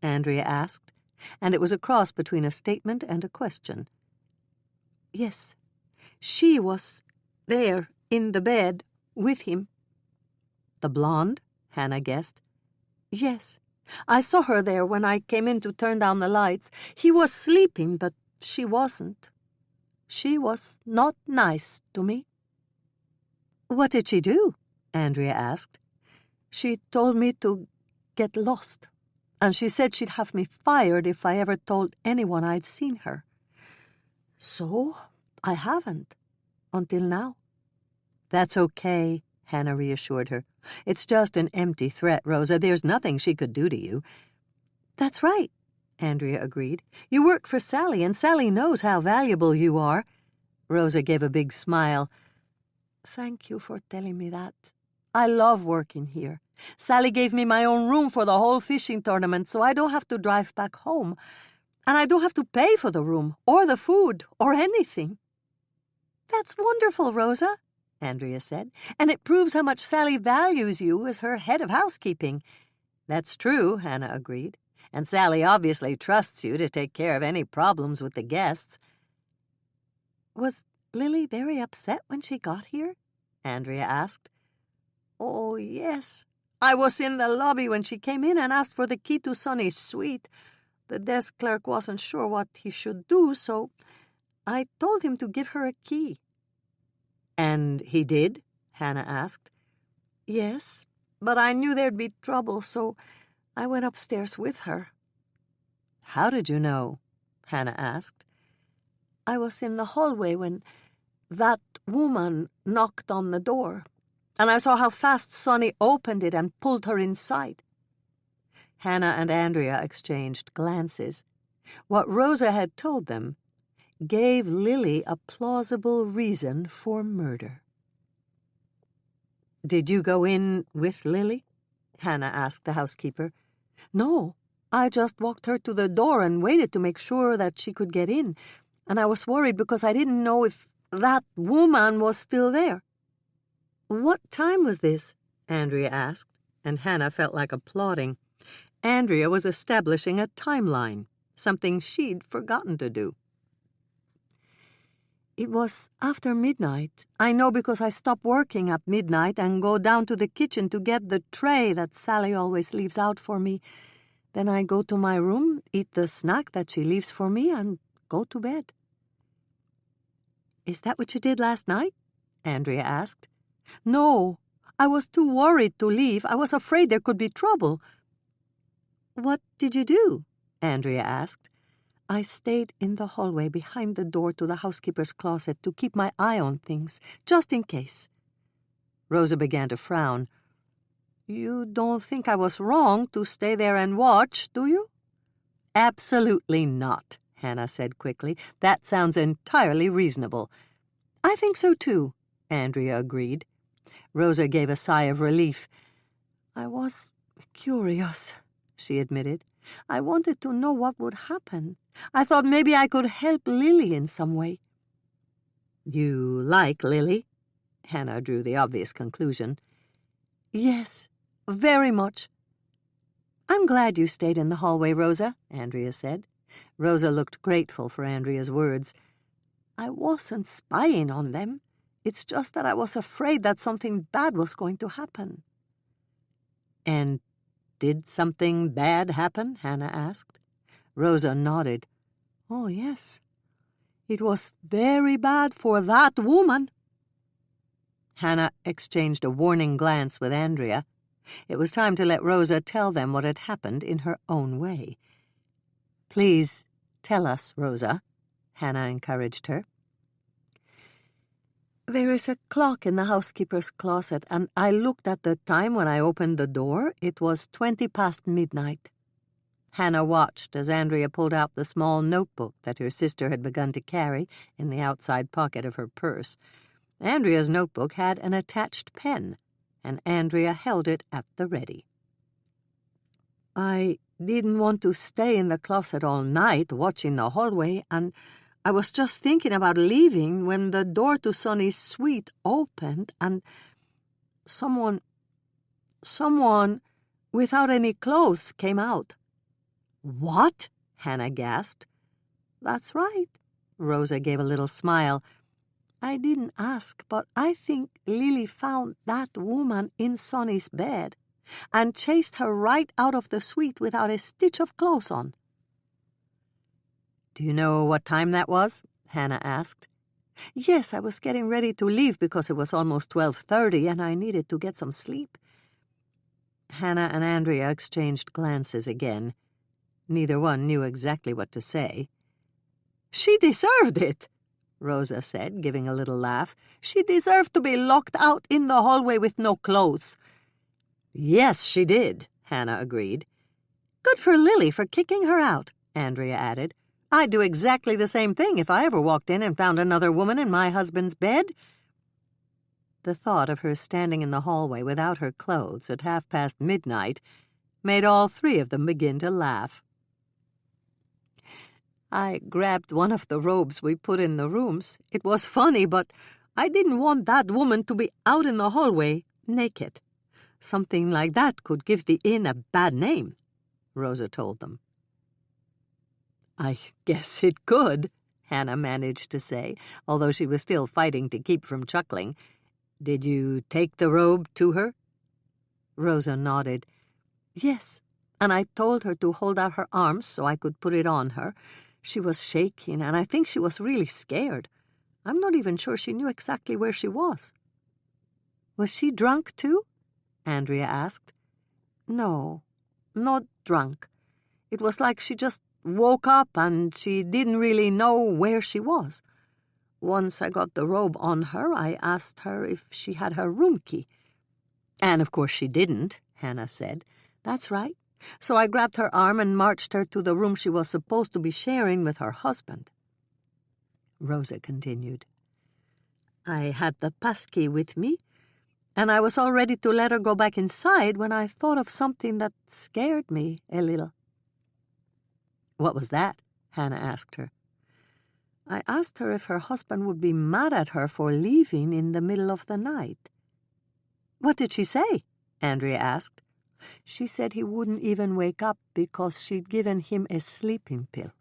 A: Andrea asked, and it was a cross between a statement and a question. Yes, she was there in the bed with him. The blonde? Hannah guessed. Yes, I saw her there when I came in to turn down the lights. He was sleeping, but she wasn't. She was not nice to me. What did she do? Andrea asked. She told me to get lost, and she said she'd have me fired if I ever told anyone I'd seen her. So I haven't, until now. That's okay, Hannah reassured her. It's just an empty threat, Rosa. There's nothing she could do to you. That's right, Andrea agreed. You work for Sally, and Sally knows how valuable you are. Rosa gave a big smile. Thank you for telling me that. I love working here. Sally gave me my own room for the whole fishing tournament, so I don't have to drive back home. And I don't have to pay for the room, or the food, or anything. That's wonderful, Rosa, Andrea said, and it proves how much Sally values you as her head of housekeeping. That's true, Hannah agreed, and Sally obviously trusts you to take care of any problems with the guests. Was Lily very upset when she got here? Andrea asked. Oh, yes. I was in the lobby when she came in and asked for the key to Sonny's suite. The desk clerk wasn't sure what he should do, so I told him to give her a key. And he did? Hannah asked. Yes, but I knew there'd be trouble, so I went upstairs with her. How did you know? Hannah asked. I was in the hallway when that woman knocked on the door, and I saw how fast Sonny opened it and pulled her inside. Hannah and Andrea exchanged glances. What Rosa had told them gave Lily a plausible reason for murder. Did you go in with Lily? Hannah asked the housekeeper. No, I just walked her to the door and waited to make sure that she could get in, and I was worried because I didn't know if that woman was still there. What time was this? Andrea asked, and Hannah felt like applauding. Andrea was establishing a timeline, something she'd forgotten to do. It was after midnight. I know because I stop working at midnight and go down to the kitchen to get the tray that Sally always leaves out for me. Then I go to my room, eat the snack that she leaves for me, and go to bed. Is that what you did last night? Andrea asked. No, I was too worried to leave. I was afraid there could be trouble. What did you do? Andrea asked. I stayed in the hallway behind the door to the housekeeper's closet to keep my eye on things, just in case. Rosa began to frown. You don't think I was wrong to stay there and watch, do you? Absolutely not, Hannah said quickly. That sounds entirely reasonable. I think so too, Andrea agreed. Rosa gave a sigh of relief.
B: "I was curious," she admitted. "I wanted to know what would happen. I thought maybe I could help Lily in some way."
C: "You like Lily?" Hannah drew the obvious conclusion.
B: "Yes, very much." "I'm glad you stayed in the hallway, Rosa," Andrea said. Rosa looked grateful for Andrea's words. "I wasn't spying on them. It's just that I was afraid that something bad was going to happen."
C: "And did something bad happen?" Hannah asked.
B: Rosa nodded. "Oh, yes. It was very bad for that woman."
C: Hannah exchanged a warning glance with Andrea. It was time to let Rosa tell them what had happened in her own way. "Please tell us, Rosa," Hannah encouraged her.
B: "There is a clock in the housekeeper's closet, and I looked at the time when I opened the door. It was 20 past midnight.
C: Hannah watched as Andrea pulled out the small notebook that her sister had begun to carry in the outside pocket of her purse. Andrea's notebook had an attached pen, and Andrea held it at the ready.
B: "I didn't want to stay in the closet all night watching the hallway, and I was just thinking about leaving when the door to Sonny's suite opened, and someone without any clothes came out."
C: "What?" Hannah gasped.
B: "That's right." Rosa gave a little smile. "I didn't ask, but I think Lily found that woman in Sonny's bed and chased her right out of the suite without a stitch of clothes on."
C: "Do you know what time that was?" Hannah asked.
B: "Yes, I was getting ready to leave because it was almost 12:30 and I needed to get some sleep."
C: Hannah and Andrea exchanged glances again. Neither one knew exactly what to say.
B: "She deserved it," Rosa said, giving a little laugh. "She deserved to be locked out in the hallway with no clothes."
C: "Yes, she did," Hannah agreed.
B: "Good for Lily for kicking her out,"
C: Andrea added. "I'd do exactly the same thing if I ever walked in and found another woman in my husband's bed." The thought of her standing in the hallway without her clothes at midnight made all three of them begin to laugh.
B: "I grabbed one of the robes we put in the rooms. It was funny, but I didn't want that woman to be out in the hallway naked. Something like that could give the inn a bad name," Rosa told them.
C: "I guess it could," Hannah managed to say, although she was still fighting to keep from chuckling. "Did you take the robe to her?"
B: Rosa nodded. "Yes, and I told her to hold out her arms so I could put it on her. She was shaking, and I think she was really scared. I'm not even sure she knew exactly where she was."
C: "Was she drunk, too?" Andrea asked.
B: "No, not drunk. It was like she just woke up and she didn't really know where she was. Once I got the robe on her, I asked her if she had her room key."
C: "And of course she didn't," Hannah said.
B: "That's right. So I grabbed her arm and marched her to the room she was supposed to be sharing with her husband." Rosa continued. "I had the passkey with me, and I was all ready to let her go back inside when I thought of something that scared me a little."
C: "What was that?" Hannah asked her.
B: I asked her if her husband would be mad at her for leaving in the middle of the night.
C: "What did she say?" Andrea asked.
B: "She said he wouldn't even wake up because she'd given him a sleeping pill.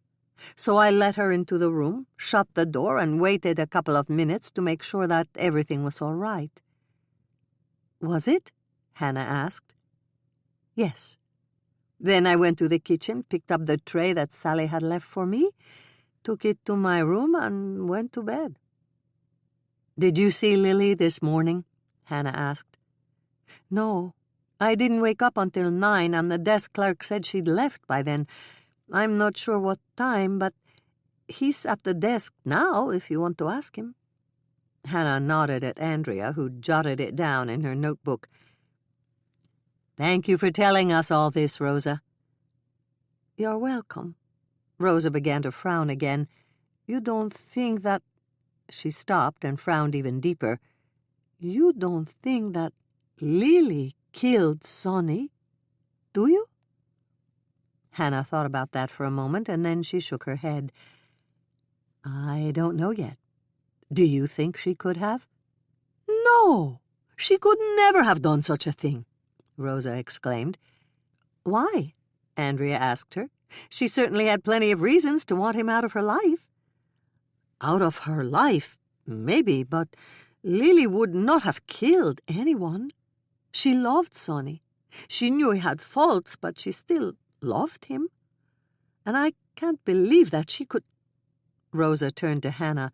B: So I let her into the room, shut the door, and waited a couple of minutes to make sure that everything was all right."
C: "Was it?" Hannah asked.
B: "Yes. Then I went to the kitchen, picked up the tray that Sally had left for me, took it to my room, and went to bed."
C: "Did you see Lily this morning?" Hannah asked.
B: "No. I didn't wake up until 9, and the desk clerk said she'd left by then. I'm not sure what time, but he's at the desk now, if you want to ask him."
C: Hannah nodded at Andrea, who jotted it down in her notebook. "Thank you for telling us all this, Rosa."
B: "You're welcome."
C: Rosa began to frown again.
B: "You don't think that—"
C: She stopped and frowned even deeper.
B: "You don't think that Lily
A: killed Sonny. Do you?"
B: Hannah thought about that for a moment, and then she shook her head. "I don't know yet. Do you think she could have?"
A: "No, she could never have done such a thing,"
B: Rosa exclaimed. "Why?" Andrea asked her. She certainly had plenty of reasons to want him out of her life.
A: "Out of her life, maybe, but Lily would not have killed anyone. She loved Sonny. She knew he had faults, but she still loved him. And I can't believe that she could—"
B: Rosa turned to Hannah.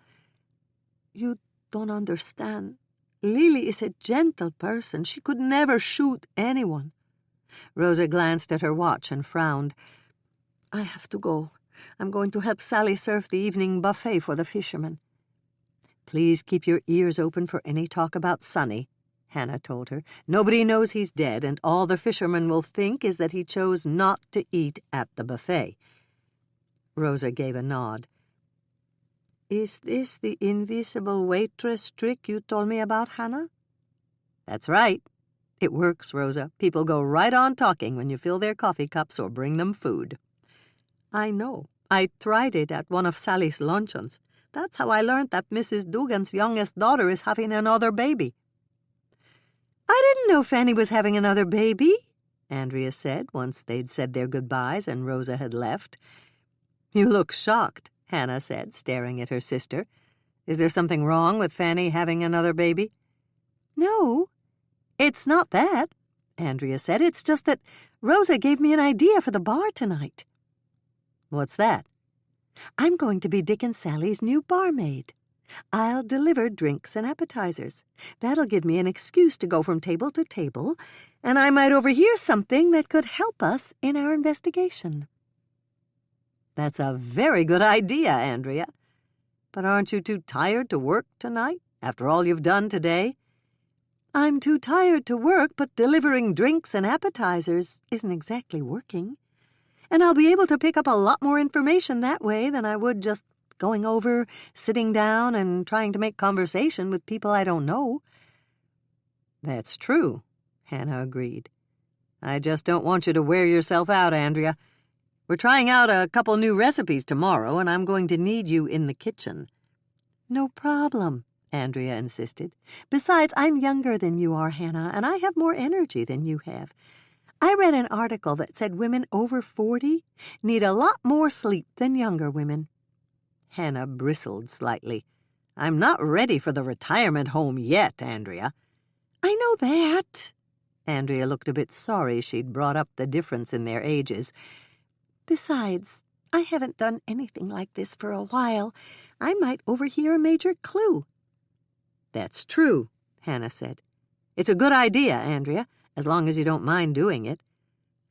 A: "You don't understand. Lily is a gentle person. She could never shoot anyone."
B: Rosa glanced at her watch and frowned.
A: "I have to go. I'm going to help Sally serve the evening buffet for the fishermen."
B: "Please keep your ears open for any talk about Sonny," Hannah told her. "Nobody knows he's dead, and all the fishermen will think is that he chose not to eat at the buffet." Rosa gave a nod.
A: "Is this the invisible waitress trick you told me about, Hannah?"
B: "That's right. It works, Rosa. People go right on talking when you fill their coffee cups or bring them food."
A: "I know. I tried it at one of Sally's luncheons. That's how I learned that Mrs. Dugan's youngest daughter is having another baby."
B: "I didn't know Fanny was having another baby," Andrea said, once they'd said their goodbyes and Rosa had left. "You look shocked," Hannah said, staring at her sister. "Is there something wrong with Fanny having another baby?"
A: "No, it's not that," Andrea said. "It's just that Rosa gave me an idea for the bar tonight."
B: "What's that?"
A: "I'm going to be Dick and Sally's new barmaid. I'll deliver drinks and appetizers. That'll give me an excuse to go from table to table, and I might overhear something that could help us in our investigation."
B: "That's a very good idea, Andrea. But aren't you too tired to work tonight, after all you've done today?"
A: "I'm too tired to work, but delivering drinks and appetizers isn't exactly working. And I'll be able to pick up a lot more information that way than I would just going over, sitting down, and trying to make conversation with people I don't know."
B: "That's true," Hannah agreed. "I just don't want you to wear yourself out, Andrea. We're trying out a couple new recipes tomorrow, and I'm going to need you in the kitchen."
A: "No problem," Andrea insisted. "Besides, I'm younger than you are, Hannah, and I have more energy than you have. I read an article that said women over 40 need a lot more sleep than younger women."
B: Hannah bristled slightly. "I'm not ready for the retirement home yet, Andrea."
A: "I know that."
B: Andrea looked a bit sorry she'd brought up the difference in their ages.
A: "Besides, I haven't done anything like this for a while. I might overhear a major clue."
B: "That's true," Hannah said. "It's a good idea, Andrea, as long as you don't mind doing it."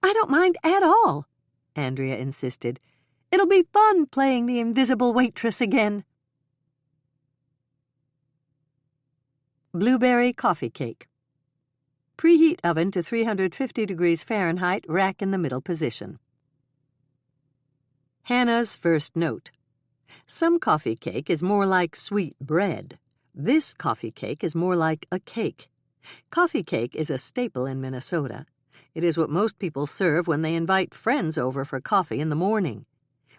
A: "I don't mind at all," Andrea insisted. "It'll be fun playing the invisible waitress again."
B: Blueberry coffee cake. Preheat oven to 350 degrees Fahrenheit, rack in the middle position. Hannah's first note. Some coffee cake is more like sweet bread. This coffee cake is more like a cake. Coffee cake is a staple in Minnesota. It is what most people serve when they invite friends over for coffee in the morning.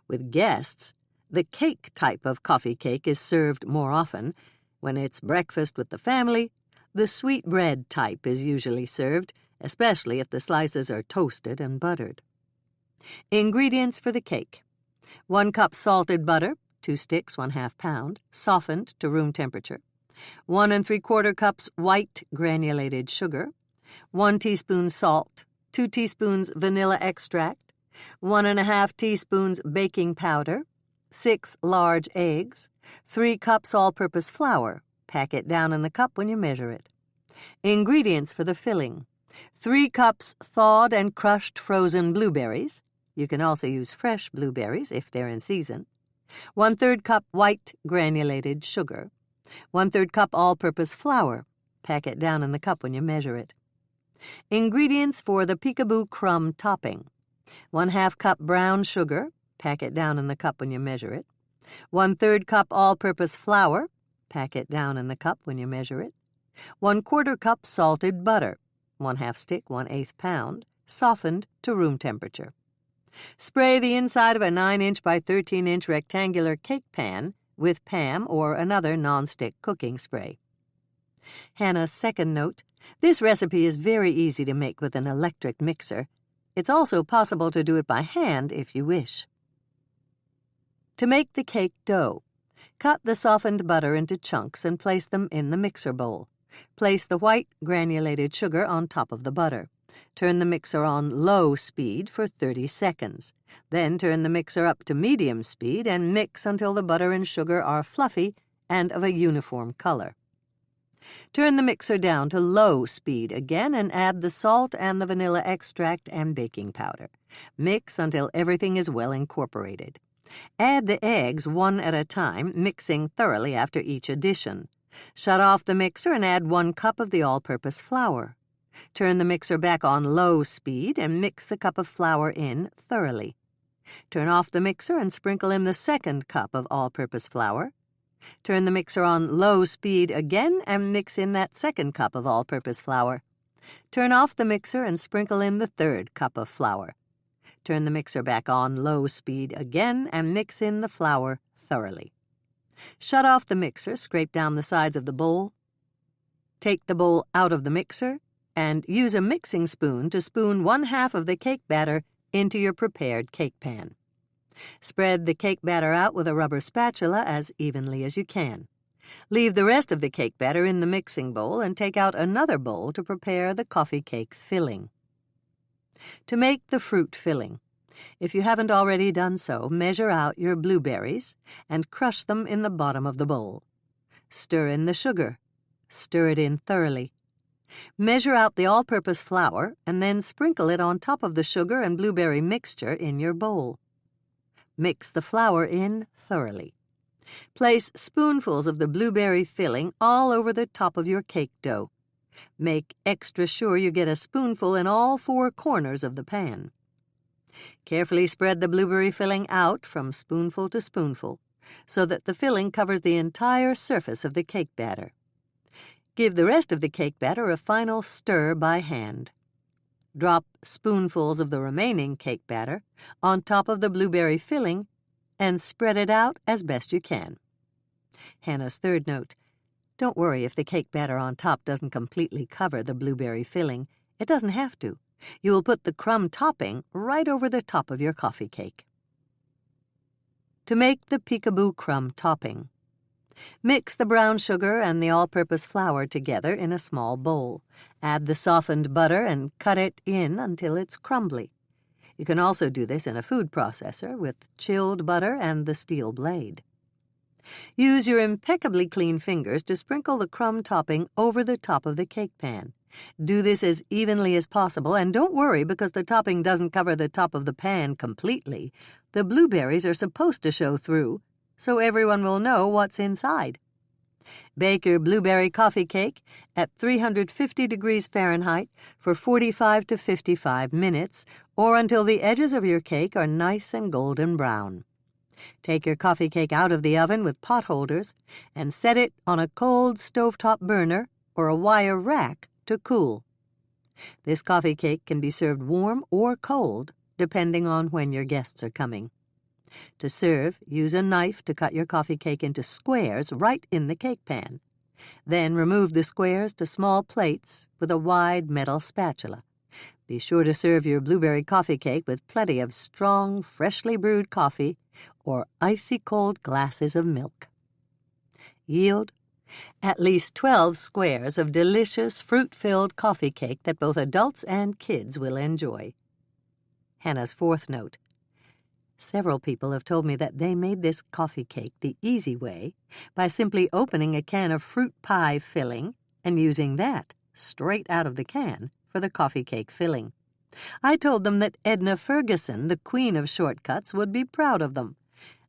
B: With guests, the cake type of coffee cake is served more often. When it's breakfast with the family, the sweet bread type is usually served, especially if the slices are toasted and buttered. Ingredients for the cake: 1 cup salted butter, 2 sticks, 1/2 pound, softened to room temperature. 1 3/4 cups white granulated sugar, 1 teaspoon salt, 2 teaspoons vanilla extract, 1 1/2 teaspoons baking powder, 6 large eggs, 3 cups all-purpose flour. Pack it down in the cup when you measure it. Ingredients for the filling: 3 cups thawed and crushed frozen blueberries. You can also use fresh blueberries if they're in season. 1/3 cup white granulated sugar. 1/3 cup all-purpose flour. Pack it down in the cup when you measure it. Ingredients for the peekaboo crumb topping: 1/2 cup brown sugar. Pack it down in the cup when you measure it. 1/3 cup all-purpose flour. Pack it down in the cup when you measure it. 1/4 cup salted butter.
A: 1/2 stick, 1/8 pound, softened to room temperature. Spray the inside of a 9-inch by 13-inch rectangular cake pan with Pam or another non-stick cooking spray. Hannah's second note: this recipe is very easy to make with an electric mixer. It's also possible to do it by hand if you wish. To make the cake dough, cut the softened butter into chunks and place them in the mixer bowl. Place the white granulated sugar on top of the butter. Turn the mixer on low speed for 30 seconds. Then turn the mixer up to medium speed and mix until the butter and sugar are fluffy and of a uniform color. Turn the mixer down to low speed again and add the salt and the vanilla extract and baking powder. Mix until everything is well incorporated. Add the eggs one at a time, mixing thoroughly after each addition. Shut off the mixer and add 1 cup of the all-purpose flour. Turn the mixer back on low speed and mix the cup of flour in thoroughly. Turn off the mixer and sprinkle in the 2nd cup of all-purpose flour. Turn the mixer on low speed again and mix in that 2nd cup of all-purpose flour. Turn off the mixer and sprinkle in the 3rd cup of flour. Turn the mixer back on low speed again and mix in the flour thoroughly. Shut off the mixer, scrape down the sides of the bowl. Take the bowl out of the mixer and use a mixing spoon to spoon 1/2 of the cake batter into your prepared cake pan. Spread the cake batter out with a rubber spatula as evenly as you can. Leave the rest of the cake batter in the mixing bowl and take out another bowl to prepare the coffee cake filling. To make the fruit filling, if you haven't already done so, measure out your blueberries and crush them in the bottom of the bowl. Stir in the sugar. Stir it in thoroughly. Measure out the all-purpose flour and then sprinkle it on top of the sugar and blueberry mixture in your bowl. Mix the flour in thoroughly. Place spoonfuls of the blueberry filling all over the top of your cake dough. Make extra sure you get a spoonful in all 4 corners of the pan. Carefully spread the blueberry filling out from spoonful to spoonful so that the filling covers the entire surface of the cake batter. Give the rest of the cake batter a final stir by hand. Drop spoonfuls of the remaining cake batter on top of the blueberry filling and spread it out as best you can. Hannah's third note: don't worry if the cake batter on top doesn't completely cover the blueberry filling. It doesn't have to. You will put the crumb topping right over the top of your coffee cake. To make the peekaboo crumb topping, mix the brown sugar and the all-purpose flour together in a small bowl. Add the softened butter and cut it in until it's crumbly. You can also do this in a food processor with chilled butter and the steel blade. Use your impeccably clean fingers to sprinkle the crumb topping over the top of the cake pan. Do this as evenly as possible, and don't worry because the topping doesn't cover the top of the pan completely. The blueberries are supposed to show through, so everyone will know what's inside. Bake your blueberry coffee cake at 350 degrees Fahrenheit for 45 to 55 minutes, or until the edges of your cake are nice and golden brown. Take your coffee cake out of the oven with pot holders and set it on a cold stovetop burner or a wire rack to cool. This coffee cake can be served warm or cold, depending on when your guests are coming. To serve, use a knife to cut your coffee cake into squares right in the cake pan. Then remove the squares to small plates with a wide metal spatula. Be sure to serve your blueberry coffee cake with plenty of strong, freshly brewed coffee or icy cold glasses of milk. Yield at least 12 squares of delicious fruit-filled coffee cake that both adults and kids will enjoy. Hannah's fourth note: several people have told me that they made this coffee cake the easy way by simply opening a can of fruit pie filling and using that straight out of the can for the coffee cake filling. I told them that Edna Ferguson, the queen of shortcuts, would be proud of them.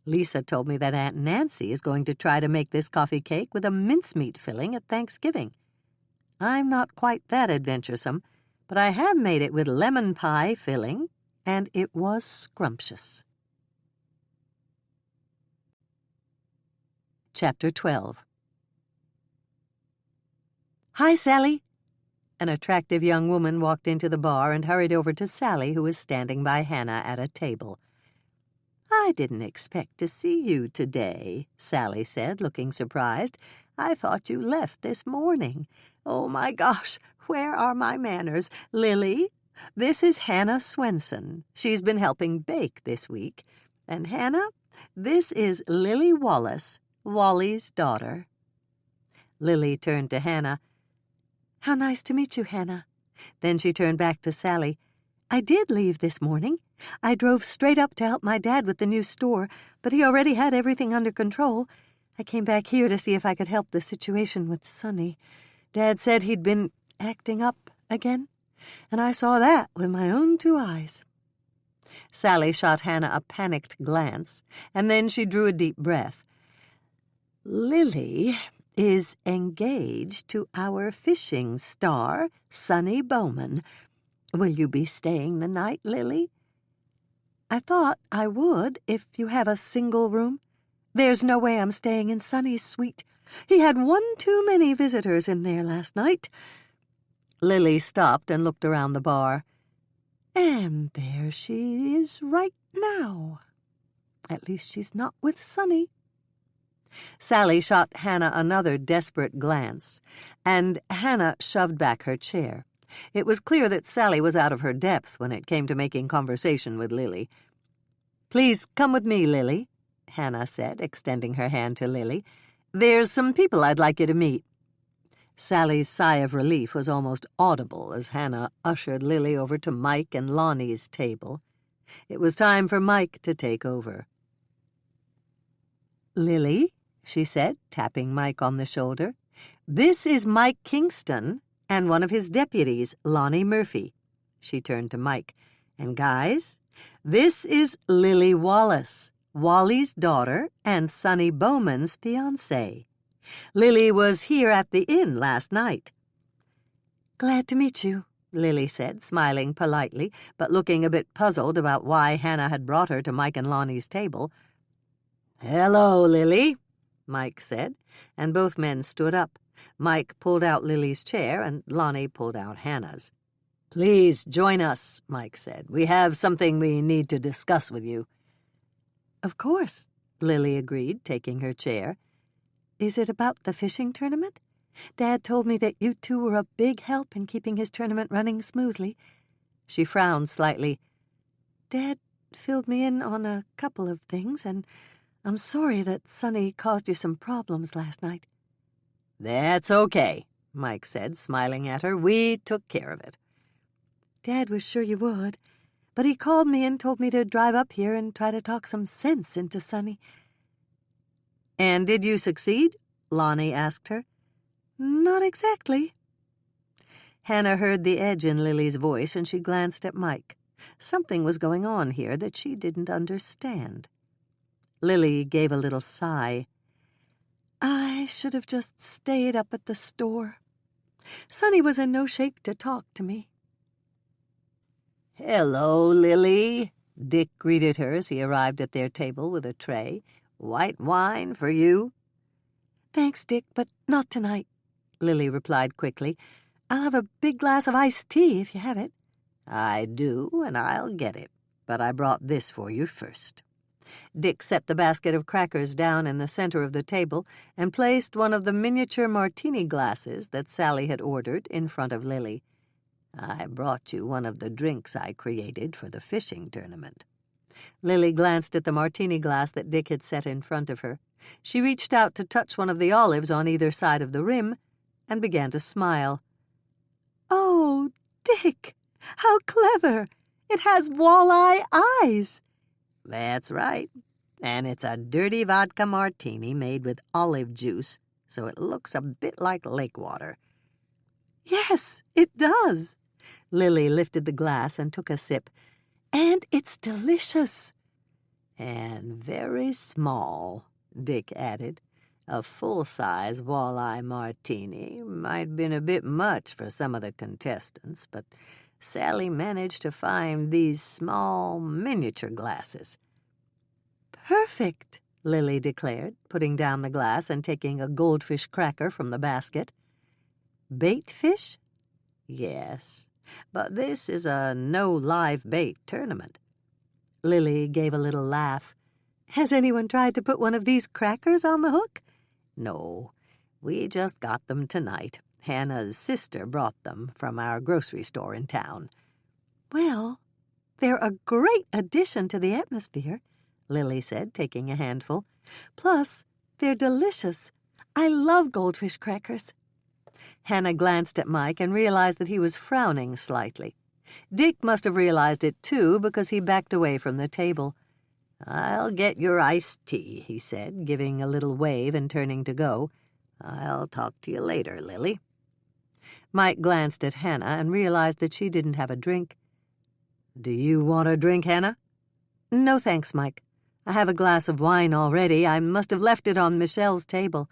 A: Lisa told me that Aunt Nancy is going to try to make this coffee cake with a mincemeat filling at Thanksgiving. I'm not quite that adventuresome, but I have made it with lemon pie filling, and it was scrumptious. Chapter 12. Hi, Sally. An attractive young woman walked into the bar and hurried over to Sally, who was standing by Hannah at a table. "I didn't expect to see you today," Sally said, looking surprised. "I thought you left this morning. Oh, my gosh, where are my manners? Lily, this is Hannah Swensen. She's been helping bake this week. And Hannah, this is Lily Wallace, Wally's daughter." Lily turned to Hannah. "How nice to meet you, Hannah." Then she turned back to Sally. "I did leave this morning. I drove straight up to help my dad with the new store, but he already had everything under control. I came back here to see if I could help the situation with Sonny. Dad said he'd been acting up again, and I saw that with my own 2 eyes." Sally shot Hannah a panicked glance, and then she drew a deep breath. "Lily is engaged to our fishing star, Sonny Bowman. Will you be staying the night, Lily?" "I thought I would, if you have a single room. There's no way I'm staying in Sonny's suite. He had one too many visitors in there last night." Lily stopped and looked around the bar. "And there she is right now. At least she's not with Sonny." Sally shot Hannah another desperate glance, and Hannah shoved back her chair. It was clear that Sally was out of her depth when it came to making conversation with Lily. "Please come with me, Lily," Hannah said, extending her hand to Lily. "There's some people I'd like you to meet." Sally's sigh of relief was almost audible as Hannah ushered Lily over to Mike and Lonnie's table. It was time for Mike to take over. "Lily," she said, tapping Mike on the shoulder, "this is Mike Kingston and one of his deputies, Lonnie Murphy." She turned to Mike. "And guys, this is Lily Wallace, Wally's daughter and Sonny Bowman's fiancée. Lily was here at the inn last night." "Glad to meet you," Lily said, smiling politely, but looking a bit puzzled about why Hannah had brought her to Mike and Lonnie's table. "Hello, Lily," Mike said, and both men stood up. Mike pulled out Lily's chair, and Lonnie pulled out Hannah's. "Please join us," Mike said. "We have something we need to discuss with you." "Of course," Lily agreed, taking her chair. "Is it about the fishing tournament? Dad told me that you two were a big help in keeping his tournament running smoothly." She frowned slightly. "Dad filled me in on a couple of things, and I'm sorry that Sonny caused you some problems last night." "That's okay," Mike said, smiling at her. "We took care of it." "Dad was sure you would, but he called me and told me to drive up here and try to talk some sense into Sonny." "And did you succeed?" Lonnie asked her. "Not exactly." Hannah heard the edge in Lily's voice, and she glanced at Mike. Something was going on here that she didn't understand. Lily gave a little sigh. "I should have just stayed up at the store. Sonny was in no shape to talk to me."
B: "Hello, Lily," Dick greeted her as he arrived at their table with a tray. "White wine for you?"
A: "Thanks, Dick, but not tonight," Lily replied quickly. "I'll have a big glass of iced tea if you have it."
B: "I do, and I'll get it, but I brought this for you first."
A: Dick set the basket of crackers down in the center of the table and placed one of the miniature martini glasses that Sally had ordered in front of Lily.
B: "I brought you one of the drinks I created for the fishing tournament."
A: Lily glanced at the martini glass that Dick had set in front of her. She reached out to touch one of the olives on either side of the rim and began to smile. "Oh, Dick, how clever! It has walleye eyes."
B: "That's right, and it's a dirty vodka martini made with olive juice, so it looks a bit like lake water."
A: "Yes, it does." Lily lifted the glass and took a sip. "And it's delicious."
B: "And very small," Dick added. "A full-size walleye martini might have been a bit much for some of the contestants, but Sally managed to find these small miniature glasses."
A: "Perfect," Lily declared, putting down the glass and taking a goldfish cracker from the basket. "Bait fish?"
C: Yes, but this is a no-live-bait tournament.
A: Lily gave a little laugh. Has anyone tried to put one of these crackers on the hook?
C: No, we just got them tonight. Hannah's sister brought them from our grocery store in town.
A: Well, they're a great addition to the atmosphere, Lily said, taking a handful. Plus, they're delicious. I love goldfish crackers. Hannah glanced at Mike and realized that he was frowning slightly. Dick must have realized it, too, because he backed away from the table.
C: "I'll get your iced tea," he said, giving a little wave and turning to go. "I'll talk to you later, Lily."
A: Mike glanced at Hannah and realized that she didn't have a drink.
C: "Do you want a drink, Hannah?"
A: "No, thanks, Mike. I have a glass of wine already. I must have left it on Michelle's table."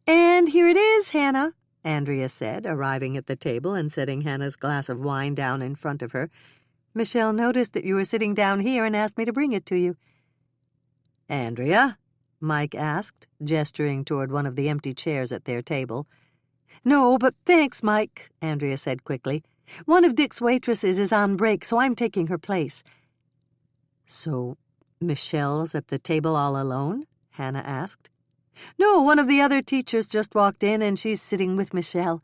A: "And here it is, Hannah," Andrea said, arriving at the table and setting Hannah's glass of wine down in front of her. "Michelle noticed that you were sitting down here and asked me to bring it to you."
C: "Andrea?"
A: Mike asked, gesturing toward one of the empty chairs at their table. "No, but thanks, Mike," Andrea said quickly. "One of Dick's waitresses is on break, so I'm taking her place."
C: "So Michelle's at the table all alone?" Hannah asked.
A: "No, one of the other teachers just walked in, and she's sitting with Michelle.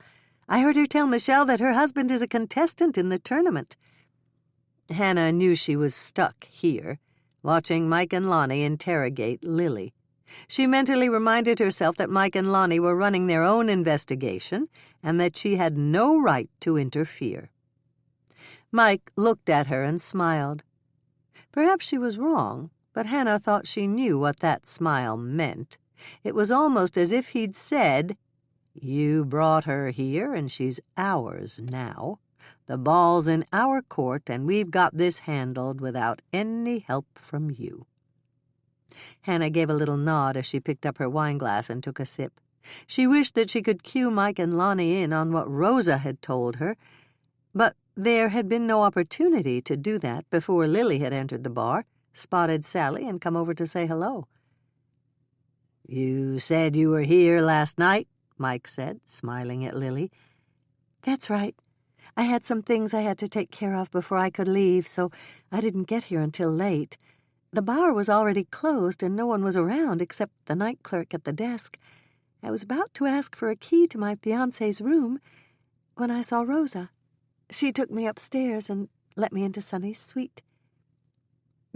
A: I heard her tell Michelle that her husband is a contestant in the tournament." Hannah knew she was stuck here, watching Mike and Lonnie interrogate Lily. She mentally reminded herself that Mike and Lonnie were running their own investigation and that she had no right to interfere. Mike looked at her and smiled. Perhaps she was wrong, but Hannah thought she knew what that smile meant. It was almost as if he'd said, "You brought her here, and she's ours now. The ball's in our court, and we've got this handled without any help from you." Hannah gave a little nod as she picked up her wineglass and took a sip. She wished that she could cue Mike and Lonnie in on what Rosa had told her, but there had been no opportunity to do that before Lily had entered the bar, spotted Sally, and come over to say hello.
C: "You said you were here last night," Mike said, smiling at Lily.
A: "That's right. I had some things I had to take care of before I could leave, so I didn't get here until late. The bar was already closed and no one was around except the night clerk at the desk. I was about to ask for a key to my fiancé's room when I saw Rosa. She took me upstairs and let me into Sonny's suite."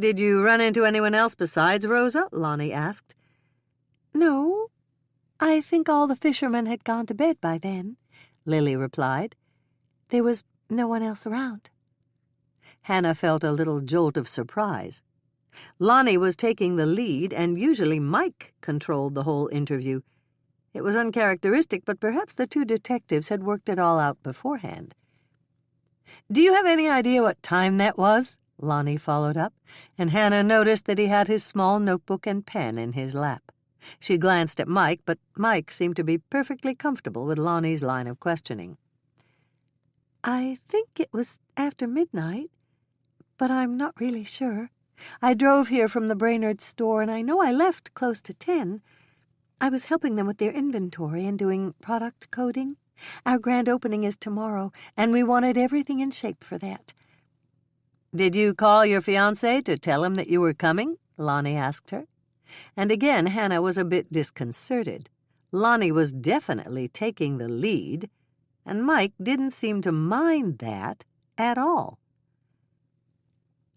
C: "Did you run into anyone else besides Rosa?" Lonnie asked.
A: "No, I think all the fishermen had gone to bed by then," Lily replied. "There was no one else around."
C: Hannah felt a little jolt of surprise. Lonnie was taking the lead, and usually Mike controlled the whole interview. It was uncharacteristic, but perhaps the two detectives had worked it all out beforehand.
A: "Do you have any idea what time that was?" Lonnie followed up, and Hannah noticed that he had his small notebook and pen in his lap. She glanced at Mike, but Mike seemed to be perfectly comfortable with Lonnie's line of questioning. "I think it was after midnight, but I'm not really sure. I drove here from the Brainerd store, and I know I left close to 10. I was helping them with their inventory and doing product coding. Our grand opening is tomorrow, and we wanted everything in shape for that."
C: "Did you call your fiancé to tell him that you were coming?" Lonnie asked her. And again Hannah was a bit disconcerted. Lonnie was definitely taking the lead, and Mike didn't seem to mind that at all.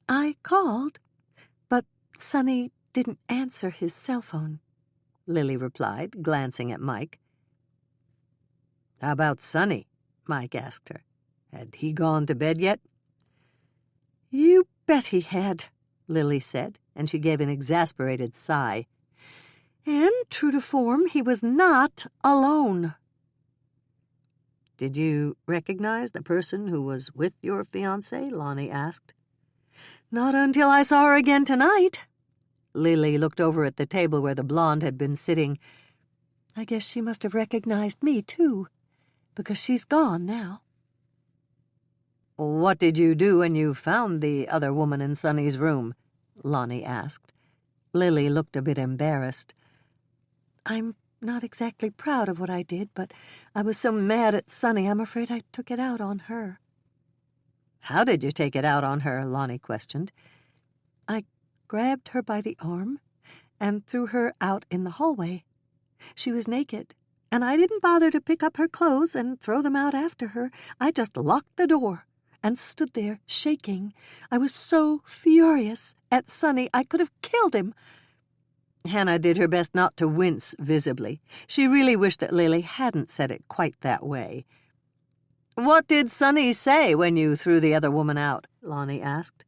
A: "I called, but Sonny didn't answer his cell phone," Lily replied, glancing at Mike.
C: "How about Sonny?" Mike asked her. "Had he gone to bed yet?"
A: "You bet he had," Lily said, and she gave an exasperated sigh. "And, true to form, he was not alone."
C: "Did you recognize the person who was with your fiancé?" Lonnie asked.
A: "Not until I saw her again tonight." Lily looked over at the table where the blonde had been sitting. "I guess she must have recognized me, too, because she's gone now."
C: "What did you do when you found the other woman in Sonny's room?" Lonnie asked. Lily looked a bit embarrassed.
A: "I'm not exactly proud of what I did, but I was so mad at Sonny, I'm afraid I took it out on her."
B: "How did you take it out on her?" Lonnie questioned.
A: "I grabbed her by the arm and threw her out in the hallway. She was naked, and I didn't bother to pick up her clothes and throw them out after her. I just locked the door and stood there shaking. I was so furious at Sonny I could have killed him."
B: Hannah did her best not to wince visibly. She really wished that Lily hadn't said it quite that way. "What did Sonny say when you threw the other woman out?" Lonnie asked.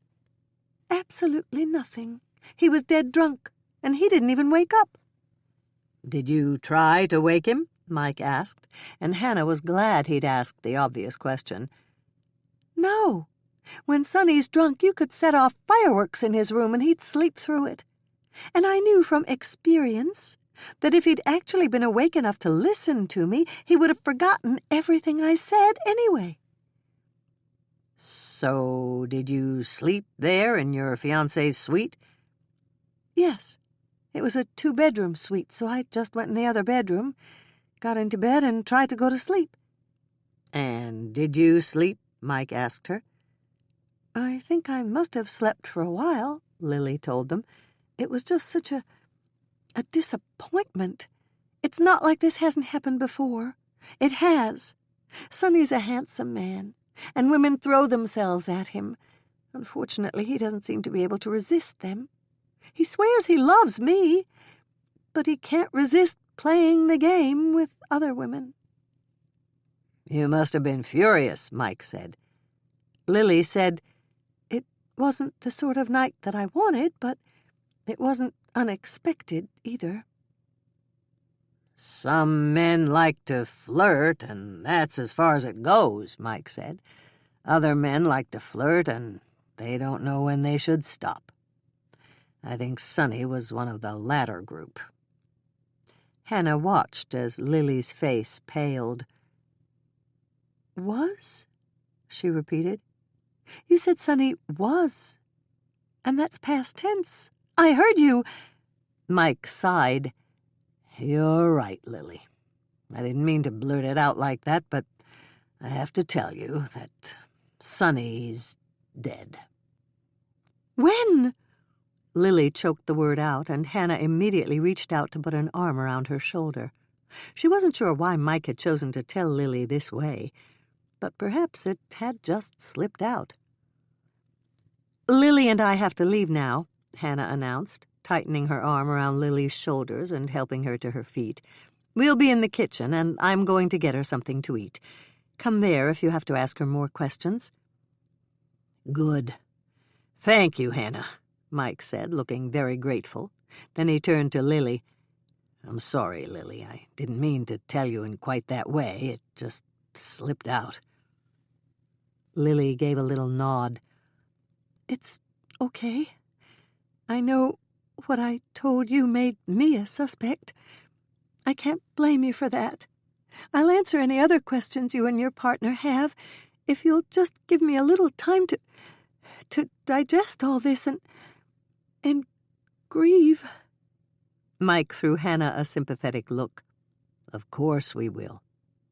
A: "Absolutely nothing. He was dead drunk, and he didn't even wake up."
B: "Did you try to wake him?" Mike asked, and Hannah was glad he'd asked the obvious question.
A: "No. When Sonny's drunk, you could set off fireworks in his room and he'd sleep through it. And I knew from experience that if he'd actually been awake enough to listen to me, he would have forgotten everything I said anyway."
B: "So did you sleep there in your fiancé's suite?"
A: "Yes. It was a 2-bedroom suite, so I just went in the other bedroom, got into bed, and tried to go to sleep."
B: "And did you sleep?" Mike asked her.
A: "I think I must have slept for a while," Lily told them. "It was just such a disappointment. It's not like this hasn't happened before. It has. Sonny's a handsome man, and women throw themselves at him. Unfortunately, he doesn't seem to be able to resist them. He swears he loves me, but he can't resist playing the game with other women."
B: "You must have been furious," Mike said.
A: Lily said, "It wasn't the sort of night that I wanted, but it wasn't unexpected either."
B: "Some men like to flirt, and that's as far as it goes," Mike said. "Other men like to flirt, and they don't know when they should stop. I think Sonny was one of the latter group."
A: Hannah watched as Lily's face paled. "Was?" she repeated. "You said Sonny was, and that's past tense. I heard you."
B: Mike sighed. "You're right, Lily. I didn't mean to blurt it out like that, but I have to tell you that Sonny's dead."
A: "When?"
B: Lily choked the word out, and Hannah immediately reached out to put an arm around her shoulder. She wasn't sure why Mike had chosen to tell Lily this way, but perhaps it had just slipped out. "Lily and I have to leave now," Hannah announced, tightening her arm around Lily's shoulders and helping her to her feet. "We'll be in the kitchen, and I'm going to get her something to eat. Come there if you have to ask her more questions." "Good. Thank you, Hannah," Mike said, looking very grateful. Then he turned to Lily. "I'm sorry, Lily. I didn't mean to tell you in quite that way. It just slipped out."
A: Lily gave a little nod. "It's okay. I know what I told you made me a suspect. I can't blame you for that. I'll answer any other questions you and your partner have if you'll just give me a little time to digest all this and grieve."
B: Mike threw Hannah a sympathetic look. "Of course we will.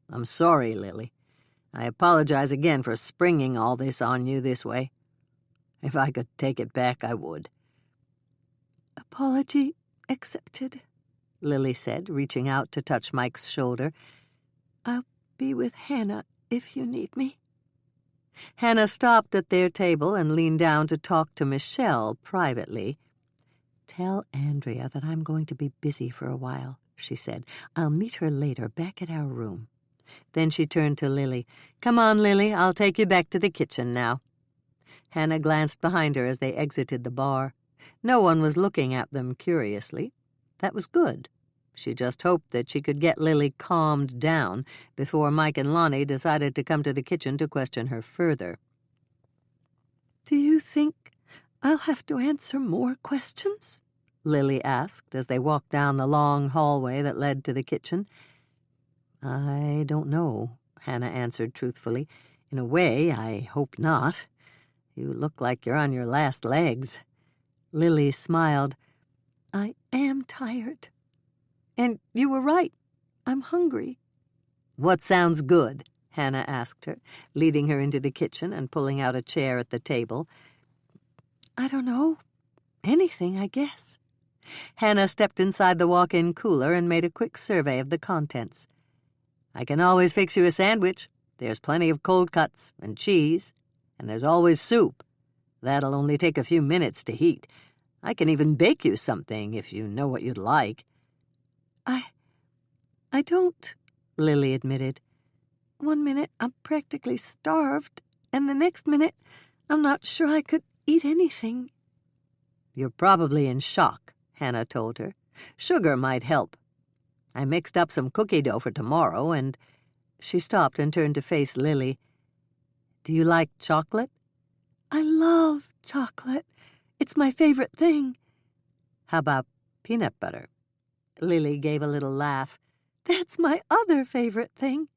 B: I'm sorry, Lily. I apologize again for springing all this on you this way. If I could take it back, I would."
A: "Apology accepted,"
B: Lily said, reaching out to touch Mike's shoulder.
A: "I'll be with Hannah if you need me."
B: Hannah stopped at their table and leaned down to talk to Michelle privately.
A: "Tell Andrea that I'm going to be busy for a while," she said. "I'll meet her later back at our room."
B: Then she turned to Lily. "Come on, Lily, I'll take you back to the kitchen now." Hannah glanced behind her as they exited the bar. No one was looking at them curiously. That was good. She just hoped that she could get Lily calmed down before Mike and Lonnie decided to come to the kitchen to question her further.
A: "Do you think I'll have to answer more questions?"
B: Lily asked as they walked down the long hallway that led to the kitchen. "I don't know," Hannah answered truthfully. "In a way, I hope not. You look like you're on your last legs."
A: Lily smiled. "I am tired. And you were right. I'm hungry."
B: "What sounds good?" Hannah asked her, leading her into the kitchen and pulling out a chair at the table.
A: "I don't know. Anything, I guess."
B: Hannah stepped inside the walk-in cooler and made a quick survey of the contents. "I can always fix you a sandwich. There's plenty of cold cuts and cheese, and there's always soup. That'll only take a few minutes to heat. I can even bake you something if you know what you'd like."
A: I don't," Lily admitted. "One minute I'm practically starved, and the next minute I'm not sure I could eat anything."
B: "You're probably in shock," Hannah told her. "Sugar might help. I mixed up some cookie dough for tomorrow, and—" She stopped and turned to face Lily. "Do you like chocolate?"
A: "I love chocolate. It's my favorite thing."
B: "How about peanut butter?"
A: Lily gave a little laugh. "That's my other favorite thing.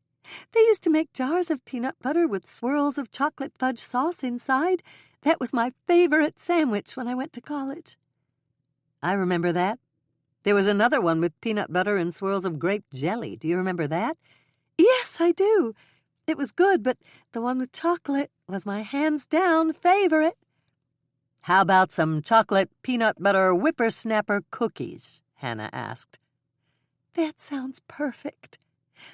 A: They used to make jars of peanut butter with swirls of chocolate fudge sauce inside. That was my favorite sandwich when I went to college."
B: "I remember that. There was another one with peanut butter and swirls of grape jelly. Do you remember that?"
A: "Yes, I do. It was good, but the one with chocolate was my hands-down favorite."
B: "How about some chocolate peanut butter whippersnapper cookies?" Hannah asked.
A: "That sounds perfect.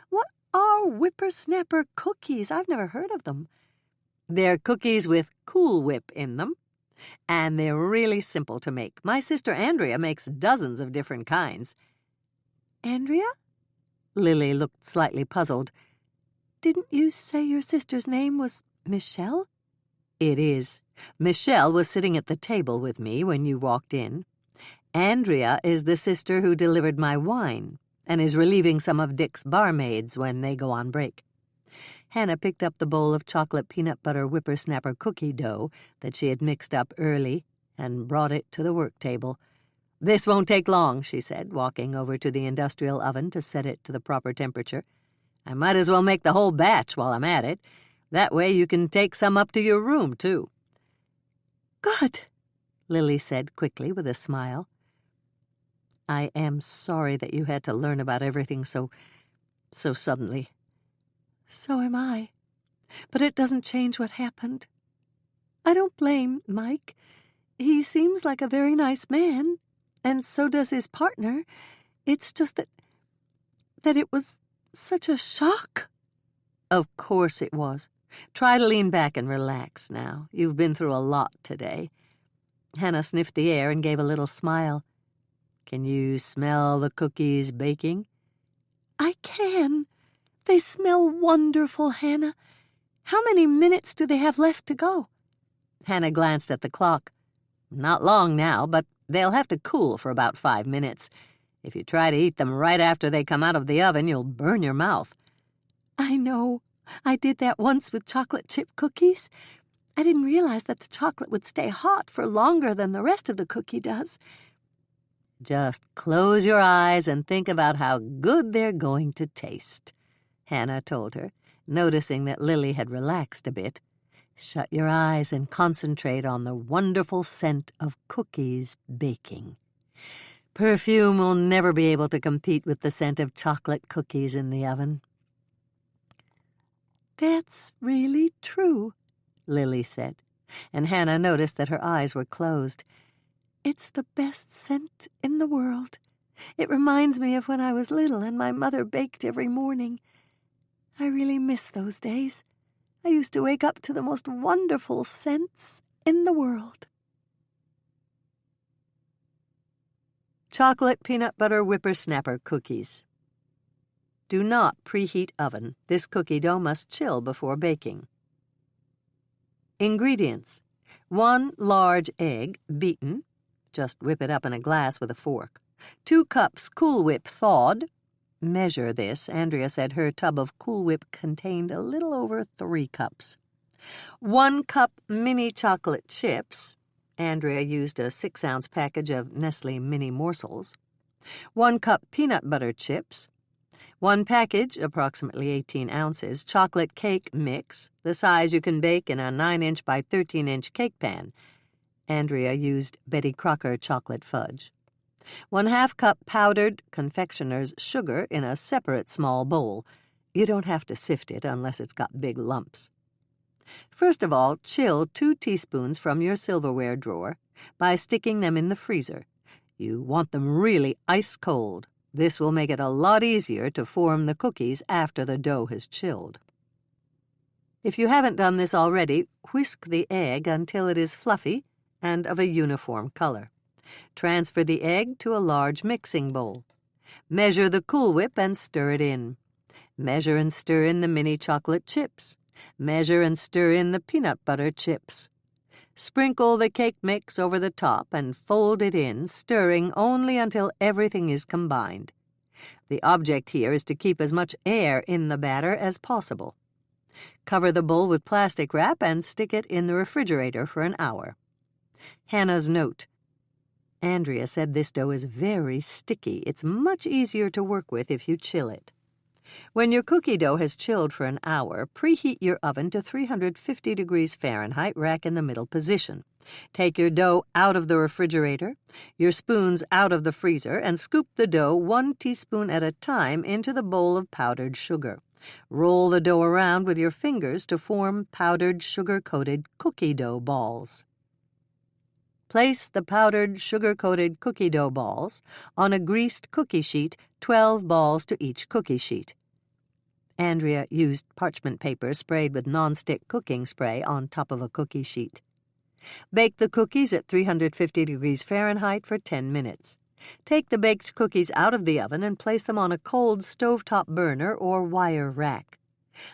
A: What are whippersnapper cookies? I've never heard of them."
B: "They're cookies with Cool Whip in them, and they're really simple to make. My sister Andrea makes dozens of different kinds."
A: "Andrea?"
B: Lily looked slightly puzzled.
A: "Didn't you say your sister's name was Michelle?"
B: "It is. Michelle was sitting at the table with me when you walked in. Andrea is the sister who delivered my wine and is relieving some of Dick's barmaids when they go on break." Hannah picked up the bowl of chocolate peanut butter whippersnapper cookie dough that she had mixed up early and brought it to the work table. "This won't take long," she said, walking over to the industrial oven to set it to the proper temperature. "I might as well make the whole batch while I'm at it. That way you can take some up to your room, too."
A: "Good,"
B: Lily said quickly with a smile. "I am sorry that you had to learn about everything so suddenly."
A: "So am I. But it doesn't change what happened. I don't blame Mike. He seems like a very nice man, and so does his partner. It's just that it was such a shock."
B: "Of course it was. Try to lean back and relax now. You've been through a lot today." Hannah sniffed the air and gave a little smile. "Can you smell the cookies baking?"
A: "I can. They smell wonderful, Hannah. How many minutes do they have left to go?"
B: Hannah glanced at the clock. "Not long now, but they'll have to cool for about 5 minutes. If you try to eat them right after they come out of the oven, you'll burn your mouth."
A: "I know. I did that once with chocolate chip cookies. I didn't realize that the chocolate would stay hot for longer than the rest of the cookie does."
B: "Just close your eyes and think about how good they're going to taste," Hannah told her, noticing that Lily had relaxed a bit. "Shut your eyes and concentrate on the wonderful scent of cookies baking. Perfume will never be able to compete with the scent of chocolate cookies in the oven."
A: "That's really true,"
B: Lily said, and Hannah noticed that her eyes were closed.
A: "It's the best scent in the world. It reminds me of when I was little and my mother baked every morning. I really miss those days. I used to wake up to the most wonderful scents in the world."
B: Chocolate peanut butter whippersnapper cookies. Do not preheat oven. This cookie dough must chill before baking. Ingredients: 1 large egg, beaten. Just whip it up in a glass with a fork. 2 cups Cool Whip thawed. Measure this. Andrea said her tub of Cool Whip contained a little over 3 cups. 1 cup mini chocolate chips. Andrea used a 6-ounce package of Nestle mini morsels. 1 cup peanut butter chips. 1 package, approximately 18 ounces, chocolate cake mix, the size you can bake in a 9-inch by 13-inch cake pan. Andrea used Betty Crocker chocolate fudge.
A: 1/2 cup powdered confectioner's sugar in a separate small bowl. You don't have to sift it unless it's got big lumps. First of all, chill 2 teaspoons from your silverware drawer by sticking them in the freezer. You want them really ice cold. This will make it a lot easier to form the cookies after the dough has chilled. If you haven't done this already, whisk the egg until it is fluffy and of a uniform color. Transfer the egg to a large mixing bowl. Measure the Cool Whip and stir it in. Measure and stir in the mini chocolate chips. Measure and stir in the peanut butter chips. Sprinkle the cake mix over the top and fold it in, stirring only until everything is combined. The object here is to keep as much air in the batter as possible. Cover the bowl with plastic wrap and stick it in the refrigerator for an hour. Hannah's note. Andrea said this dough is very sticky. It's much easier to work with if you chill it. When your cookie dough has chilled for an hour, preheat your oven to 350 degrees Fahrenheit, rack in the middle position. Take your dough out of the refrigerator, your spoons out of the freezer, and scoop the dough 1 teaspoon at a time into the bowl of powdered sugar. Roll the dough around with your fingers to form powdered sugar-coated cookie dough balls. Place the powdered sugar-coated cookie dough balls on a greased cookie sheet, 12 balls to each cookie sheet. Andrea used parchment paper sprayed with nonstick cooking spray on top of a cookie sheet. Bake the cookies at 350 degrees Fahrenheit for 10 minutes. Take the baked cookies out of the oven and place them on a cold stovetop burner or wire rack.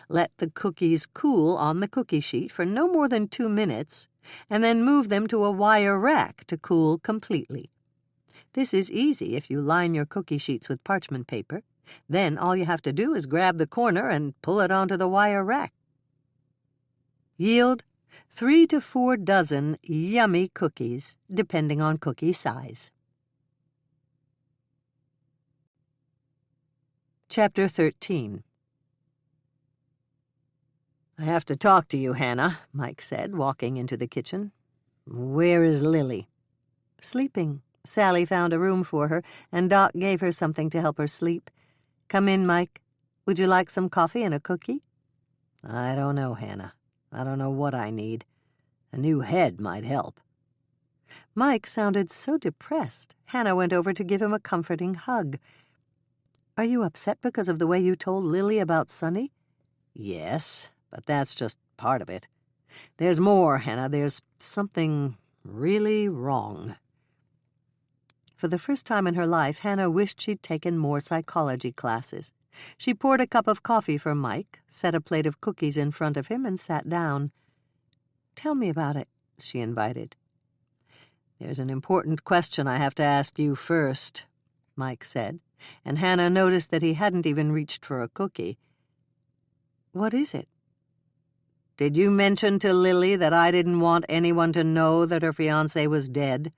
A: Let the cookies cool on the cookie sheet for no more than 2 minutes, and then move them to a wire rack to cool completely. This is easy if you line your cookie sheets with parchment paper. Then all you have to do is grab the corner and pull it onto the wire rack. Yield 3 to 4 dozen yummy cookies, depending on cookie size. Chapter 13.
C: I have to talk to you, Hannah, Mike said, walking into the kitchen. Where is Lily?
A: Sleeping. Sally found a room for her, and Doc gave her something to help her sleep. Come in, Mike. Would you like some coffee and a cookie?
C: I don't know, Hannah. I don't know what I need. A new head might help.
A: Mike sounded so depressed. Hannah went over to give him a comforting hug. Are you upset because of the way you told Lily about Sonny?
C: Yes, but that's just part of it. There's more, Hannah. There's something really wrong.
A: For the first time in her life, Hannah wished she'd taken more psychology classes. She poured a cup of coffee for Mike, set a plate of cookies in front of him, and sat down. Tell me about it, she invited.
C: There's an important question I have to ask you first, Mike said, and Hannah noticed that he hadn't even reached for a cookie.
A: What is it?
C: Did you mention to Lily that I didn't want anyone to know that her fiancé was dead?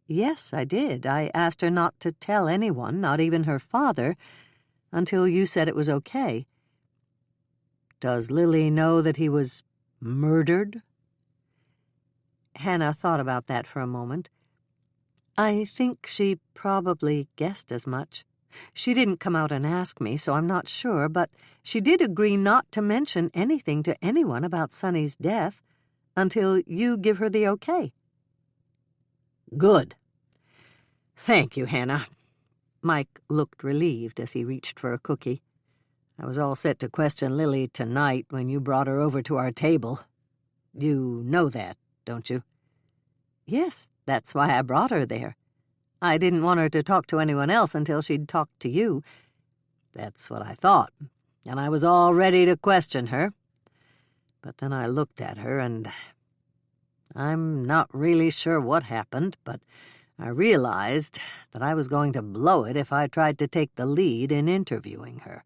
A: Yes, I did. I asked her not to tell anyone, not even her father, until you said it was okay.
C: Does Lily know that he was murdered?
A: Hannah thought about that for a moment. I think she probably guessed as much. She didn't come out and ask me, so I'm not sure, but she did agree not to mention anything to anyone about Sonny's death until you give her the okay.
C: Good. Thank you, Hannah. Mike looked relieved as he reached for a cookie. I was all set to question Lily tonight when you brought her over to our table. You know that, don't you?
A: Yes, that's why I brought her there. I didn't want her to talk to anyone else until she'd talked to you.
C: That's what I thought, and I was all ready to question her. But then I looked at her, and I'm not really sure what happened, but I realized that I was going to blow it if I tried to take the lead in interviewing her.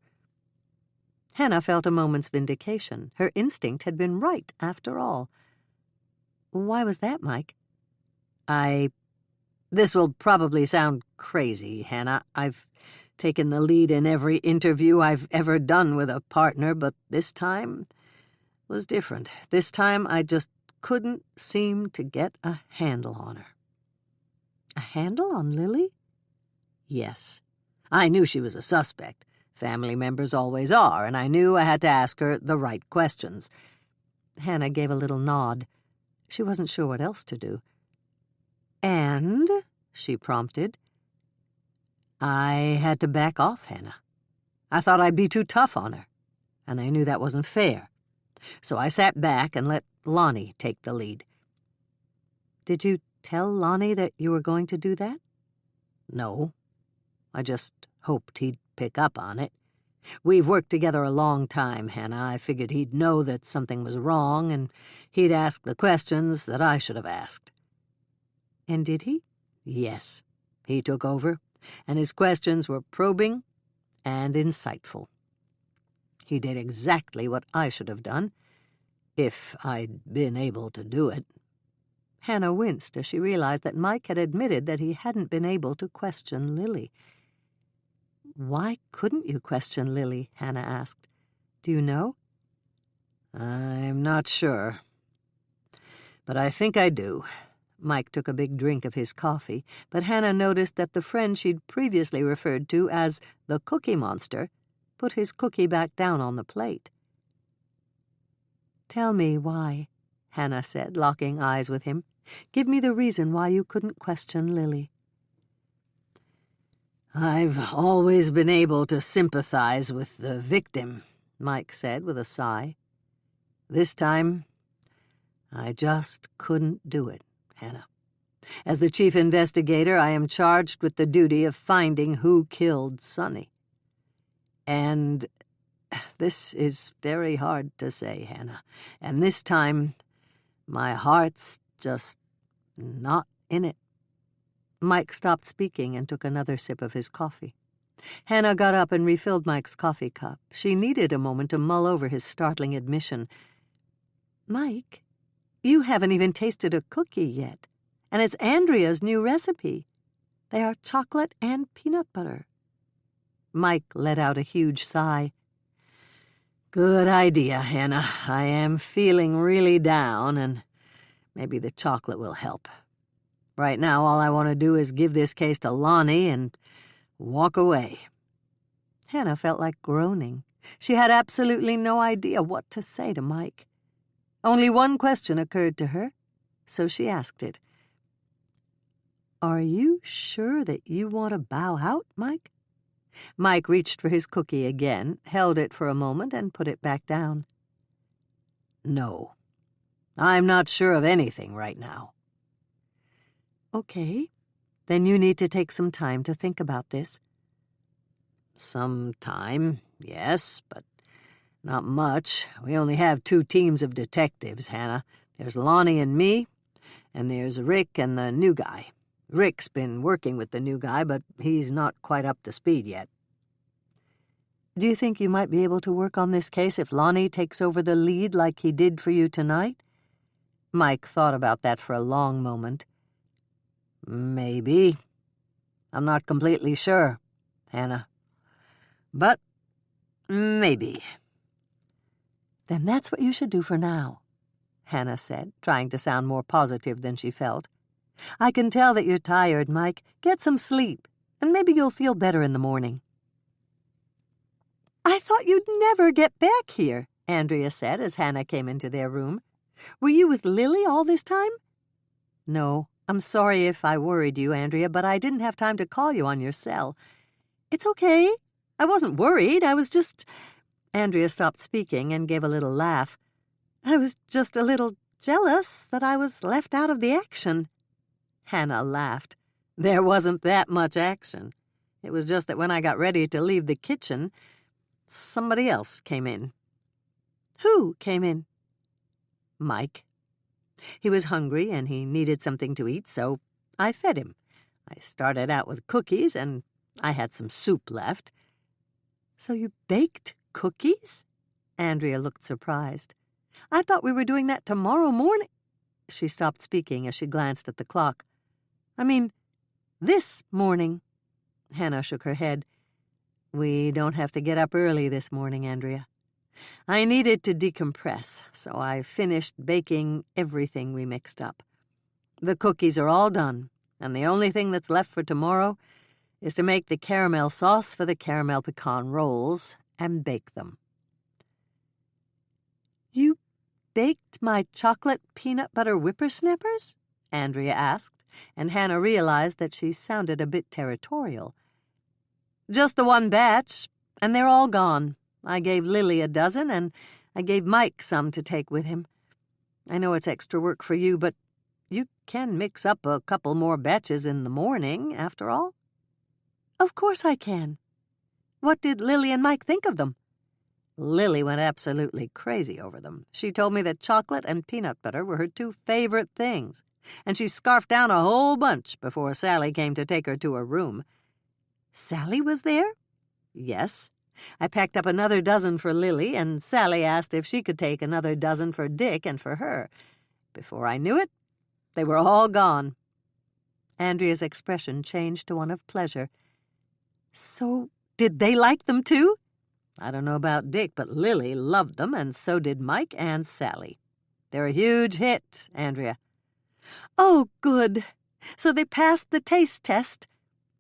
A: Hannah felt a moment's vindication. Her instinct had been right, after all. Why was that, Mike?
C: This will probably sound crazy, Hannah. I've taken the lead in every interview I've ever done with a partner, but this time was different. This time I just couldn't seem to get a handle on her.
B: A handle on Lily? Yes. I knew she was a suspect. Family members always are, and I knew I had to ask her the right questions. Hannah gave a little nod. She wasn't sure what else to do. And, she prompted, I had to back off, Hannah. I thought I'd be too tough on her, and I knew that wasn't fair. So I sat back and let Lonnie take the lead. Did you tell Lonnie that you were going to do that? No. I just hoped he'd pick up on it. We've worked together a long time, Hannah. I figured he'd know that something was wrong, and he'd ask the questions that I should have asked. And did he? Yes. He took over, and his questions were probing and insightful. He did exactly what I should have done, if I'd been able to do it. Hannah winced as she realized that Mike had admitted that he hadn't been able to question Lily. Why couldn't you question Lily? Hannah asked. Do you know? I'm not sure. But I think I do. Mike took a big drink of his coffee, but Hannah noticed that the friend she'd previously referred to as the Cookie Monster put his cookie back down on the plate. Tell me why, Hannah said, locking eyes with him. Give me the reason why you couldn't question Lily. I've always been able to sympathize with the victim, Mike said with a sigh. This time, I just couldn't do it, Hannah. As the chief investigator, I am charged with the duty of finding who killed Sonny. And this is very hard to say, Hannah. And this time, my heart's just not in it. Mike stopped speaking and took another sip of his coffee. Hannah got up and refilled Mike's coffee cup. She needed a moment to mull over his startling admission. Mike, you haven't even tasted a cookie yet, and it's Andrea's new recipe. They are chocolate and peanut butter. Mike let out a huge sigh. Good idea, Hannah. I am feeling really down, and maybe the chocolate will help. Right now, all I want to do is give this case to Lonnie and walk away. Hannah felt like groaning. She had absolutely no idea what to say to Mike. Only one question occurred to her, so she asked it. Are you sure that you want to bow out, Mike? Mike reached for his cookie again, held it for a moment, and put it back down. No, I'm not sure of anything right now. Okay, then you need to take some time to think about this. Some time, yes, but not much. We only have 2 teams of detectives, Hannah. There's Lonnie and me, and there's Rick and the new guy. Rick's been working with the new guy, but he's not quite up to speed yet. Do you think you might be able to work on this case if Lonnie takes over the lead like he did for you tonight? Mike thought about that for a long moment. Maybe. I'm not completely sure, Hannah. But maybe. Then that's what you should do for now, Hannah said, trying to sound more positive than she felt. I can tell that you're tired, Mike. Get some sleep, and maybe you'll feel better in the morning. I thought you'd never get back here, Andrea said as Hannah came into their room. Were you with Lily all this time? No, I'm sorry if I worried you, Andrea, but I didn't have time to call you on your cell. It's okay. I wasn't worried. I was just... Andrea stopped speaking and gave a little laugh. I was just a little jealous that I was left out of the action. Hannah laughed. There wasn't that much action. It was just that when I got ready to leave the kitchen, somebody else came in. Who came in? Mike. He was hungry and he needed something to eat, so I fed him. I started out with cookies and I had some soup left. So you baked cookies? Andrea looked surprised. I thought we were doing that tomorrow morning. She stopped speaking as she glanced at the clock. I mean, this morning. Hannah shook her head. We don't have to get up early this morning, Andrea. I needed to decompress, so I finished baking everything we mixed up. The cookies are all done, and the only thing that's left for tomorrow is to make the caramel sauce for the caramel pecan rolls and bake them." "You baked my chocolate peanut butter whippersnappers?" Andrea asked, and Hannah realized that she sounded a bit territorial. "Just the one batch, and they're all gone. I gave Lily a dozen, and I gave Mike some to take with him. I know it's extra work for you, but you can mix up a couple more batches in the morning, after all." "Of course I can. What did Lily and Mike think of them?" "Lily went absolutely crazy over them. She told me that chocolate and peanut butter were her two favorite things, and she scarfed down a whole bunch before Sally came to take her to her room." "Sally was there?" "Yes. I packed up another dozen for Lily, and Sally asked if she could take another dozen for Dick and for her. Before I knew it, they were all gone." Andrea's expression changed to one of pleasure. "So did they like them too?" "I don't know about Dick, but Lily loved them, and so did Mike and Sally. They're a huge hit, Andrea." "Oh, good. So they passed the taste test?"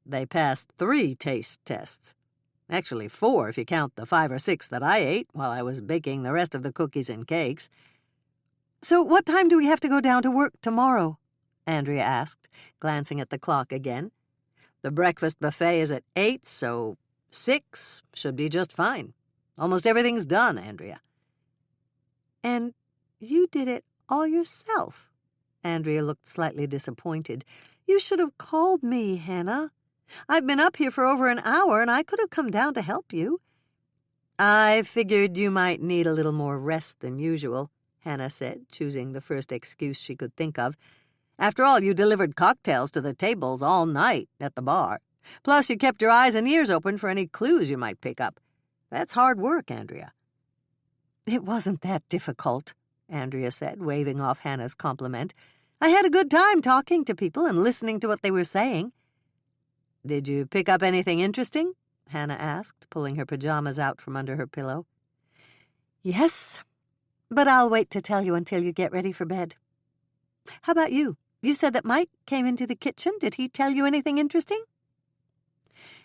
B: "They passed 3 taste tests. Actually 4 if you count the 5 or 6 that I ate while I was baking the rest of the cookies and cakes." "So what time do we have to go down to work tomorrow?" Andrea asked, glancing at the clock again. "The breakfast buffet is at 8, so 6 should be just fine. Almost everything's done, Andrea." "And you did it all yourself?" Andrea looked slightly disappointed. "You should have called me, Hannah. I've been up here for over an hour, and I could have come down to help you." "I figured you might need a little more rest than usual," Hannah said, choosing the first excuse she could think of. "After all, you delivered cocktails to the tables all night at the bar. Plus, you kept your eyes and ears open for any clues you might pick up. That's hard work, Andrea." "It wasn't that difficult," Andrea said, waving off Hannah's compliment. "I had a good time talking to people and listening to what they were saying." "Did you pick up anything interesting?" Hannah asked, pulling her pajamas out from under her pillow. "Yes, but I'll wait to tell you until you get ready for bed. How about you? You said that Mike came into the kitchen. Did he tell you anything interesting?"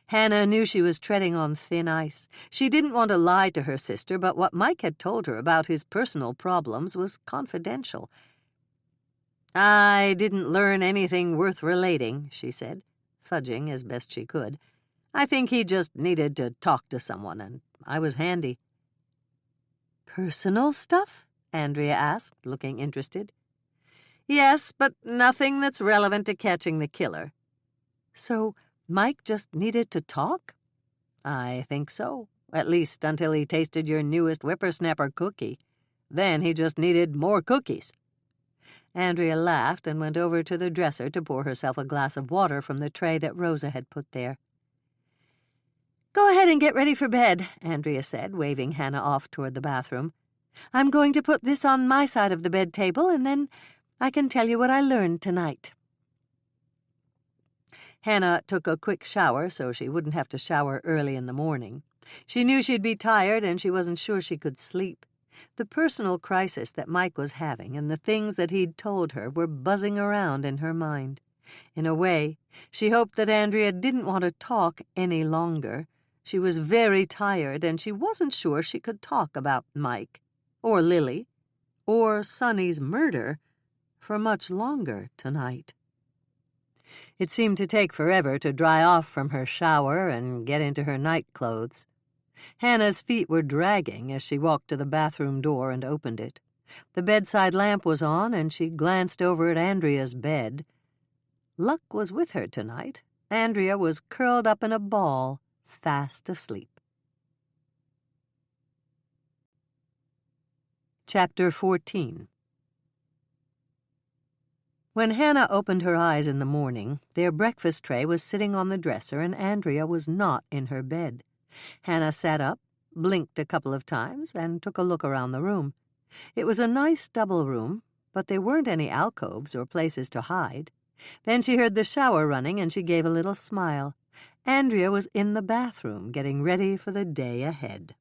B: Hannah knew she was treading on thin ice. She didn't want to lie to her sister, but what Mike had told her about his personal problems was confidential. "I didn't learn anything worth relating," she said, fudging as best she could. "I think he just needed to talk to someone, and I was handy." "Personal stuff?" Andrea asked, looking interested. "Yes, but nothing that's relevant to catching the killer." "So Mike just needed to talk?" "I think so, at least until he tasted your newest whippersnapper cookie. Then he just needed more cookies." Andrea laughed and went over to the dresser to pour herself a glass of water from the tray that Rosa had put there. "Go ahead and get ready for bed," Andrea said, waving Hannah off toward the bathroom. "I'm going to put this on my side of the bed table, and then I can tell you what I learned tonight." Hannah took a quick shower so she wouldn't have to shower early in the morning. She knew she'd be tired, and she wasn't sure she could sleep. The personal crisis that Mike was having and the things that he'd told her were buzzing around in her mind. In a way, she hoped that Andrea didn't want to talk any longer. She was very tired, and she wasn't sure she could talk about Mike, or Lily, or Sonny's murder for much longer tonight. It seemed to take forever to dry off from her shower and get into her night clothes. Hannah's feet were dragging as she walked to the bathroom door and opened it. The bedside lamp was on, and she glanced over at Andrea's bed. Luck was with her tonight. Andrea was curled up in a ball, fast asleep. Chapter 14. When Hannah opened her eyes in the morning, their breakfast tray was sitting on the dresser, and Andrea was not in her bed. Hannah sat up, blinked a couple of times, and took a look around the room. It was a nice double room, but there weren't any alcoves or places to hide. Then she heard the shower running, and she gave a little smile. Andrea was in the bathroom, getting ready for the day ahead.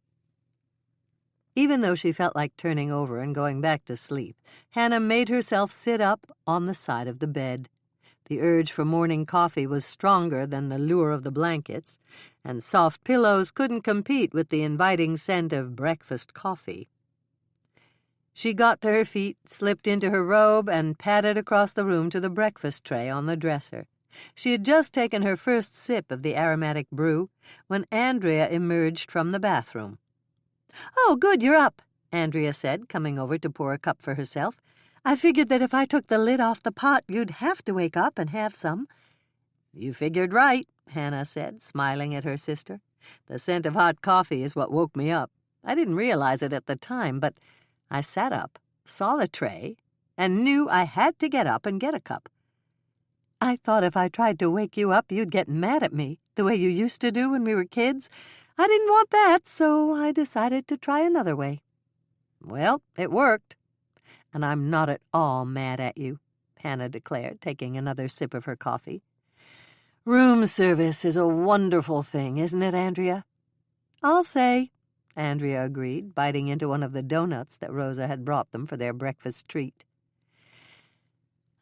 B: Even though she felt like turning over and going back to sleep, Hannah made herself sit up on the side of the bed.
A: The urge for morning coffee was stronger than the lure of the blankets, and soft pillows couldn't compete with the inviting scent of breakfast coffee. She got to her feet, slipped into her robe, and padded across the room to the breakfast tray on the dresser. She had just taken her first sip of the aromatic brew when Andrea emerged from the bathroom. "Oh, good, you're up," Andrea said, coming over to pour a cup for herself. "I figured that if I took the lid off the pot, you'd have to wake up and have some." "You figured right," Hannah said, smiling at her sister. "The scent of hot coffee is what woke me up. I didn't realize it at the time, but I sat up, saw the tray, and knew I had to get up and get a cup. I thought if I tried to wake you up, you'd get mad at me, the way you used to do when we were kids. I didn't want that, so I decided to try another way." "Well, it worked. And I'm not at all mad at you," Hannah declared, taking another sip of her coffee. "Room service is a wonderful thing, isn't it, Andrea?" "I'll say," Andrea agreed, biting into one of the donuts that Rosa had brought them for their breakfast treat.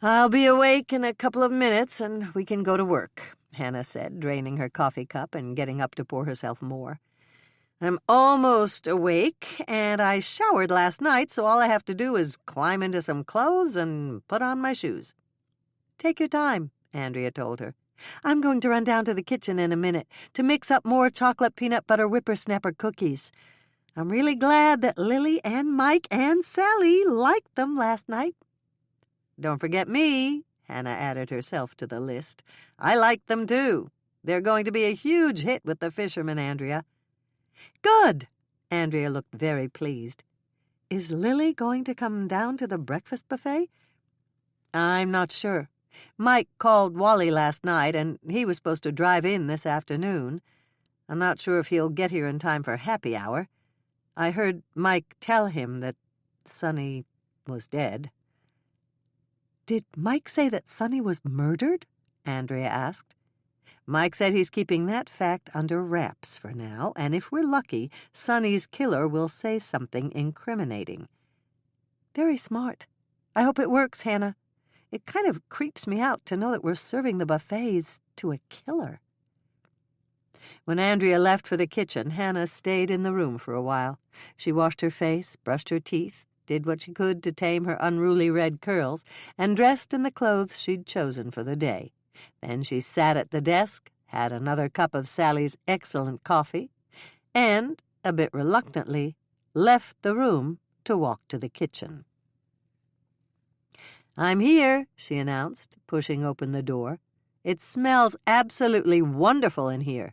A: "I'll be awake in a couple of minutes, and we can go to work," Hannah said, draining her coffee cup and getting up to pour herself more. "I'm almost awake, and I showered last night, so all I have to do is climb into some clothes and put on my shoes." "Take your time," Andrea told her. "I'm going to run down to the kitchen in a minute to mix up more chocolate peanut butter whippersnapper cookies. I'm really glad that Lily and Mike and Sally liked them last night." "Don't forget me," Hannah added herself to the list. "I liked them, too. They're going to be a huge hit with the fishermen, Andrea." "Good!" Andrea looked very pleased. "Is Lily going to come down to the breakfast buffet?" "I'm not sure. Mike called Wally last night, and he was supposed to drive in this afternoon. I'm not sure if he'll get here in time for happy hour. I heard Mike tell him that Sonny was dead." "Did Mike say that Sonny was murdered?" Andrea asked. "Mike said he's keeping that fact under wraps for now, and if we're lucky, Sonny's killer will say something incriminating." "Very smart. I hope it works, Hannah. It kind of creeps me out to know that we're serving the buffets to a killer." When Andrea left for the kitchen, Hannah stayed in the room for a while. She washed her face, brushed her teeth, did what she could to tame her unruly red curls, and dressed in the clothes she'd chosen for the day. Then she sat at the desk, had another cup of Sally's excellent coffee, and, a bit reluctantly, left the room to walk to the kitchen. "I'm here," she announced, pushing open the door. "It smells absolutely wonderful in here."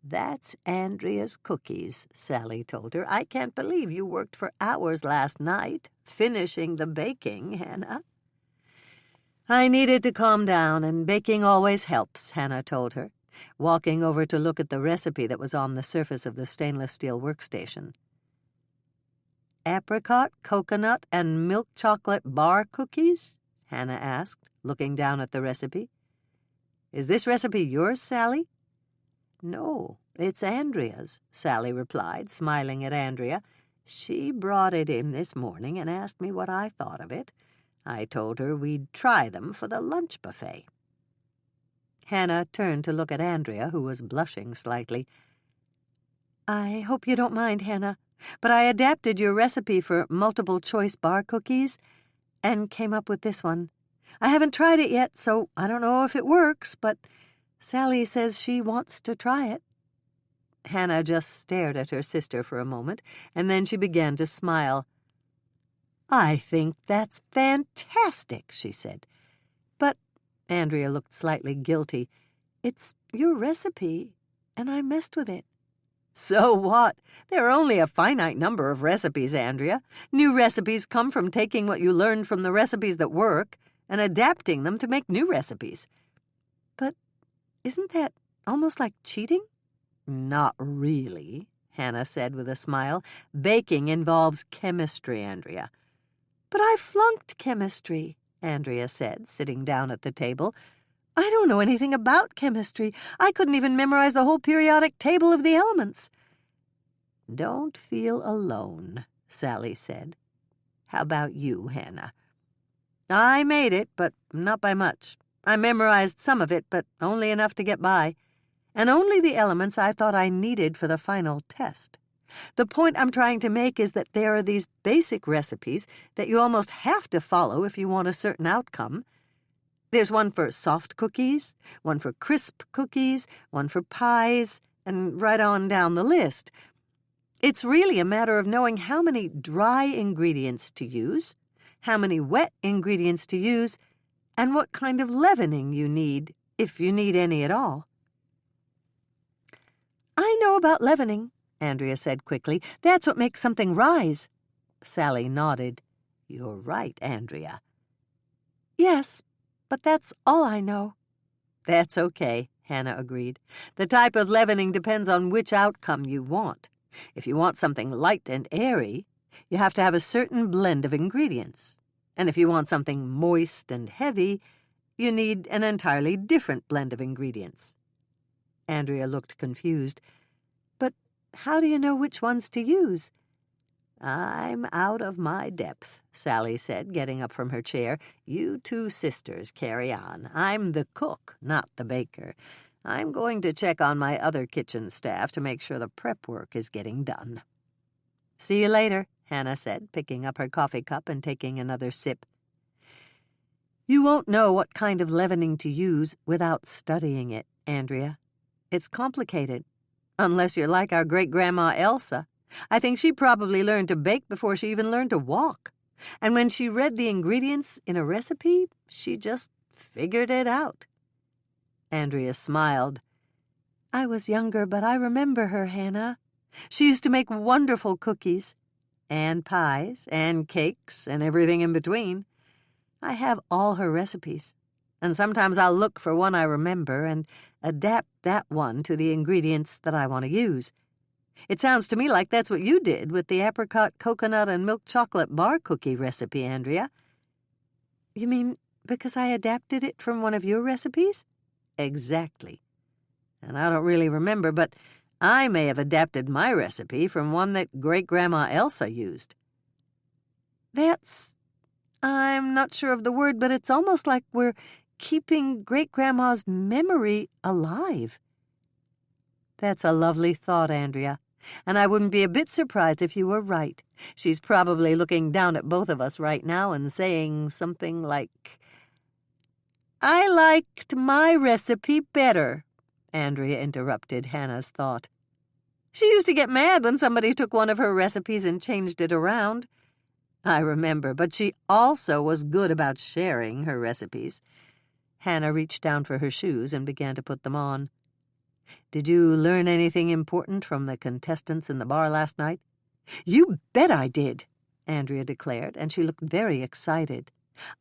A: "That's Andrea's cookies," Sally told her. "I can't believe you worked for hours last night, finishing the baking, Hannah." "I needed to calm down, and baking always helps," Hannah told her, walking over to look at the recipe that was on the surface of the stainless steel workstation. "Apricot, coconut, and milk chocolate bar cookies?" Hannah asked, looking down at the recipe. "Is this recipe yours, Sally?" "No, it's Andrea's," Sally replied, smiling at Andrea. "She brought it in this morning and asked me what I thought of it. I told her we'd try them for the lunch buffet." Hannah turned to look at Andrea, who was blushing slightly. "I hope you don't mind, Hannah, but I adapted your recipe for multiple-choice bar cookies and came up with this one. I haven't tried it yet, so I don't know if it works, but Sally says she wants to try it." Hannah just stared at her sister for a moment, and then she began to smile. "I think that's fantastic," she said. "But," Andrea looked slightly guilty, "it's your recipe, and I messed with it." "So what? There are only a finite number of recipes, Andrea. New recipes come from taking what you learned from the recipes that work and adapting them to make new recipes." "But isn't that almost like cheating?" "Not really," Hannah said with a smile. "Baking involves chemistry, Andrea." "But I flunked chemistry," Andrea said, sitting down at the table. "I don't know anything about chemistry. I couldn't even memorize the whole periodic table of the elements." "Don't feel alone," Sally said. "How about you, Hannah?" "I made it, but not by much.
B: I memorized some of it, but only enough to get by, and only the elements I thought I needed for the final test. The point I'm trying to make is that there are these basic recipes that you almost have to follow if you want a certain outcome. There's one for soft cookies, one for crisp cookies, one for pies, and right on down the list. It's really a matter of knowing how many dry ingredients to use, how many wet ingredients to use, and what kind of leavening you need, if you need any at all. I know about leavening, Andrea said quickly. That's what makes something rise. Sally nodded. You're right, Andrea. Yes, but that's all I know. That's okay, Hannah agreed. The type of leavening depends on which outcome you want. If you want something light and airy, you have to have a certain blend of ingredients. And if you want something moist and heavy, you need an entirely different blend of ingredients. Andrea looked confused. But how do you know which ones to use? I'm out of my depth, Sally said, getting up from her chair. You two sisters carry on. I'm the cook, not the baker. I'm going to check on my other kitchen staff to make sure the prep work is getting done. See you later, Hannah said, picking up her coffee cup and taking another sip. You won't know what kind of leavening to use without studying it, Andrea. It's complicated, unless you're like our great-grandma Elsa. I think she probably learned to bake before she even learned to walk. And when she read the ingredients in a recipe, she just figured it out. Andrea smiled. I was younger, but I remember her, Hannah. She used to make wonderful cookies, and pies, and cakes, and everything in between. I have all her recipes, and sometimes I'll look for one I remember and adapt that one to the ingredients that I want to use. It sounds to me like that's what you did with the apricot, coconut, and milk chocolate bar cookie recipe, Andrea. You mean because I adapted it from one of your recipes? Exactly. And I don't really remember, but I may have adapted my recipe from one that Great-Grandma Elsa used. I'm not sure of the word, but it's almost like we're keeping Great-Grandma's memory alive. That's a lovely thought, Andrea, and I wouldn't be a bit surprised if you were right. She's probably looking down at both of us right now and saying something like, I liked my recipe better, Andrea interrupted Hannah's thought. She used to get mad when somebody took one of her recipes and changed it around. I remember, but she also was good about sharing her recipes. Hannah reached down for her shoes and began to put them on. Did you learn anything important from the contestants in the bar last night? You bet I did, Andrea declared, and she looked very excited.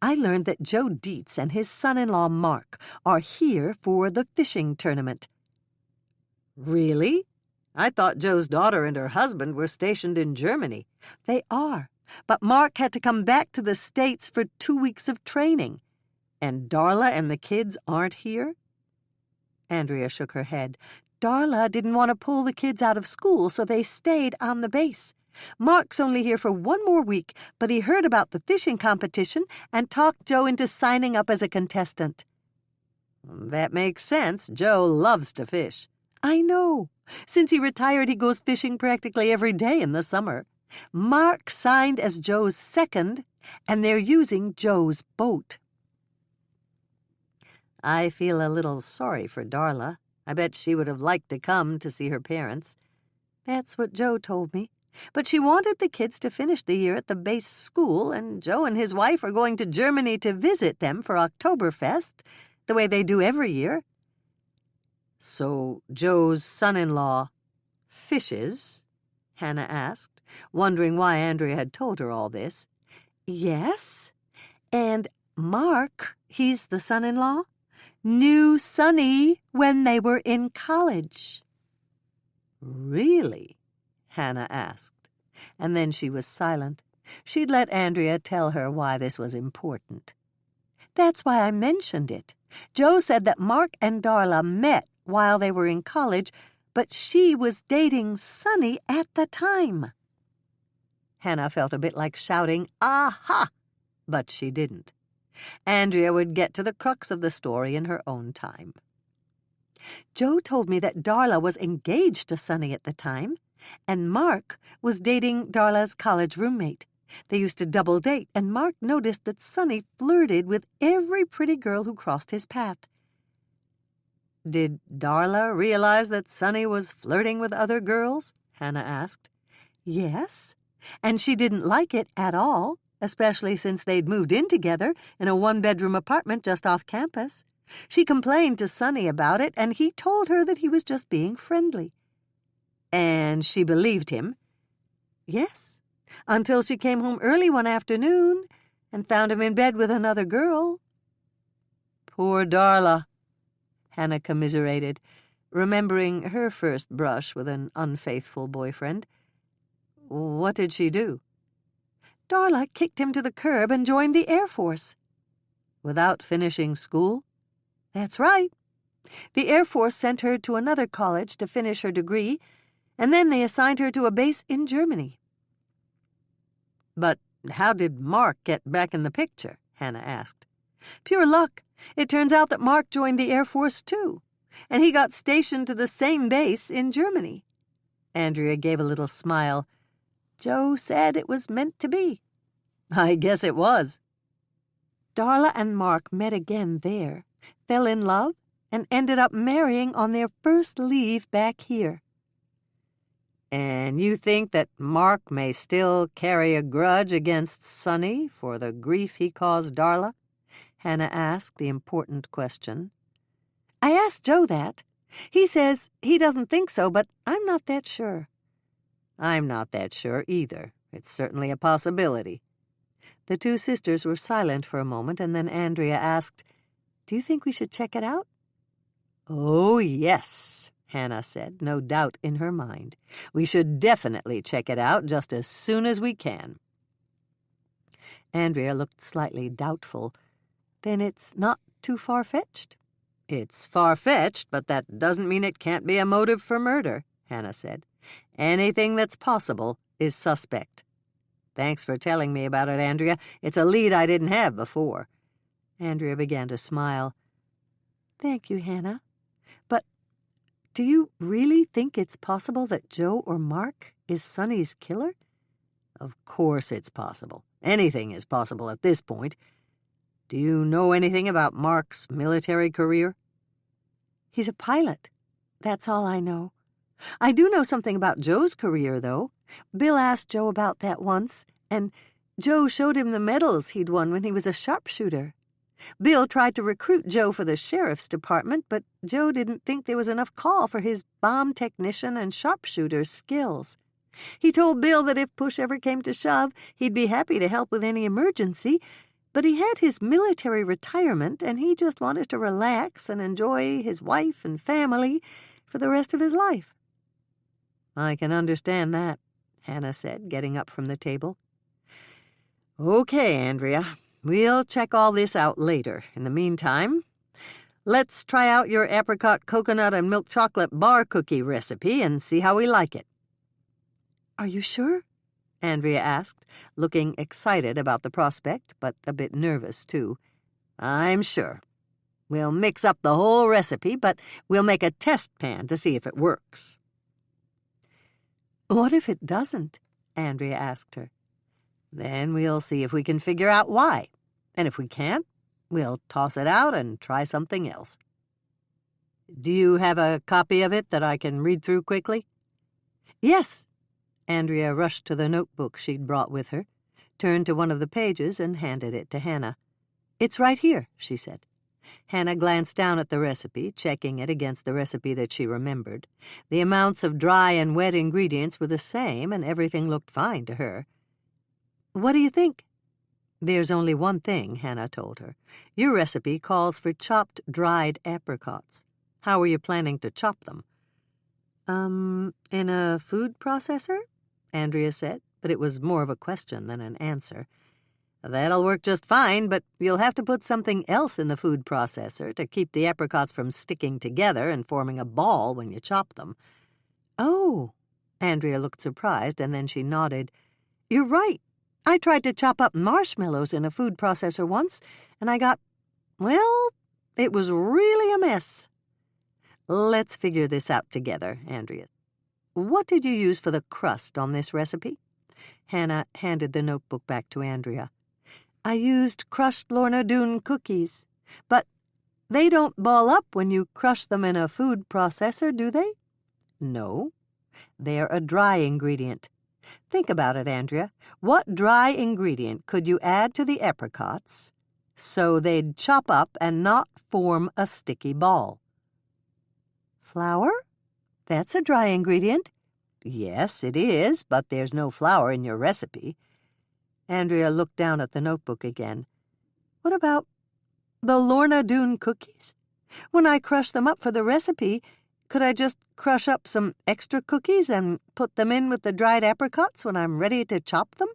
B: I learned that Joe Dietz and his son-in-law Mark are here for the fishing tournament. Really? I thought Joe's daughter and her husband were stationed in Germany. They are, but Mark had to come back to the States for 2 weeks of training. And Darla and the kids aren't here? Andrea shook her head. Darla didn't want to pull the kids out of school, so they stayed on the base. Mark's only here for 1 more week, but he heard about the fishing competition and talked Joe into signing up as a contestant. That makes sense. Joe loves to fish. I know. Since he retired, he goes fishing practically every day in the summer. Mark signed as Joe's second, and they're using Joe's boat. I feel a little sorry for Darla. I bet she would have liked to come to see her parents. That's what Joe told me. But she wanted the kids to finish the year at the base school, and Joe and his wife are going to Germany to visit them for Oktoberfest, the way they do every year. So Joe's son-in-law fishes? Hannah asked, wondering why Andrea had told her all this. Yes, and Mark, he's the son-in-law, knew Sonny when they were in college. Really? Hannah asked, and then she was silent. She'd let Andrea tell her why this was important. That's why I mentioned it. Joe said that Mark and Darla met while they were in college, but she was dating Sonny at the time. Hannah felt a bit like shouting, "Aha!" but she didn't. Andrea would get to the crux of the story in her own time.
A: Joe told me that Darla was engaged to Sonny at the time, and Mark was dating Darla's college roommate. They used to double date, and Mark noticed that Sonny flirted with every pretty girl who crossed his path.
B: Did Darla realize that Sonny was flirting with other girls? Hannah asked.
A: Yes, and she didn't like it at all, especially since they'd moved in together in a one-bedroom apartment just off campus. She complained to Sonny about it, and he told her that he was just being friendly.
B: And she believed him?
A: Yes, until she came home early one afternoon and found him in bed with another girl.
B: Poor Darla, Hannah commiserated, remembering her first brush with an unfaithful boyfriend. What did she do?
A: Darla kicked him to the curb and joined the Air Force.
B: Without finishing school?
A: That's right. The Air Force sent her to another college to finish her degree, and then they assigned her to a base in Germany.
B: But how did Mark get back in the picture? Hannah asked.
A: Pure luck. It turns out that Mark joined the Air Force too, and he got stationed to the same base in Germany.
B: Andrea gave a little smile.
A: Joe said it was meant to be.
B: I guess it was.
A: Darla and Mark met again there, fell in love, and ended up marrying on their first leave back here.
B: And you think that Mark may still carry a grudge against Sonny for the grief he caused Darla? Hannah asked the important question.
A: I asked Joe that. He says he doesn't think so, but I'm not that sure.
B: I'm not that sure either. It's certainly a possibility.
A: The two sisters were silent for a moment, and then Andrea asked, Do you think we should check it out?
B: Oh, yes, Hannah said, no doubt in her mind. We should definitely check it out just as soon as we can.
A: Andrea looked slightly doubtful. Then it's not too far-fetched?
B: It's far-fetched, but that doesn't mean it can't be a motive for murder, Hannah said. Anything that's possible is suspect. Thanks for telling me about it, Andrea. It's a lead I didn't have before.
A: Andrea began to smile. Thank you, Hannah. But do you really think it's possible that Joe or Mark is Sonny's killer?
B: Of course it's possible. Anything is possible at this point. Do you know anything about Mark's military career?
A: He's a pilot. That's all I know. I do know something about Joe's career, though. Bill asked Joe about that once, and Joe showed him the medals he'd won when he was a sharpshooter. Bill tried to recruit Joe for the sheriff's department, but Joe didn't think there was enough call for his bomb technician and sharpshooter skills. He told Bill that if push ever came to shove, he'd be happy to help with any emergency, but he had his military retirement, and he just wanted to relax and enjoy his wife and family for the rest of his life.
B: I can understand that, Hannah said, getting up from the table. Okay, Andrea, we'll check all this out later. In the meantime, let's try out your apricot coconut and milk chocolate bar cookie recipe and see how we like it.
A: Are you sure?
B: Andrea asked, looking excited about the prospect, but a bit nervous, too. I'm sure. We'll mix up the whole recipe, but we'll make a test pan to see if it works.
A: What if it doesn't? Andrea asked her.
B: Then we'll see if we can figure out why. And if we can't, we'll toss it out and try something else. Do you have a copy of it that I can read through quickly?
A: Yes.
B: Andrea rushed to the notebook she'd brought with her, turned to one of the pages, and handed it to Hannah.
A: It's right here, she said.
B: Hannah glanced down at the recipe, checking it against the recipe that she remembered. The amounts of dry and wet ingredients were the same, and everything looked fine to her.
A: What do you think?
B: There's only one thing, Hannah told her. Your recipe calls for chopped dried apricots. How are you planning to chop them?
A: In a food processor?
B: Andrea said, but it was more of a question than an answer. That'll work just fine, but you'll have to put something else in the food processor to keep the apricots from sticking together and forming a ball when you chop them.
A: Oh,
B: Andrea looked surprised, and then she nodded.
A: You're right. I tried to chop up marshmallows in a food processor once, and well, it was really a mess. Let's figure this out together, Andrea. What did you use for the crust on this recipe? Hannah handed the notebook back to Andrea. I used crushed Lorna Doone cookies, but they don't ball up when you crush them in a food processor, do they? No, they're a dry ingredient. Think about it, Andrea. What dry ingredient could you add to the apricots so they'd chop up and not form a sticky ball? Flour? That's a dry ingredient. Yes, it is, but there's no flour in your recipe. Andrea looked down at the notebook again. What about the Lorna Doone cookies? When I crush them up for the recipe, could I just crush up some extra cookies and put them in with the dried apricots when I'm ready to chop them?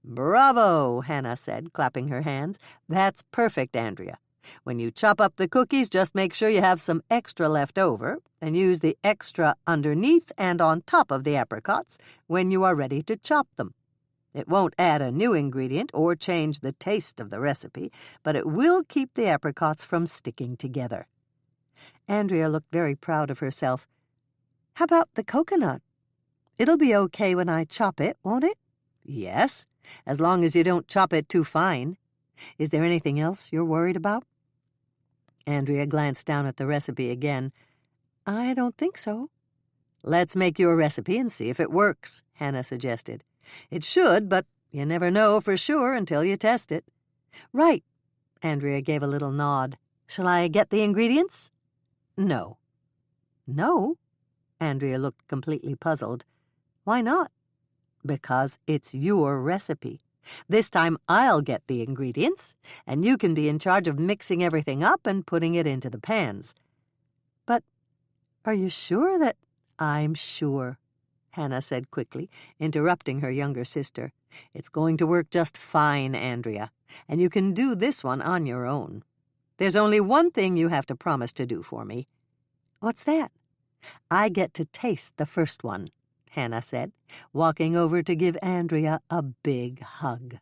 A: Bravo, Hannah said, clapping her hands. That's perfect, Andrea. When you chop up the cookies, just make sure you have some extra left over and use the extra underneath and on top of the apricots when you are ready to chop them. It won't add a new ingredient or change the taste of the recipe, but it will keep the apricots from sticking together. Andrea looked very proud of herself. How about the coconut? It'll be okay when I chop it, won't it? Yes, as long as you don't chop it too fine. Is there anything else you're worried about? Andrea glanced down at the recipe again. I don't think so. Let's make your recipe and see if it works, Hannah suggested. It should, but you never know for sure until you test it. Right, Andrea gave a little nod. Shall I get the ingredients? No. No? Andrea looked completely puzzled. Why not? Because it's your recipe. This time I'll get the ingredients, and you can be in charge of mixing everything up and putting it into the pans. But are you sure that— I'm sure, Hannah said quickly, interrupting her younger sister. It's going to work just fine, Andrea, and you can do this one on your own. There's only one thing you have to promise to do for me. What's that? I get to taste the first one, Hannah said, walking over to give Andrea a big hug.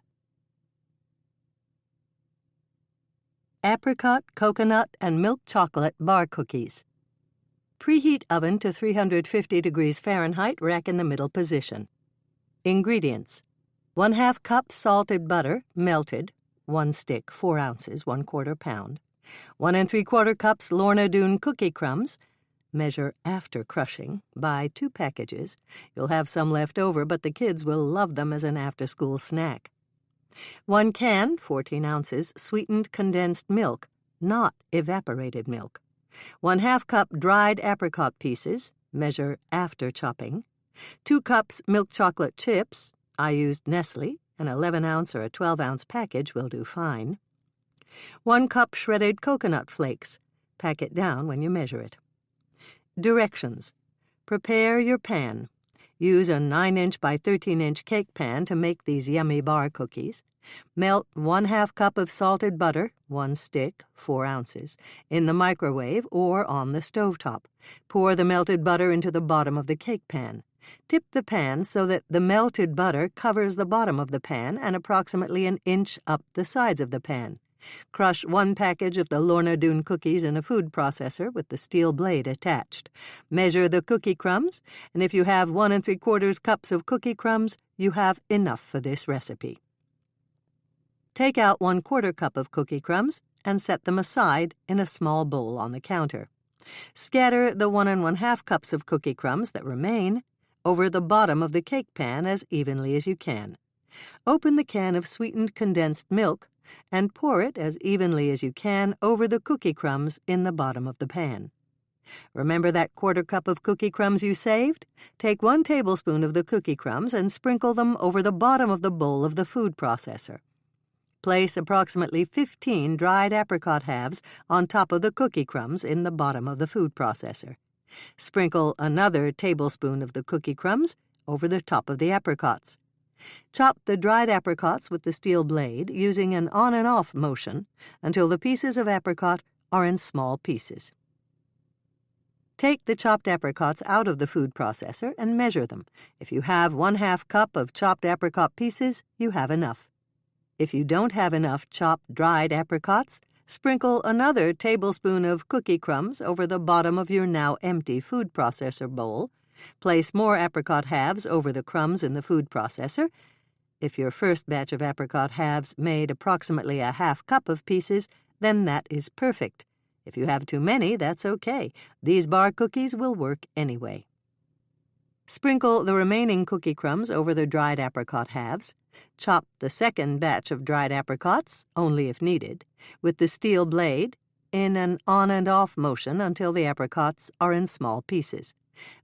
A: Apricot, coconut, and milk chocolate bar cookies. Preheat oven to 350 degrees Fahrenheit, rack in the middle position. Ingredients: 1/2 cup salted butter, melted, 1 stick, 4 ounces, 1/4 pound. 1 3/4 cups Lorna Doone cookie crumbs, measure after crushing, buy 2 packages. You'll have some left over, but the kids will love them as an after-school snack. 1 can, 14 ounces, sweetened condensed milk, not evaporated milk. 1/2 cup dried apricot pieces, measure after chopping. 2 cups milk chocolate chips, I used Nestle, an 11-ounce or a 12-ounce package will do fine. 1 cup shredded coconut flakes, pack it down when you measure it. Directions: prepare your pan. Use a 9-inch by 13-inch cake pan to make these yummy bar cookies. Melt 1/2 cup of salted butter, 1 stick, 4 ounces, in the microwave or on the stovetop. Pour the melted butter into the bottom of the cake pan. Tip the pan so that the melted butter covers the bottom of the pan and approximately 1 inch up the sides of the pan. Crush 1 package of the Lorna Doone cookies in a food processor with the steel blade attached. Measure the cookie crumbs, and if you have 1 3/4 cups of cookie crumbs, you have enough for this recipe. Take out 1/4 cup of cookie crumbs and set them aside in a small bowl on the counter. Scatter the 1 1/2 cups of cookie crumbs that remain over the bottom of the cake pan as evenly as you can. Open the can of sweetened condensed milk and pour it as evenly as you can over the cookie crumbs in the bottom of the pan. Remember that 1/4 cup of cookie crumbs you saved? Take 1 tablespoon of the cookie crumbs and sprinkle them over the bottom of the bowl of the food processor. Place approximately 15 dried apricot halves on top of the cookie crumbs in the bottom of the food processor. Sprinkle another tablespoon of the cookie crumbs over the top of the apricots. Chop the dried apricots with the steel blade using an on and off motion until the pieces of apricot are in small pieces. Take the chopped apricots out of the food processor and measure them. If you have 1/2 cup of chopped apricot pieces, you have enough. If you don't have enough chopped dried apricots, sprinkle another tablespoon of cookie crumbs over the bottom of your now empty food processor bowl. Place more apricot halves over the crumbs in the food processor. If your first batch of apricot halves made approximately 1/2 cup of pieces, then that is perfect. If you have too many, that's okay. These bar cookies will work anyway. Sprinkle the remaining cookie crumbs over the dried apricot halves. Chop the second batch of dried apricots, only if needed, with the steel blade in an on and off motion until the apricots are in small pieces.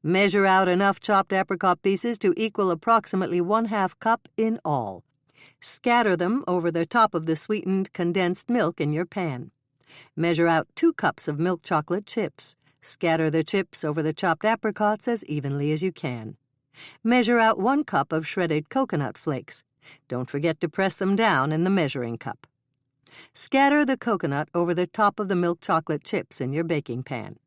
A: Measure out enough chopped apricot pieces to equal approximately 1/2 cup in all. Scatter them over the top of the sweetened condensed milk in your pan. Measure out 2 cups of milk chocolate chips. Scatter the chips over the chopped apricots as evenly as you can. Measure out 1 cup of shredded coconut flakes. Don't forget to press them down in the measuring cup. Scatter the coconut over the top of the milk chocolate chips in your baking pan.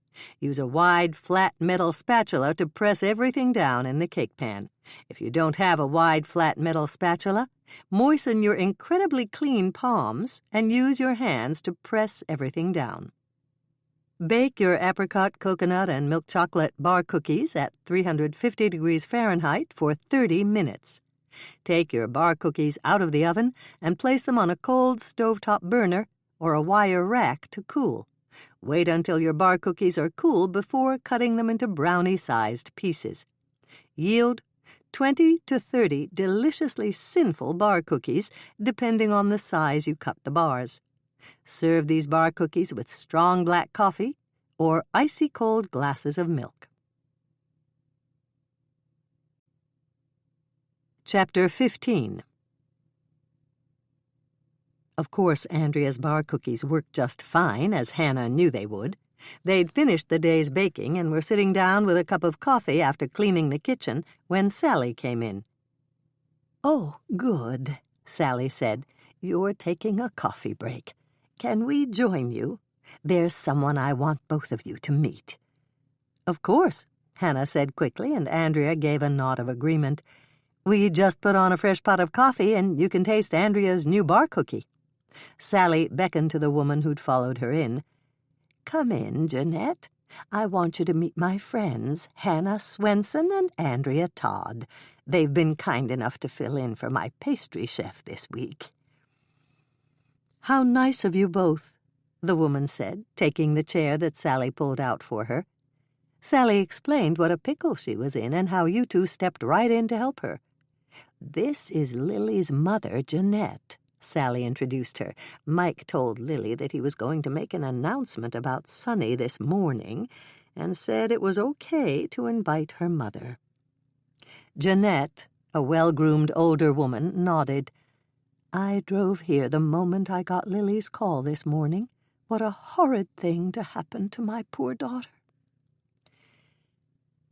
A: Use a wide, flat metal spatula to press everything down in the cake pan. If you don't have a wide, flat metal spatula, moisten your incredibly clean palms and use your hands to press everything down. Bake your apricot, coconut, and milk chocolate bar cookies at 350 degrees Fahrenheit for 30 minutes. Take your bar cookies out of the oven and place them on a cold stovetop burner or a wire rack to cool. Wait until your bar cookies are cool before cutting them into brownie-sized pieces. Yield 20 to 30 deliciously sinful bar cookies, depending on the size you cut the bars. Serve these bar cookies with strong black coffee or icy cold glasses of milk. Chapter 15. Of course, Andrea's bar cookies worked just fine, as Hannah knew they would. They'd finished the day's baking and were sitting down with a cup of coffee after cleaning the kitchen when Sally came in.
B: "Oh, good," Sally said. "You're taking a coffee break. Can we join you? There's someone I want both of you to meet."
A: "Of course," Hannah said quickly, and Andrea gave a nod of agreement. "We just put on a fresh pot of coffee, and you can taste Andrea's new bar cookie." Sally beckoned to the woman who'd followed her in.
B: "Come in, Jeanette. I want you to meet my friends, Hannah Swensen and Andrea Todd. They've been kind enough to fill in for my pastry chef this week."
A: "How nice of you both," the woman said, taking the chair that Sally pulled out for her. Sally explained what a pickle she was in and how you two stepped right in to help her.
B: "This is Lily's mother, Jeanette," Sally introduced her. "Mike told Lily that he was going to make an announcement about Sonny this morning and said it was okay to invite her mother."
A: Jeanette, a well-groomed older woman, nodded.
B: "I drove here the moment I got Lily's call this morning. What a horrid thing to happen to my poor daughter."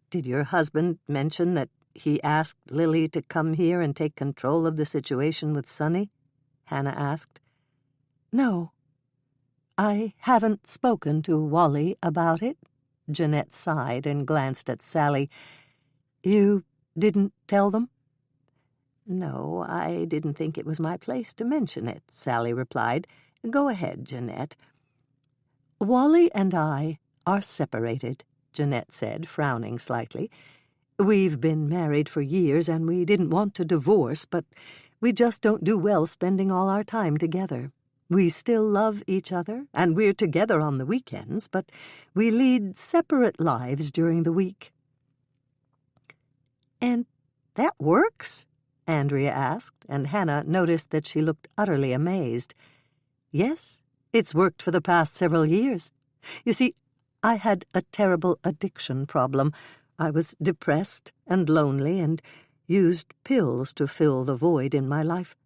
A: "Did your husband mention that he asked Lily to come here and take control of the situation with Sonny?" Hannah asked.
B: "No. I haven't spoken to Wally about it."
A: Jeanette sighed and glanced at Sally. "You didn't tell them?"
B: "No, I didn't think it was my place to mention it," Sally replied. "Go ahead, Jeanette."
A: "Wally and I are separated," Jeanette said, frowning slightly. "We've been married for years, and we didn't want to divorce, but we just don't do well spending all our time together. We still love each other, and we're together on the weekends, but we lead separate lives during the week."
B: "And that works?"
A: Andrea asked, and Hannah noticed that she looked utterly amazed. "Yes, it's worked for the past several years. You see, I had a terrible addiction problem. I was depressed and lonely and used pills to fill the void in my life."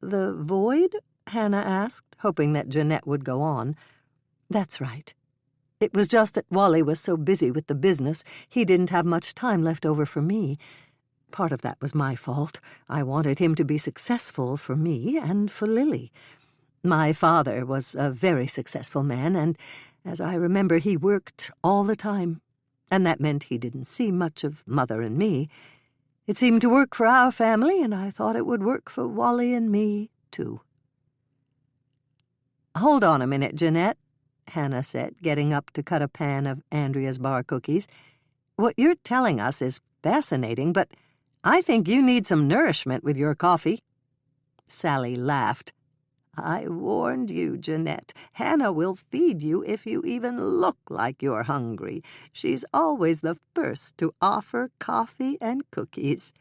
A: "The void?" Hannah asked, hoping that Jeanette would go on. "That's right. It was just that Wally was so busy with the business, he didn't have much time left over for me. Part of that was my fault. I wanted him to be successful for me and for Lily. My father was a very successful man, and As I remember, he worked all the time, and that meant he didn't see much of Mother and me. It seemed to work for our family, and I thought it would work for Wally and me, too. "Hold on a minute, Jeanette," Hannah said, getting up to cut a pan of Andrea's bar cookies. "What you're telling us is fascinating, but I think you need some nourishment with your coffee." Sally laughed. "I warned you, Jeanette. Hannah will feed you if you even look like you're hungry. She's always the first to offer coffee and cookies."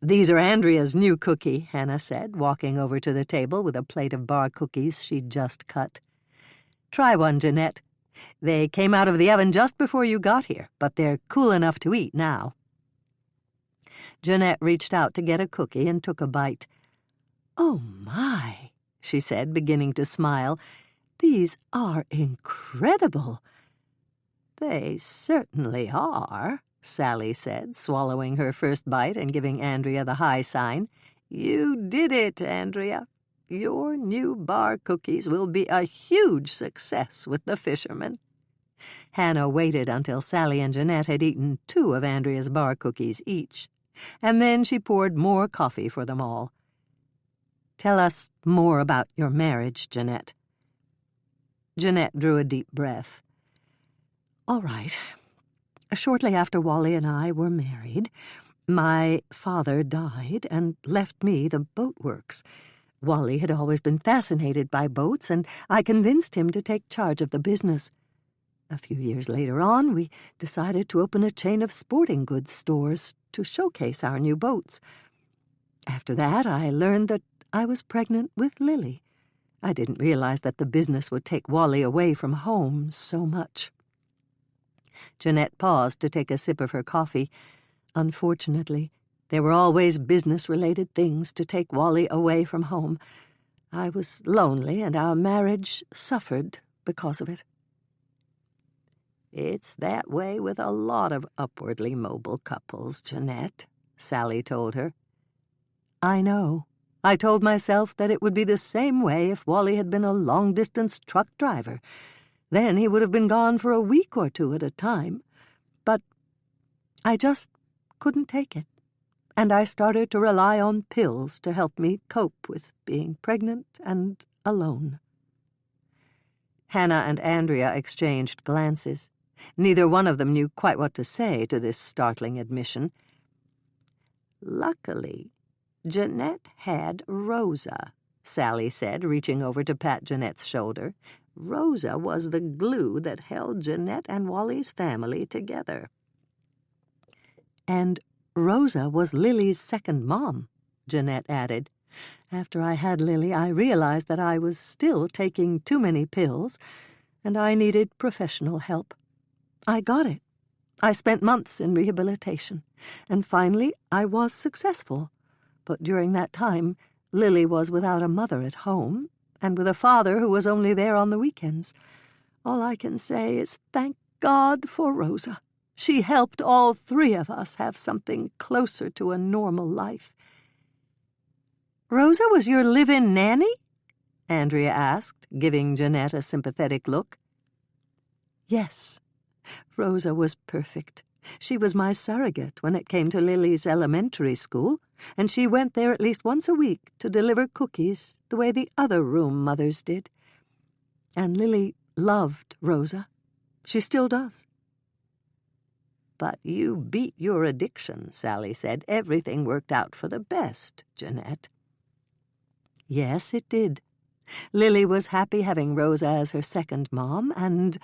A: "These are Andrea's new cookie," Hannah said, walking over to the table with a plate of bar cookies she'd just cut. "Try one, Jeanette. They came out of the oven just before you got here, but they're cool enough to eat now." Jeanette reached out to get a cookie and took a bite. "Oh, my," she said, beginning to smile. "These are incredible." "They certainly are," Sally said, swallowing her first bite and giving Andrea the high sign. "You did it, Andrea. Your new bar cookies will be a huge success with the fishermen." Hannah waited until Sally and Jeanette had eaten 2 of Andrea's bar cookies each, and then she poured more coffee for them all. "Tell us more about your marriage, Jeanette." Jeanette drew a deep breath. "All right. Shortly after Wally and I were married, my father died and left me the boatworks. Wally had always been fascinated by boats, and I convinced him to take charge of the business. A few years later on, we decided to open a chain of sporting goods stores to showcase our new boats. After that, I learned that I was pregnant with Lily. I didn't realize that the business would take Wally away from home so much." Jeanette paused to take a sip of her coffee. Unfortunately, there were always business-related things to take Wally away from home. I was lonely, and our marriage suffered because of it. "It's that way with a lot of upwardly mobile couples, Jeanette," Sally told her. "I know. I told myself that it would be the same way if Wally had been a long-distance truck driver. Then he would have been gone for a week or 2 at a time. But I just couldn't take it, and I started to rely on pills to help me cope with being pregnant and alone." Hannah and Andrea exchanged glances. Neither one of them knew quite what to say to this startling admission. "Luckily, Jeanette had Rosa," Sally said, reaching over to pat Jeanette's shoulder. "Rosa was the glue that held Jeanette and Wally's family together." "And Rosa was Lily's second mom," Jeanette added. "After I had Lily, I realized that I was still taking too many pills, and I needed professional help. I got it. I spent months in rehabilitation, and finally I was successful. But during that time, Lily was without a mother at home, and with a father who was only there on the weekends. All I can say is thank God for Rosa. She helped all 3 of us have something closer to a normal life." "Rosa was your live-in nanny?" Andrea asked, giving Jeanette a sympathetic look. "Yes. Rosa was perfect. She was my surrogate when it came to Lily's elementary school, and she went there at least once a week to deliver cookies the way the other room mothers did. And Lily loved Rosa. She still does." "But you beat your addiction," Sally said. "Everything worked out for the best, Jeanette." "Yes, it did. Lily was happy having Rosa as her second mom, and—"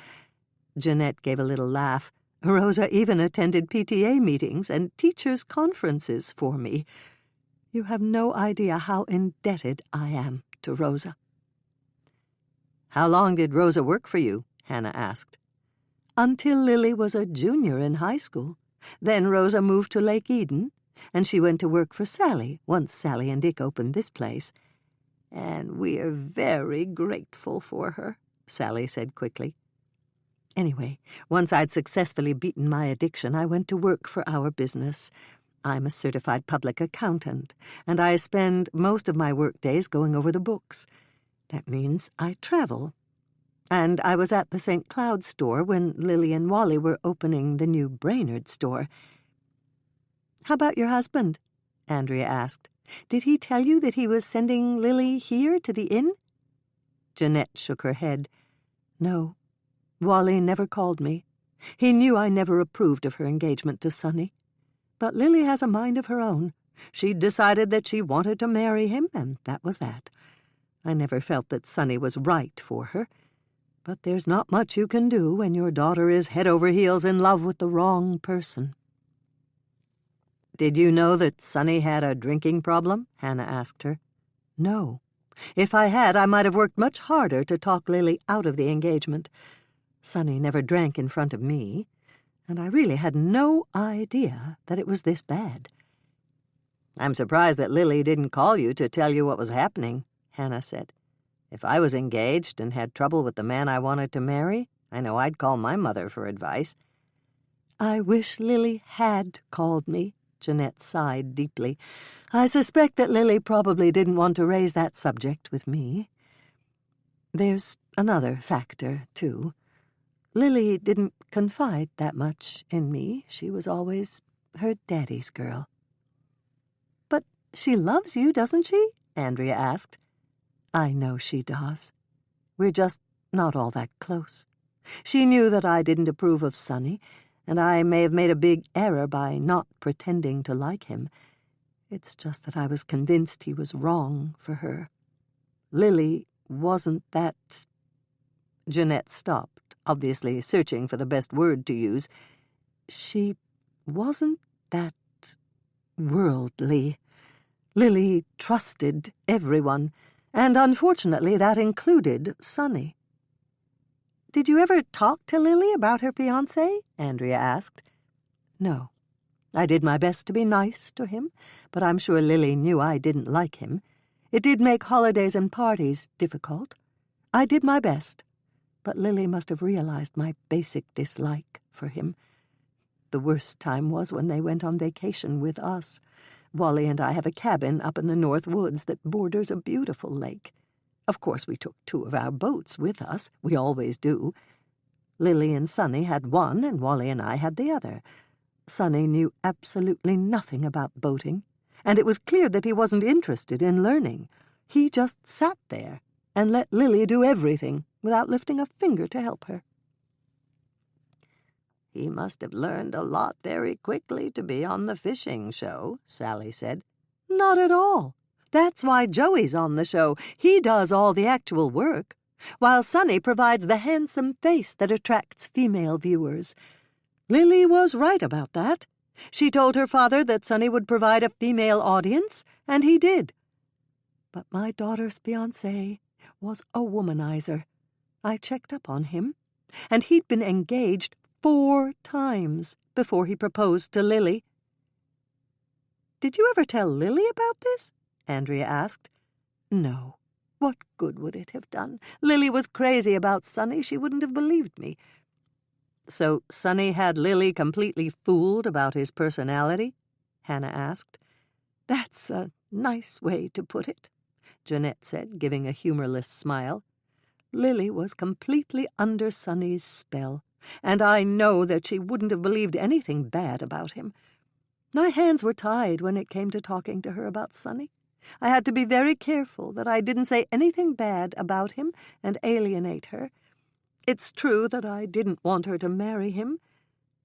A: Jeanette gave a little laugh. "Rosa even attended PTA meetings and teachers' conferences for me. You have no idea how indebted I am to Rosa." "How long did Rosa work for you?" Hannah asked. "Until Lily was a junior in high school. Then Rosa moved to Lake Eden, and she went to work for Sally once Sally and Dick opened this place. And we're very grateful for her," Sally said quickly. "Anyway, once I'd successfully beaten my addiction, I went to work for our business. I'm a certified public accountant, and I spend most of my work days going over the books. That means I travel. And I was at the St. Cloud store when Lily and Wally were opening the new Brainerd store. How about your husband? Andrea asked. Did he tell you that he was sending Lily here to the inn? Jeanette shook her head. No, Wally never called me. He knew I never approved of her engagement to Sonny. But Lily has a mind of her own. She'd decided that she wanted to marry him, and that was that. I never felt that Sonny was right for her. But there's not much you can do when your daughter is head over heels in love with the wrong person. Did you know that Sonny had a drinking problem? Hannah asked her. No. If I had, I might have worked much harder to talk Lily out of the engagement. Sonny never drank in front of me, and I really had no idea that it was this bad. I'm surprised that Lily didn't call you to tell you what was happening, Hannah said. If I was engaged and had trouble with the man I wanted to marry, I know I'd call my mother for advice. I wish Lily had called me, Jeanette sighed deeply. I suspect that Lily probably didn't want to raise that subject with me. There's another factor, too. Lily didn't confide that much in me. She was always her daddy's girl. But she loves you, doesn't she? Andrea asked. I know she does. We're just not all that close. She knew that I didn't approve of Sonny, and I may have made a big error by not pretending to like him. It's just that I was convinced he was wrong for her. Lily wasn't that... Jeanette stopped, obviously searching for the best word to use. She wasn't that worldly. Lily trusted everyone, and unfortunately that included Sonny. Did you ever talk to Lily about her fiancé? Andrea asked. No. I did my best to be nice to him, but I'm sure Lily knew I didn't like him. It did make holidays and parties difficult. I did my best, but Lily must have realized my basic dislike for him. The worst time was when they went on vacation with us. Wally and I have a cabin up in the North Woods that borders a beautiful lake. Of course, we took 2 of our boats with us. We always do. Lily and Sonny had one, and Wally and I had the other. Sonny knew absolutely nothing about boating, and it was clear that he wasn't interested in learning. He just sat there and let Lily do everything without lifting a finger to help her. He must have learned a lot very quickly to be on the fishing show, Sally said. Not at all. That's why Joey's on the show. He does all the actual work, while Sonny provides the handsome face that attracts female viewers. Lily was right about that. She told her father that Sonny would provide a female audience, and he did. But my daughter's fiancé was a womanizer. I checked up on him, and he'd been engaged 4 times before he proposed to Lily. Did you ever tell Lily about this? Andrea asked. No. What good would it have done? Lily was crazy about Sonny. She wouldn't have believed me. So Sonny had Lily completely fooled about his personality? Hannah asked. That's a nice way to put it, Jeanette said, giving a humorless smile. Lily was completely under Sonny's spell, and I know that she wouldn't have believed anything bad about him. My hands were tied when it came to talking to her about Sonny. I had to be very careful that I didn't say anything bad about him and alienate her. It's true that I didn't want her to marry him,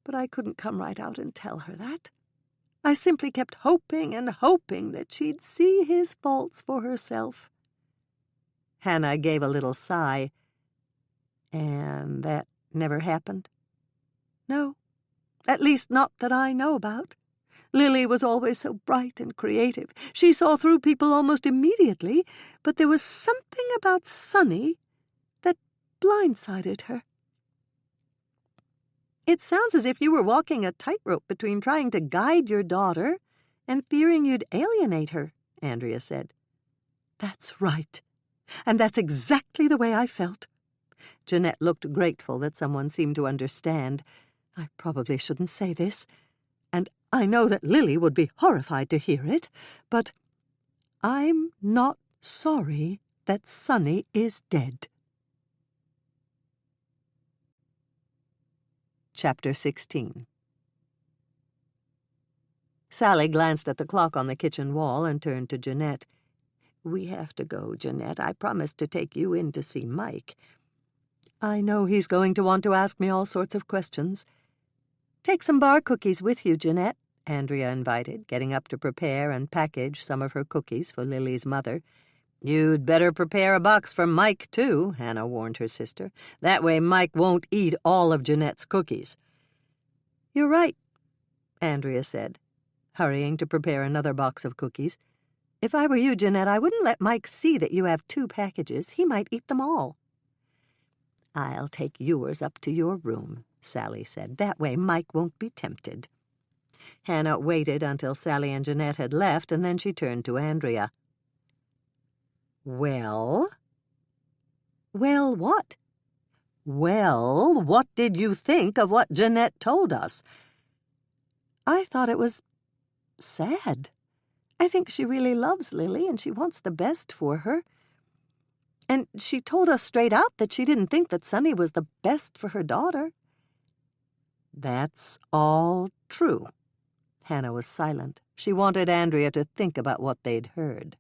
A: but I couldn't come right out and tell her that. I simply kept hoping and hoping that she'd see his faults for herself. Hannah gave a little sigh. And that never happened? No, at least not that I know about. Lily was always so bright and creative. She saw through people almost immediately, but there was something about Sonny that blindsided her. It sounds as if you were walking a tightrope between trying to guide your daughter and fearing you'd alienate her, Andrea said. That's right, and that's exactly the way I felt. Jeanette looked grateful that someone seemed to understand. I probably shouldn't say this, and I know that Lily would be horrified to hear it, but I'm not sorry that Sonny is dead. Chapter 16. Sally glanced at the clock on the kitchen wall and turned to Jeanette. "We have to go, Jeanette. I promised to take you in to see Mike. I know he's going to want to ask me all sorts of questions. Take some bar cookies with you, Jeanette," Andrea invited, getting up to prepare and package some of her cookies for Lily's mother. "You'd better prepare a box for Mike, too," Hannah warned her sister. "That way Mike won't eat all of Jeanette's cookies." "You're right," Andrea said, hurrying to prepare another box of cookies. "If I were you, Jeanette, I wouldn't let Mike see that you have 2 packages. He might eat them all." "I'll take yours up to your room," Sally said. "That way Mike won't be tempted." Hannah waited until Sally and Jeanette had left, and then she turned to Andrea. "Well?" "Well, what?" "Well, what did you think of what Jeanette told us?" "I thought it was sad. I think she really loves Lily, and she wants the best for her. And she told us straight out that she didn't think that Sonny was the best for her daughter." "That's all true." Hannah was silent. She wanted Andrea to think about what they'd heard.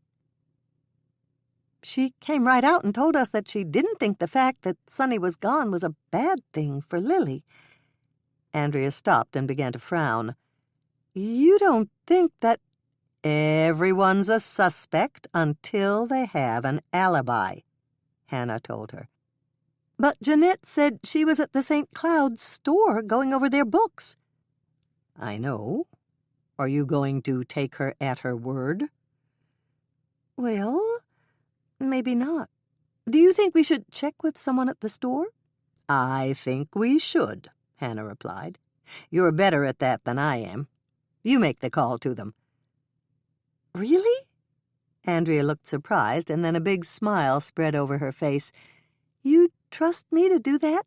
A: "She came right out and told us that she didn't think the fact that Sonny was gone was a bad thing for Lily." Andrea stopped and began to frown. "You don't think that—" "Everyone's a suspect until they have an alibi," Hannah told her. "But Jeanette said she was at the St. Cloud's store going over their books." "I know. Are you going to take her at her word?" "Well, maybe not. Do you think we should check with someone at the store?" "I think we should," Hannah replied. "You're better at that than I am. You make the call to them." "Really?" Andrea looked surprised, and then a big smile spread over her face. "You trust me to do that?"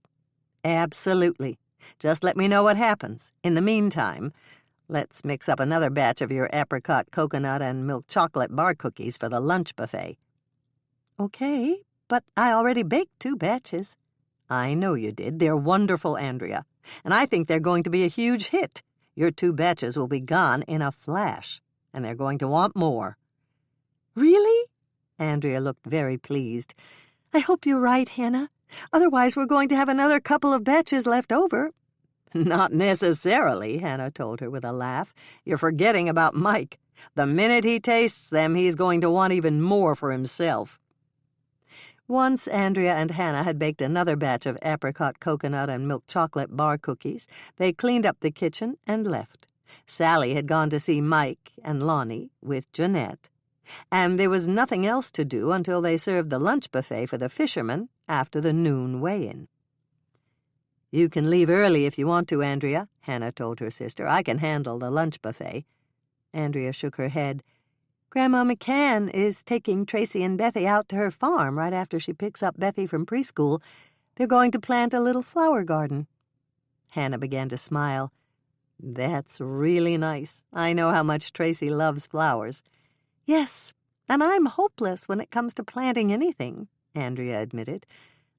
A: "Absolutely. Just let me know what happens. In the meantime, let's mix up another batch of your apricot, coconut, and milk chocolate bar cookies for the lunch buffet." "Okay, but I already baked 2 batches. "I know you did. They're wonderful, Andrea. And I think they're going to be a huge hit. Your 2 batches will be gone in a flash, and they're going to want more." "Really?" Andrea looked very pleased. "I hope you're right, Hannah. Otherwise we're going to have another couple of batches left over."
B: "Not necessarily," Hannah told her with a laugh. "You're forgetting about Mike. The minute he tastes them, he's going to want even more for himself."
A: Once Andrea and Hannah had baked another batch of apricot, coconut, and milk chocolate bar cookies, they cleaned up the kitchen and left. Sally had gone to see Mike and Lonnie with Jeanette, and there was nothing else to do until they served the lunch buffet for the fishermen after the noon weigh-in. "You can leave early if you want to, Andrea," Hannah told her sister. "I can handle the lunch buffet." Andrea shook her head. "Grandma McCann is taking Tracy and Bethy out to her farm right after she picks up Bethy from preschool. They're going to plant a little flower garden." Hannah began to smile. "That's really nice. I know how much Tracy loves flowers." "Yes, and I'm hopeless when it comes to planting anything," Andrea admitted.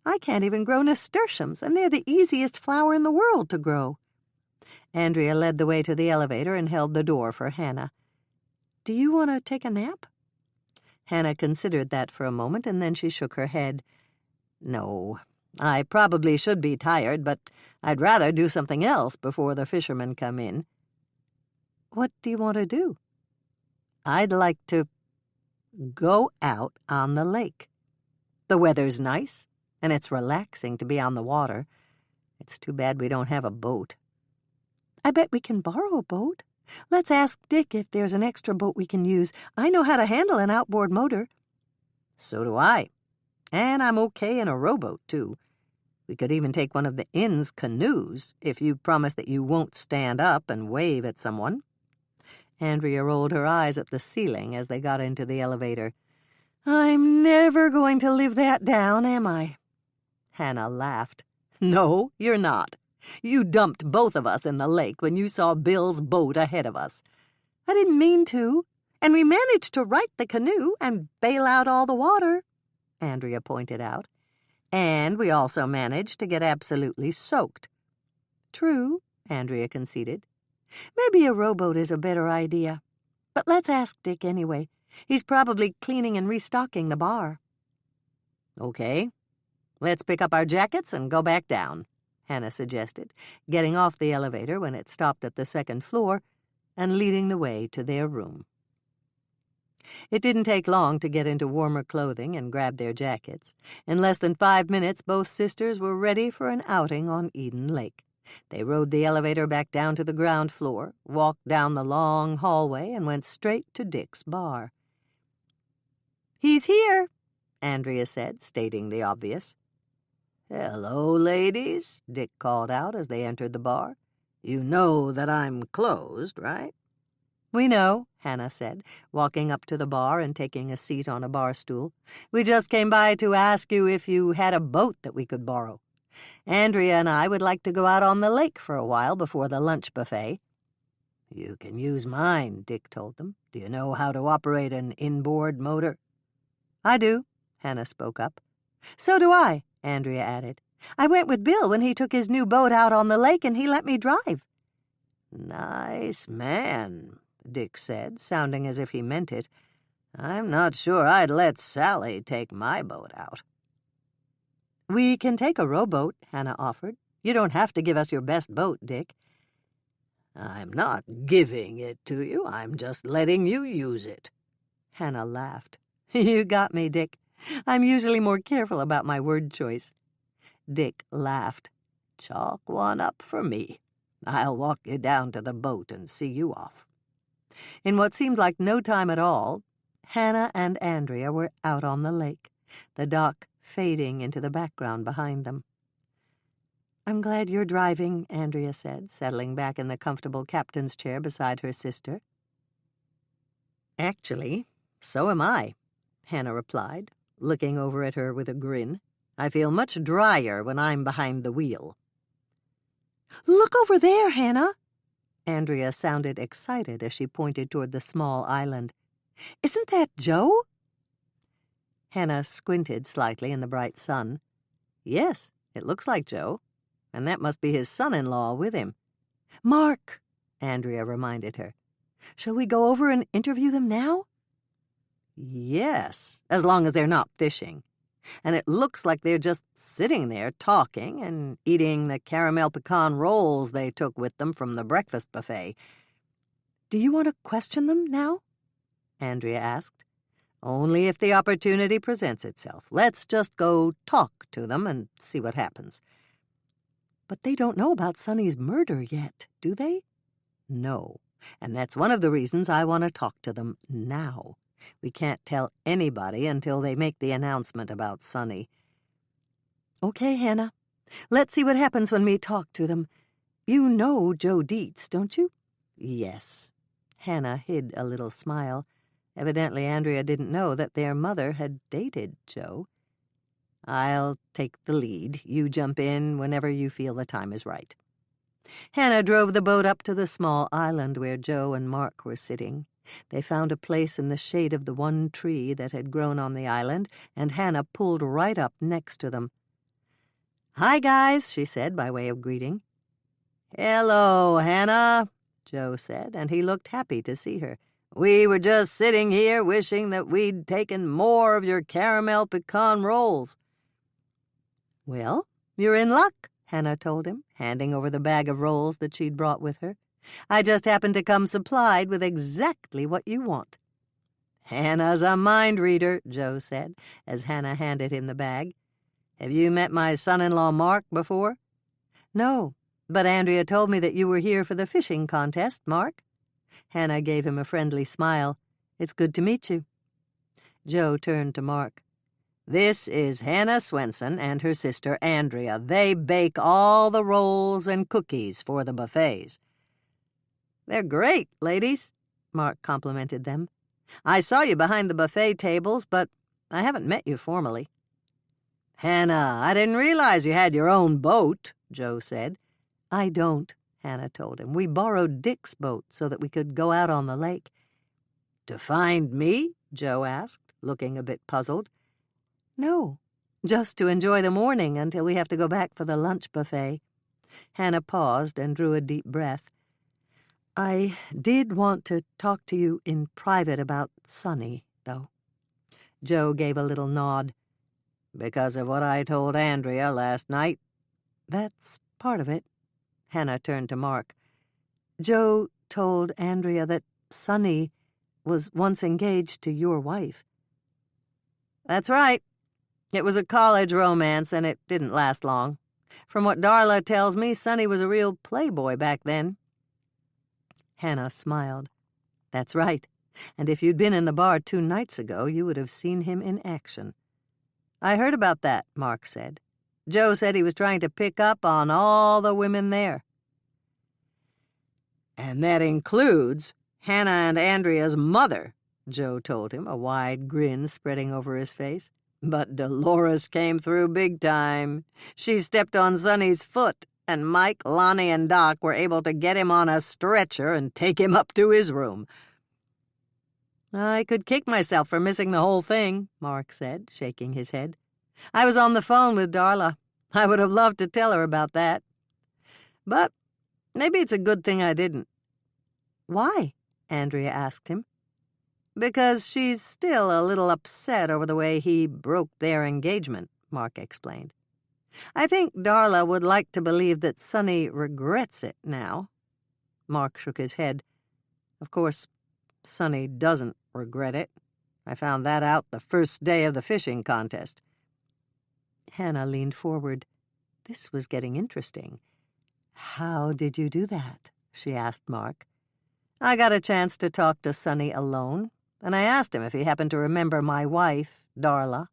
A: "I can't even grow nasturtiums, and they're the easiest flower in the world to grow." Andrea led the way to the elevator and held the door for Hannah. "Do you want to take a nap?" Hannah considered that for a moment, and then she shook her head. "No, I probably should be tired, but I'd rather do something else before the fishermen come in." "What do you want to do?" "I'd like to go out on the lake. The weather's nice, and it's relaxing to be on the water. It's too bad we don't have a boat." "I bet we can borrow a boat. Let's ask Dick if there's an extra boat we can use. I know how to handle an outboard motor."
B: "So do I. And I'm okay in a rowboat, too. We could even take one of the inn's canoes if you promise that you won't stand up and wave at someone."
A: Andrea rolled her eyes at the ceiling as they got into the elevator. "I'm never going to live that down, am I?"
B: Hannah laughed. "No, you're not. You dumped both of us in the lake when you saw Bill's boat ahead of us."
A: "I didn't mean to. And we managed to right the canoe and bail out all the water," Andrea pointed out.
B: "And we also managed to get absolutely soaked."
A: true, Andrea conceded. Maybe a rowboat is a better idea. But let's ask Dick anyway. He's probably cleaning and restocking the bar.
B: Okay, let's pick up our jackets and go back down, Hannah suggested, getting off the elevator when it stopped at the second floor and leading the way to their room. It didn't take long to get into warmer clothing and grab their jackets. In less than 5 minutes, both sisters were ready for an outing on Eden Lake. They rode the elevator back down to the ground floor, walked down the long hallway, and went straight to Dick's bar.
A: "He's here,"
B: Andrea said, stating the obvious. "Hello, ladies," Dick called out as they entered the bar. "You know that I'm closed, right?"
A: "We know," Hannah said, walking up to the bar and taking a seat on a bar stool. "We just came by to ask you if you had a boat that we could borrow. Andrea and I would like to go out on the lake for a while before the lunch buffet."
B: "You can use mine," Dick told them. "Do you know how to operate an inboard motor?"
A: "I do," Hannah spoke up. "So do I," Andrea added. "I went with Bill when he took his new boat out on the lake, and he let me drive."
B: "Nice man," Dick said, sounding as if he meant it. "I'm not sure I'd let Sally take my boat out."
A: "We can take a rowboat," Hannah offered. "You don't have to give us your best boat, Dick."
B: "I'm not giving it to you. I'm just letting you use it."
A: Hannah laughed. "You got me, Dick. I'm usually more careful about my word choice." Dick laughed.
B: "Chalk one up for me. I'll walk you down to the boat and see you off."
A: In what seemed like no time at all, Hannah and Andrea were out on the lake, the dock fading into the background behind them. "I'm glad you're driving," Andrea said, settling back in the comfortable captain's chair beside her sister.
B: "Actually, so am I," Hannah replied, looking over at her with a grin. "I feel much drier when I'm behind the wheel."
A: "Look over there, Hannah!" Andrea sounded excited as she pointed toward the small island. "Isn't that Joe?"
B: Hannah squinted slightly in the bright sun. "Yes, it looks like Joe, and that must be his son-in-law with him."
A: "Mark," Andrea reminded her. "Shall we go over and interview them now?"
B: "Yes, as long as they're not fishing. And it looks like they're just sitting there talking and eating the caramel pecan rolls they took with them from the breakfast buffet."
A: "Do you want to question them now?"
B: Andrea asked. "Only if the opportunity presents itself. Let's just go talk to them and see what happens."
A: "But they don't know about Sonny's murder yet, do they?"
B: "No, and that's one of the reasons I want to talk to them now. We can't tell anybody until they make the announcement about Sonny."
A: "Okay, Hannah. Let's see what happens when we talk to them. You know Joe Dietz, don't you?"
B: "Yes." Hannah hid a little smile. Evidently Andrea didn't know that their mother had dated Joe. "I'll take the lead. You jump in whenever you feel the time is right."
A: Hannah drove the boat up to the small island where Joe and Mark were sitting. They found a place in the shade of the one tree that had grown on the island, and Hannah pulled right up next to them. "Hi, guys," she said by way of greeting.
B: "Hello, Hannah," Joe said, and he looked happy to see her. "We were just sitting here wishing that we'd taken more of your caramel pecan rolls."
A: "Well, you're in luck," Hannah told him, handing over the bag of rolls that she'd brought with her. "I just happened to come supplied with exactly what you want."
B: "Hannah's a mind reader," Joe said, as Hannah handed him the bag. "Have you met my son-in-law Mark before?"
A: "No, but Andrea told me that you were here for the fishing contest, Mark." Hannah gave him a friendly smile. "It's good to meet you."
B: Joe turned to Mark. "This is Hannah Swensen and her sister Andrea. They bake all the rolls and cookies for the buffets." "They're great, ladies," Mark complimented them. "I saw you behind the buffet tables, but I haven't met you formally." "Hannah, I didn't realize you had your own boat," Joe said.
A: "I don't," Hannah told him. "We borrowed Dick's boat so that we could go out on the lake."
B: "To find me?" Joe asked, looking a bit puzzled.
A: "No, just to enjoy the morning until we have to go back for the lunch buffet." Hannah paused and drew a deep breath. I did want to talk to you in private about Sonny, though. Joe gave a little nod.
C: Because of what I told Andrea last night?
A: That's part of it. Hannah turned to Mark. Joe told Andrea that Sonny was once engaged to your wife.
C: That's right. It was a college romance, and it didn't last long. From what Darla tells me, Sonny was a real playboy back then.
A: Hannah smiled. That's right. And if you'd been in the bar 2 nights ago, you would have seen him in action.
C: I heard about that, Mark said. Joe said he was trying to pick up on all the women there. And that includes Hannah and Andrea's mother, Joe told him, a wide grin spreading over his face. But Dolores came through big time. She stepped on Sonny's foot, and Mike, Lonnie, and Doc were able to get him on a stretcher and take him up to his room.
A: I could kick myself for missing the whole thing, Mark said, shaking his head. I was on the phone with Darla. I would have loved to tell her about that. But maybe it's a good thing I didn't.
C: Why? Andrea asked him. Because she's still a little upset over the way he broke their engagement, Mark explained. I think Darla would like to believe that Sonny regrets it now. Mark shook his head. Of course, Sonny doesn't regret it. I found that out the first day of the fishing contest.
A: Hannah leaned forward. This was getting interesting. How did you do that? She asked Mark.
C: I got a chance to talk to Sonny alone, and I asked him if he happened to remember my wife, Darla.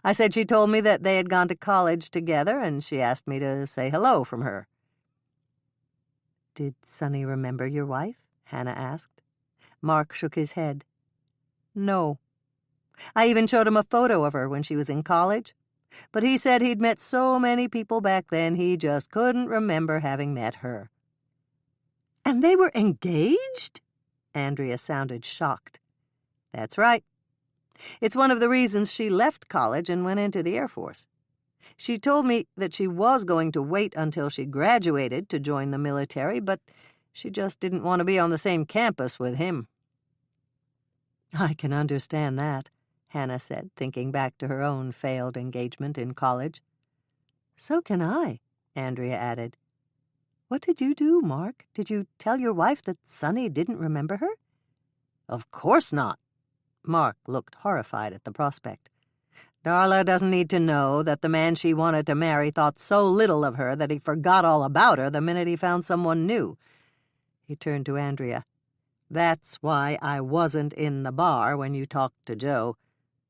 C: I said she told me that they had gone to college together, and she asked me to say hello from her.
A: Did Sonny remember your wife? Hannah asked.
C: Mark shook his head. No. I even showed him a photo of her when she was in college, but he said he'd met so many people back then he just couldn't remember having met her.
A: And they were engaged?
C: Andrea sounded shocked. That's right. It's one of the reasons she left college and went into the Air Force. She told me that she was going to wait until she graduated to join the military, but she just didn't want to be on the same campus with him.
A: I can understand that, Hannah said, thinking back to her own failed engagement in college.
C: So can I, Andrea added.
A: What did you do, Mark? Did you tell your wife that Sonny didn't remember her?
C: Of course not. Mark looked horrified at the prospect. Darla doesn't need to know that the man she wanted to marry thought so little of her that he forgot all about her the minute he found someone new. He turned to Andrea. That's why I wasn't in the bar when you talked to Joe.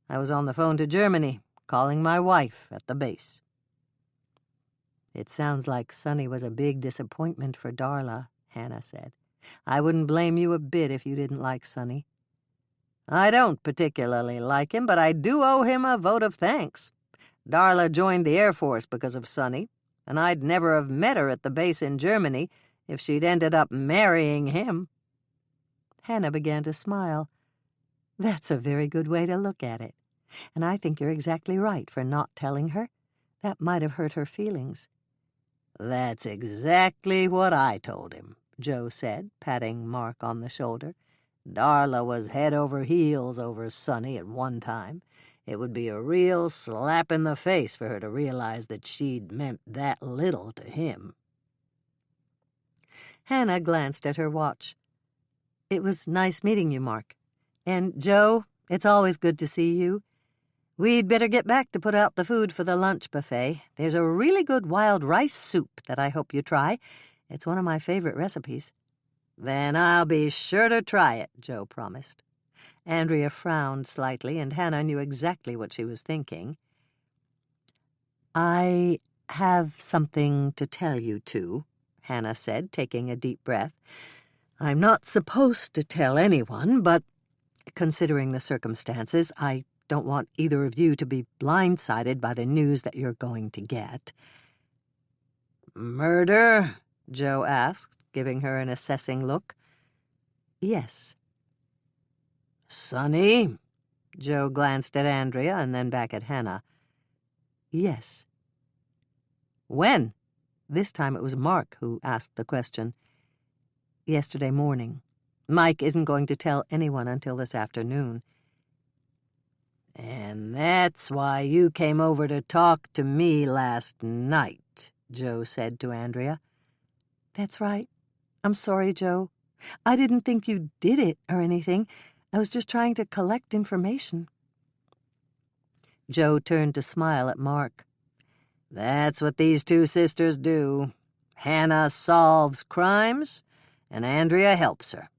C: I was on the phone to Germany, calling my wife at the base.
A: It sounds like Sonny was a big disappointment for Darla, Hannah said.
C: I wouldn't blame you a bit if you didn't like Sonny. I don't particularly like him, but I do owe him a vote of thanks. Darla joined the Air Force because of Sonny, and I'd never have met her at the base in Germany if she'd ended up marrying him.
A: Hannah began to smile. That's a very good way to look at it, and I think you're exactly right for not telling her. That might have hurt her feelings.
C: That's exactly what I told him, Joe said, patting Mark on the shoulder. Darla was head over heels over Sonny at one time. It would be a real slap in the face for her to realize that she'd meant that little to him.
A: Hannah glanced at her watch. It was nice meeting you, Mark. And, Joe, it's always good to see you. We'd better get back to put out the food for the lunch buffet. There's a really good wild rice soup that I hope you try. It's one of my favorite recipes.
C: Then I'll be sure to try it, Joe promised.
A: Andrea frowned slightly, and Hannah knew exactly what she was thinking. I have something to tell you two, Hannah said, taking a deep breath. I'm not supposed to tell anyone, but considering the circumstances, I don't want either of you to be blindsided by the news that you're going to get.
C: Murder? Joe asked, giving her an assessing look.
A: Yes.
C: Sonny? Joe glanced at Andrea and then back at Hannah.
A: Yes.
C: When?
A: This time it was Mark who asked the question. Yesterday morning. Mike isn't going to tell anyone until this afternoon.
B: And that's why you came over to talk to me last night, Joe said to Andrea.
A: That's right. I'm sorry, Joe. I didn't think you did it or anything. I was just trying to collect information.
B: Joe turned to smile at Mark. That's what these two sisters do. Hannah solves crimes, and Andrea helps her.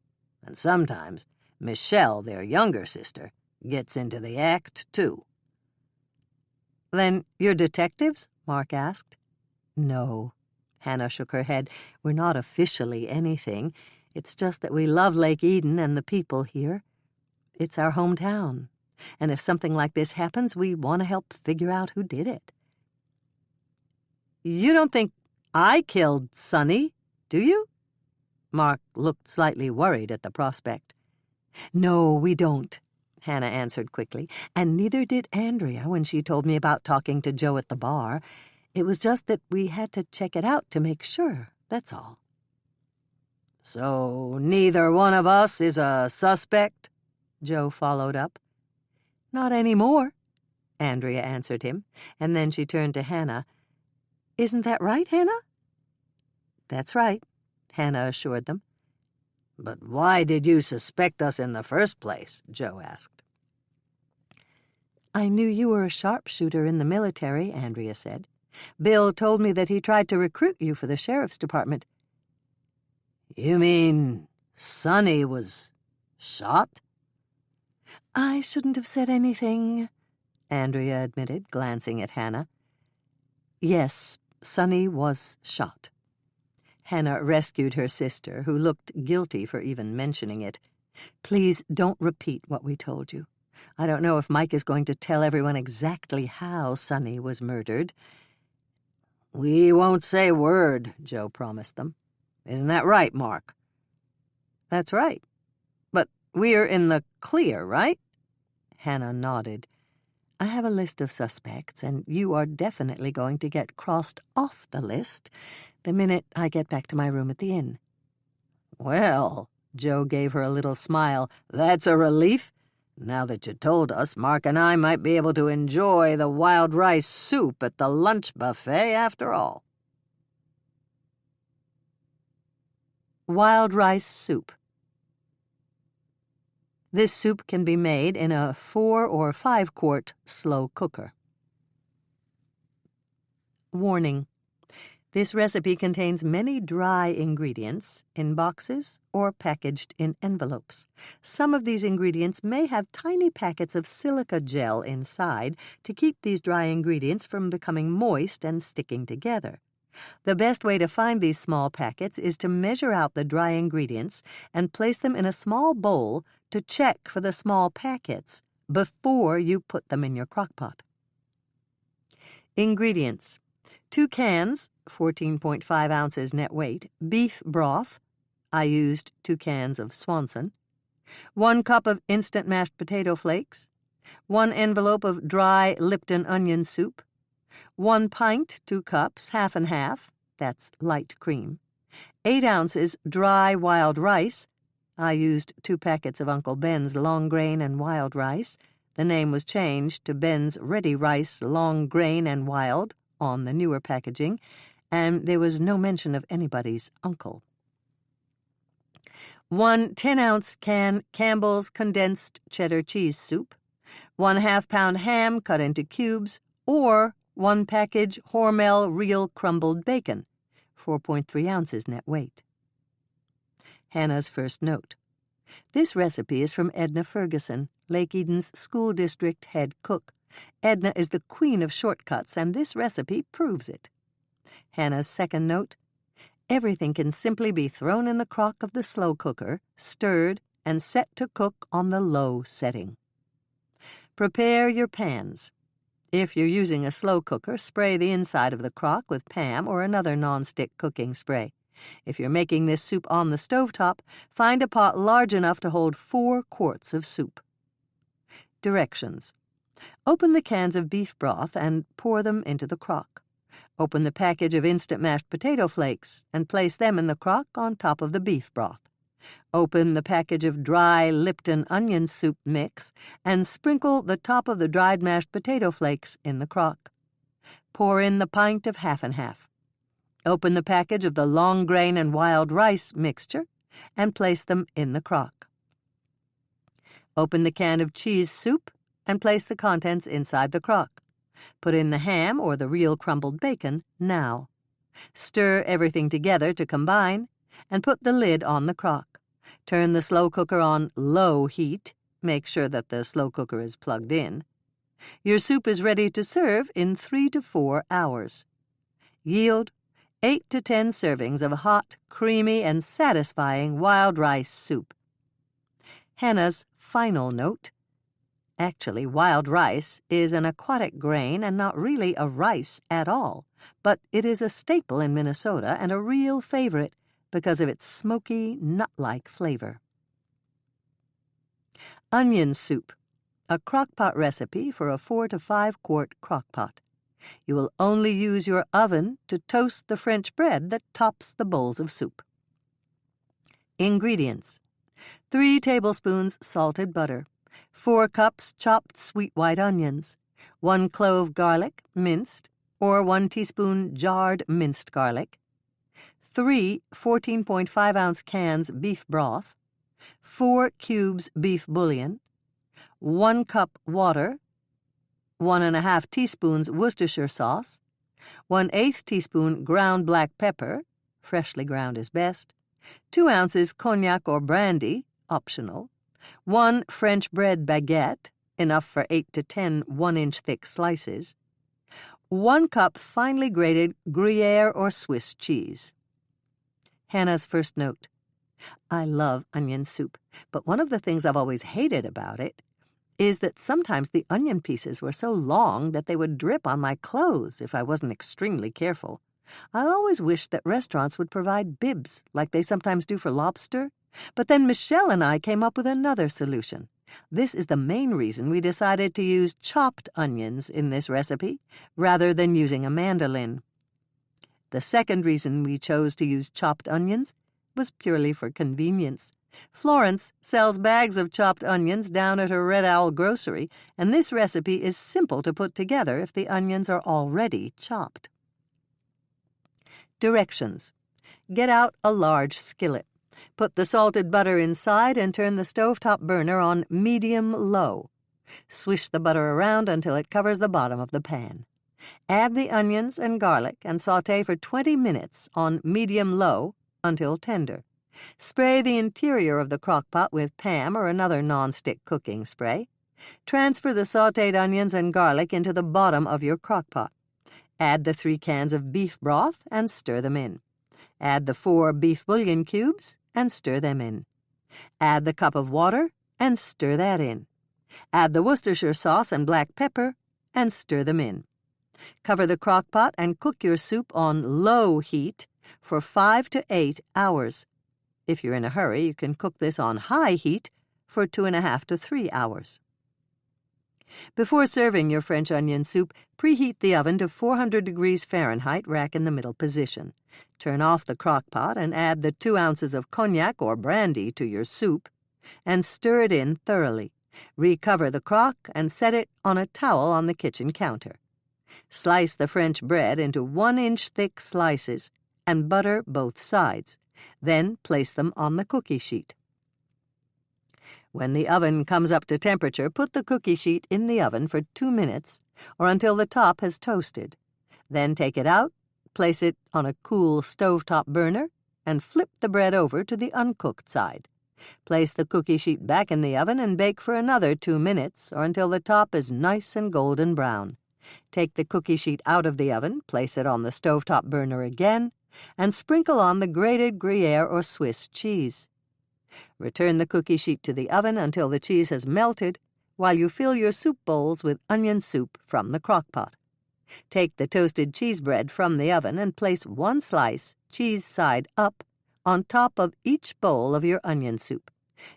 B: And sometimes Michelle, their younger sister, gets into the act, too.
A: Then you're detectives? Mark asked. No. Hannah shook her head. We're not officially anything. It's just that we love Lake Eden and the people here. It's our hometown. And if something like this happens, we want to help figure out who did it. You don't think I killed Sonny, do you? Mark looked slightly worried at the prospect. No, we don't, Hannah answered quickly, and neither did Andrea when she told me about talking to Joe at the bar. It was just that we had to check it out to make sure, that's all.
B: So neither one of us is a suspect? Joe followed up.
A: Not anymore, Andrea answered him, and then she turned to Hannah. Isn't that right, Hannah? That's right, Hannah assured them.
B: But why did you suspect us in the first place? Joe asked.
A: I knew you were a sharpshooter in the military, Andrea said. Bill told me that he tried to recruit you for the sheriff's department.
B: You mean Sonny was shot?
A: I shouldn't have said anything, Andrea admitted, glancing at Hannah. Yes, Sonny was shot. Hannah rescued her sister, who looked guilty for even mentioning it. Please don't repeat what we told you. I don't know if Mike is going to tell everyone exactly how Sonny was murdered.
B: We won't say a word, Joe promised them. Isn't that right, Mark?
A: That's right. But we're in the clear, right? Hannah nodded. I have a list of suspects, and you are definitely going to get crossed off the list the minute I get back to my room at the inn.
B: Well, Joe gave her a little smile, that's a relief. Now that you told us, Mark and I might be able to enjoy the wild rice soup at the lunch buffet after all.
A: Wild rice soup. This soup can be made in a 4 or 5 quart slow cooker. Warning: this recipe contains many dry ingredients in boxes or packaged in envelopes. Some of these ingredients may have tiny packets of silica gel inside to keep these dry ingredients from becoming moist and sticking together. The best way to find these small packets is to measure out the dry ingredients and place them in a small bowl to check for the small packets before you put them in your crock-pot. Ingredients: 2 cans, 14.5 ounces net weight, beef broth. I used 2 cans of Swensen. 1 cup of instant mashed potato flakes. 1 envelope of dry Lipton onion soup. 1 pint, 2 cups, half and half, that's light cream. 8 ounces dry wild rice. I used 2 packets of Uncle Ben's long grain and wild rice. The name was changed to Ben's Ready Rice Long Grain and Wild on the newer packaging, and there was no mention of anybody's uncle. 1 10-ounce can Campbell's condensed cheddar cheese soup. 1 half-pound ham cut into cubes, or 1 package Hormel real crumbled bacon, 4.3 ounces net weight. Hannah's first note. This recipe is from Edna Ferguson, Lake Eden's school district head cook. Edna is the queen of shortcuts, and this recipe proves it. Hannah's second note. Everything can simply be thrown in the crock of the slow cooker, stirred, and set to cook on the low setting. Prepare your pans. If you're using a slow cooker, spray the inside of the crock with Pam or another nonstick cooking spray. If you're making this soup on the stovetop, find a pot large enough to hold 4 quarts of soup. Directions. Open the cans of beef broth and pour them into the crock. Open the package of instant mashed potato flakes and place them in the crock on top of the beef broth. Open the package of dry Lipton onion soup mix and sprinkle the top of the dried mashed potato flakes in the crock. Pour in the pint of half and half. Open the package of the long grain and wild rice mixture and place them in the crock. Open the can of cheese soup and place the contents inside the crock. Put in the ham or the real crumbled bacon now. Stir everything together to combine and put the lid on the crock. Turn the slow cooker on low heat. Make sure that the slow cooker is plugged in. Your soup is ready to serve in 3 to 4 hours. Yield 8 to 10 servings of hot, creamy, and satisfying wild rice soup. Hannah's final note: actually, wild rice is an aquatic grain and not really a rice at all, but it is a staple in Minnesota and a real favorite because of its smoky, nut-like flavor. Onion soup, a crock-pot recipe for a 4 to 5 quart crock-pot. You will only use your oven to toast the French bread that tops the bowls of soup. Ingredients: 3 tablespoons salted butter, 4 cups chopped sweet white onions, 1 clove garlic, minced, or 1 teaspoon jarred minced garlic, 3 14.5-ounce cans beef broth, 4 cubes beef bouillon, 1 cup water, 1½ teaspoons Worcestershire sauce, 1/8 teaspoon ground black pepper, freshly ground is best, 2 ounces cognac or brandy, optional, 1 French bread baguette, enough for 8 to 10 1-inch thick slices, 1 cup finely grated Gruyere or Swiss cheese. Hannah's first note: I love onion soup, but one of the things I've always hated about it is that sometimes the onion pieces were so long that they would drip on my clothes if I wasn't extremely careful. I always wished that restaurants would provide bibs like they sometimes do for lobster, but then Michelle and I came up with another solution. This is the main reason we decided to use chopped onions in this recipe rather than using a mandolin. The second reason we chose to use chopped onions was purely for convenience. Florence sells bags of chopped onions down at her Red Owl grocery, and this recipe is simple to put together if the onions are already chopped. Directions: get out a large skillet. Put the salted butter inside and turn the stovetop burner on medium-low. Swish the butter around until it covers the bottom of the pan. Add the onions and garlic and sauté for 20 minutes on medium-low until tender. Spray the interior of the crock-pot with Pam or another non-stick cooking spray. Transfer the sautéed onions and garlic into the bottom of your crock-pot. Add the 3 cans of beef broth and stir them in. Add the 4 beef bouillon cubes and stir them in. Add the cup of water and stir that in. Add the Worcestershire sauce and black pepper and stir them in. Cover the crock-pot and cook your soup on low heat for 5 to 8 hours. If you're in a hurry, you can cook this on high heat for 2½ to 3 hours. Before serving your French onion soup, preheat the oven to 400 degrees Fahrenheit, rack in the middle position. Turn off the crock-pot and add the 2 ounces of cognac or brandy to your soup, and stir it in thoroughly. Recover the crock and set it on a towel on the kitchen counter. Slice the French bread into 1-inch thick slices and butter both sides. Then place them on the cookie sheet. When the oven comes up to temperature, put the cookie sheet in the oven for 2 minutes or until the top has toasted. Then take it out, place it on a cool stovetop burner, and flip the bread over to the uncooked side. Place the cookie sheet back in the oven and bake for another 2 minutes or until the top is nice and golden brown. Take the cookie sheet out of the oven, place it on the stovetop burner again, and sprinkle on the grated Gruyere or Swiss cheese. Return the cookie sheet to the oven until the cheese has melted, while you fill your soup bowls with onion soup from the crock-pot. Take the toasted cheese bread from the oven and place 1 slice, cheese side up, on top of each bowl of your onion soup.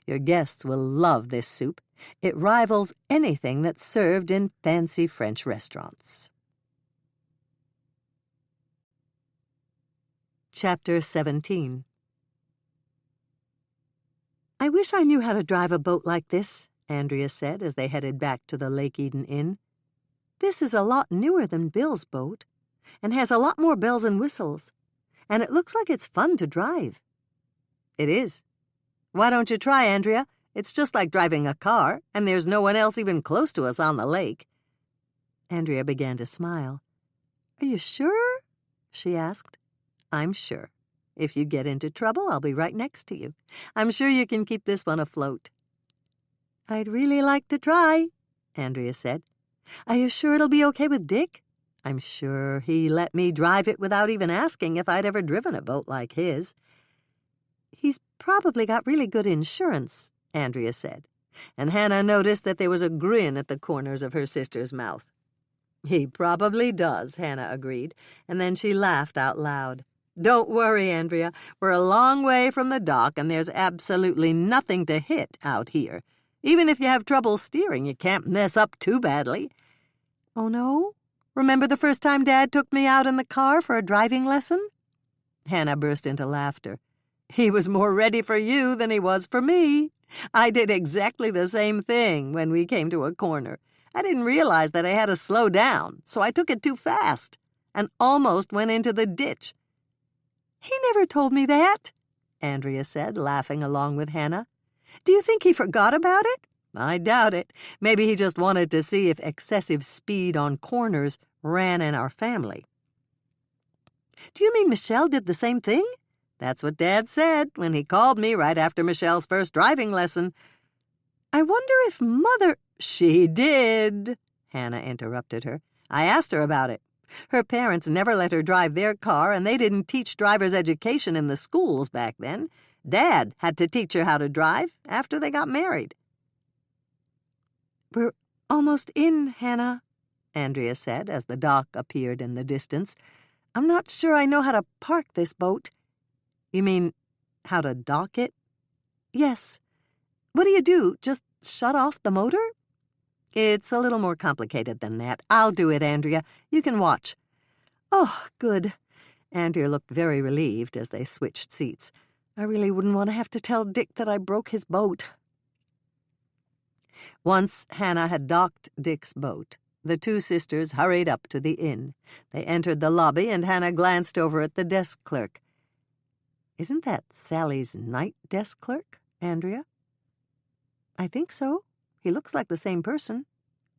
A: Your guests will love this soup. It rivals anything that's served in fancy French restaurants. Chapter 17. "I wish I knew how to drive a boat like this," Andrea said as they headed back to the Lake Eden Inn. "This is a lot newer than Bill's boat, and has a lot more bells and whistles, and it looks like it's fun to drive." "It is. Why don't you try, Andrea? It's just like driving a car, and there's no one else even close to us on the lake." Andrea began to smile. "Are you sure?" she asked. "I'm sure. If you get into trouble, I'll be right next to you. I'm sure you can keep this one afloat." "I'd really like to try," Andrea said. "Are you sure it'll be okay with Dick? I'm sure he let me drive it without even asking if I'd ever driven a boat like his." "He's probably got really good insurance," Andrea said, and Hannah noticed that there was a grin at the corners of her sister's mouth. "He probably does," Hannah agreed, and then she laughed out loud. "Don't worry, Andrea. We're a long way from the dock, and there's absolutely nothing to hit out here. Even if you have trouble steering, you can't mess up too badly." "Oh, no? Remember the first time Dad took me out in the car for a driving lesson?" Hannah burst into laughter. "He was more ready for you than he was for me. I did exactly the same thing when we came to a corner. I didn't realize that I had to slow down, so I took it too fast and almost went into the ditch." "He never told me that," Andrea said, laughing along with Hannah. "Do you think he forgot about it?" "I doubt it. Maybe he just wanted to see if excessive speed on corners ran in our family." "Do you mean Michelle did the same thing?" "That's what Dad said when he called me right after Michelle's first driving lesson." "I wonder if Mother—" "She did," Hannah interrupted her. "I asked her about it. Her parents never let her drive their car, and they didn't teach driver's education in the schools back then. Dad had to teach her how to drive after they got married." "We're almost in, Hannah," Andrea said as the dock appeared in the distance. "I'm not sure I know how to park this boat." "You mean how to dock it?" "Yes. What do? Just shut off the motor?" "It's a little more complicated than that. I'll do it, Andrea. You can watch." "Oh, good." Andrea looked very relieved as they switched seats. "I really wouldn't want to have to tell Dick that I broke his boat." Once Hannah had docked Dick's boat, the two sisters hurried up to the inn. They entered the lobby, and Hannah glanced over at the desk clerk. "Isn't that Sally's night desk clerk, Andrea?" "I think so. He looks like the same person."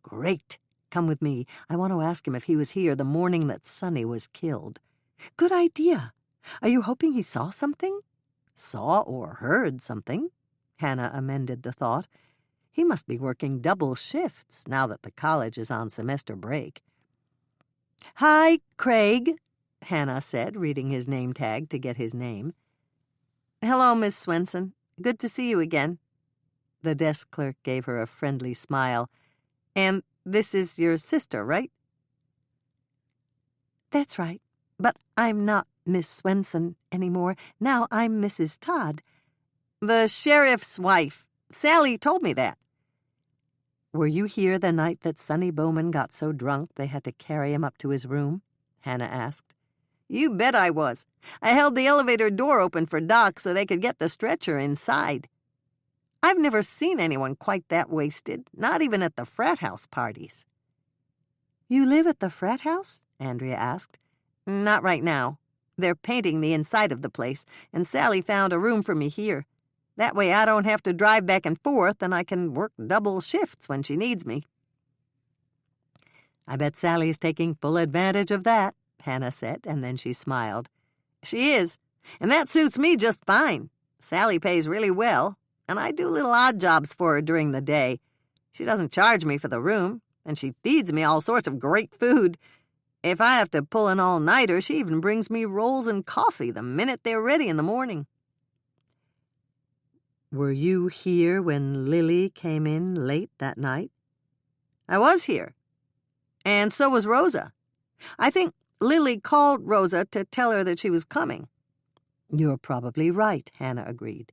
A: "Great. Come with me. I want to ask him if he was here the morning that Sonny was killed." "Good idea. Are you hoping he saw something?" "Saw or heard something," Hannah amended the thought. "He must be working double shifts now that the college is on semester break." "Hi, Craig," Hannah said, reading his name tag to get his name. "Hello, Miss Swensen. Good to see you again." The desk clerk gave her a friendly smile. "And this is your sister, right?" "That's right. But I'm not Miss Swensen anymore. Now I'm Mrs. Todd." "The sheriff's wife. Sally told me that." "Were you here the night that Sonny Bowman got so drunk they had to carry him up to his room?" Hannah asked. "You bet I was. I held the elevator door open for Doc so they could get the stretcher inside. I've never seen anyone quite that wasted, not even at the frat house parties." "You live at the frat house?" Andrea asked. "Not right now. They're painting the inside of the place, and Sally found a room for me here. That way I don't have to drive back and forth, and I can work double shifts when she needs me." "I bet Sally's taking full advantage of that," Hannah said, and then she smiled. "She is, and that suits me just fine. Sally pays really well, and I do little odd jobs for her during the day. She doesn't charge me for the room, and she feeds me all sorts of great food. If I have to pull an all-nighter, she even brings me rolls and coffee the minute they're ready in the morning." "Were you here when Lily came in late that night?" "I was here. And so was Rosa. I think Lily called Rosa to tell her that she was coming." "You're probably right," Hannah agreed.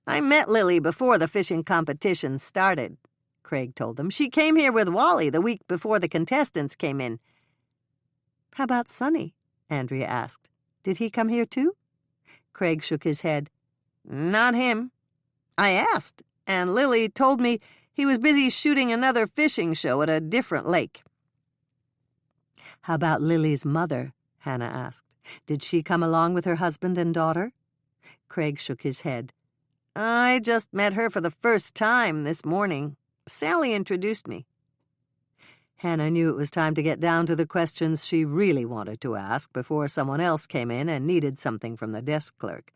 A: "I met Lily before the fishing competition started," Craig told them. "She came here with Wally the week before the contestants came in." "How about Sonny?" Andrea asked. Did he come here too? Craig shook his head.
B: Not him. I asked, and Lily told me he was busy shooting another fishing show at a different lake.
A: How about Lily's mother? Hannah asked. Did she come along with her husband and daughter? Craig shook his head.
B: I just met her for the first time this morning. Sally introduced me.
A: Hannah knew it was time to get down to the questions she really wanted to ask before someone else came in and needed something from the desk clerk.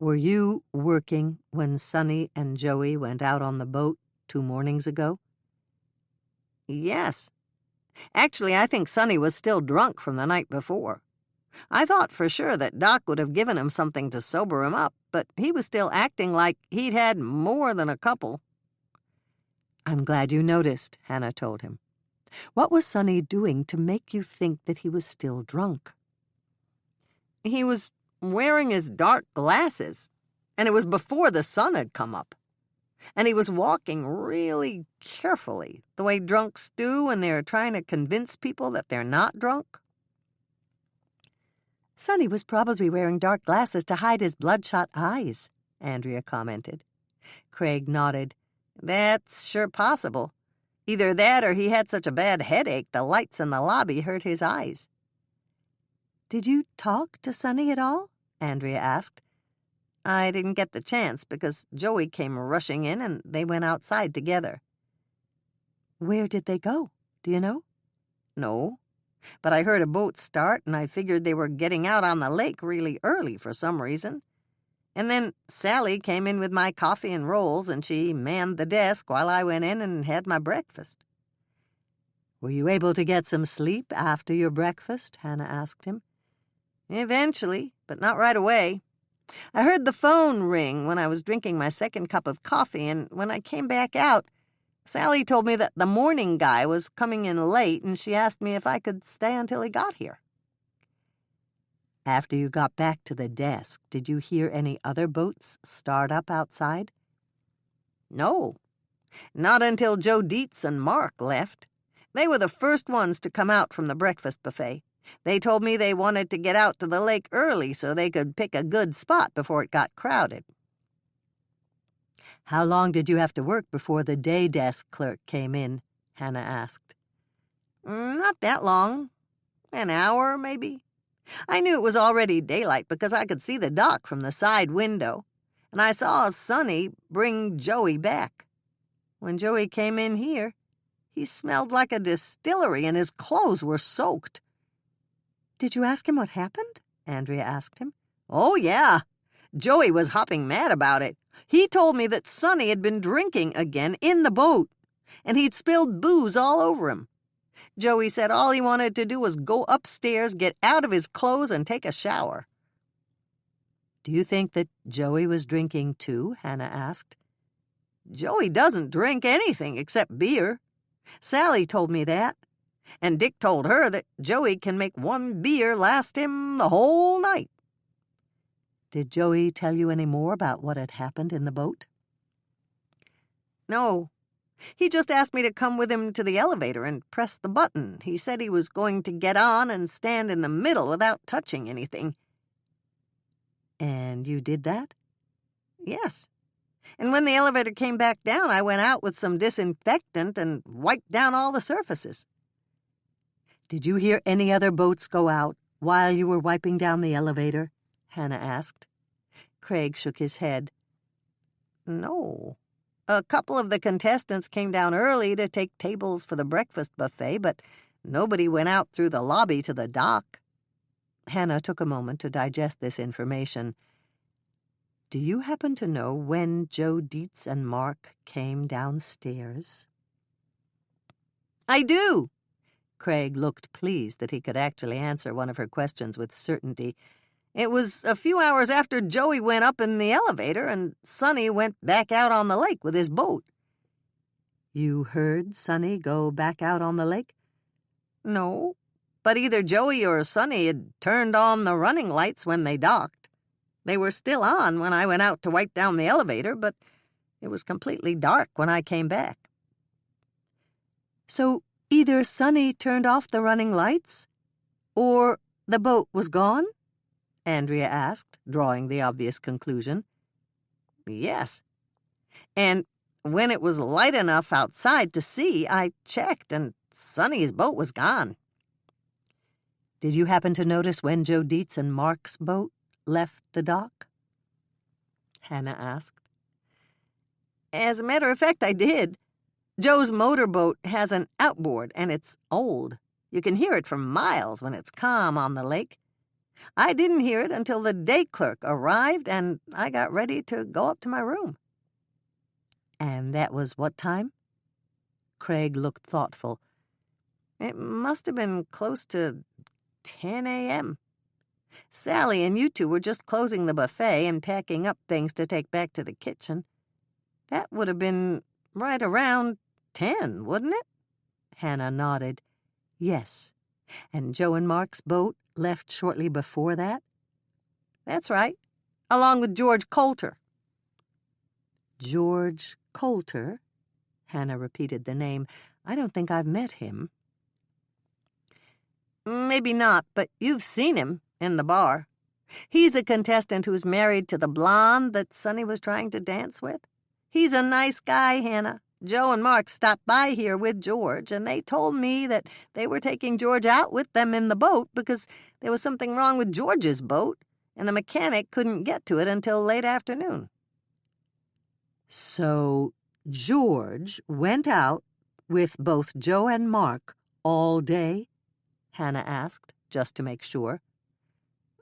A: Were you working when Sonny and Joey went out on the boat 2 mornings ago?
B: Yes. Actually, I think Sonny was still drunk from the night before. I thought for sure that Doc would have given him something to sober him up, but he was still acting like he'd had more than a couple.
A: I'm glad you noticed, Hannah told him. What was Sonny doing to make you think that he was still drunk?
B: He was wearing his dark glasses, and it was before the sun had come up. And he was walking really carefully, the way drunks do when they're trying to convince people that they're not drunk.
A: Sonny was probably wearing dark glasses to hide his bloodshot eyes, Andrea commented.
B: Craig nodded. That's sure possible. Either that or he had such a bad headache the lights in the lobby hurt his eyes.
A: Did you talk to Sonny at all? Andrea asked.
B: I didn't get the chance because Joey came rushing in and they went outside together.
A: Where did they go? Do you know?
B: No, but I heard a boat start and I figured they were getting out on the lake really early for some reason. And then Sally came in with my coffee and rolls, and she manned the desk while I went in and had my breakfast.
A: Were you able to get some sleep after your breakfast? Hannah asked him.
B: Eventually, but not right away. I heard the phone ring when I was drinking my second cup of coffee, and when I came back out, Sally told me that the morning guy was coming in late, and she asked me if I could stay until he got here.
A: After you got back to the desk, did you hear any other boats start up outside?
B: No, not until Joe Dietz and Mark left. They were the first ones to come out from the breakfast buffet. They told me they wanted to get out to the lake early so they could pick a good spot before it got crowded.
A: How long did you have to work before the day desk clerk came in? Hannah asked.
B: Not that long. An hour, maybe. I knew it was already daylight because I could see the dock from the side window, and I saw Sonny bring Joey back. When Joey came in here, he smelled like a distillery and his clothes were soaked.
A: Did you ask him what happened? Andrea asked him.
B: Oh, yeah. Joey was hopping mad about it. He told me that Sonny had been drinking again in the boat, and he'd spilled booze all over him. Joey said all he wanted to do was go upstairs, get out of his clothes, and take a shower.
A: Do you think that Joey was drinking too? Hannah asked.
B: Joey doesn't drink anything except beer. Sally told me that. And Dick told her that Joey can make one beer last him the whole night.
A: Did Joey tell you any more about what had happened in the boat?
B: No. He just asked me to come with him to the elevator and press the button. He said he was going to get on and stand in the middle without touching anything.
A: And you did that?
B: Yes. And when the elevator came back down, I went out with some disinfectant and wiped down all the surfaces.
A: Did you hear any other boats go out while you were wiping down the elevator? Hannah asked. Craig shook his head.
B: No. A couple of the contestants came down early to take tables for the breakfast buffet, but nobody went out through the lobby to the dock.
A: Hannah took a moment to digest this information. Do you happen to know when Joe Dietz and Mark came downstairs?
B: I do.
A: Craig looked pleased that he could actually answer one of her questions with certainty.
B: It was a few hours after Joey went up in the elevator and Sonny went back out on the lake with his boat.
A: You heard Sonny go back out on the lake?
B: No, but either Joey or Sonny had turned on the running lights when they docked. They were still on when I went out to wipe down the elevator, but it was completely dark when I came back.
A: So either Sonny turned off the running lights, or
B: The boat was gone? Andrea asked, drawing the obvious conclusion. Yes. And when it was light enough outside to see, I checked, and Sonny's boat was gone.
A: Did you happen to notice when Joe Dietz and Mark's boat left the dock? Hannah asked.
B: As a matter of fact, I did. Joe's motorboat has an outboard, and it's old. You can hear it for miles when it's calm on the lake. I didn't hear it until the day clerk arrived, and I got ready to go up to my room.
A: And that was what time? Craig looked thoughtful.
B: It must have been close to 10 a.m. Sally and you two were just closing the buffet and packing up things to take back to the kitchen. That would have been right around 10, wouldn't it?
A: Hannah nodded. Yes. And Joe and Mark's boat left shortly before that?
B: That's right, along with George Coulter.
A: George Coulter? Hannah repeated the name. I don't think I've met him.
B: Maybe not, but you've seen him in the bar. He's the contestant who's married to the blonde that Sonny was trying to dance with. He's a nice guy, Hannah. Joe and Mark stopped by here with George, and they told me that they were taking George out with them in the boat because there was something wrong with George's boat, and the mechanic couldn't get to it until late afternoon.
A: So George went out with both Joe and Mark all day? Hannah asked, just to make sure.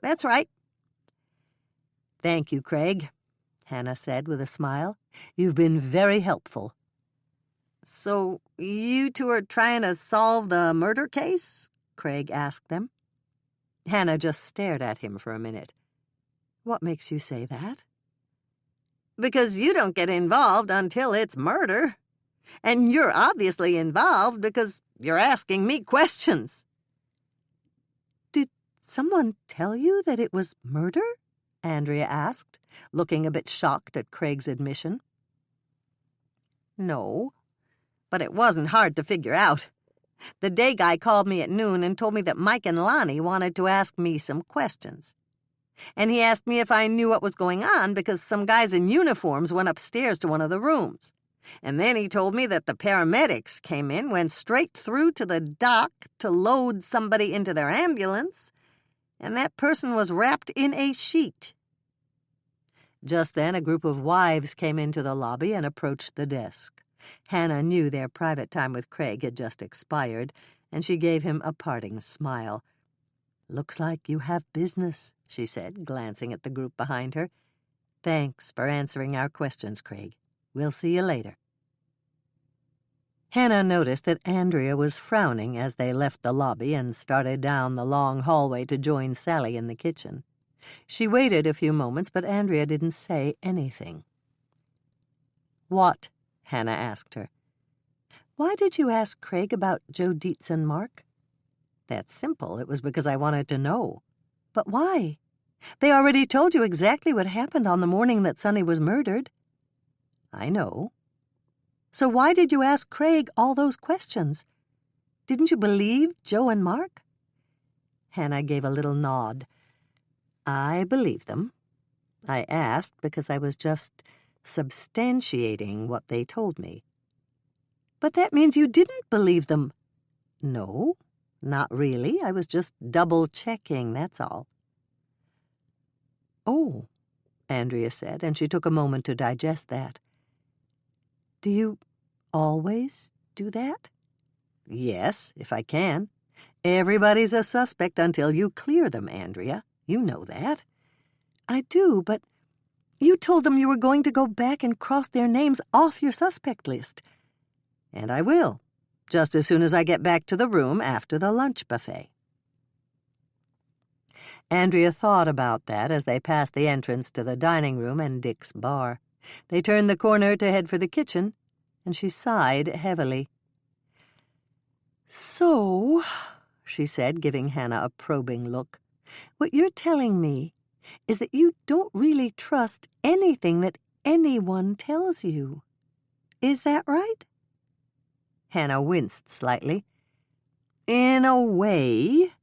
B: That's right.
A: Thank you, Craig, Hannah said with a smile. You've been very helpful.
B: So you two are trying to solve the murder case?
A: Craig asked them. Hannah just stared at him for a minute. What makes you say that?
B: Because you don't get involved until it's murder. And you're obviously involved because you're asking me questions.
A: Did someone tell you that it was murder? Andrea asked, looking a bit shocked at Craig's admission.
B: No, but it wasn't hard to figure out. The day guy called me at noon and told me that Mike and Lonnie wanted to ask me some questions. And he asked me if I knew what was going on because some guys in uniforms went upstairs to one of the rooms. And then he told me that the paramedics came in, went straight through to the dock to load somebody into their ambulance, and that person was wrapped in a sheet.
A: Just then, a group of wives came into the lobby and approached the desk. Hannah knew their private time with Craig had just expired, and she gave him a parting smile. "Looks like you have business," she said, glancing at the group behind her. "Thanks for answering our questions, Craig. We'll see you later." Hannah noticed that Andrea was frowning as they left the lobby and started down the long hallway to join Sally in the kitchen. She waited a few moments, but Andrea didn't say anything. "What?" Hannah asked her. "Why did you ask Craig about Joe Dietz and Mark?" "That's simple. It was because I wanted to know." "But why? They already told you exactly what happened on the morning that Sonny was murdered." "I know." "So why did you ask Craig all those questions? Didn't you believe Joe and Mark?" Hannah gave a little nod. "I believe them. I asked because I was just substantiating what they told me." "But that means you didn't believe them." "No, not really. I was just double-checking, that's all." "Oh," Andrea said, and she took a moment to digest that. "Do you always do that?" "Yes, if I can. Everybody's a suspect until you clear them, Andrea. You know that." "I do, but you told them you were going to go back and cross their names off your suspect list." "And I will, just as soon as I get back to the room after the lunch buffet." Andrea thought about that as they passed the entrance to the dining room and Dick's bar. They turned the corner to head for the kitchen, and she sighed heavily. "So," she said, giving Hannah a probing look, "what you're telling me is that you don't really trust anything that anyone tells you. Is that right?" Hannah winced slightly. "In a way,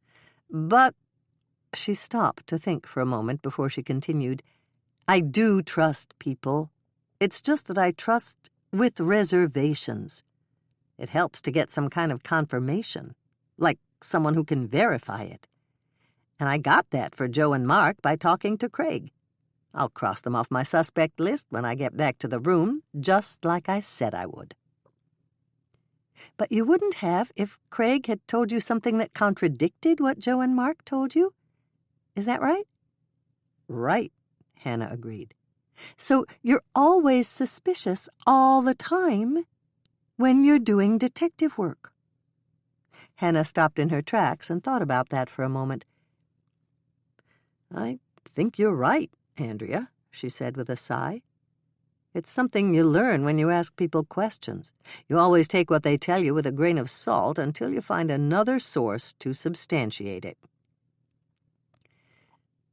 A: but She stopped to think for a moment before she continued. I do trust people. It's just that I trust with reservations. It helps to get some kind of confirmation, like someone who can verify it. And I got that for Joe and Mark by talking to Craig. I'll cross them off my suspect list when I get back to the room, just like I said I would. But you wouldn't have if Craig had told you something that contradicted what Joe and Mark told you? Is that right? Right, Hannah agreed. So you're always suspicious all the time when you're doing detective work. Hannah stopped in her tracks and thought about that for a moment. I think you're right, Andrea, she said with a sigh. It's something you learn when you ask people questions. You always take what they tell you with a grain of salt until you find another source to substantiate it.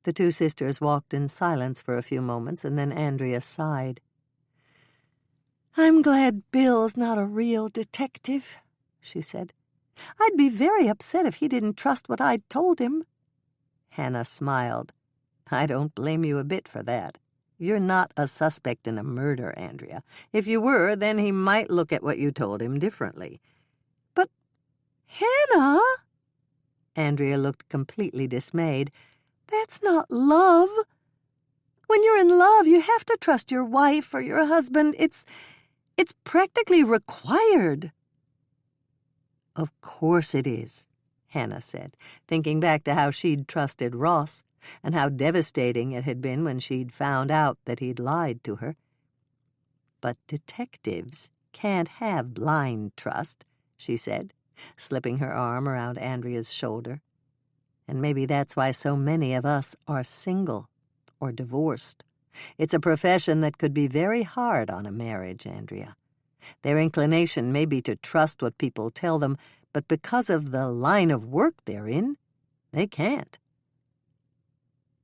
A: The two sisters walked in silence for a few moments, and then Andrea sighed. I'm glad Bill's not a real detective, she said. I'd be very upset if he didn't trust what I'd told him. Hannah smiled. I don't blame you a bit for that. You're not a suspect in a murder, Andrea. If you were, then he might look at what you told him differently. But, Hannah! Andrea looked completely dismayed. That's not love. When you're in love, you have to trust your wife or your husband. It's practically required. Of course it is, Hannah said, thinking back to how she'd trusted Ross and how devastating it had been when she'd found out that he'd lied to her. But detectives can't have blind trust, she said, slipping her arm around Andrea's shoulder. And maybe that's why so many of us are single or divorced. It's a profession that could be very hard on a marriage, Andrea. Their inclination may be to trust what people tell them, but because of the line of work they're in, they can't.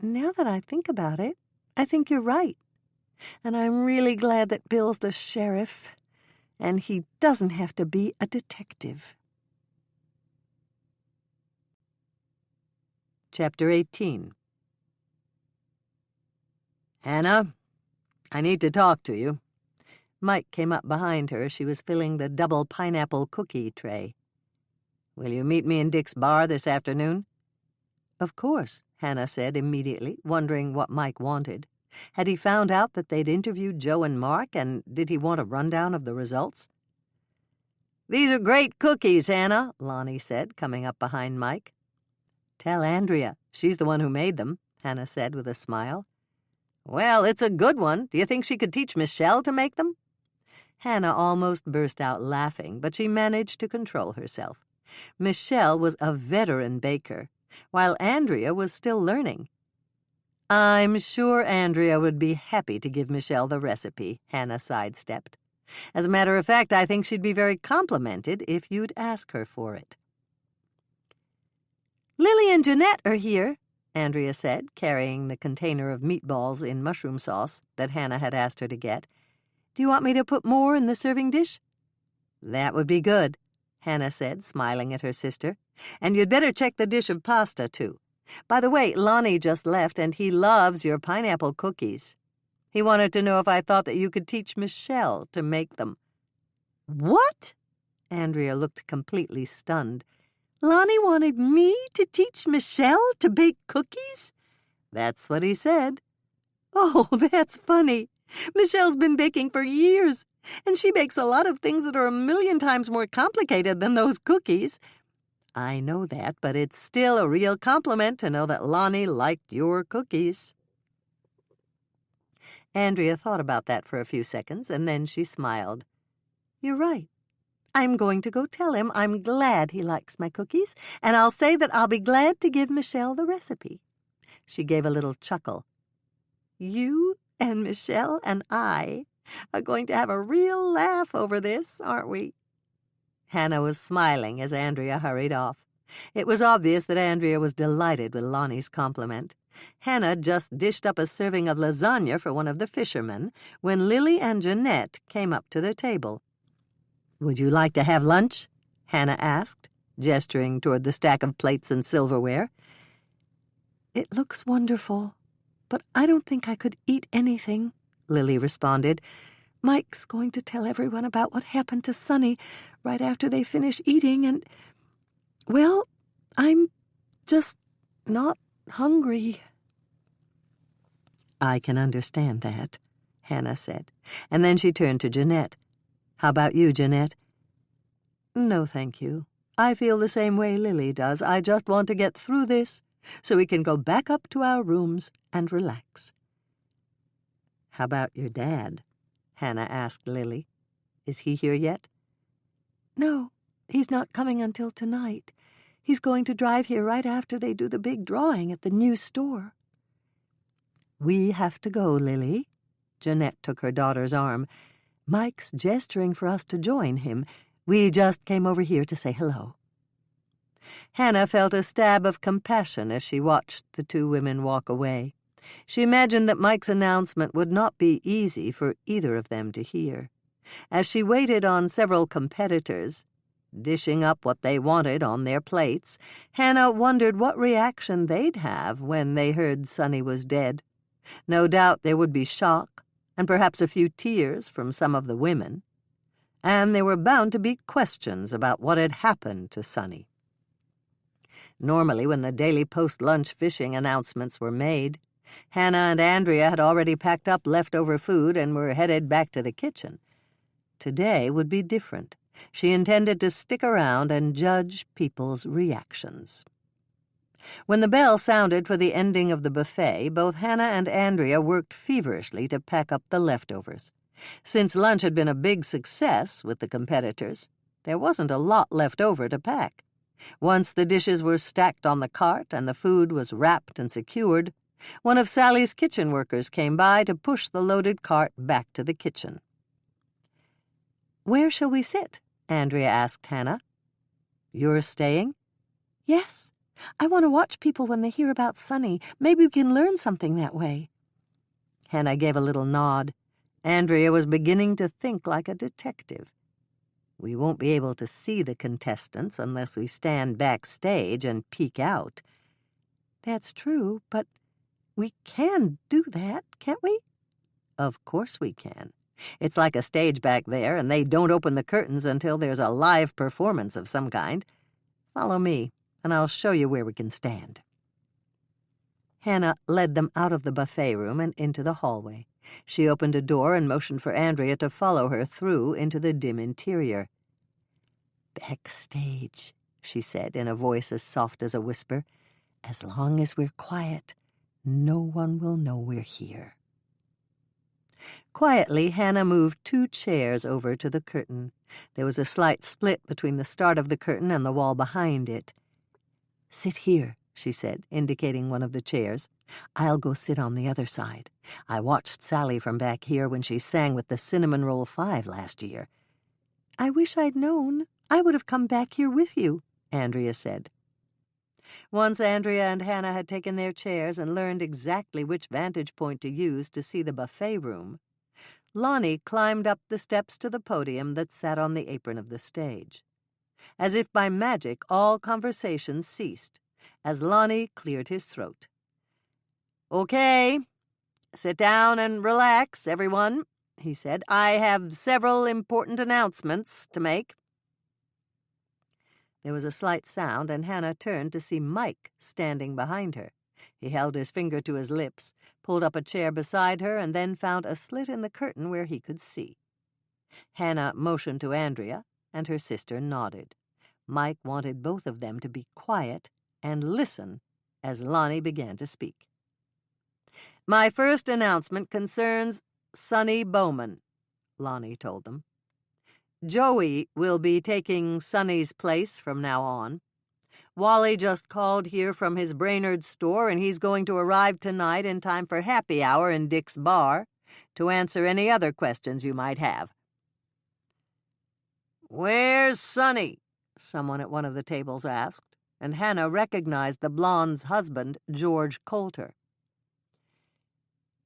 A: Now that I think about it, I think you're right. And I'm really glad that Bill's the sheriff, and he doesn't have to be a detective. Chapter 18. Hannah, I need to talk to you. Mike came up behind her as she was filling the double pineapple cookie tray. Will you meet me in Dick's bar this afternoon? Of course, Hannah said immediately, wondering what Mike wanted. Had he found out that they'd interviewed Joe and Mark, and did he want a rundown of the results? These are great cookies, Hannah, Lonnie said, coming up behind Mike. Tell Andrea. She's the one who made them, Hannah said with a smile. Well, it's a good one. Do you think she could teach Michelle to make them? Hannah almost burst out laughing, but she managed to control herself. Michelle was a veteran baker, while Andrea was still learning. I'm sure Andrea would be happy to give Michelle the recipe, Hannah sidestepped. As a matter of fact, I think she'd be very complimented if you'd ask her for it. Lily and Jeanette are here, Andrea said, carrying the container of meatballs in mushroom sauce that Hannah had asked her to get. Do you want me to put more in the serving dish? That would be good, Hannah said, smiling at her sister. And you'd better check the dish of pasta, too. By the way, Lonnie just left, and he loves your pineapple cookies. He wanted to know if I thought that you could teach Michelle to make them. What? Andrea looked completely stunned. Lonnie wanted me to teach Michelle to bake cookies? That's what he said. Oh, that's funny. Michelle's been baking for years, and she bakes a lot of things that are 1,000,000 times more complicated than those cookies. I know that, but it's still a real compliment to know that Lonnie liked your cookies. Andrea thought about that for a few seconds, and then she smiled. You're right. I'm going to go tell him I'm glad he likes my cookies, and I'll say that I'll be glad to give Michelle the recipe. She gave a little chuckle. You and Michelle and I are going to have a real laugh over this, aren't we? Hannah was smiling as Andrea hurried off. It was obvious that Andrea was delighted with Lonnie's compliment. Hannah just dished up a serving of lasagna for one of the fishermen when Lily and Jeanette came up to the table. Would you like to have lunch? Hannah asked, gesturing toward the stack of plates and silverware. "It looks wonderful, but I don't think I could eat anything," Lily responded. "Mike's going to tell everyone about what happened to Sonny right after they finish eating, and, well, I'm just not hungry."
B: "I can understand that," Hannah said, and then she turned to Jeanette. "How about you, Jeanette?"
A: "No, thank you. I feel the same way Lily does. I just want to get through this so we can go back up to our rooms and relax."
B: "How about your dad?" Hannah asked Lily. "Is he here yet?"
A: "No, he's not coming until tonight. He's going to drive here right after they do the big drawing at the new store."
B: "We have to go, Lily." Jeanette took her daughter's arm. "Mike's gesturing for us to join him. We just came over here to say hello."
A: Hannah felt a stab of compassion as she watched the two women walk away. She imagined that Mike's announcement would not be easy for either of them to hear. As she waited on several competitors, dishing up what they wanted on their plates, Hannah wondered what reaction they'd have when they heard Sonny was dead. No doubt there would be shock, and perhaps a few tears from some of the women. And there were bound to be questions about what had happened to Sonny. Normally, when the Daily Post lunch fishing announcements were made, Hannah and Andrea had already packed up leftover food and were headed back to the kitchen. Today would be different. She intended to stick around and judge people's reactions. When the bell sounded for the ending of the buffet, both Hannah and Andrea worked feverishly to pack up the leftovers. Since lunch had been a big success with the competitors, there wasn't a lot left over to pack. Once the dishes were stacked on the cart and the food was wrapped and secured, one of Sally's kitchen workers came by to push the loaded cart back to the kitchen. "Where shall we sit?" Andrea asked Hannah. "You're staying?" "Yes. I want to watch people when they hear about Sonny. Maybe we can learn something that way."
B: Hannah gave a little nod. Andrea was beginning to think like a detective. "We won't be able to see the contestants unless we stand backstage and peek out."
A: "That's true, but we can do that, can't we?"
B: "Of course we can. It's like a stage back there, and they don't open the curtains until there's a live performance of some kind. Follow me, and I'll show you where we can stand." Hannah led them out of the buffet room and into the hallway. She opened a door and motioned for Andrea to follow her through into the dim interior. "Backstage," she said in a voice as soft as a whisper. "As long as we're quiet, no one will know we're here." Quietly, Hannah moved 2 chairs over to the curtain. There was a slight split between the start of the curtain and the wall behind it. "Sit here," she said, indicating one of the chairs. "I'll go sit on the other side. I watched Sally from back here when she sang with the Cinnamon Roll 5 last year."
A: "I wish I'd known. I would have come back here with you," Andrea said. Once Andrea and Hannah had taken their chairs and learned exactly which vantage point to use to see the buffet room, Lonnie climbed up the steps to the podium that sat on the apron of the stage. As if by magic, all conversation ceased as Lonnie cleared his throat. "Okay, sit down and relax, everyone," he said. "I have several important announcements to make." There was a slight sound, and Hannah turned to see Mike standing behind her. He held his finger to his lips, pulled up a chair beside her, and then found a slit in the curtain where he could see. Hannah motioned to Andrea, and her sister nodded. Mike wanted both of them to be quiet and listen as Lonnie began to speak. "My first announcement concerns Sonny Bowman," Lonnie told them. "Joey will be taking Sonny's place from now on. Wally just called here from his Brainerd store, and he's going to arrive tonight in time for happy hour in Dick's bar to answer any other questions you might have." "Where's Sonny?" someone at one of the tables asked, and Hannah recognized the blonde's husband, George Coulter.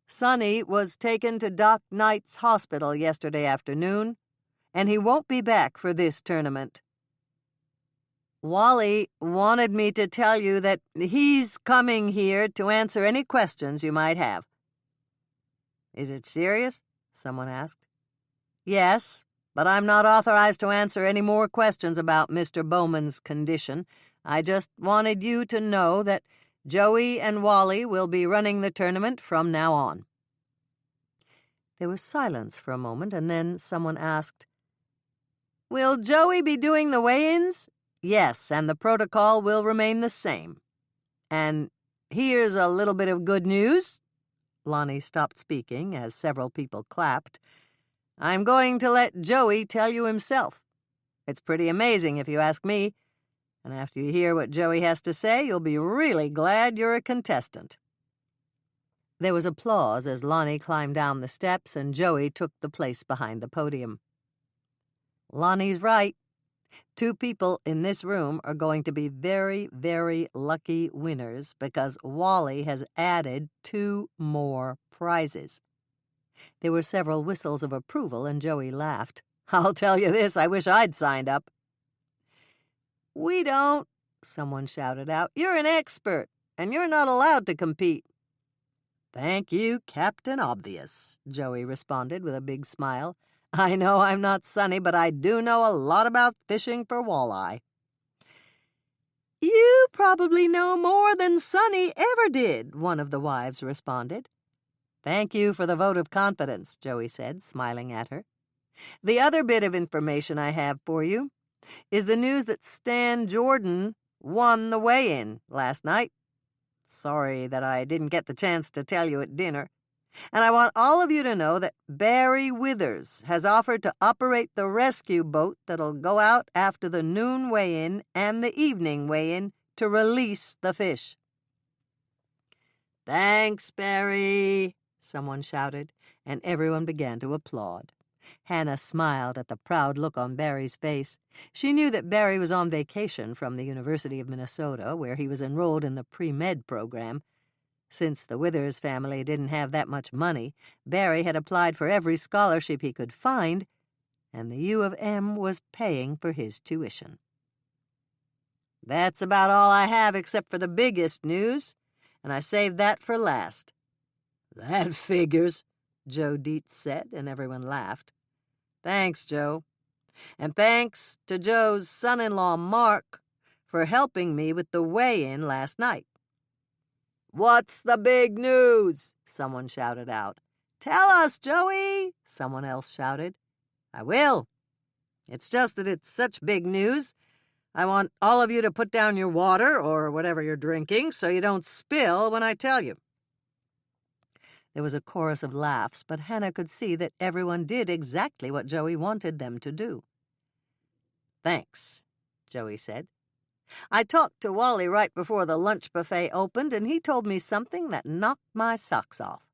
A: "Sonny was taken to Doc Knight's hospital yesterday afternoon, and he won't be back for this tournament."
B: Wally wanted me to tell you that he's coming here to answer any questions you might have." "Is it serious?" someone asked. "Yes, but I'm not authorized to answer any more questions about Mr. Bowman's condition. I just wanted you to know that Joey and Wally will be running the tournament from now on." There was silence for a moment, and then someone asked, "Will Joey be doing the weigh-ins?" "Yes, and the protocol will remain the same. And here's a little bit of good news." Lonnie stopped speaking as several people clapped. "I'm going to let Joey tell you himself. It's pretty amazing if you ask me, and after you hear what Joey has to say, you'll be really glad you're a contestant." There was applause as Lonnie climbed down the steps and Joey took the place behind the podium. "Lonnie's right. 2 people in this room are going to be very, very lucky winners because Wally has added 2 more prizes." There were several whistles of approval, and Joey laughed. "I'll tell you this, I wish I'd signed up." "We don't," someone shouted out. "You're an expert, and you're not allowed to compete." "Thank you, Captain Obvious," Joey responded with a big smile. "I know I'm not sunny, but I do know a lot about fishing for walleye." "You probably know more than Sunny ever did," one of the wives responded. "Thank you for the vote of confidence," Joey said, smiling at her. "The other bit of information I have for you is the news that Stan Jordan won the weigh-in last night. Sorry that I didn't get the chance to tell you at dinner. And I want all of you to know that Barry Withers has offered to operate the rescue boat that'll go out after the noon weigh-in and the evening weigh-in to release the fish." "Thanks, Barry," someone shouted, and everyone began to applaud. Hannah smiled at the proud look on Barry's face. She knew that Barry was on vacation from the University of Minnesota, where he was enrolled in the pre-med program. Since the Withers family didn't have that much money, Barry had applied for every scholarship he could find, and the U of M was paying for his tuition. "That's about all I have except for the biggest news, and I saved that for last." "That figures," Joe Dietz said, and everyone laughed. "Thanks, Joe. And thanks to Joe's son-in-law, Mark, for helping me with the weigh-in last night." "What's the big news?" someone shouted out. "Tell us, Joey," someone else shouted. "I will. It's just that it's such big news. I want all of you to put down your water or whatever you're drinking so you don't spill when I tell you." There was a chorus of laughs, but Hannah could see that everyone did exactly what Joey wanted them to do. "Thanks," Joey said. "I talked to Wally right before the lunch buffet opened, and he told me something that knocked my socks off."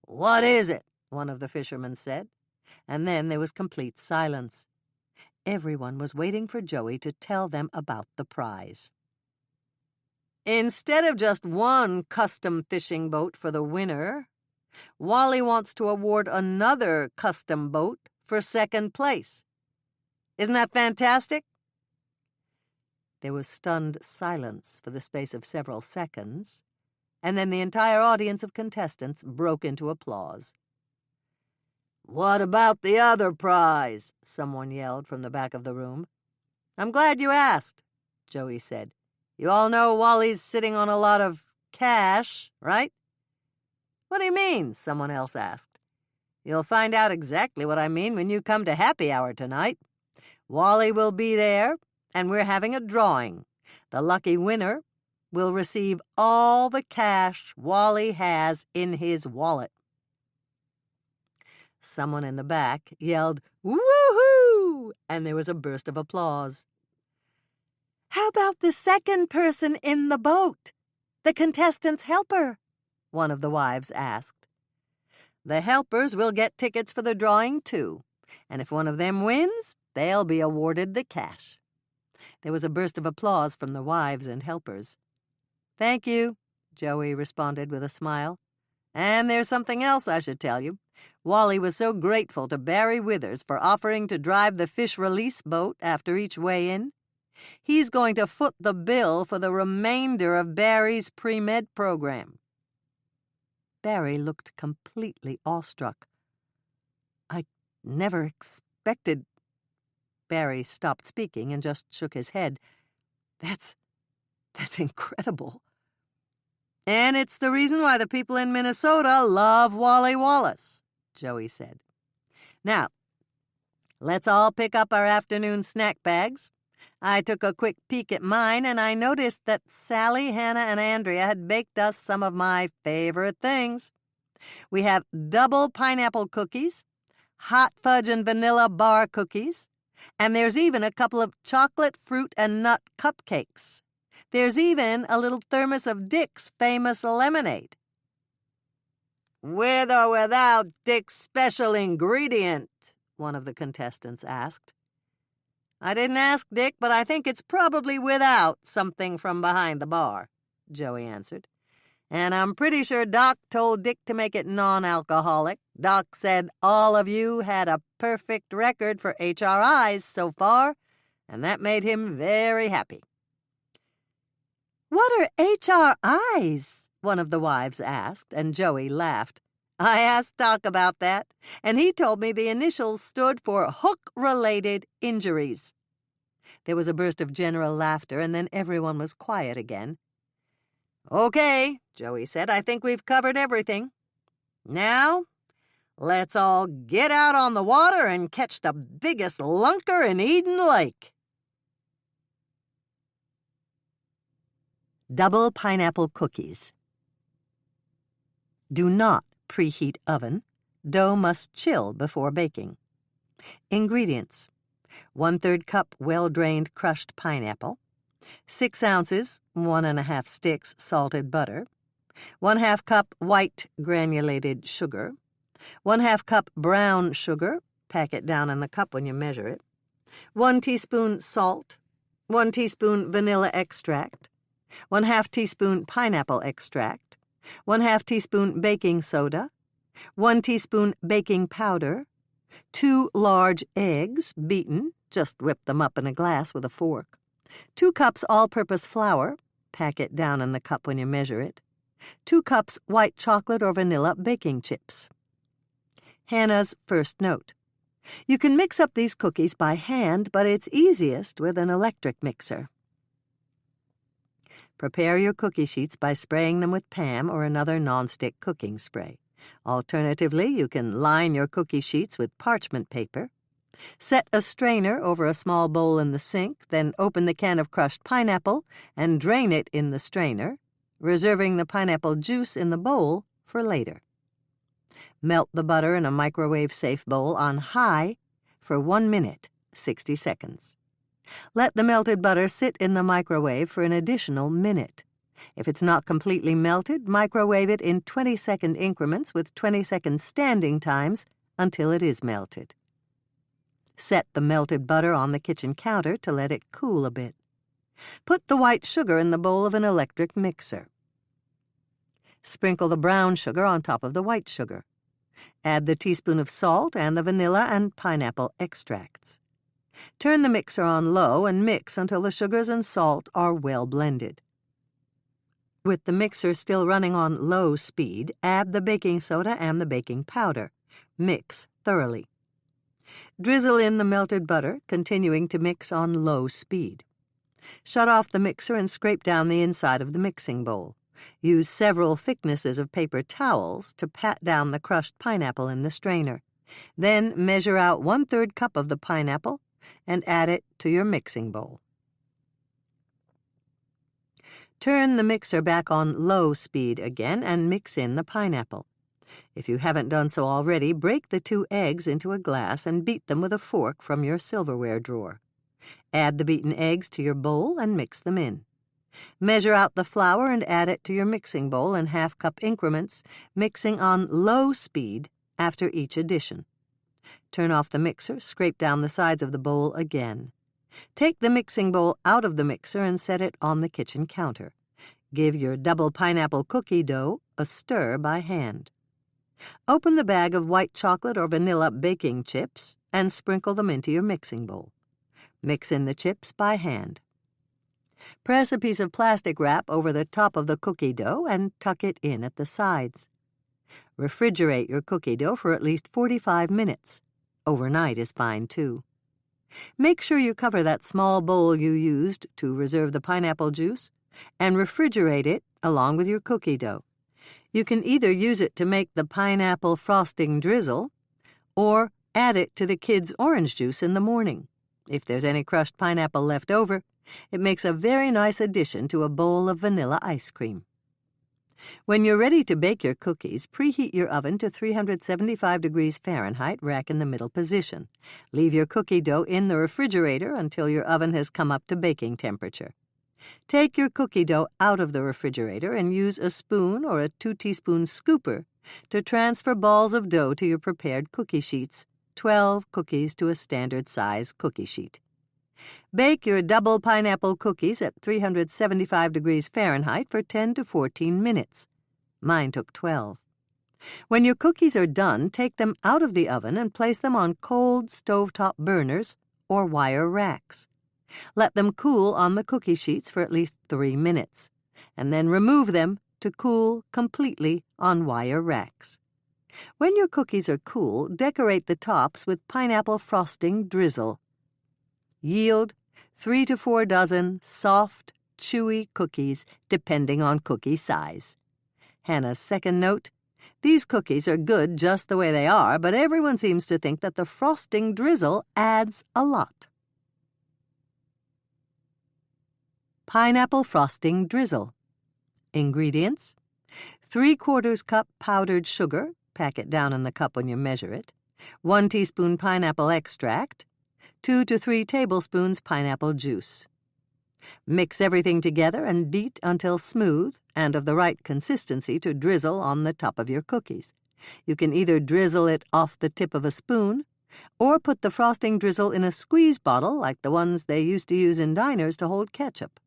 B: "What is it?" one of the fishermen said, and then there was complete silence. Everyone was waiting for Joey to tell them about the prize. "Instead of just one custom fishing boat for the winner, Wally wants to award another custom boat for second place. Isn't that fantastic?" There was stunned silence for the space of several seconds, and then the entire audience of contestants broke into applause. "What about the other prize?" someone yelled from the back of the room. "I'm glad you asked," Joey said. "You all know Wally's sitting on a lot of cash, right?" "What do you mean?" someone else asked. "You'll find out exactly what I mean when you come to happy hour tonight. Wally will be there, and we're having a drawing. The lucky winner will receive all the cash Wally has in his wallet." Someone in the back yelled, "Woo-hoo!" and there was a burst of applause. "How about the second person in the boat? The contestant's helper?" one of the wives asked. "The helpers will get tickets for the drawing, too, and if one of them wins, they'll be awarded the cash." There was a burst of applause from the wives and helpers. "Thank you," Joey responded with a smile. "And there's something else I should tell you. Wally was so grateful to Barry Withers for offering to drive the fish release boat after each weigh-in. He's going to foot the bill for the remainder of Barry's pre-med program." Barry looked completely awestruck. "I never expected—" Barry stopped speaking and just shook his head. That's incredible." "And it's the reason why the people in Minnesota love Wally Wallace," Joey said. "Now, let's all pick up our afternoon snack bags. I took a quick peek at mine, and I noticed that Sally, Hannah, and Andrea had baked us some of my favorite things. We have double pineapple cookies, hot fudge and vanilla bar cookies, and there's even a couple of chocolate, fruit, and nut cupcakes. There's even a little thermos of Dick's famous lemonade." "With or without Dick's special ingredient?" one of the contestants asked. "I didn't ask Dick, but I think it's probably without something from behind the bar," Joey answered. "And I'm pretty sure Doc told Dick to make it non-alcoholic. Doc said all of you had a perfect record for HRIs so far, and that made him very happy." "What are HRIs?" one of the wives asked, and Joey laughed. "I asked Doc about that, and he told me the initials stood for hook-related injuries." There was a burst of general laughter, and then everyone was quiet again. "Okay," Joey said, "I think we've covered everything. Now, let's all get out on the water and catch the biggest lunker in Eden Lake." Double pineapple cookies. Do not preheat oven. Dough must chill before baking. Ingredients: 1/3 cup well-drained crushed pineapple, 6 ounces, 1½ sticks salted butter, 1/2 cup white granulated sugar, 1/2 cup brown sugar, pack it down in the cup when you measure it, 1 teaspoon salt, 1 teaspoon vanilla extract, 1/2 teaspoon pineapple extract, 1/2 teaspoon baking soda, 1 teaspoon baking powder, 2 large eggs, beaten, just whip them up in a glass with a fork, 2 cups all-purpose flour, pack it down in the cup when you measure it, 2 cups white chocolate or vanilla baking chips. Hannah's first note: you can mix up these cookies by hand, but it's easiest with an electric mixer. Prepare your cookie sheets by spraying them with Pam or another nonstick cooking spray. Alternatively, you can line your cookie sheets with parchment paper. Set a strainer over a small bowl in the sink, then open the can of crushed pineapple and drain it in the strainer, reserving the pineapple juice in the bowl for later. Melt the butter in a microwave-safe bowl on high for 1 minute, 60 seconds. Let the melted butter sit in the microwave for an additional minute. If it's not completely melted, microwave it in 20-second increments with 20-second standing times until it is melted. Set the melted butter on the kitchen counter to let it cool a bit. Put the white sugar in the bowl of an electric mixer. Sprinkle the brown sugar on top of the white sugar. Add the teaspoon of salt and the vanilla and pineapple extracts. Turn the mixer on low and mix until the sugars and salt are well blended. With the mixer still running on low speed, add the baking soda and the baking powder. Mix thoroughly. Drizzle in the melted butter, continuing to mix on low speed. Shut off the mixer and scrape down the inside of the mixing bowl. Use several thicknesses of paper towels to pat down the crushed pineapple in the strainer. Then measure out 1/3 cup of the pineapple and add it to your mixing bowl. Turn the mixer back on low speed again and mix in the pineapple. If you haven't done so already, break the 2 eggs into a glass and beat them with a fork from your silverware drawer. Add the beaten eggs to your bowl and mix them in. Measure out the flour and add it to your mixing bowl in 1/2 cup increments, mixing on low speed after each addition. Turn off the mixer, scrape down the sides of the bowl again. Take the mixing bowl out of the mixer and set it on the kitchen counter. Give your double pineapple cookie dough a stir by hand. Open the bag of white chocolate or vanilla baking chips and sprinkle them into your mixing bowl. Mix in the chips by hand.
A: Press a piece of plastic wrap over the top of the cookie dough and tuck it in at the sides. Refrigerate your cookie dough for at least 45 minutes. Overnight is fine, too. Make sure you cover that small bowl you used to reserve the pineapple juice and refrigerate it along with your cookie dough. You can either use it to make the pineapple frosting drizzle or add it to the kids' orange juice in the morning. If there's any crushed pineapple left over, it makes a very nice addition to a bowl of vanilla ice cream. When you're ready to bake your cookies, preheat your oven to 375 degrees Fahrenheit, rack in the middle position. Leave your cookie dough in the refrigerator until your oven has come up to baking temperature. Take your cookie dough out of the refrigerator and use a spoon or a 2-teaspoon scooper to transfer balls of dough to your prepared cookie sheets, 12 cookies to a standard-size cookie sheet. Bake your double pineapple cookies at 375 degrees Fahrenheit for 10 to 14 minutes. Mine took 12. When your cookies are done, take them out of the oven and place them on cold stovetop burners or wire racks. Let them cool on the cookie sheets for at least 3 minutes, and then remove them to cool completely on wire racks. When your cookies are cool, decorate the tops with pineapple frosting drizzle. Yield 3 to 4 dozen soft, chewy cookies, depending on cookie size. Hannah's second note: these cookies are good just the way they are, but everyone seems to think that the frosting drizzle adds a lot. Pineapple frosting drizzle. Ingredients: 3/4 cup powdered sugar, pack it down in the cup when you measure it, 1 teaspoon pineapple extract, 2 to 3 tablespoons pineapple juice. Mix everything together and beat until smooth and of the right consistency to drizzle on the top of your cookies. You can either drizzle it off the tip of a spoon or put the frosting drizzle in a squeeze bottle like the ones they used to use in diners to hold ketchup.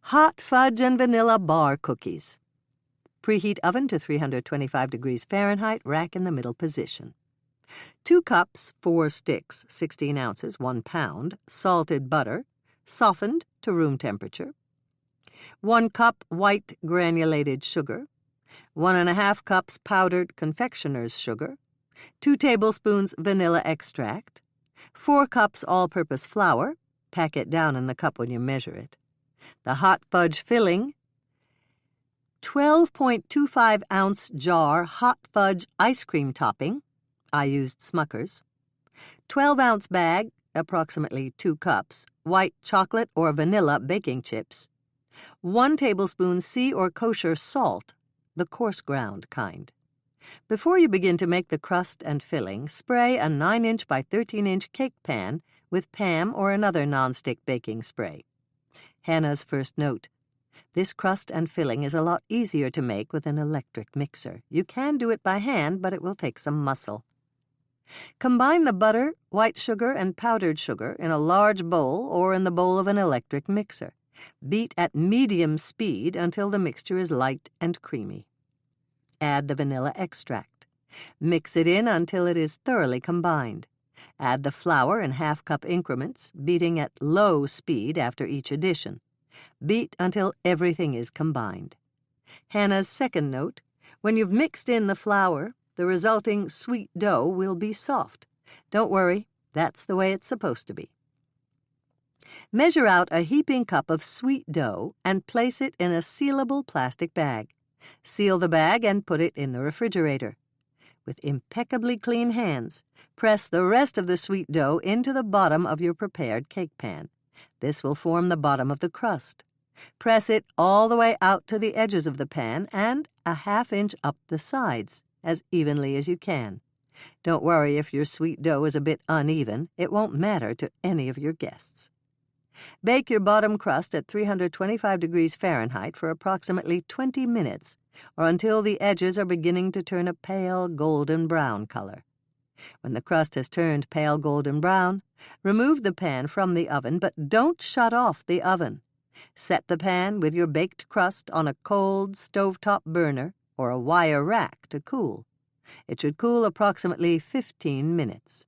A: Hot fudge and vanilla bar cookies. Preheat oven to 325 degrees Fahrenheit, rack in the middle position. 2 cups, 4 sticks, 16 ounces, 1 pound, salted butter, softened to room temperature. 1 cup white granulated sugar. 1½ cups powdered confectioner's sugar. 2 tablespoons vanilla extract. 4 cups all-purpose flour. Pack it down in the cup when you measure it. The hot fudge filling: 12.25-ounce jar hot fudge ice cream topping. I used Smucker's. 12-ounce bag, approximately 2 cups, white chocolate or vanilla baking chips. 1 tablespoon sea or kosher salt, the coarse ground kind. Before you begin to make the crust and filling, spray a 9-inch by 13-inch cake pan with Pam or another nonstick baking spray. Hannah's first note: this crust and filling is a lot easier to make with an electric mixer. You can do it by hand, but it will take some muscle. Combine the butter, white sugar, and powdered sugar in a large bowl or in the bowl of an electric mixer. Beat at medium speed until the mixture is light and creamy. Add the vanilla extract. Mix it in until it is thoroughly combined. Add the flour in half-cup increments, beating at low speed after each addition. Beat until everything is combined. Hannah's second note: when you've mixed in the flour, the resulting sweet dough will be soft. Don't worry, that's the way it's supposed to be. Measure out a heaping cup of sweet dough and place it in a sealable plastic bag. Seal the bag and put it in the refrigerator. With impeccably clean hands, press the rest of the sweet dough into the bottom of your prepared cake pan. This will form the bottom of the crust. Press it all the way out to the edges of the pan and a ½ inch up the sides, as evenly as you can. Don't worry if your sweet dough is a bit uneven. It won't matter to any of your guests. Bake your bottom crust at 325 degrees Fahrenheit for approximately 20 minutes, or until the edges are beginning to turn a pale golden brown color. When the crust has turned pale golden brown, remove the pan from the oven, but don't shut off the oven. Set the pan with your baked crust on a cold stovetop burner or a wire rack to cool. It should cool approximately 15 minutes.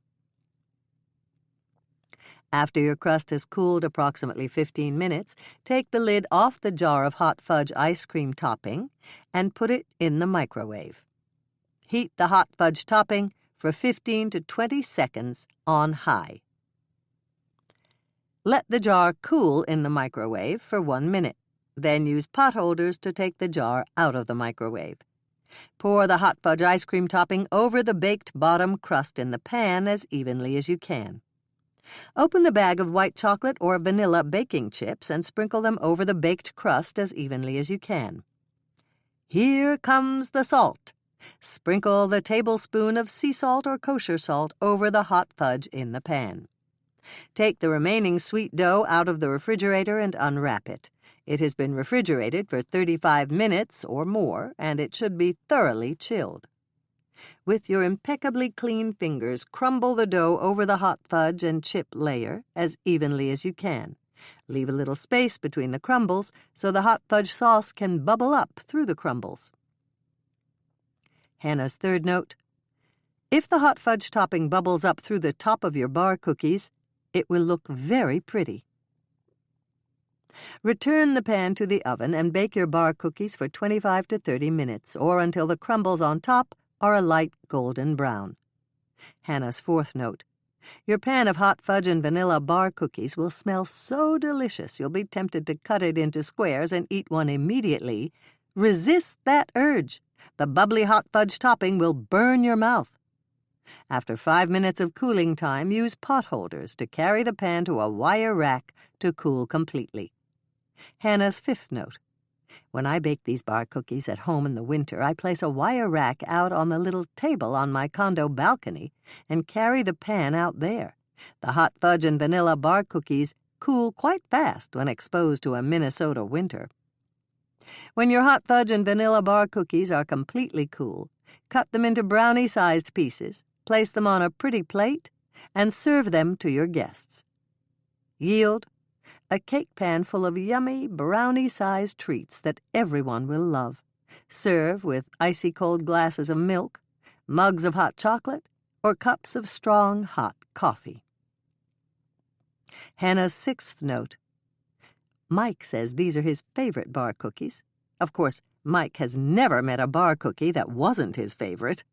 A: After your crust has cooled approximately 15 minutes, take the lid off the jar of hot fudge ice cream topping and put it in the microwave. Heat the hot fudge topping for 15 to 20 seconds on high. Let the jar cool in the microwave for 1 minute. Then use pot holders to take the jar out of the microwave. Pour the hot fudge ice cream topping over the baked bottom crust in the pan as evenly as you can. Open the bag of white chocolate or vanilla baking chips and sprinkle them over the baked crust as evenly as you can. Here comes the salt. Sprinkle the tablespoon of sea salt or kosher salt over the hot fudge in the pan. Take the remaining sweet dough out of the refrigerator and unwrap it. It has been refrigerated for 35 minutes or more, and it should be thoroughly chilled. With your impeccably clean fingers, crumble the dough over the hot fudge and chip layer as evenly as you can. Leave a little space between the crumbles so the hot fudge sauce can bubble up through the crumbles. Hannah's third note: if the hot fudge topping bubbles up through the top of your bar cookies, it will look very pretty. Return the pan to the oven and bake your bar cookies for 25 to 30 minutes, or until the crumbles on top are a light golden brown. Hannah's fourth note: your pan of hot fudge and vanilla bar cookies will smell so delicious you'll be tempted to cut it into squares and eat one immediately. Resist that urge. The bubbly hot fudge topping will burn your mouth. After 5 minutes of cooling time, use pot holders to carry the pan to a wire rack to cool completely. Hannah's fifth note: when I bake these bar cookies at home in the winter, I place a wire rack out on the little table on my condo balcony and carry the pan out there. The hot fudge and vanilla bar cookies cool quite fast when exposed to a Minnesota winter. When your hot fudge and vanilla bar cookies are completely cool, cut them into brownie-sized pieces, place them on a pretty plate, and serve them to your guests. Yield a cake pan full of yummy, brownie-sized treats that everyone will love. Serve with icy-cold glasses of milk, mugs of hot chocolate, or cups of strong, hot coffee. Hannah's sixth note: Mike says these are his favorite bar cookies. Of course, Mike has never met a bar cookie that wasn't his favorite.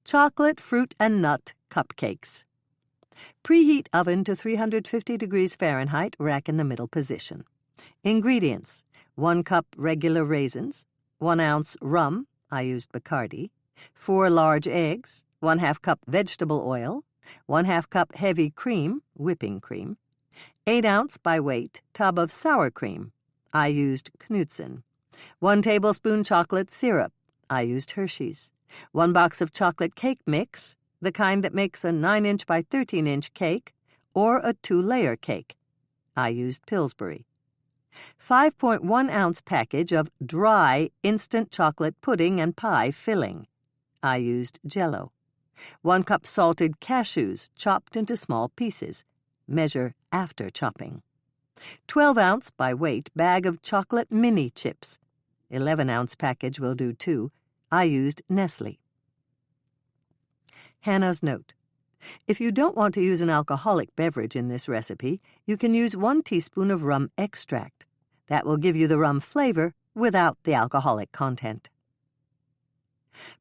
A: Chocolate, fruit, and nut cupcakes. Preheat oven to 350 degrees Fahrenheit, rack in the middle position. Ingredients: 1 cup regular raisins, 1 ounce rum, I used Bacardi, 4 large eggs, 1/2 cup vegetable oil, 1/2 cup heavy cream, whipping cream, 8 ounce by weight tub of sour cream, I used Knudsen, 1 tablespoon chocolate syrup, I used Hershey's, 1 box of chocolate cake mix, the kind that makes a 9-inch by 13-inch cake, or a 2-layer cake, I used Pillsbury, 5.1 ounce package of dry instant chocolate pudding and pie filling, I used Jell-O, 1 cup salted cashews chopped into small pieces, measure after chopping, 12 ounce by weight bag of chocolate mini chips, 11 ounce package will do too, I used Nestle. Hannah's note: if you don't want to use an alcoholic beverage in this recipe, you can use 1 teaspoon of rum extract. That will give you the rum flavor without the alcoholic content.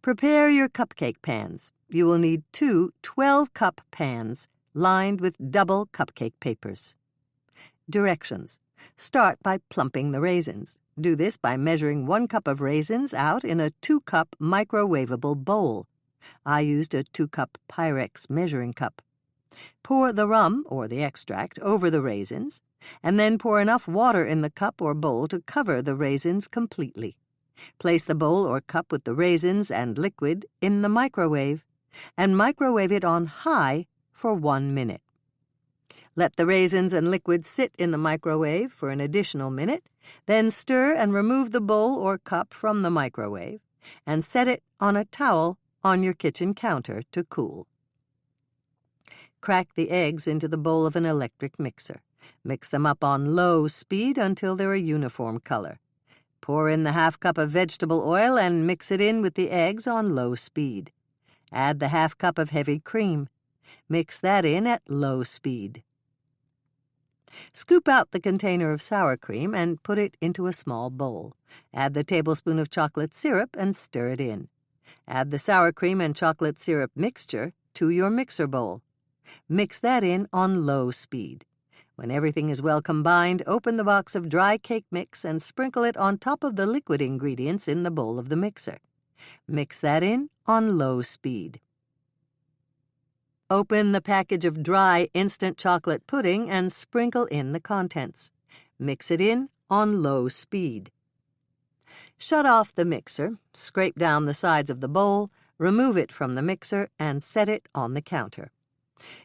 A: Prepare your cupcake pans. You will need 2 12-cup pans lined with double cupcake papers. Directions: start by plumping the raisins. Do this by measuring 1 cup of raisins out in a 2-cup microwavable bowl. I used a 2-cup Pyrex measuring cup. Pour the rum, or the extract, over the raisins, and then pour enough water in the cup or bowl to cover the raisins completely. Place the bowl or cup with the raisins and liquid in the microwave, and microwave it on high for 1 minute. Let the raisins and liquid sit in the microwave for an additional minute, then stir and remove the bowl or cup from the microwave, and set it on a towel on your kitchen counter to cool. Crack the eggs into the bowl of an electric mixer. Mix them up on low speed until they're a uniform color. Pour in the 1/2 cup of vegetable oil and mix it in with the eggs on low speed. Add the 1/2 cup of heavy cream. Mix that in at low speed. Scoop out the container of sour cream and put it into a small bowl. Add the tablespoon of chocolate syrup and stir it in. Add the sour cream and chocolate syrup mixture to your mixer bowl. Mix that in on low speed. When everything is well combined, open the box of dry cake mix and sprinkle it on top of the liquid ingredients in the bowl of the mixer. Mix that in on low speed. Open the package of dry instant chocolate pudding and sprinkle in the contents. Mix it in on low speed. Shut off the mixer, scrape down the sides of the bowl, remove it from the mixer, and set it on the counter.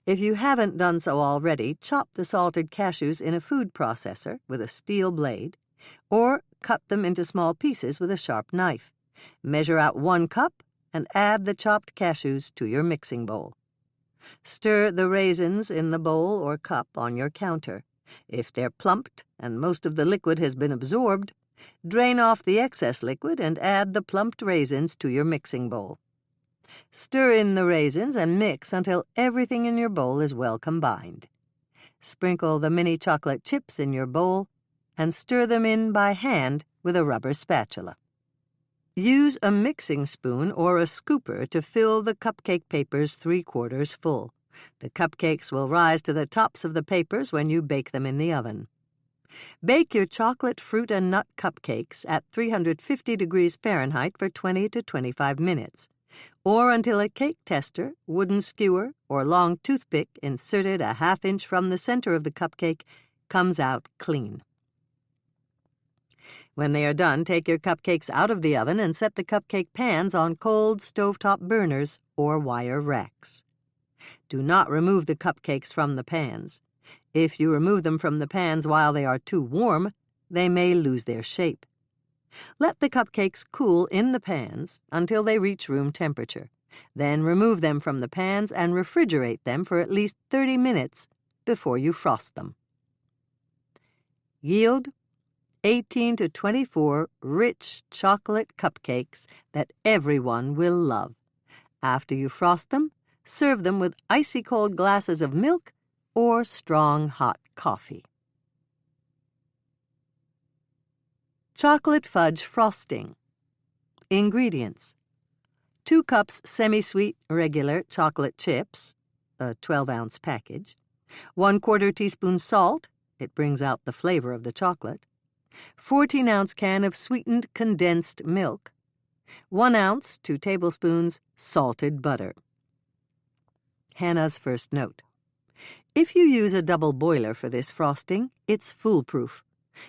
A: If you haven't done so already, chop the salted cashews in a food processor with a steel blade, or cut them into small pieces with a sharp knife. Measure out 1 cup and add the chopped cashews to your mixing bowl. Stir the raisins in the bowl or cup on your counter. If they're plumped and most of the liquid has been absorbed, drain off the excess liquid and add the plumped raisins to your mixing bowl. Stir in the raisins and mix until everything in your bowl is well combined. Sprinkle the mini chocolate chips in your bowl and stir them in by hand with a rubber spatula. Use a mixing spoon or a scooper to fill the cupcake papers 3/4 full. The cupcakes will rise to the tops of the papers when you bake them in the oven. Bake your chocolate, fruit, and nut cupcakes at 350 degrees Fahrenheit for 20 to 25 minutes, or until a cake tester, wooden skewer, or long toothpick inserted a 1/2 inch from the center of the cupcake comes out clean. When they are done, take your cupcakes out of the oven and set the cupcake pans on cold stovetop burners or wire racks. Do not remove the cupcakes from the pans. If you remove them from the pans while they are too warm, they may lose their shape. Let the cupcakes cool in the pans until they reach room temperature. Then remove them from the pans and refrigerate them for at least 30 minutes before you frost them. Yield 18 to 24 rich chocolate cupcakes that everyone will love. After you frost them, serve them with icy cold glasses of milk or strong hot coffee. Chocolate fudge frosting. Ingredients: 2 cups semi-sweet regular chocolate chips, a 12-ounce package, 1/4 teaspoon salt, it brings out the flavor of the chocolate, 14-ounce can of sweetened condensed milk, 1 ounce, 2 tablespoons, salted butter. Hannah's first note. If you use a double boiler for this frosting, it's foolproof.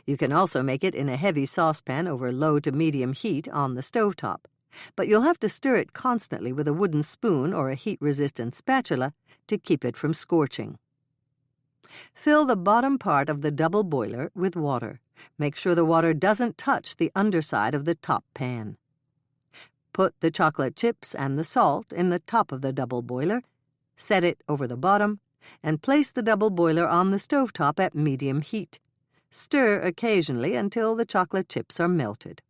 A: You can also make it in a heavy saucepan over low to medium heat on the stovetop, but you'll have to stir it constantly with a wooden spoon or a heat-resistant spatula to keep it from scorching. Fill the bottom part of the double boiler with water. Make sure the water doesn't touch the underside of the top pan. Put the chocolate chips and the salt in the top of the double boiler, set it over the bottom, and place the double boiler on the stovetop at medium heat. Stir occasionally until the chocolate chips are melted.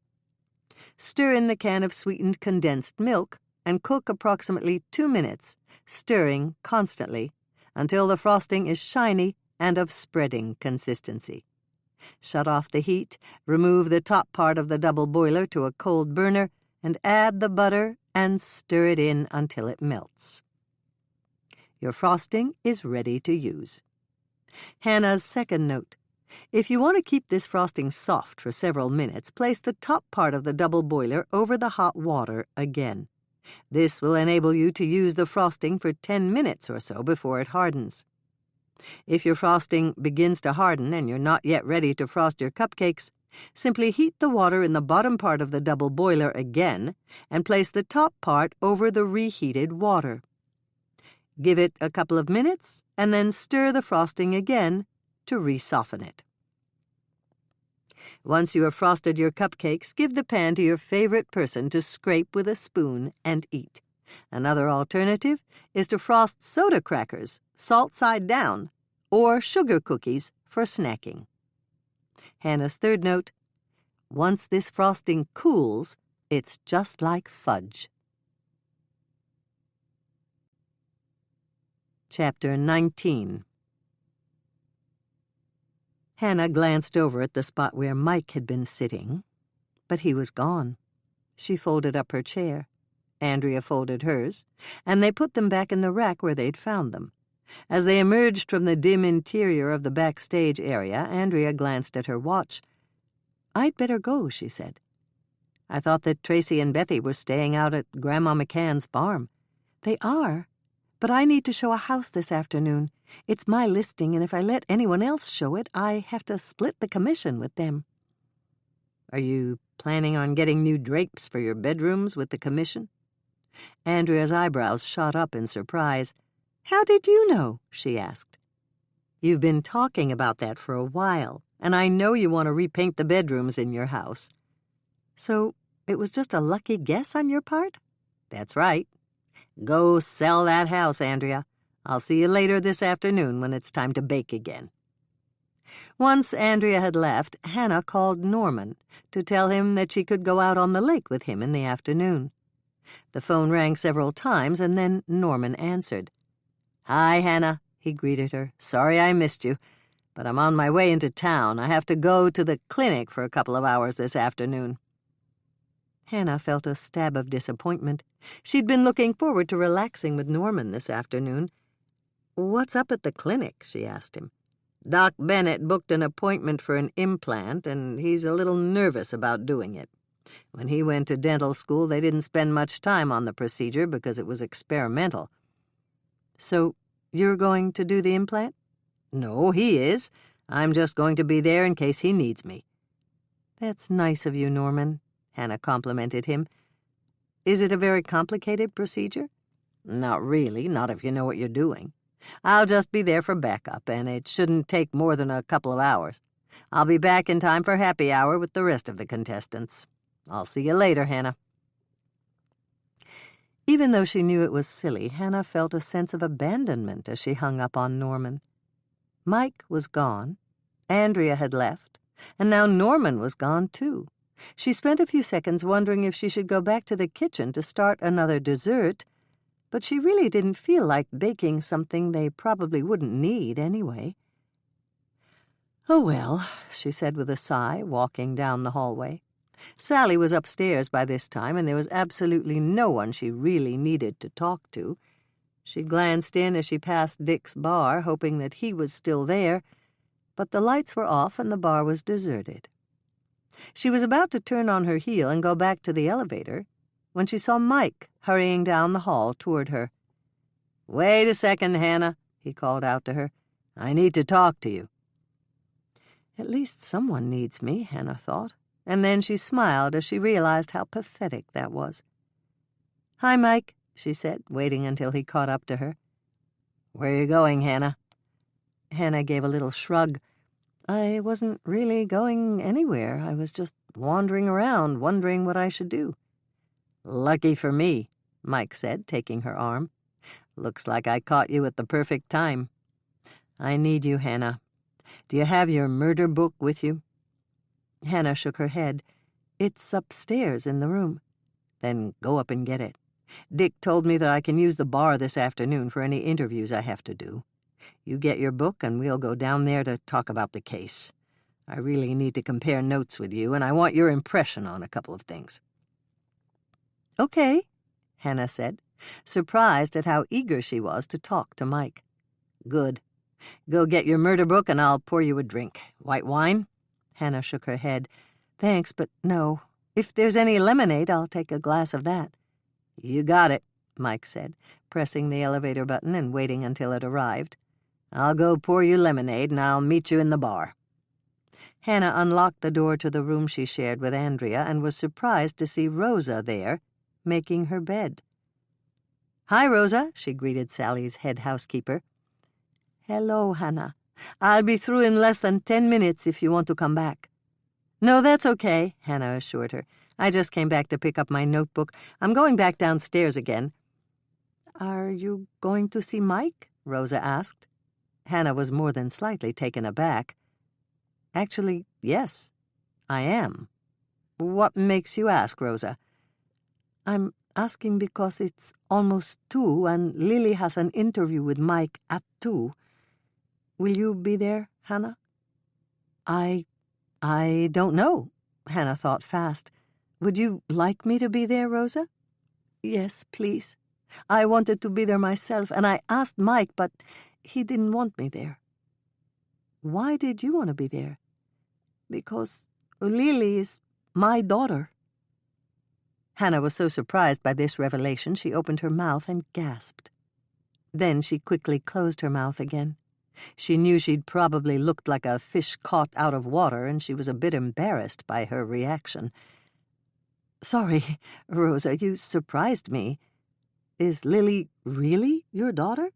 A: Stir in the can of sweetened condensed milk and cook approximately 2 minutes, stirring constantly until the frosting is shiny and of spreading consistency. Shut off the heat, remove the top part of the double boiler to a cold burner, and add the butter and stir it in until it melts. Your frosting is ready to use. Hannah's second note. If you want to keep this frosting soft for several minutes, place the top part of the double boiler over the hot water again. This will enable you to use the frosting for 10 minutes or so before it hardens. If your frosting begins to harden and you're not yet ready to frost your cupcakes, simply heat the water in the bottom part of the double boiler again and place the top part over the reheated water. Give it a couple of minutes and then stir the frosting again to re-soften it. Once you have frosted your cupcakes, give the pan to your favorite person to scrape with a spoon and eat. Another alternative is to frost soda crackers, salt side down, or sugar cookies for snacking. Hannah's third note. Once this frosting cools, it's just like fudge. Chapter 19. Hannah glanced over at the spot where Mike had been sitting, but he was gone. She folded up her chair. Andrea folded hers, and they put them back in the rack where they'd found them. As they emerged from the dim interior of the backstage area, Andrea glanced at her watch. "I'd better go," she said. "I thought that Tracy and Bethy were staying out at Grandma McCann's farm." "They are, but I need to show a house this afternoon. It's my listing, and if I let anyone else show it, I have to split the commission with them." "Are you planning on getting new drapes for your bedrooms with the commission?" Andrea's eyebrows shot up in surprise. "How did you know?" she asked. "You've been talking about that for a while, and I know you want to repaint the bedrooms in your house." "So it was just a lucky guess on your part?" "That's right. Go sell that house, Andrea. I'll see you later this afternoon when it's time to bake again." Once Andrea had left, Hannah called Norman to tell him that she could go out on the lake with him in the afternoon. The phone rang several times, and then Norman answered. "Hi, Hannah," he greeted her. "Sorry I missed you, but I'm on my way into town. I have to go to the clinic for a couple of hours this afternoon." Hannah felt a stab of disappointment. She'd been looking forward to relaxing with Norman this afternoon. "What's up at the clinic?" she asked him. "Doc Bennett booked an appointment for an implant, and he's a little nervous about doing it. When he went to dental school, they didn't spend much time on the procedure because it was experimental." "So you're going to do the implant?" "No, he is. I'm just going to be there in case he needs me." "That's nice of you, Norman," Hannah complimented him. "Is it a very complicated procedure?" "Not really, not if you know what you're doing. I'll just be there for backup, and it shouldn't take more than a couple of hours. I'll be back in time for happy hour with the rest of the contestants. I'll see you later, Hannah." Even though she knew it was silly, Hannah felt a sense of abandonment as she hung up on Norman. Mike was gone, Andrea had left, and now Norman was gone too. She spent a few seconds wondering if she should go back to the kitchen to start another dessert, but she really didn't feel like baking something they probably wouldn't need anyway. "Oh, well," she said with a sigh, walking down the hallway. Sally was upstairs by this time, and there was absolutely no one she really needed to talk to. She glanced in as she passed Dick's bar, hoping that he was still there, but the lights were off and the bar was deserted. She was about to turn on her heel and go back to the elevator when she saw Mike hurrying down the hall toward her. "Wait a second, Hannah," he called out to her. "I need to talk to you." At least someone needs me, Hannah thought, and then she smiled as she realized how pathetic that was. "Hi, Mike," she said, waiting until he caught up to her. "Where are you going, Hannah?" Hannah gave a little shrug. "I wasn't really going anywhere. I was just wandering around, wondering what I should do." "Lucky for me," Mike said, taking her arm. "Looks like I caught you at the perfect time. I need you, Hannah. Do you have your murder book with you?" Hannah shook her head. "It's upstairs in the room." "Then go up and get it. Dick told me that I can use the bar this afternoon for any interviews I have to do. You get your book and we'll go down there to talk about the case. I really need to compare notes with you, and I want your impression on a couple of things." "Okay," Hannah said, surprised at how eager she was to talk to Mike. "Good. Go get your murder book and I'll pour you a drink. White wine?" Hannah shook her head. "Thanks, but no. If there's any lemonade, I'll take a glass of that." "You got it," Mike said, pressing the elevator button and waiting until it arrived. "I'll go pour you lemonade and I'll meet you in the bar." Hannah unlocked the door to the room she shared with Andrea and was surprised to see Rosa there, making her bed. "Hi, Rosa," she greeted Sally's head housekeeper. "Hello, Hannah. I'll be through in less than 10 minutes if you want to come back." "No, that's okay," Hannah assured her. "I just came back to pick up my notebook. I'm going back downstairs again." "Are you going to see Mike?" Rosa asked. Hannah was more than slightly taken aback. "Actually, yes, I am." "What makes you ask, Rosa?" "I'm asking because it's almost 2, and Lily has an interview with Mike at 2. Will you be there, Hannah?" I don't know," Hannah thought fast. "Would you like me to be there, Rosa?" "Yes, please. I wanted to be there myself, and I asked Mike, but he didn't want me there." "Why did you want to be there?" "Because Lily is my daughter." Hannah was so surprised by this revelation she opened her mouth and gasped. Then she quickly closed her mouth again. She knew she'd probably looked like a fish caught out of water, and she was a bit embarrassed by her reaction. "Sorry, Rosa, you surprised me. Is Lily really your daughter?"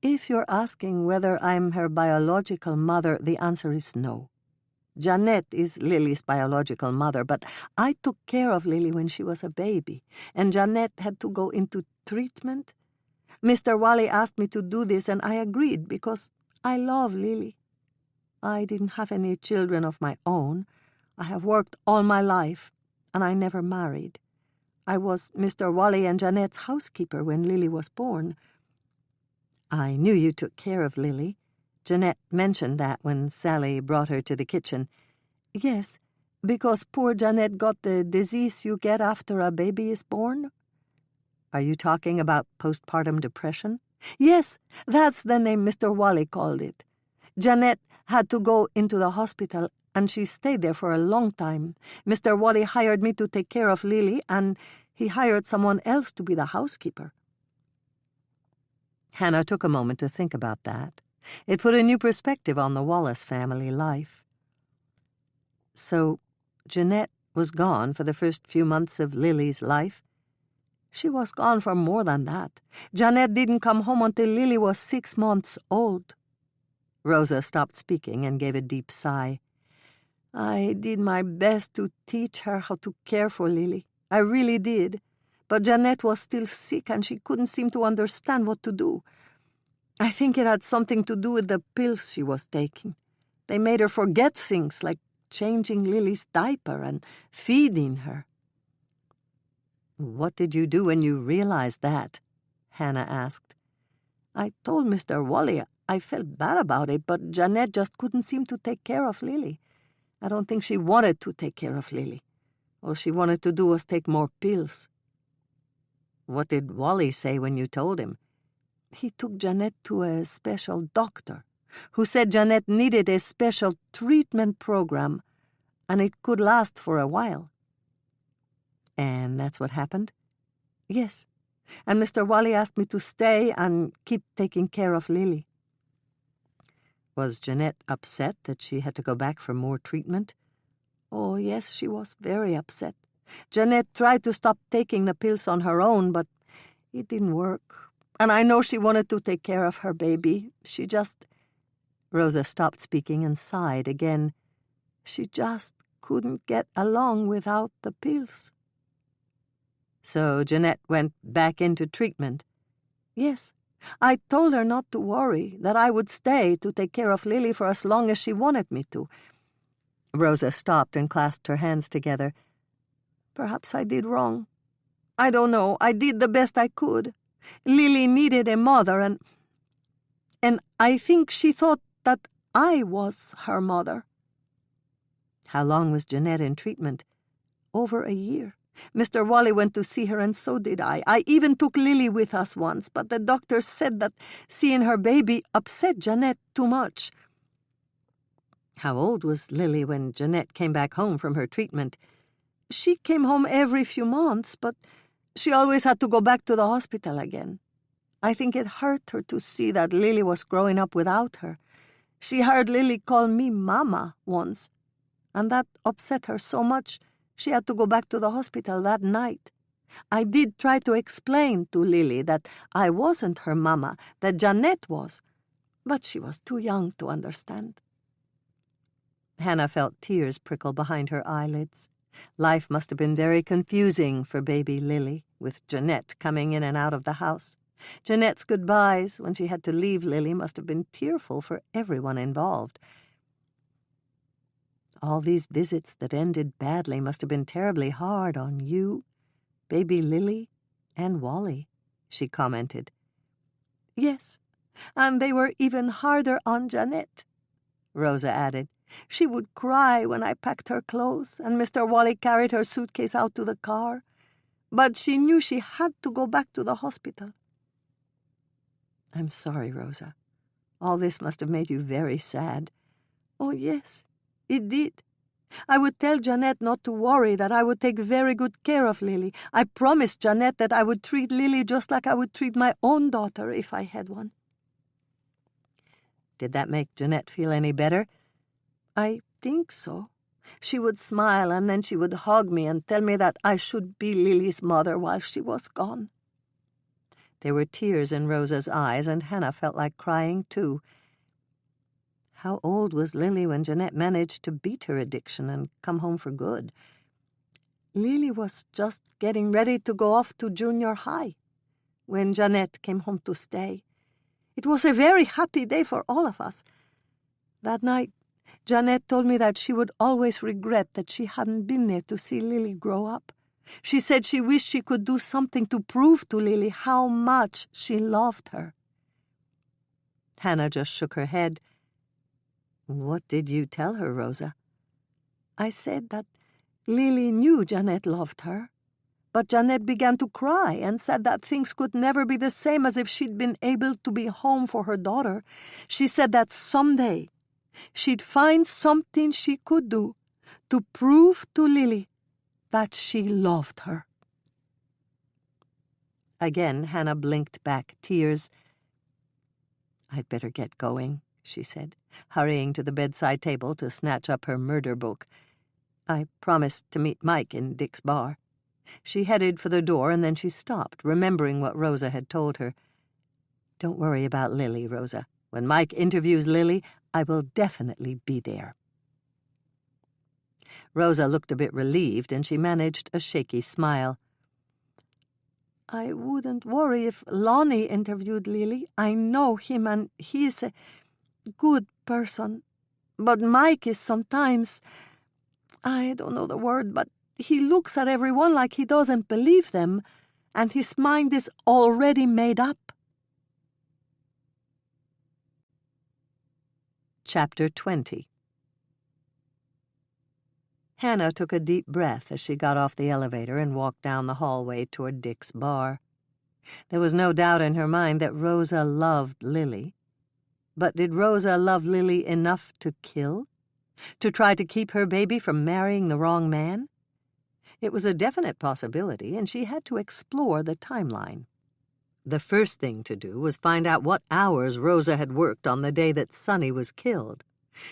A: "If you're asking whether I'm her biological mother, the answer is no. Jeanette is Lily's biological mother, but I took care of Lily when she was a baby, and Jeanette had to go into treatment. Mr. Wally asked me to do this, and I agreed because I love Lily. I didn't have any children of my own. I have worked all my life, and I never married. I was Mr. Wally and Jeanette's housekeeper when Lily was born." "I knew you took care of Lily. Jeanette mentioned that when Sally brought her to the kitchen." "Yes, because poor Jeanette got the disease you get after a baby is born." "Are you talking about postpartum depression?" "Yes, that's the name Mr. Wally called it. Jeanette had to go into the hospital, and she stayed there for a long time. Mr. Wally hired me to take care of Lily, and he hired someone else to be the housekeeper." Hannah took a moment to think about that. It put a new perspective on the Wallace family life. So Jeanette was gone for the first few months of Lily's life. She was gone for more than that. Jeanette didn't come home until Lily was 6 months old. Rosa stopped speaking and gave a deep sigh. "I did my best to teach her how to care for Lily. I really did. But Jeanette was still sick, and she couldn't seem to understand what to do. I think it had something to do with the pills she was taking. They made her forget things like changing Lily's diaper and feeding her." "What did you do when you realized that?" Hannah asked. "I told Mr. Wally I felt bad about it, but Jeanette just couldn't seem to take care of Lily. I don't think she wanted to take care of Lily. All she wanted to do was take more pills." "What did Wally say when you told him?" "He took Jeanette to a special doctor who said Jeanette needed a special treatment program, and it could last for a while." "And that's what happened?" "Yes, and Mr. Wally asked me to stay and keep taking care of Lily." "Was Jeanette upset that she had to go back for more treatment?" "Oh, yes, she was very upset. Jeanette tried to stop taking the pills on her own, but it didn't work. And I know she wanted to take care of her baby. She just—" Rosa stopped speaking and sighed again. "She just couldn't get along without the pills." "So Jeanette went back into treatment?" "Yes. I told her not to worry, that I would stay to take care of Lily for as long as she wanted me to." Rosa stopped and clasped her hands together. "Perhaps I did wrong. I don't know. I did the best I could. Lily needed a mother, and I think she thought that I was her mother." "How long was Jeanette in treatment?" "Over a year. Mr. Wally went to see her, and so did I. I even took Lily with us once, but the doctor said that seeing her baby upset Jeanette too much." "How old was Lily when Jeanette came back home from her treatment?" "She came home every few months, but she always had to go back to the hospital again. I think it hurt her to see that Lily was growing up without her. She heard Lily call me Mama once, and that upset her so much she had to go back to the hospital that night. I did try to explain to Lily that I wasn't her mama, that Jeanette was, but she was too young to understand." Hannah felt tears prickle behind her eyelids. Life must have been very confusing for baby Lily, with Jeanette coming in and out of the house. Jeanette's goodbyes when she had to leave Lily must have been tearful for everyone involved. All these visits that ended badly must have been terribly hard on you, baby Lily, "And Wally," she commented. "Yes, and they were even harder on Jeanette," Rosa added. "She would cry when I packed her clothes and Mr. Wally carried her suitcase out to the car, but she knew she had to go back to the hospital." "I'm sorry, Rosa. All this must have made you very sad." "Oh, yes, it did. I would tell Jeanette not to worry, that I would take very good care of Lily. I promised Jeanette that I would treat Lily just like I would treat my own daughter if I had one." "Did that make Jeanette feel any better?" "I think so. She would smile and then she would hug me and tell me that I should be Lily's mother while she was gone." There were tears in Rosa's eyes, and Hannah felt like crying too. How old was Lily when Jeanette managed to beat her addiction and come home for good? Lily was just getting ready to go off to junior high when Jeanette came home to stay. It was a very happy day for all of us. That night, Jeanette told me that she would always regret that she hadn't been there to see Lily grow up. She said she wished she could do something to prove to Lily how much she loved her. Hannah just shook her head. "What did you tell her, Rosa?" "I said that Lily knew Jeanette loved her, but Jeanette began to cry and said that things could never be the same as if she'd been able to be home for her daughter. She said that someday she'd find something she could do to prove to Lily that she loved her." Again, Hannah blinked back tears. "I'd better get going," she said, hurrying to the bedside table to snatch up her murder book. "I promised to meet Mike in Dick's bar." She headed for the door, and then she stopped, remembering what Rosa had told her. "Don't worry about Lily, Rosa. When Mike interviews Lily, I will definitely be there." Rosa looked a bit relieved, and she managed a shaky smile. "I wouldn't worry if Lonnie interviewed Lily. I know him, and he is a good person. But Mike is sometimes, I don't know the word, but he looks at everyone like he doesn't believe them, and his mind is already made up." Chapter 20. Hannah took a deep breath as she got off the elevator and walked down the hallway toward Dick's bar. There was no doubt in her mind that Rosa loved Lily. But did Rosa love Lily enough to kill? To try to keep her baby from marrying the wrong man? It was a definite possibility, and she had to explore the timeline. The first thing to do was find out what hours Rosa had worked on the day that Sonny was killed.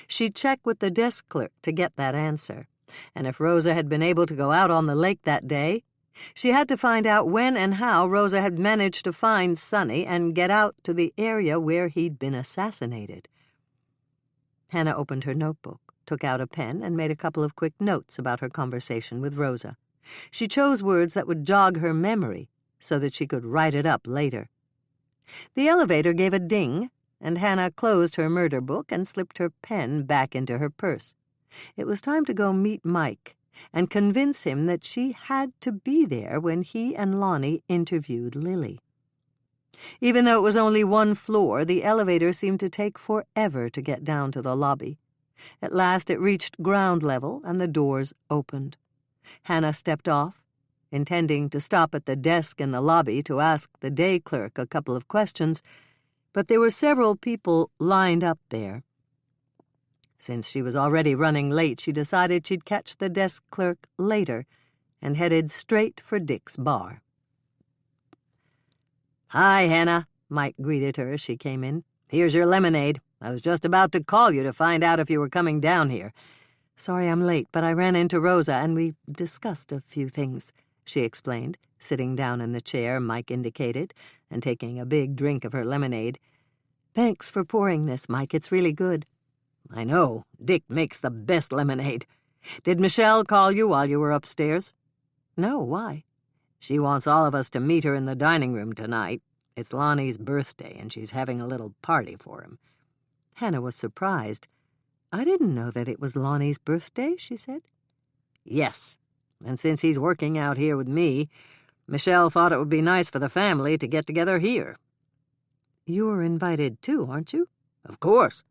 A: She'd check with the desk clerk to get that answer. And if Rosa had been able to go out on the lake that day, she had to find out when and how Rosa had managed to find Sonny and get out to the area where he'd been assassinated. Hannah opened her notebook, took out a pen, and made a couple of quick notes about her conversation with Rosa. She chose words that would jog her memory so that she could write it up later. The elevator gave a ding, and Hannah closed her murder book and slipped her pen back into her purse. It was time to go meet Mike and convince him that she had to be there when he and Lonnie interviewed Lily. Even though it was only one floor, the elevator seemed to take forever to get down to the lobby. At last it reached ground level, and the doors opened. Hannah stepped off, intending to stop at the desk in the lobby to ask the day clerk a couple of questions, but there were several people lined up there. Since she was already running late, she decided she'd catch the desk clerk later and headed straight for Dick's bar. "Hi, Hannah," Mike greeted her as she came in. "Here's your lemonade. I was just about to call you to find out if you were coming down here." "Sorry I'm late, but I ran into Rosa and we discussed a few things," she explained, sitting down in the chair Mike indicated and taking a big drink of her lemonade. "Thanks for pouring this, Mike. It's really good." "I know. Dick makes the best lemonade. Did Michelle call you while you were upstairs?" "No, why?" "She wants all of us to meet her in the dining room tonight. It's Lonnie's birthday, and she's having a little party for him." Hannah was surprised. "I didn't know that it was Lonnie's birthday," she said. "Yes, and since he's working out here with me,
C: Michelle thought it would be nice for the family to get together here."
B: "You're invited too, aren't you?"
C: "Of course.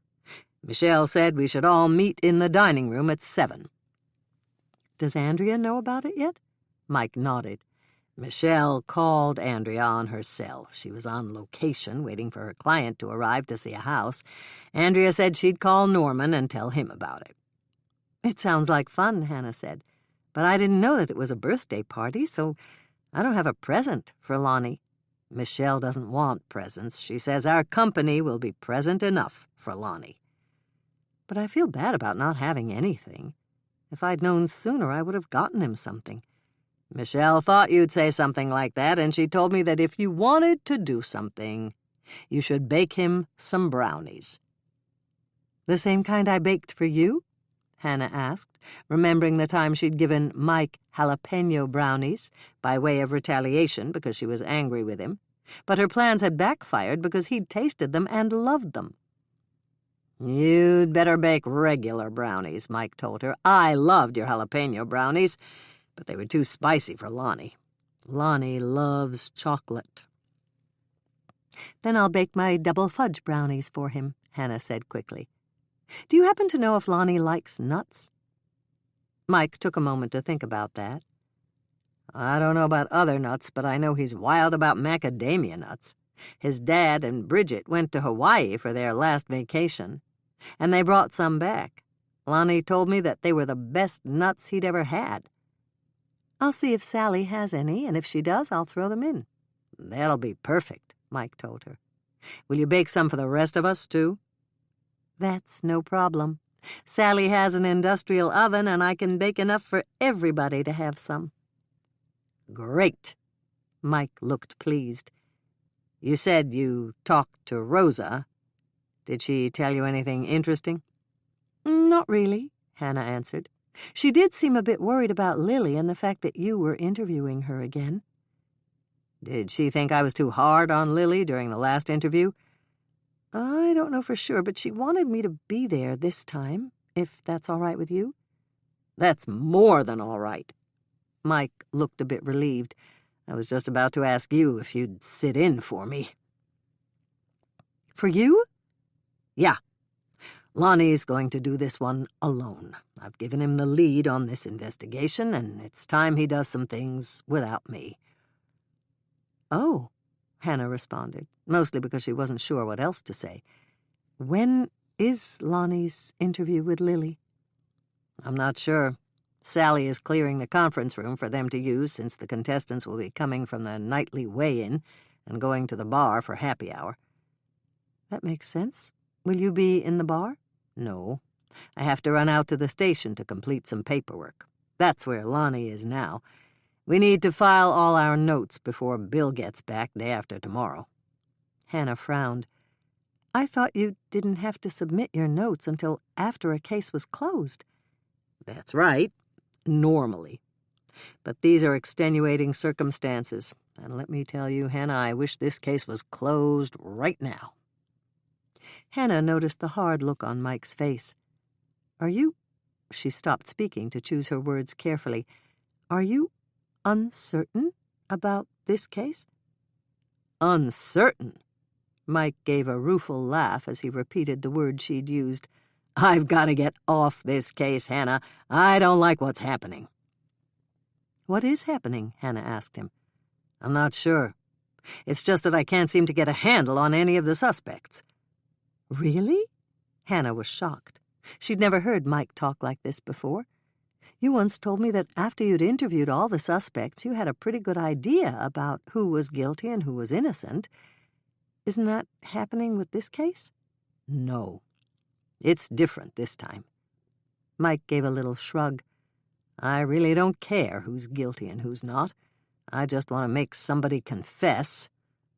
C: Michelle said we should all meet in the dining room at 7.
B: "Does Andrea know about it yet?" Mike nodded.
C: Michelle called Andrea on her cell. She was on location, waiting for her client to arrive to see a house. Andrea said she'd call Norman and tell him about it.
B: "It sounds like fun," Hannah said. "But I didn't know that it was a birthday party, so I don't have a present for Lonnie."
C: Michelle doesn't want presents. She says our company will be present enough for Lonnie.
B: "But I feel bad about not having anything. If I'd known sooner, I would have gotten him something."
C: Michelle thought you'd say something like that, and she told me that if you wanted to do something, you should bake him some brownies.
B: "The same kind I baked for you?" Hannah asked, remembering the time she'd given Mike jalapeno brownies by way of retaliation because she was angry with him. But her plans had backfired because he'd tasted them and loved them.
C: "You'd better bake regular brownies," Mike told her. "I loved your jalapeno brownies, but they were too spicy for Lonnie. Lonnie loves chocolate."
B: "Then I'll bake my double fudge brownies for him," Hannah said quickly. "Do you happen to know if Lonnie likes nuts?"
C: Mike took a moment to think about that. "I don't know about other nuts, but I know he's wild about macadamia nuts. His dad and Bridget went to Hawaii for their last vacation, and they brought some back. Lonnie told me that they were the best nuts he'd ever had."
B: "I'll see if Sally has any, and if she does, I'll throw them in."
C: "That'll be perfect," Mike told her. "Will you bake some for the rest of us, too?"
B: "That's no problem. Sally has an industrial oven, and I can bake enough for everybody to have some."
C: "Great." Mike looked pleased. "You said you talked to Rosa. Did she tell you anything interesting?"
B: "Not really," Hannah answered. "She did seem a bit worried about Lily and the fact that you were interviewing her again."
C: "Did she think I was too hard on Lily during the last interview?"
B: "I don't know for sure, but she wanted me to be there this time, if that's all right with you."
C: "That's more than all right." Mike looked a bit relieved. "I was just about to ask you if you'd sit in for me."
B: "For you?"
C: "Yeah. Lonnie's going to do this one alone. I've given him the lead on this investigation, and it's time he does some things without me."
B: "Oh," Hannah responded, mostly because she wasn't sure what else to say. "When is Lonnie's interview with Lily?"
C: "I'm not sure. Sally is clearing the conference room for them to use since the contestants will be coming from the nightly weigh-in and going to the bar for happy hour."
B: "That makes sense. Will you be in the bar?"
C: "No. I have to run out to the station to complete some paperwork. That's where Lonnie is now. We need to file all our notes before Bill gets back day after tomorrow."
B: Hannah frowned. "I thought you didn't have to submit your notes until after a case was closed."
C: "That's right. Normally. But these are extenuating circumstances. And let me tell you, Hannah, I wish this case was closed right now."
B: Hannah noticed the hard look on Mike's face. "Are you—" She stopped speaking to choose her words carefully. "Are you uncertain about this case?"
C: "Uncertain?" Mike gave a rueful laugh as he repeated the word she'd used. "I've got to get off this case, Hannah. I don't like what's happening."
B: "What is happening?" Hannah asked him.
C: "I'm not sure. It's just that I can't seem to get a handle on any of the suspects."
B: "Really?" Hannah was shocked. She'd never heard Mike talk like this before. "You once told me that after you'd interviewed all the suspects, you had a pretty good idea about who was guilty and who was innocent. Isn't that happening with this case?"
C: "No. It's different this time."
B: Mike gave a little shrug.
C: "I really don't care who's guilty and who's not. I just want to make somebody confess,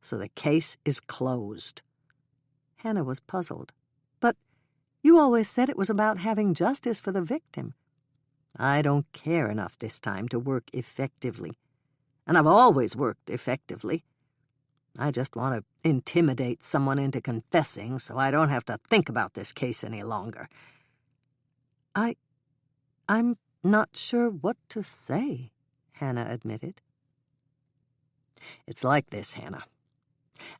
C: so the case is closed."
B: Hannah was puzzled. "But you always said it was about having justice for the victim."
C: "I don't care enough this time to work effectively. And I've always worked effectively. I just want to intimidate someone into confessing so I don't have to think about this case any longer."
B: I'm not sure what to say," Hannah admitted.
C: It's like this, Hannah.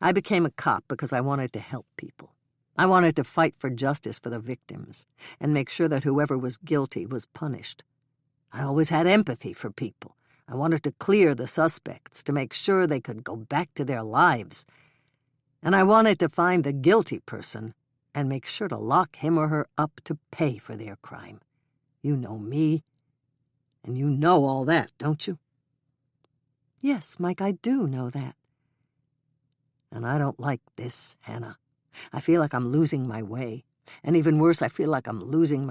C: I became a cop because I wanted to help people. I wanted to fight for justice for the victims and make sure that whoever was guilty was punished. I always had empathy for people. I wanted to clear the suspects, to make sure they could go back to their lives. And I wanted to find the guilty person and make sure to lock him or her up to pay for their crime. You know me, and you know all that, don't you?
A: Yes, Mike, I do know that.
C: And I don't like this, Hannah. I feel like I'm losing my way. And even worse, I feel like I'm losing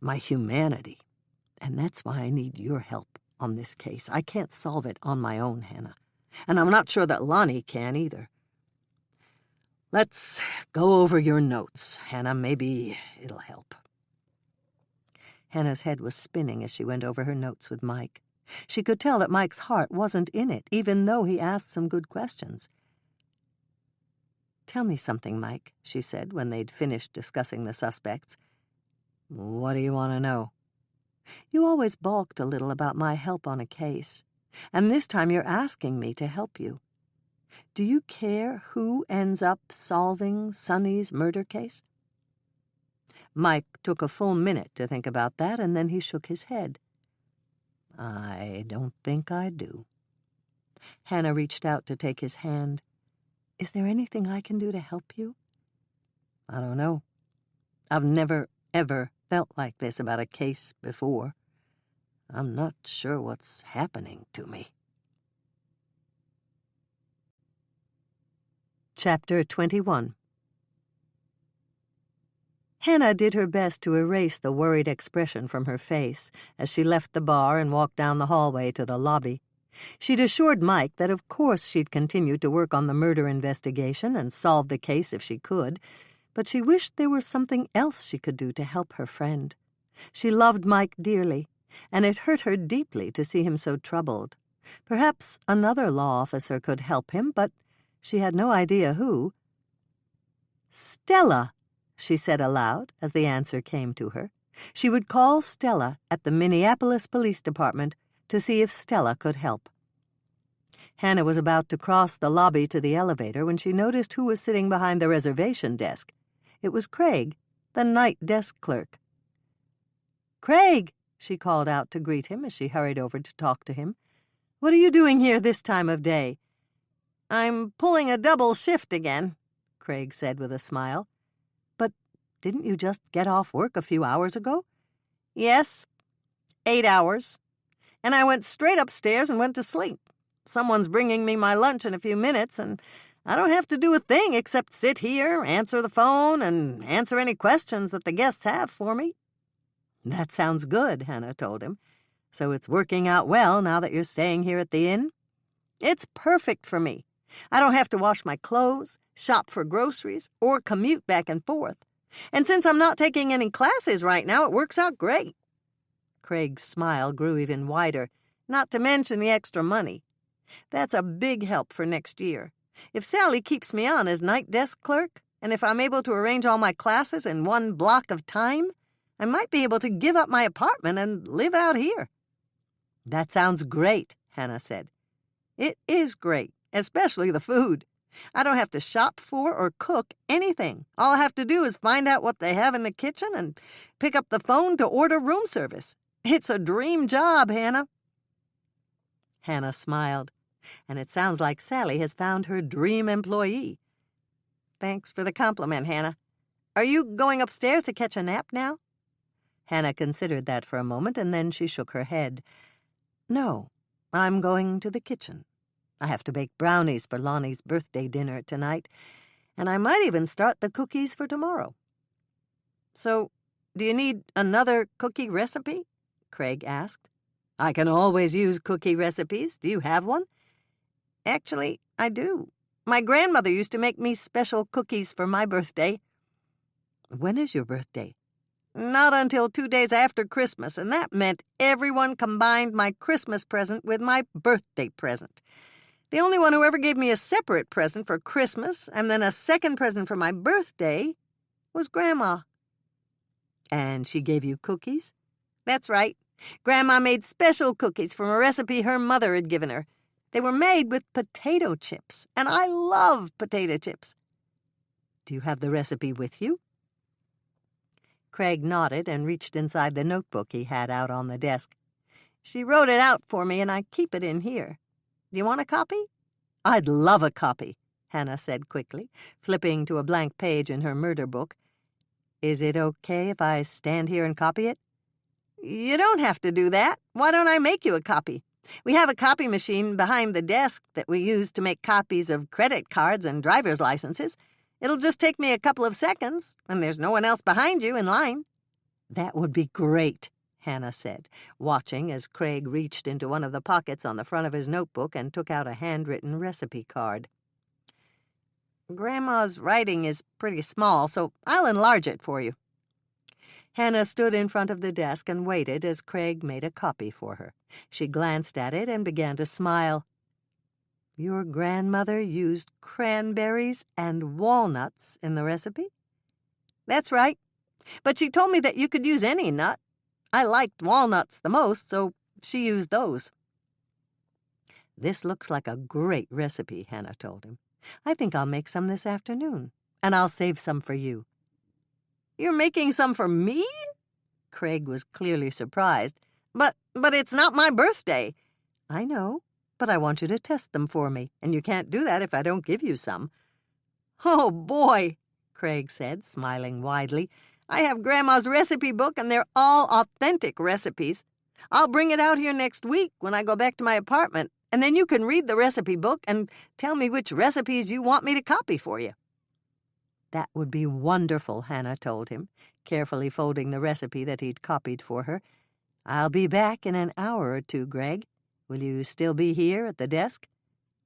C: my humanity. And that's why I need your help on this case. I can't solve it on my own, Hannah. And I'm not sure that Lonnie can either. Let's go over your notes, Hannah. Maybe it'll help.
A: Hannah's head was spinning as she went over her notes with Mike. She could tell that Mike's heart wasn't in it, even though he asked some good questions. "Tell me something, Mike," she said when they'd finished discussing the suspects.
C: What do you want to know?
A: "You always balked a little about my help on a case, and this time you're asking me to help you. Do you care who ends up solving Sonny's murder case?" Mike took a full minute to think about that, and then he shook his head.
C: "I don't think I do."
A: Hannah reached out to take his hand. "Is there anything I can do to help you?"
C: "I don't know. I've never, ever felt like this about a case before. I'm not sure what's happening to me."
A: Chapter 21. Hannah did her best to erase the worried expression from her face as she left the bar and walked down the hallway to the lobby. She'd assured Mike that of course she'd continue to work on the murder investigation and solve the case if she could, but she wished there was something else she could do to help her friend. She loved Mike dearly, and it hurt her deeply to see him so troubled. Perhaps another law officer could help him, but she had no idea who. "Stella," she said aloud as the answer came to her. She would call Stella at the Minneapolis Police Department to see if Stella could help. Hannah was about to cross the lobby to the elevator when she noticed who was sitting behind the reservation desk. It was Craig, the night desk clerk. "Craig," she called out to greet him as she hurried over to talk to him. "What are you doing here this time of day?" "I'm pulling a double shift again," Craig said with a smile. "But didn't you just get off work a few hours ago?" "Yes, 8 hours. And I went straight upstairs and went to sleep. Someone's bringing me my lunch in a few minutes, and I don't have to do a thing except sit here, answer the phone, and answer any questions that the guests have for me."
C: "That sounds good," Hannah told him. "So it's working out well now that you're staying here at the inn?"
A: "It's perfect for me. I don't have to wash my clothes, shop for groceries, or commute back and forth. And since I'm not taking any classes right now, it works out great." Craig's smile grew even wider, not to mention the extra money. "That's a big help for next year. If Sally keeps me on as night desk clerk, and if I'm able to arrange all my classes in one block of time, I might be able to give up my apartment and live out here."
C: "That sounds great," Hannah said.
A: "It is great, especially the food. I don't have to shop for or cook anything. All I have to do is find out what they have in the kitchen and pick up the phone to order room service. It's a dream job, Hannah."
C: Hannah smiled. "And it sounds like Sally has found her dream employee."
A: "Thanks for the compliment, Hannah. Are you going upstairs to catch a nap now?"
C: Hannah considered that for a moment, and then she shook her head. "No, I'm going to the kitchen. I have to bake brownies for Lonnie's birthday dinner tonight, and I might even start the cookies for tomorrow."
A: "So, do you need another cookie recipe?" Craig asked.
C: "I can always use cookie recipes. Do you have one?"
A: "Actually, I do. My grandmother used to make me special cookies for my birthday."
C: "When is your birthday?"
A: "Not until 2 days after Christmas, and that meant everyone combined my Christmas present with my birthday present. The only one who ever gave me a separate present for Christmas and then a second present for my birthday was Grandma."
C: "And she gave you cookies?"
A: "That's right. Grandma made special cookies from a recipe her mother had given her.
B: They were made with potato chips, and I love potato chips.
A: Do you have the recipe with you?
B: Craig nodded and reached inside the notebook he had out on the desk. She wrote it out for me, and I keep it in here. Do you want a copy?
A: I'd love a copy, Hannah said quickly, flipping to a blank page in her murder book. Is it okay if I stand here and copy it?
B: You don't have to do that. Why don't I make you a copy? We have a copy machine behind the desk that we use to make copies of credit cards and driver's licenses. It'll just take me a couple of seconds, and there's no one else behind you in line.
A: That would be great, Hannah said, watching as Craig reached into one of the pockets on the front of his notebook and took out a handwritten recipe card.
B: Grandma's writing is pretty small, so I'll enlarge it for you.
A: Hannah stood in front of the desk and waited as Craig made a copy for her. She glanced at it and began to smile. Your grandmother used cranberries and walnuts in the recipe?
B: That's right. But she told me that you could use any nut. I liked walnuts the most, so she used those.
A: This looks like a great recipe, Hannah told him. I think I'll make some this afternoon, and I'll save some for you.
B: You're making some for me? Craig was clearly surprised. But it's not my birthday.
A: I know, but I want you to test them for me, and you can't do that if I don't give you some.
B: Oh, boy, Craig said, smiling widely. I have Grandma's recipe book, and they're all authentic recipes. I'll bring it out here next week when I go back to my apartment, and then you can read the recipe book and tell me which recipes you want me to copy for you.
A: That would be wonderful, Hannah told him, carefully folding the recipe that he'd copied for her. I'll be back in an hour or two, Greg. Will you still be here at the desk?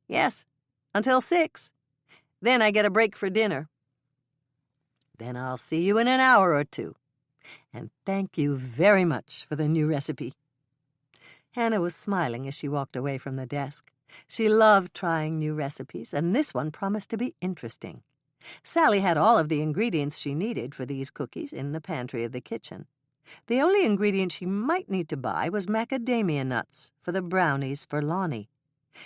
B: Yes, until 6. Then I get a break for dinner.
A: Then I'll see you in an hour or two. And thank you very much for the new recipe. Hannah was smiling as she walked away from the desk. She loved trying new recipes, and this one promised to be interesting. Sally had all of the ingredients she needed for these cookies in the pantry of the kitchen. The only ingredient she might need to buy was macadamia nuts for the brownies for Lonnie.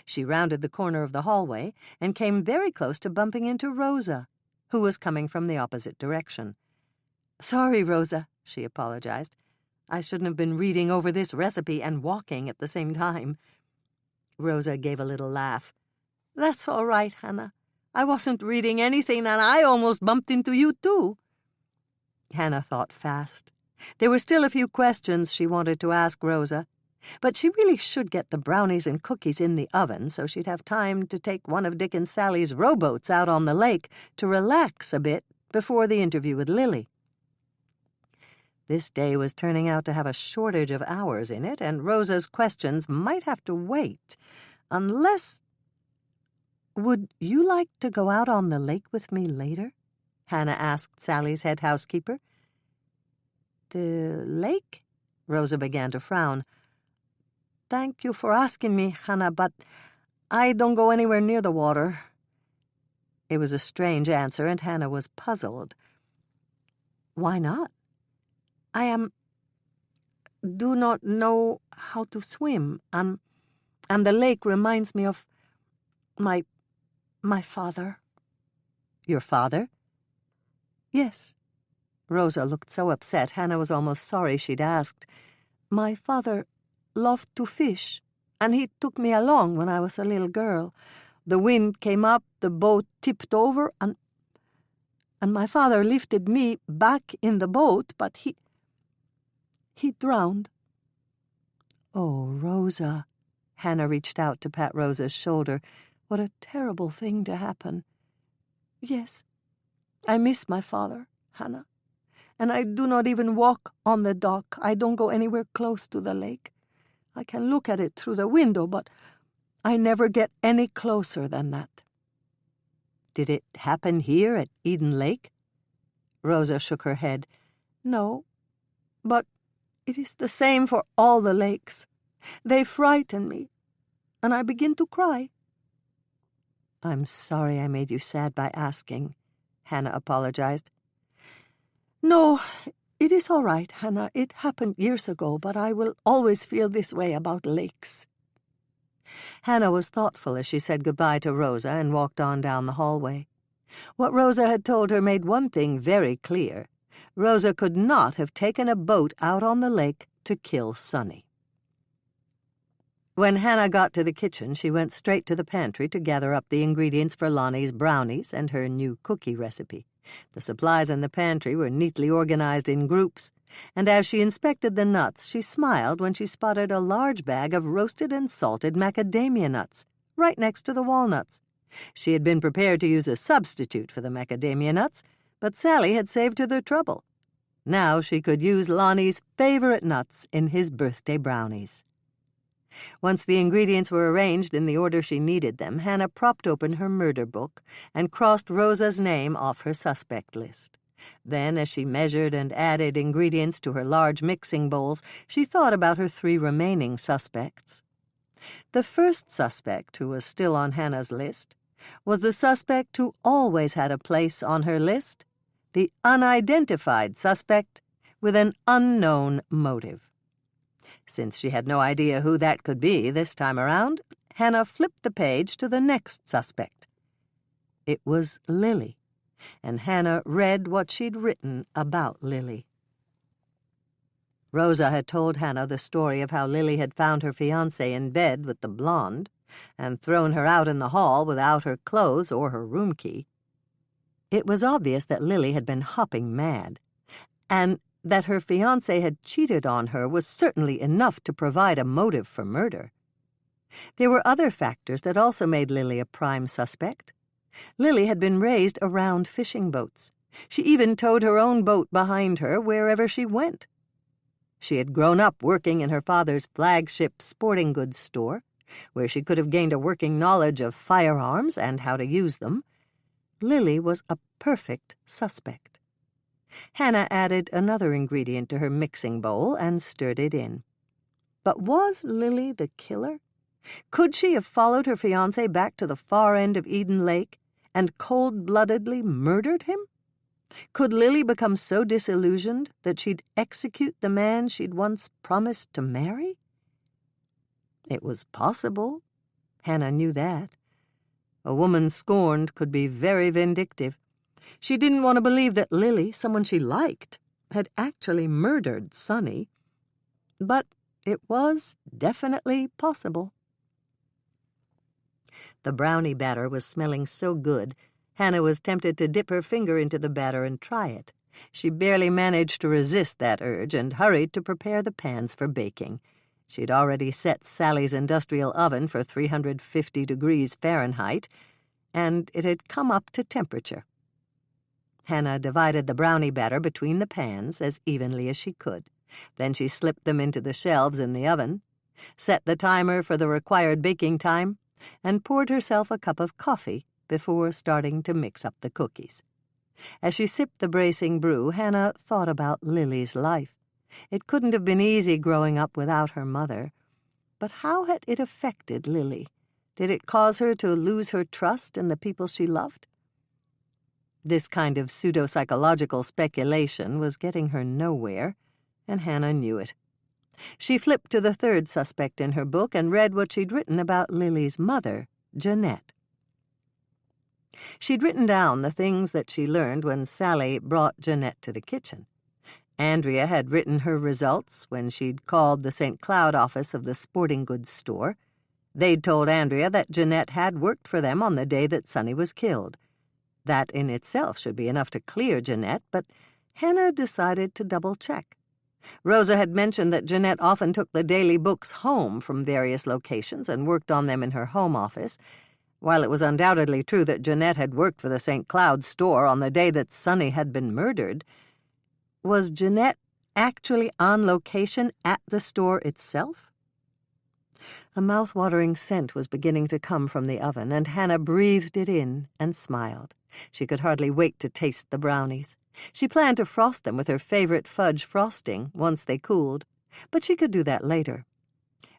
A: She rounded the corner of the hallway and came very close to bumping into Rosa, who was coming from the opposite direction. Sorry, Rosa, she apologized. I shouldn't have been reading over this recipe and walking at the same time. Rosa gave a little laugh.
B: That's all right, Hannah. I wasn't reading anything, and I almost bumped into you, too.
A: Hannah thought fast. There were still a few questions she wanted to ask Rosa, but she really should get the brownies and cookies in the oven so she'd have time to take one of Dick and Sally's rowboats out on the lake to relax a bit before the interview with Lily. This day was turning out to have a shortage of hours in it, and Rosa's questions might have to wait, unless... Would you like to go out on the lake with me later? Hannah asked Sally's head housekeeper. The lake? Rosa began to frown. Thank you for asking me, Hannah, but I don't go anywhere near the water. It was a strange answer, and Hannah was puzzled. Why not? I do not know how to swim, and the lake reminds me of my father. Your father? Yes. Rosa looked so upset Hannah was almost sorry she'd asked. My father loved to fish, and he took me along when I was a little girl. The wind came up, the boat tipped over, and my father lifted me back in the boat, but he drowned. Oh, Rosa. Hannah reached out to pat Rosa's shoulder. What a terrible thing to happen. Yes, I miss my father, Hannah. And I do not even walk on the dock. I don't go anywhere close to the lake. I can look at it through the window, but I never get any closer than that. Did it happen here at Eden Lake? Rosa shook her head. No, but it is the same for all the lakes. They frighten me, and I begin to cry. I'm sorry I made you sad by asking, Hannah apologized. No, it is all right, Hannah. It happened years ago, but I will always feel this way about lakes. Hannah was thoughtful as she said goodbye to Rosa and walked on down the hallway. What Rosa had told her made one thing very clear. Rosa could not have taken a boat out on the lake to kill Sonny. When Hannah got to the kitchen, she went straight to the pantry to gather up the ingredients for Lonnie's brownies and her new cookie recipe. The supplies in the pantry were neatly organized in groups, and as she inspected the nuts, she smiled when she spotted a large bag of roasted and salted macadamia nuts, right next to the walnuts. She had been prepared to use a substitute for the macadamia nuts, but Sally had saved her the trouble. Now she could use Lonnie's favorite nuts in his birthday brownies. Once the ingredients were arranged in the order she needed them, Hannah propped open her murder book and crossed Rosa's name off her suspect list. Then, as she measured and added ingredients to her large mixing bowls, she thought about her 3 remaining suspects. The first suspect, who was still on Hannah's list, was the suspect who always had a place on her list, the unidentified suspect with an unknown motive. Since she had no idea who that could be this time around, Hannah flipped the page to the next suspect. It was Lily, and Hannah read what she'd written about Lily. Rosa had told Hannah the story of how Lily had found her fiancé in bed with the blonde and thrown her out in the hall without her clothes or her room key. It was obvious that Lily had been hopping mad, and that her fiancé had cheated on her was certainly enough to provide a motive for murder. There were other factors that also made Lily a prime suspect. Lily had been raised around fishing boats. She even towed her own boat behind her wherever she went. She had grown up working in her father's flagship sporting goods store, where she could have gained a working knowledge of firearms and how to use them. Lily was a perfect suspect. Hannah added another ingredient to her mixing bowl and stirred it in. But was Lily the killer? Could she have followed her fiancé back to the far end of Eden Lake and cold-bloodedly murdered him? Could Lily become so disillusioned that she'd execute the man she'd once promised to marry? It was possible. Hannah knew that. A woman scorned could be very vindictive. She didn't want to believe that Lily, someone she liked, had actually murdered Sonny. But it was definitely possible. The brownie batter was smelling so good, Hannah was tempted to dip her finger into the batter and try it. She barely managed to resist that urge and hurried to prepare the pans for baking. She'd already set Sally's industrial oven for 350 degrees Fahrenheit, and it had come up to temperature. Hannah divided the brownie batter between the pans as evenly as she could. Then she slipped them into the shelves in the oven, set the timer for the required baking time, and poured herself a cup of coffee before starting to mix up the cookies. As she sipped the bracing brew, Hannah thought about Lily's life. It couldn't have been easy growing up without her mother. But how had it affected Lily? Did it cause her to lose her trust in the people she loved? This kind of pseudo-psychological speculation was getting her nowhere, and Hannah knew it. She flipped to the third suspect in her book and read what she'd written about Lily's mother, Jeanette. She'd written down the things that she learned when Sally brought Jeanette to the kitchen. Andrea had written her results when she'd called the St. Cloud office of the sporting goods store. They'd told Andrea that Jeanette had worked for them on the day that Sonny was killed. That in itself should be enough to clear Jeanette, but Hannah decided to double-check. Rosa had mentioned that Jeanette often took the daily books home from various locations and worked on them in her home office. While it was undoubtedly true that Jeanette had worked for the St. Cloud store on the day that Sonny had been murdered, was Jeanette actually on location at the store itself? A mouth-watering scent was beginning to come from the oven, and Hannah breathed it in and smiled. She could hardly wait to taste the brownies. She planned to frost them with her favorite fudge frosting once they cooled, but she could do that later.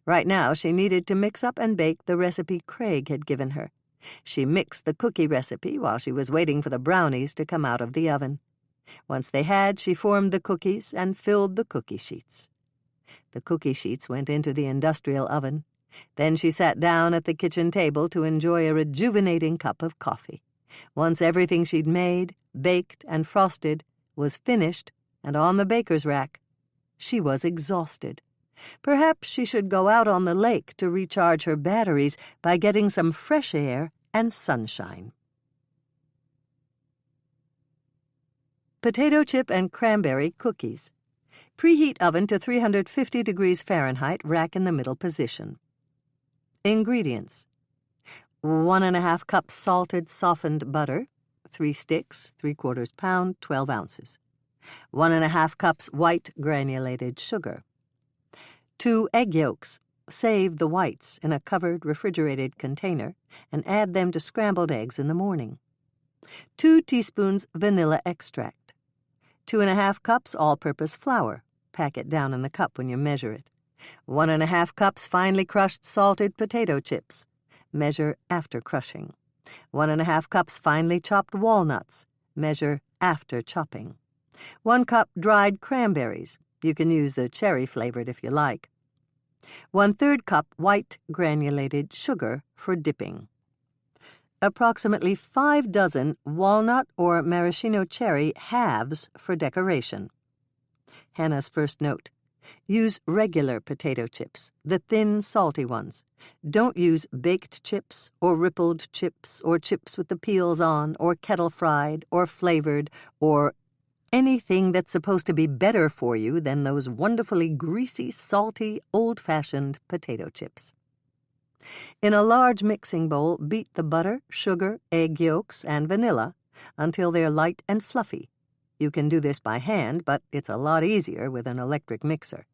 A: Right now, she needed to mix up and bake the recipe Craig had given her. She mixed the cookie recipe while she was waiting for the brownies to come out of the oven. Once they had, she formed the cookies and filled the cookie sheets. The cookie sheets went into the industrial oven. Then she sat down at the kitchen table to enjoy a rejuvenating cup of coffee. Once everything she'd made, baked, and frosted was finished and on the baker's rack, she was exhausted. Perhaps she should go out on the lake to recharge her batteries by getting some fresh air and sunshine. Potato chip and cranberry cookies. Preheat oven to 350 degrees Fahrenheit, rack in the middle position. Ingredients: 1½ cups salted softened butter, 3 sticks, 3/4 pound, 12 ounces. 1½ cups white granulated sugar. 2 egg yolks. Save the whites in a covered refrigerated container and add them to scrambled eggs in the morning. 2 teaspoons vanilla extract. 2½ cups all-purpose flour. Pack it down in the cup when you measure it. 1½ cups finely crushed salted potato chips. Measure after crushing. 1½ cups finely chopped walnuts. Measure after chopping. 1 cup dried cranberries. You can use the cherry-flavored if you like. 1/3 cup white granulated sugar for dipping. Approximately 5 dozen walnut or maraschino cherry halves for decoration. Hannah's first note: use regular potato chips, the thin, salty ones. Don't use baked chips or rippled chips or chips with the peels on or kettle-fried or flavored or anything that's supposed to be better for you than those wonderfully greasy, salty, old-fashioned potato chips. In a large mixing bowl, beat the butter, sugar, egg yolks, and vanilla until they're light and fluffy. You can do this by hand, but it's a lot easier with an electric mixer.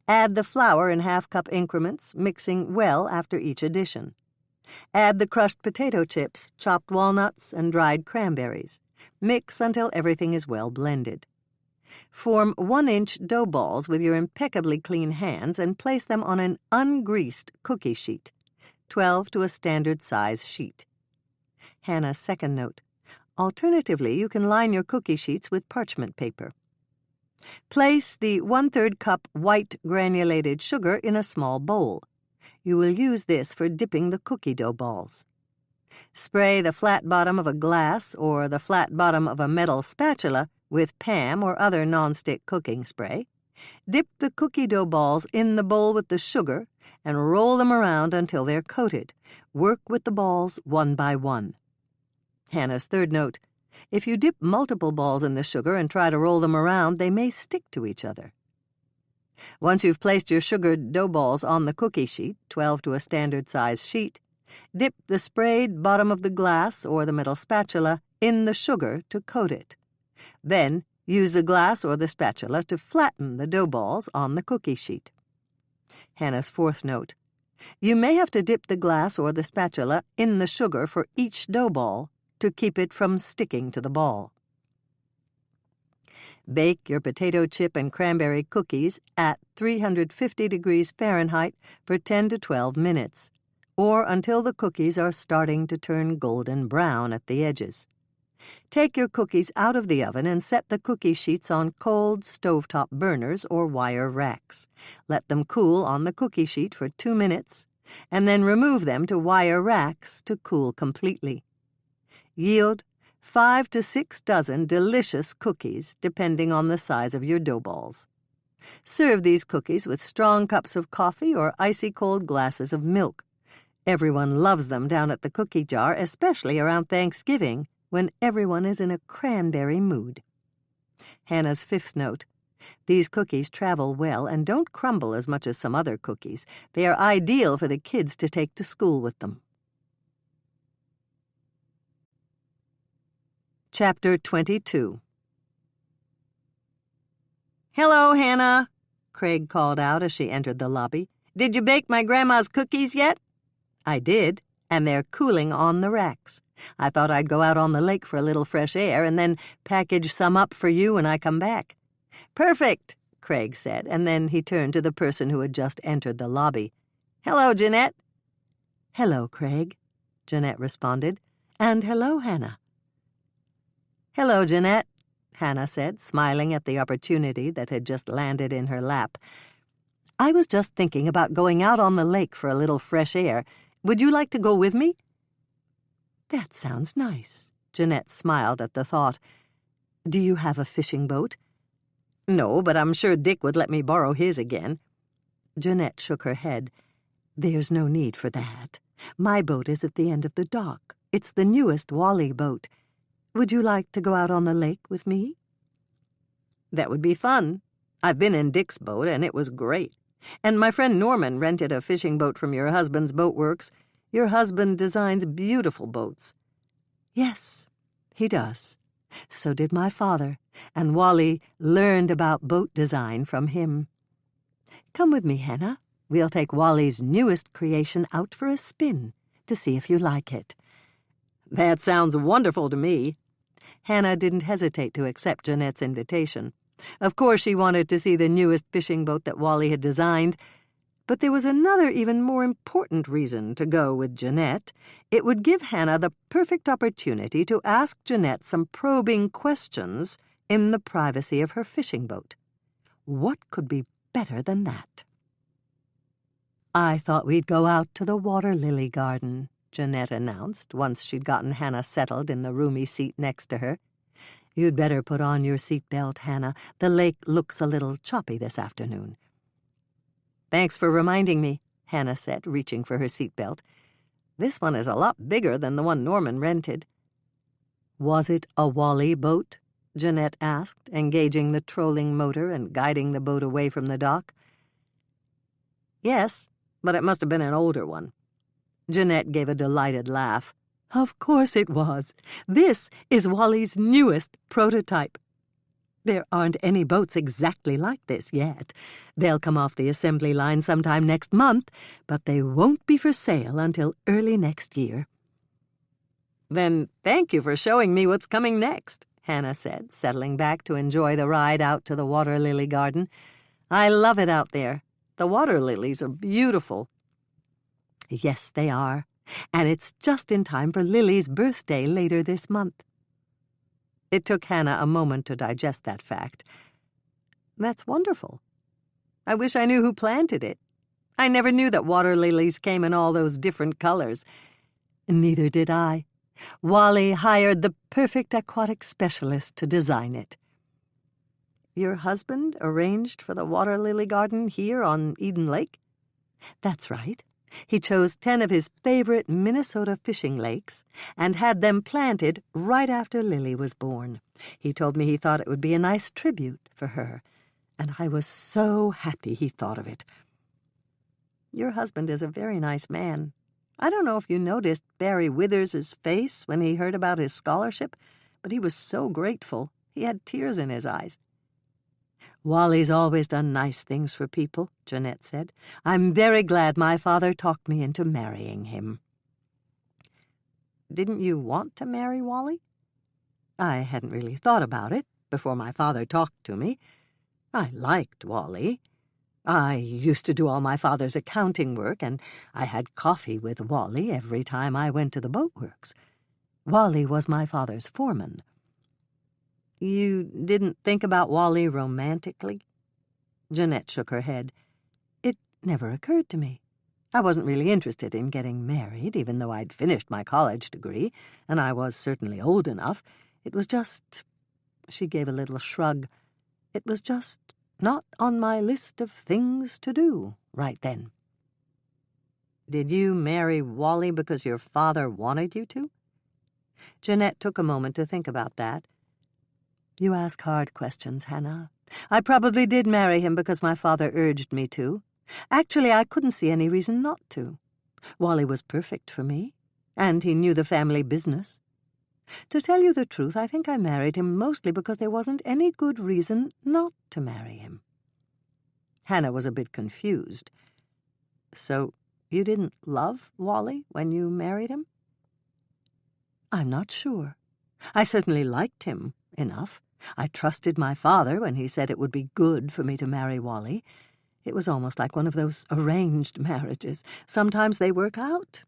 A: Add the flour in half-cup increments, mixing well after each addition. Add the crushed potato chips, chopped walnuts, and dried cranberries. Mix until everything is well blended. Form 1-inch dough balls with your impeccably clean hands and place them on an ungreased cookie sheet, 12 to a standard size sheet. Hannah's second note: alternatively, you can line your cookie sheets with parchment paper. Place the 1/3 cup white granulated sugar in a small bowl. You will use this for dipping the cookie dough balls. Spray the flat bottom of a glass or the flat bottom of a metal spatula with Pam or other nonstick cooking spray. Dip the cookie dough balls in the bowl with the sugar and roll them around until they're coated. Work with the balls one by one. Hannah's third note: if you dip multiple balls in the sugar and try to roll them around, they may stick to each other. Once you've placed your sugared dough balls on the cookie sheet, 12 to a standard size sheet, dip the sprayed bottom of the glass or the metal spatula in the sugar to coat it. Then use the glass or the spatula to flatten the dough balls on the cookie sheet. Hannah's fourth note: you may have to dip the glass or the spatula in the sugar for each dough ball to keep it from sticking to the ball. Bake your potato chip and cranberry cookies at 350 degrees Fahrenheit for 10 to 12 minutes, or until the cookies are starting to turn golden brown at the edges. Take your cookies out of the oven and set the cookie sheets on cold stovetop burners or wire racks. Let them cool on the cookie sheet for 2 minutes, and then remove them to wire racks to cool completely. Yield 5 to 6 dozen delicious cookies, depending on the size of your dough balls. Serve these cookies with strong cups of coffee or icy-cold glasses of milk. Everyone loves them down at the cookie jar, especially around Thanksgiving, when everyone is in a cranberry mood. Hannah's fifth note: these cookies travel well and don't crumble as much as some other cookies. They are ideal for the kids to take to school with them. Chapter 22. "Hello, Hannah," Craig called out as she entered the lobby. "Did you bake my grandma's cookies yet?" "I did, and they're cooling on the racks. I thought I'd go out on the lake for a little fresh air and then package some up for you when I come back." "Perfect," Craig said, and then he turned to the person who had just entered the lobby. "Hello, Jeanette." "Hello, Craig," Jeanette responded. "And hello, Hannah." "Hello, Jeanette," Hannah said, smiling at the opportunity that had just landed in her lap. I was just thinking about going out on the lake for a little fresh air. Would you like to go with me?"
B: "That sounds nice." Jeanette smiled at the thought. "Do you have a fishing boat?"
A: "No, but I'm sure Dick would let me borrow his again."
B: Jeanette shook her head. "There's no need for that. My boat is at the end of the dock. It's the newest Wally boat. Would you like to go out on the lake with me?"
A: "That would be fun. I've been in Dick's boat, and it was great. And my friend Norman rented a fishing boat from your husband's boatworks. Your husband designs beautiful boats."
B: "Yes, he does. So did my father, and Wally learned about boat design from him. Come with me, Hannah. We'll take Wally's newest creation out for a spin to see if you like it."
A: "That sounds wonderful to me."
B: Hannah didn't hesitate to accept Jeanette's invitation. Of course she wanted to see the newest fishing boat that Wally had designed, but there was another even more important reason to go with Jeanette. It would give Hannah the perfect opportunity to ask Jeanette some probing questions in the privacy of her fishing boat. What could be better than that? "I thought we'd go out to the water lily garden," Jeanette announced once she'd gotten Hannah settled in the roomy seat next to her. "You'd better put on your seatbelt, Hannah. The lake looks a little choppy this afternoon."
A: "Thanks for reminding me," Hannah said, reaching for her seatbelt. "This one is a lot bigger than the one Norman rented."
B: "Was it a Wally boat?" Jeanette asked, engaging the trolling motor and guiding the boat away from the dock.
A: "Yes, but it must have been an older one."
B: Jeanette gave a delighted laugh. "Of course it was. This is Wally's newest prototype. There aren't any boats exactly like this yet. They'll come off the assembly line sometime next month, but they won't be for sale until early next year."
A: "Then thank you for showing me what's coming next," Hannah said, settling back to enjoy the ride out to the water lily garden. "I love it out there. The water lilies are beautiful."
B: "Yes, they are. And it's just in time for Lily's birthday later this month."
A: It took Hannah a moment to digest that fact. "That's wonderful. I wish I knew who planted it. I never knew that water lilies came in all those different colors."
B: "Neither did I. Wally hired the perfect aquatic specialist to design it."
A: "Your husband arranged for the water lily garden here on Eden Lake?"
B: "That's right. He chose 10 of his favorite Minnesota fishing lakes and had them planted right after Lily was born. He told me he thought it would be a nice tribute for her, and I was so happy he thought of it."
A: "Your husband is a very nice man. I don't know if you noticed Barry Withers's face when he heard about his scholarship, but he was so grateful. He had tears in his eyes."
B: "Wally's always done nice things for people," Jeanette said. "I'm very glad my father talked me into marrying him."
A: "Didn't you want to marry Wally?"
B: "I hadn't really thought about it before my father talked to me. I liked Wally. I used to do all my father's accounting work, and I had coffee with Wally every time I went to the boatworks. Wally was my father's foreman."
A: "You didn't think about Wally romantically?"
B: Jeanette shook her head. "It never occurred to me. I wasn't really interested in getting married, even though I'd finished my college degree, and I was certainly old enough. It was just—" she gave a little shrug. "It was just not on my list of things to do right then."
A: "Did you marry Wally because your father wanted you to?"
B: Jeanette took a moment to think about that. "You ask hard questions, Hannah. I probably did marry him because my father urged me to. Actually, I couldn't see any reason not to. Wally was perfect for me, and he knew the family business. To tell you the truth, I think I married him mostly because there wasn't any good reason not to marry him."
A: Hannah was a bit confused. "So you didn't love Wally when you married him?"
B: "I'm not sure. I certainly liked him enough. I trusted my father when he said it would be good for me to marry Wally. It was almost like one of those arranged marriages. Sometimes they work out,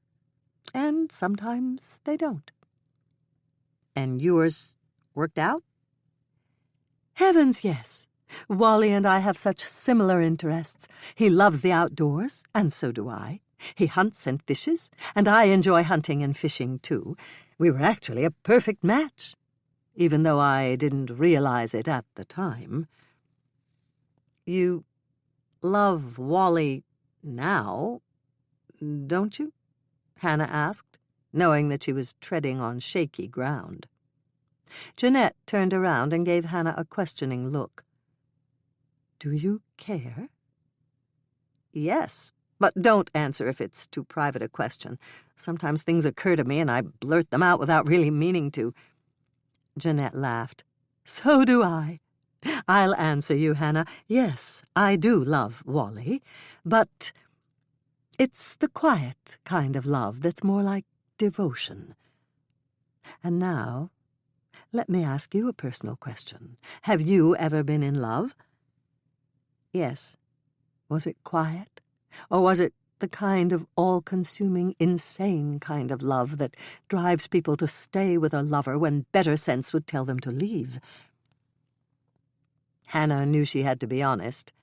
B: and sometimes they don't."
A: "And yours worked out?"
B: "Heavens, yes.
A: Wally and I have such similar interests. He loves the outdoors, and so do I. He hunts and fishes, and I enjoy hunting and fishing, too. We were actually a perfect match, even though I didn't realize it at the time. You love Wally now, don't you? Hannah asked, knowing that she was treading on shaky ground. Jeanette turned around and gave Hannah a questioning look. Do you care? Yes, but don't answer if it's too private a question. Sometimes things occur to me and I blurt them out without really meaning to. Jeanette laughed. So do I. I'll answer you, Hannah. Yes, I do love Wally, but it's the quiet kind of love that's more like devotion. And now, let me ask you a personal question. Have you ever been in love? Yes. Was it quiet? Or was it the kind of all-consuming, insane kind of love that drives people to stay with a lover when better sense would tell them to leave? Hannah knew she had to be honest.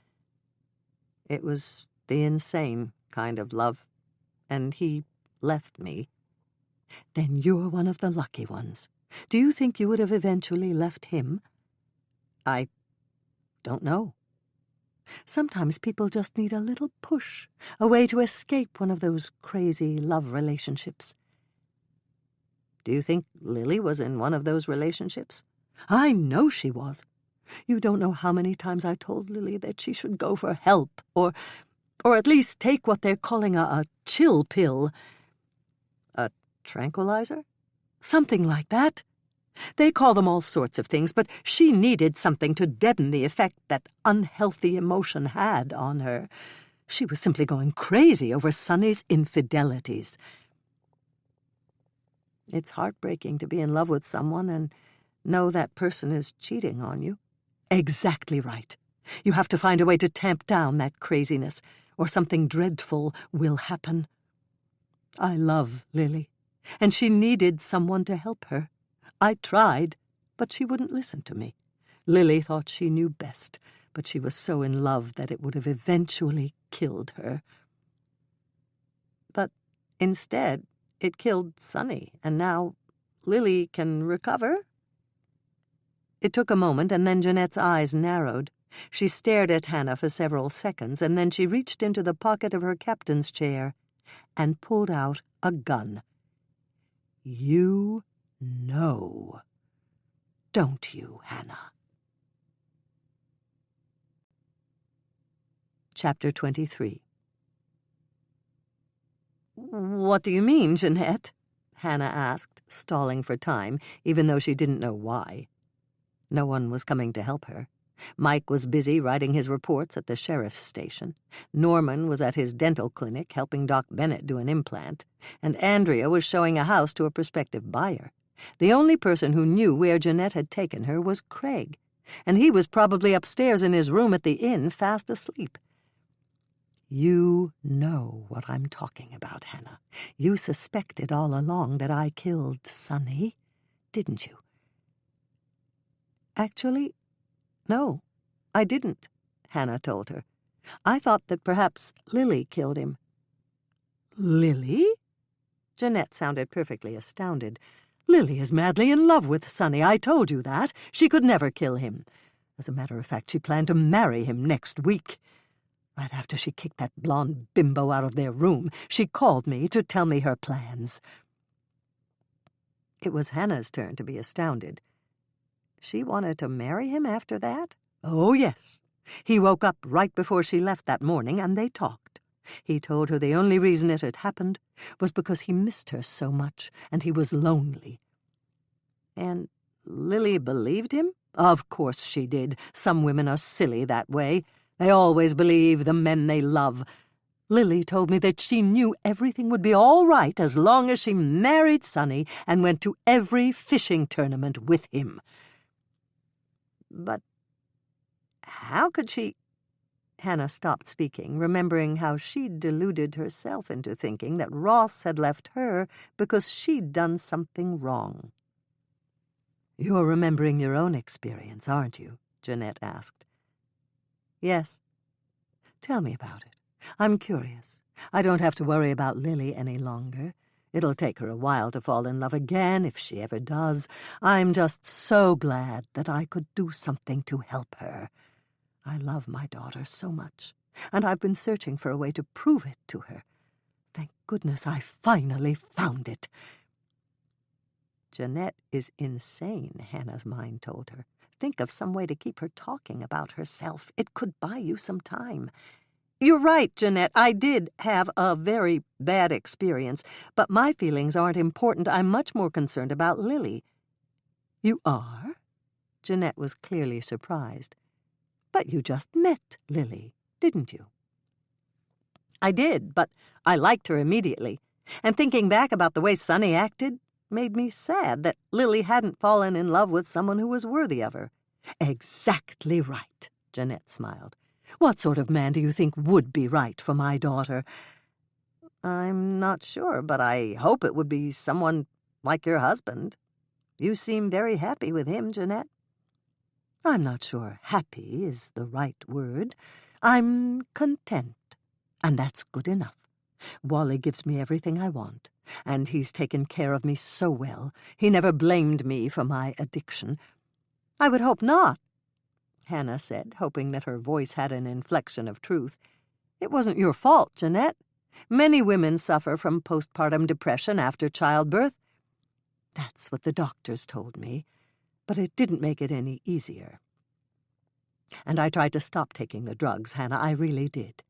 A: It was the insane kind of love, and he left me. Then you're one of the lucky ones. Do you think you would have eventually left him? I don't know. Sometimes people just need a little push, a way to escape one of those crazy love relationships. Do you think Lily was in one of those relationships? I know she was. You don't know how many times I told Lily that she should go for help, or at least take what they're calling a chill pill. A tranquilizer? Something like that. They call them all sorts of things, but she needed something to deaden the effect that unhealthy emotion had on her. She was simply going crazy over Sonny's infidelities. It's heartbreaking to be in love with someone and know that person is cheating on you. Exactly right. You have to find a way to tamp down that craziness, or something dreadful will happen. I love Lily, and she needed someone to help her. I tried, but she wouldn't listen to me. Lily thought she knew best, but she was so in love that it would have eventually killed her. But instead, it killed Sonny, and now Lily can recover? It took a moment, and then Jeanette's eyes narrowed. She stared at Hannah for several seconds, and then she reached into the pocket of her captain's chair and pulled out a gun. You know, don't you, Hannah? Chapter 23. What do you mean, Jeanette? Hannah asked, stalling for time, even though she didn't know why. No one was coming to help her. Mike was busy writing his reports at the sheriff's station. Norman was at his dental clinic helping Doc Bennett do an implant, and Andrea was showing a house to a prospective buyer. The only person who knew where Jeanette had taken her was Craig, and he was probably upstairs in his room at the inn, fast asleep. You know what I'm talking about, Hannah. You suspected all along that I killed Sonny, didn't you? Actually, no, I didn't, Hannah told her. I thought that perhaps Lily killed him. Lily? Jeanette sounded perfectly astounded. Lily is madly in love with Sonny. I told you that. She could never kill him. As a matter of fact, she planned to marry him next week. Right after she kicked that blonde bimbo out of their room, she called me to tell me her plans. It was Hannah's turn to be astounded. She wanted to marry him after that? Oh, yes. He woke up right before she left that morning, and they talked. He told her the only reason it had happened was because he missed her so much, and he was lonely. And Lily believed him? Of course she did. Some women are silly that way. They always believe the men they love. Lily told me that she knew everything would be all right as long as she married Sonny and went to every fishing tournament with him. But how could she— Hannah stopped speaking, remembering how she'd deluded herself into thinking that Ross had left her because she'd done something wrong. You're remembering your own experience, aren't you? Jeanette asked.
B: Yes. Tell me about it. I'm curious. I don't have to worry about Lily any longer. It'll take her a while to fall in love again, if she ever does. I'm just so glad that I could do something to help her. I love my daughter so much, and I've been searching for a way to prove it to her. Thank goodness I finally found it. Jeanette is insane, Hannah's mind told her. Think of some way to keep her talking about herself. It could buy you some time. You're right, Jeanette. I did have a very bad experience, but my feelings aren't important. I'm much more concerned about Lily. You are? Jeanette was clearly surprised. But you just met Lily, didn't you? I did, but I liked her immediately. And thinking back about the way Sonny acted made me sad that Lily hadn't fallen in love with someone who was worthy of her. Exactly right, Jeanette smiled. What sort of man do you think would be right for my daughter? I'm not sure, but I hope it would be someone like your husband. You seem very happy with him, Jeanette. I'm not sure happy is the right word. I'm content, and that's good enough. Wally gives me everything I want, and he's taken care of me so well. He never blamed me for my addiction. I would hope not, Hannah said, hoping that her voice had an inflection of truth. It wasn't your fault, Jeanette. Many women suffer from postpartum depression after childbirth. That's what the doctors told me, but it didn't make it any easier. And I tried to stop taking the drugs, Hannah, I really did.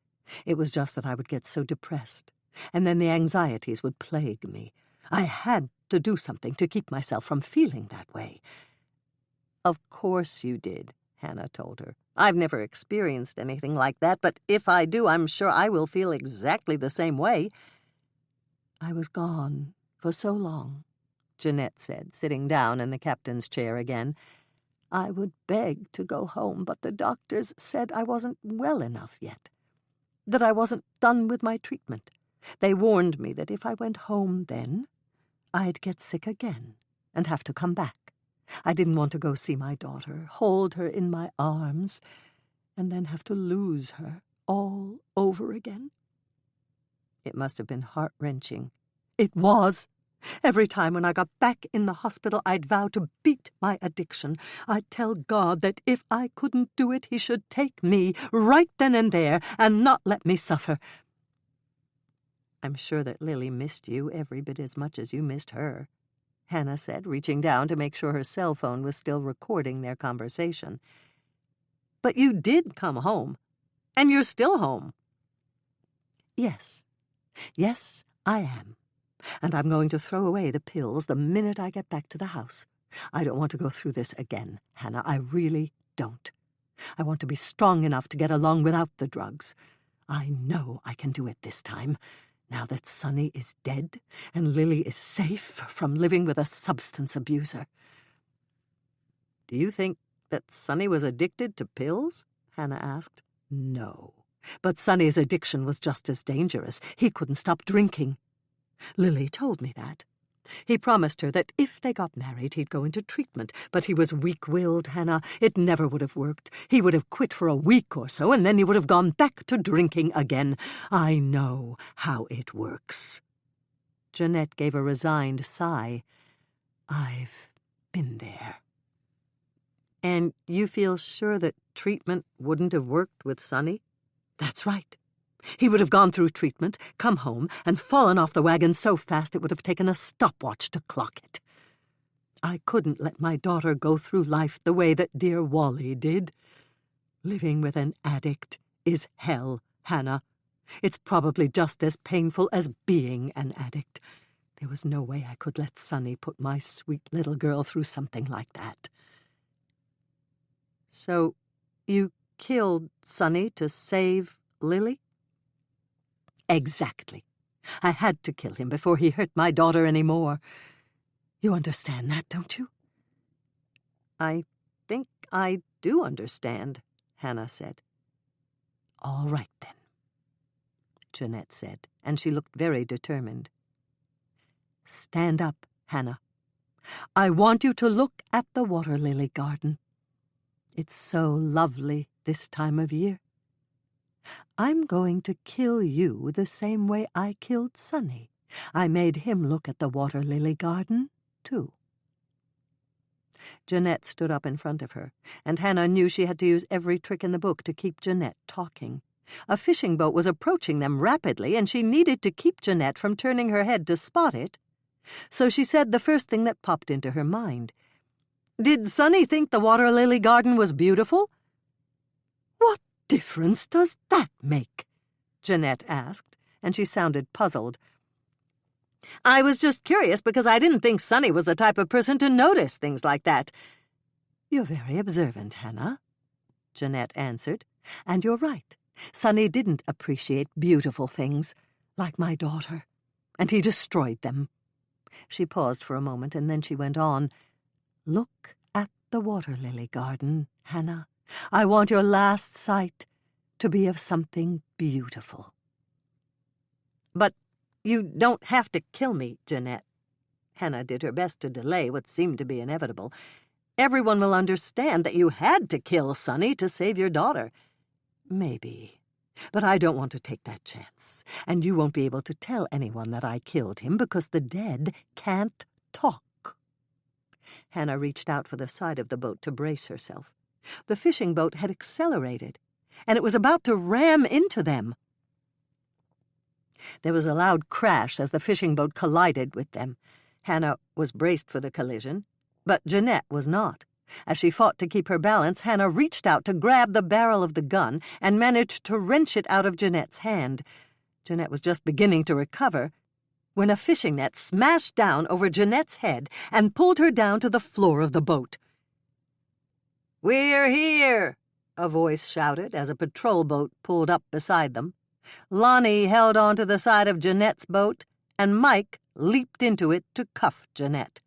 B: It was just that I would get so depressed, and then the anxieties would plague me. I had to do something to keep myself from feeling that way. Of course you did, Hannah told her. I've never experienced anything like that, but if I do, I'm sure I will feel exactly the same way. I was gone for so long, Jeanette said, sitting down in the captain's chair again. I would beg to go home, but the doctors said I wasn't well enough yet, that I wasn't done with my treatment. They warned me that if I went home then, I'd get sick again and have to come back. I didn't want to go see my daughter, hold her in my arms, and then have to lose her all over again. It must have been heart-wrenching. It was. Every time when I got back in the hospital, I'd vow to beat my addiction. I'd tell God that if I couldn't do it, he should take me right then and there and not let me suffer. I'm sure that Lily missed you every bit as much as you missed her, Hannah said, reaching down to make sure her cell phone was still recording their conversation. But you did come home, and you're still home. Yes, I am. And I'm going to throw away the pills the minute I get back to the house. I don't want to go through this again, Hannah. I really don't. I want to be strong enough to get along without the drugs. I know I can do it this time, now that Sonny is dead and Lily is safe from living with a substance abuser. Do you think that Sonny was addicted to pills? Hannah asked. No, but Sonny's addiction was just as dangerous. He couldn't stop drinking. Lily told me that. He promised her that if they got married, he'd go into treatment, but he was weak-willed, Hannah. It never would have worked. He would have quit for a week or so, and then he would have gone back to drinking again. I know how it works. Jeanette gave a resigned sigh. I've been there. And you feel sure that treatment wouldn't have worked with Sonny? That's right. He would have gone through treatment, come home, and fallen off the wagon so fast it would have taken a stopwatch to clock it. I couldn't let my daughter go through life the way that dear Wally did. Living with an addict is hell, Hannah. It's probably just as painful as being an addict. There was no way I could let Sonny put my sweet little girl through something like that. So, you killed Sonny to save Lily? Exactly. I had to kill him before he hurt my daughter any more. You understand that, don't you? I think I do understand, Hannah said. All right, then, Jeanette said, and she looked very determined. Stand up, Hannah. I want you to look at the water lily garden. It's so lovely
A: this time of year. I'm going to kill you the same way I killed Sonny. I made him look at the water lily garden, too." Jeanette stood up in front of her, and Hannah knew she had to use every trick in the book to keep Jeanette talking. A fishing boat was approaching them rapidly, and she needed to keep Jeanette from turning her head to spot it. So she said the first thing that popped into her mind. "Did Sonny think the water lily garden was beautiful?" "What difference does that make?" Jeanette asked, and she sounded puzzled. "I was just curious because I didn't think Sonny was the type of person to notice things like that." "You're very observant, Hannah," Jeanette answered. "And you're right. Sonny didn't appreciate beautiful things, like my daughter, and he destroyed them." She paused for a moment, and then she went on. "Look at the water lily garden, Hannah. I want your last sight to be of something beautiful." "But you don't have to kill me, Jeanette." Hannah did her best to delay what seemed to be inevitable. "Everyone will understand that you had to kill Sonny to save your daughter." "Maybe. But I don't want to take that chance. And you won't be able to tell anyone that I killed him because the dead can't talk." Hannah reached out for the side of the boat to brace herself. The fishing boat had accelerated, and it was about to ram into them. There was a loud crash as the fishing boat collided with them. Hannah was braced for the collision, but Jeanette was not. As she fought to keep her balance, Hannah reached out to grab the barrel of the gun and managed to wrench it out of Jeanette's hand. Jeanette was just beginning to recover when a fishing net smashed down over Jeanette's head and pulled her down to the floor of the boat. "We're here!" a voice shouted as a patrol boat pulled up beside them. Lonnie held onto the side of Jeanette's boat, and Mike leaped into it to cuff Jeanette.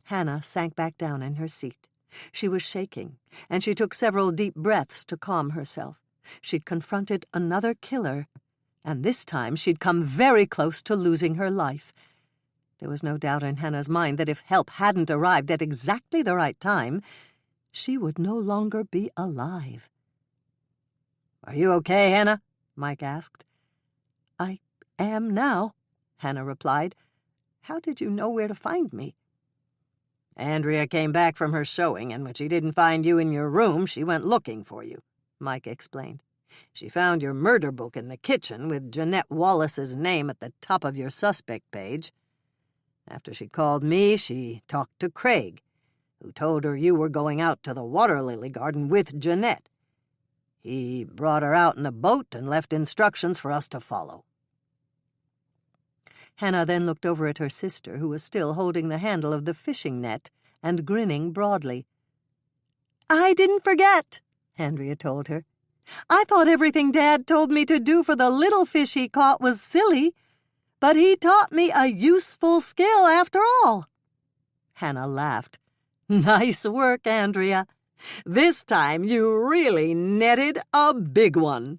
A: Hannah sank back down in her seat. She was shaking, and she took several deep breaths to calm herself. She'd confronted another killer, and this time she'd come very close to losing her life. There was no doubt in Hannah's mind that if help hadn't arrived at exactly the right time, she would no longer be alive. "Are you okay, Hannah?" Mike asked. "I am now," Hannah replied. "How did you know where to find me?" "Andrea came back from her showing, and when she didn't find you in your room, she went looking for you," Mike explained. "She found your murder book in the kitchen with Jeanette Wallace's name at the top of your suspect page. After she called me, she talked to Craig, who told her you were going out to the water lily garden with Jeanette. He brought her out in a boat and left instructions for us to follow." Hannah then looked over at her sister, who was still holding the handle of the fishing net and grinning broadly. "I didn't forget," Andrea told her. "I thought everything Dad told me to do for the little fish he caught was silly, but he taught me a useful skill after all." Hannah laughed. "Nice work, Andrea. This time you really netted a big one."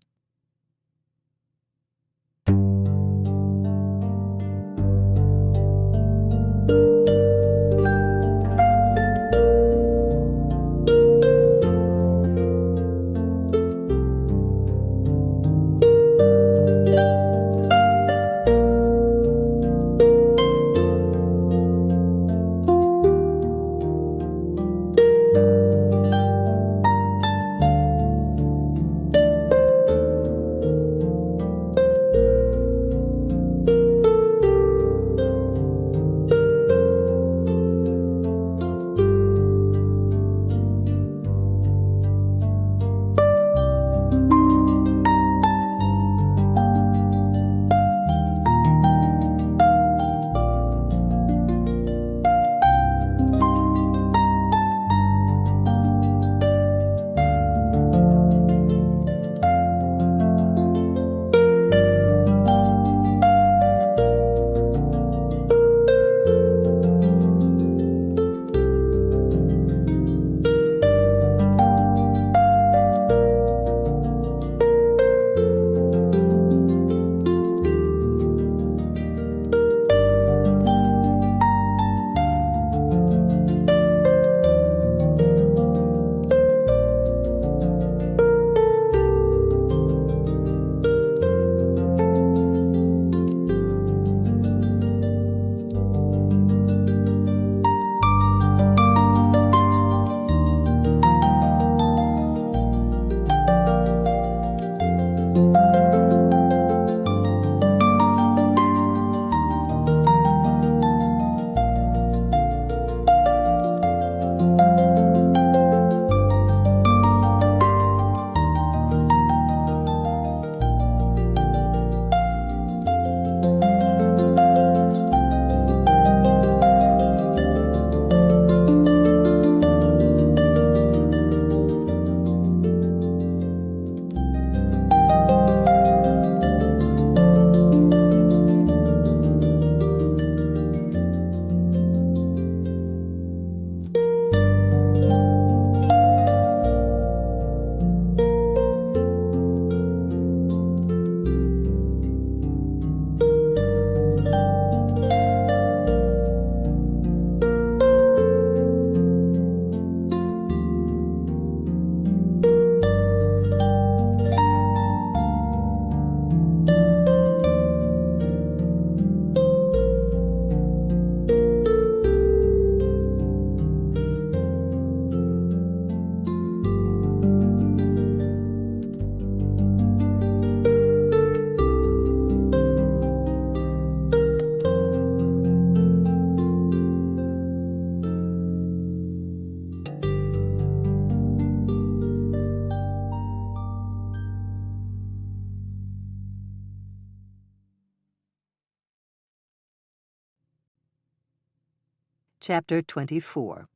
A: Chapter 24.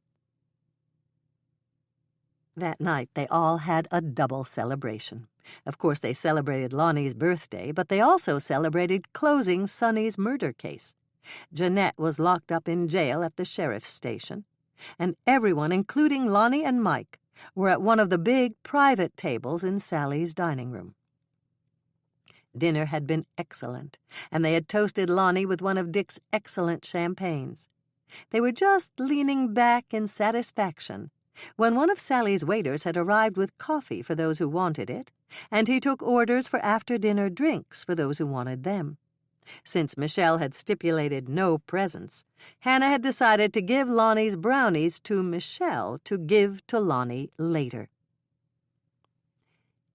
A: That night they all had a double celebration. Of course, they celebrated Lonnie's birthday, but they also celebrated closing Sonny's murder case. Jeanette was locked up in jail at the sheriff's station, and everyone, including Lonnie and Mike, were at one of the big private tables in Sally's dining room. Dinner had been excellent, and they had toasted Lonnie with one of Dick's excellent champagnes. They were just leaning back in satisfaction when one of Sally's waiters had arrived with coffee for those who wanted it, and he took orders for after-dinner drinks for those who wanted them. Since Michelle had stipulated no presents, Hannah had decided to give Lonnie's brownies to Michelle to give to Lonnie later.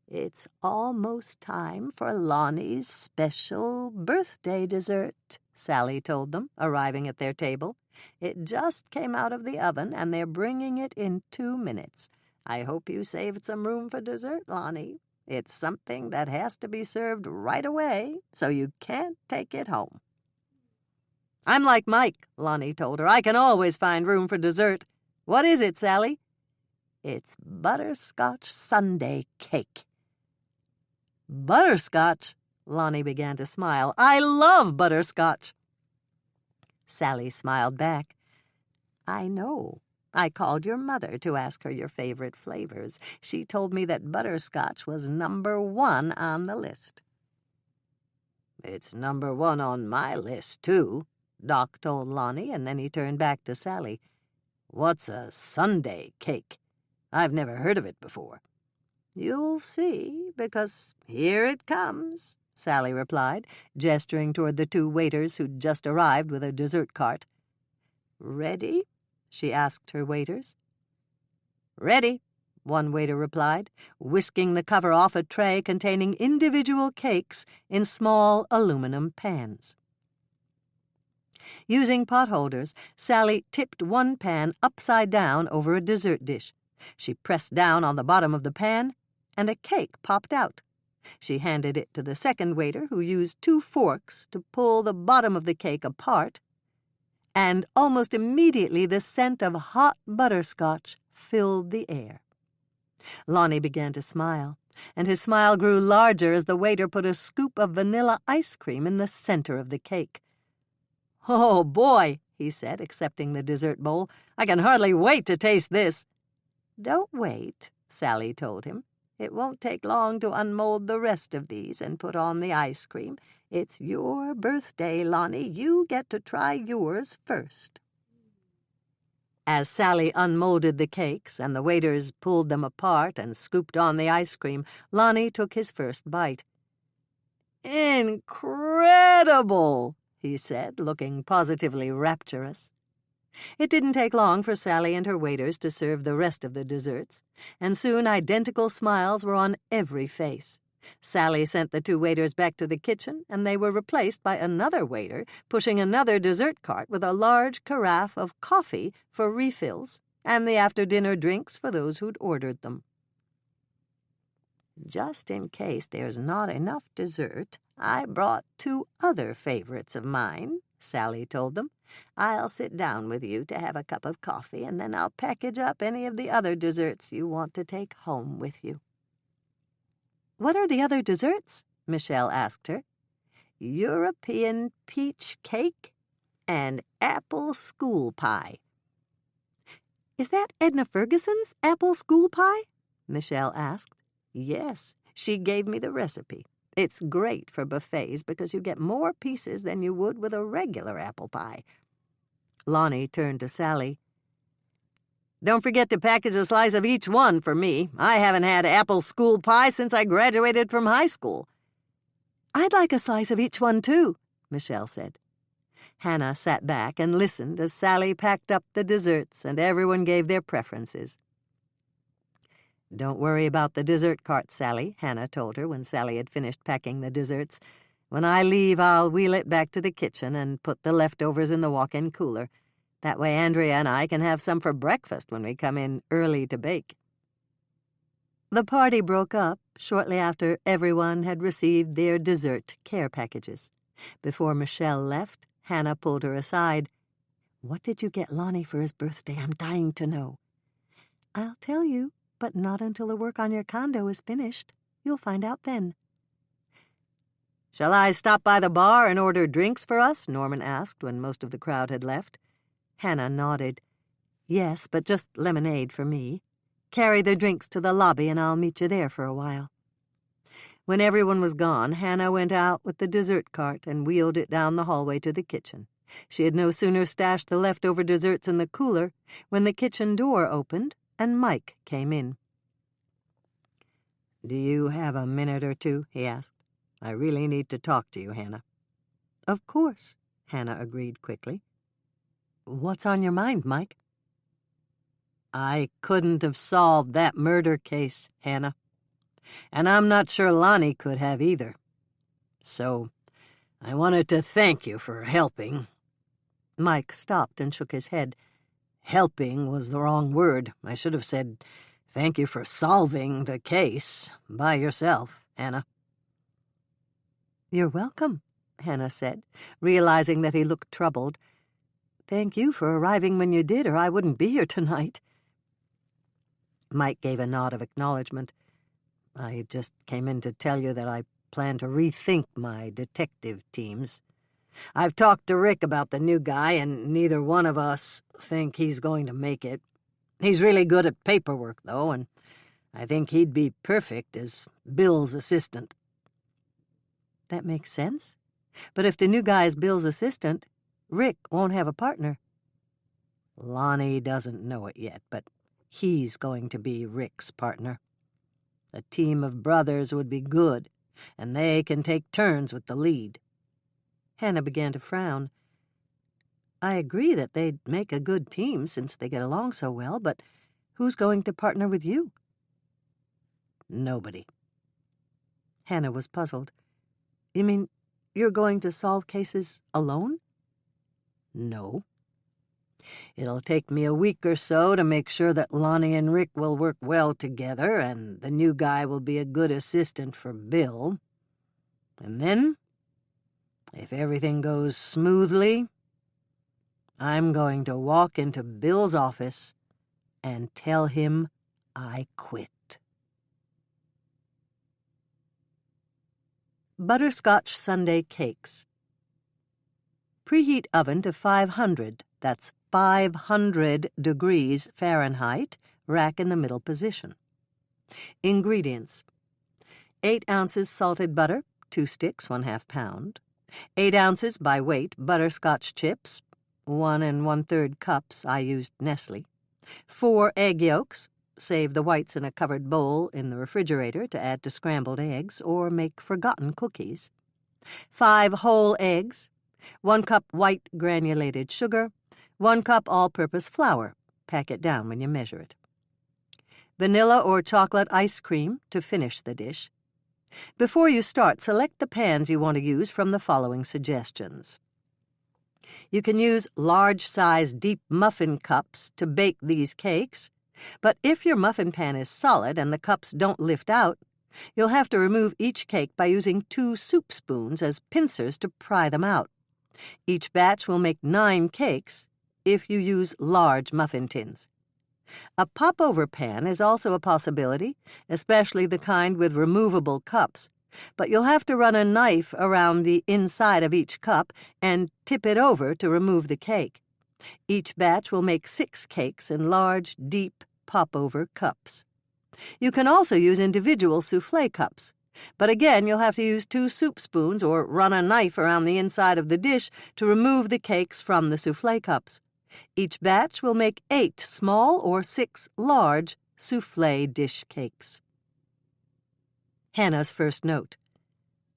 A: "It's almost time for Lonnie's special birthday dessert," Sally told them, arriving at their table. "It just came out of the oven, and they're bringing it in 2 minutes. I hope you saved some room for dessert, Lonnie. It's something that has to be served right away, so you can't take it home." "I'm like Mike," Lonnie told her. "I can always find room for dessert. What is it, Sally?" "It's butterscotch sundae cake." "Butterscotch?" Lonnie began to smile. "I love butterscotch." Sally smiled back. "I know. I called your mother to ask her your favorite flavors. She told me that butterscotch was #1 on the list." "It's #1 on my list, too," Doc told Lonnie, and then he turned back to Sally. "What's a sundae cake? I've never heard of it before." "You'll see, because here it comes," Sally replied, gesturing toward the 2 waiters who'd just arrived with a dessert cart. "Ready?" she asked her waiters. "Ready," one waiter replied, whisking the cover off a tray containing individual cakes in small aluminum pans. Using potholders, Sally tipped one pan upside down over a dessert dish. She pressed down on the bottom of the pan, and a cake popped out. She handed it to the second waiter, who used 2 forks to pull the bottom of the cake apart, and almost immediately the scent of hot butterscotch filled the air. Lonnie began to smile, and his smile grew larger as the waiter put a scoop of vanilla ice cream in the center of the cake. "Oh, boy," he said, accepting the dessert bowl. "I can hardly wait to taste this." "Don't wait," Sally told him. "It won't take long to unmold the rest of these and put on the ice cream. It's your birthday, Lonnie. You get to try yours first." As Sally unmolded the cakes and the waiters pulled them apart and scooped on the ice cream, Lonnie took his first bite. "Incredible!" he said, looking positively rapturous. It didn't take long for Sally and her waiters to serve the rest of the desserts, and soon identical smiles were on every face. Sally sent the 2 waiters back to the kitchen, and they were replaced by another waiter pushing another dessert cart with a large carafe of coffee for refills and the after-dinner drinks for those who'd ordered them. "Just in case there's not enough dessert, I brought 2 other favorites of mine," Sally told them. "I'll sit down with you to have a cup of coffee, and then I'll package up any of the other desserts you want to take home with you." "What are the other desserts?" Michelle asked her. "European peach cake and apple school pie." "Is that Edna Ferguson's apple school pie?" Michelle asked. "Yes, she gave me the recipe. It's great for buffets because you get more pieces than you would with a regular apple pie." Lonnie turned to Sally. "Don't forget to package a slice of each one for me. I haven't had apple school pie since I graduated from high school." "I'd like a slice of each one, too," Michelle said. Hannah sat back and listened as Sally packed up the desserts, and everyone gave their preferences. "Don't worry about the dessert cart, Sally," Hannah told her when Sally had finished packing the desserts. "When I leave, I'll wheel it back to the kitchen and put the leftovers in the walk-in cooler. That way Andrea and I can have some for breakfast when we come in early to bake." The party broke up shortly after everyone had received their dessert care packages. Before Michelle left, Hannah pulled her aside. What did you get Lonnie for his birthday? I'm dying to know. I'll tell you, but not until the work on your condo is finished. You'll find out then.
B: Shall I stop by the bar and order drinks for us? Norman asked when most of the crowd had left.
A: Hannah nodded. Yes, but just lemonade for me. Carry the drinks to the lobby and I'll meet you there for a while.
B: When everyone was gone, Hannah went out with the dessert cart and wheeled it down the hallway to the kitchen. She had no sooner stashed the leftover desserts in the cooler when the kitchen door opened and Mike came in.
C: "Do you have a minute or two?" he asked. "I really need to talk to you, Hannah."
A: Of course, Hannah agreed quickly. What's on your mind, Mike?
C: I couldn't have solved that murder case, Hannah. And I'm not sure Lonnie could have either. So I wanted to thank you for helping.
A: Mike stopped and shook his head.
C: Helping was the wrong word. I should have said thank you for solving the case by yourself, Hannah.
A: You're welcome, Hannah said, realizing that he looked troubled. Thank you for arriving when you did, or I wouldn't be here tonight.
C: Mike gave a nod of acknowledgement. I just came in to tell you that I plan to rethink my detective teams. I've talked to Rick about the new guy, and neither one of us think he's going to make it. He's really good at paperwork, though, and I think he'd be perfect as Bill's assistant.
A: That makes sense. But if the new guy is Bill's assistant, Rick won't have a partner.
C: Lonnie doesn't know it yet, but he's going to be Rick's partner. A team of brothers would be good, and they can take turns with the lead.
A: Hannah began to frown. I agree that they'd make a good team since they get along so well, but who's going to partner with you?
C: Nobody.
A: Hannah was puzzled. You mean you're going to solve cases alone?
C: No. It'll take me a week or so to make sure that Lonnie and Rick will work well together and the new guy will be a good assistant for Bill. And then, if everything goes smoothly, I'm going to walk into Bill's office and tell him I quit.
A: Butterscotch Sundae Cakes. Preheat oven to 500, that's 500 degrees Fahrenheit, rack in the middle position. Ingredients: 8 ounces salted butter, 2 sticks, 1/2 pound. 8 ounces by weight butterscotch chips, 1 1/3 cups, I used Nestle. 4 egg yolks, save the whites in a covered bowl in the refrigerator to add to scrambled eggs or make forgotten cookies. 5 whole eggs, 1 cup white granulated sugar, 1 cup all-purpose flour. Pack it down when you measure it. Vanilla or chocolate ice cream to finish the dish. Before you start, select the pans you want to use from the following suggestions. You can use large-size deep muffin cups to bake these cakes, but if your muffin pan is solid and the cups don't lift out, you'll have to remove each cake by using 2 soup spoons as pincers to pry them out. Each batch will make 9 cakes if you use large muffin tins. A pop-over pan is also a possibility, especially the kind with removable cups, but you'll have to run a knife around the inside of each cup and tip it over to remove the cake. Each batch will make 6 cakes in large, deep pop-over cups. You can also use individual soufflé cups, but again you'll have to use 2 soup spoons or run a knife around the inside of the dish to remove the cakes from the soufflé cups. Each batch will make 8 small or 6 large soufflé dish cakes. Hannah's first note.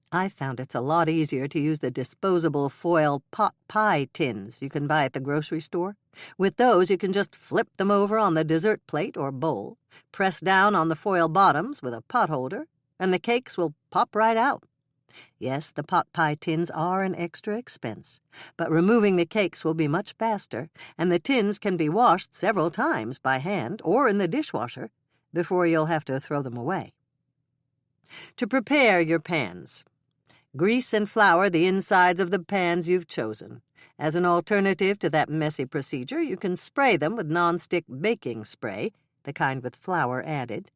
A: I found it's a lot easier to use the disposable foil pot pie tins you can buy at the grocery store. With those, you can just flip them over on the dessert plate or bowl, press down on the foil bottoms with a pot holder, and the cakes will pop right out. Yes, the pot pie tins are an extra expense, but removing the cakes will be much faster, and the tins can be washed several times by hand or in the dishwasher before you'll have to throw them away. To prepare your pans,
B: Grease and flour the insides of the pans you've chosen. As an alternative to that messy procedure, you can spray them with nonstick baking spray, the kind with flour added.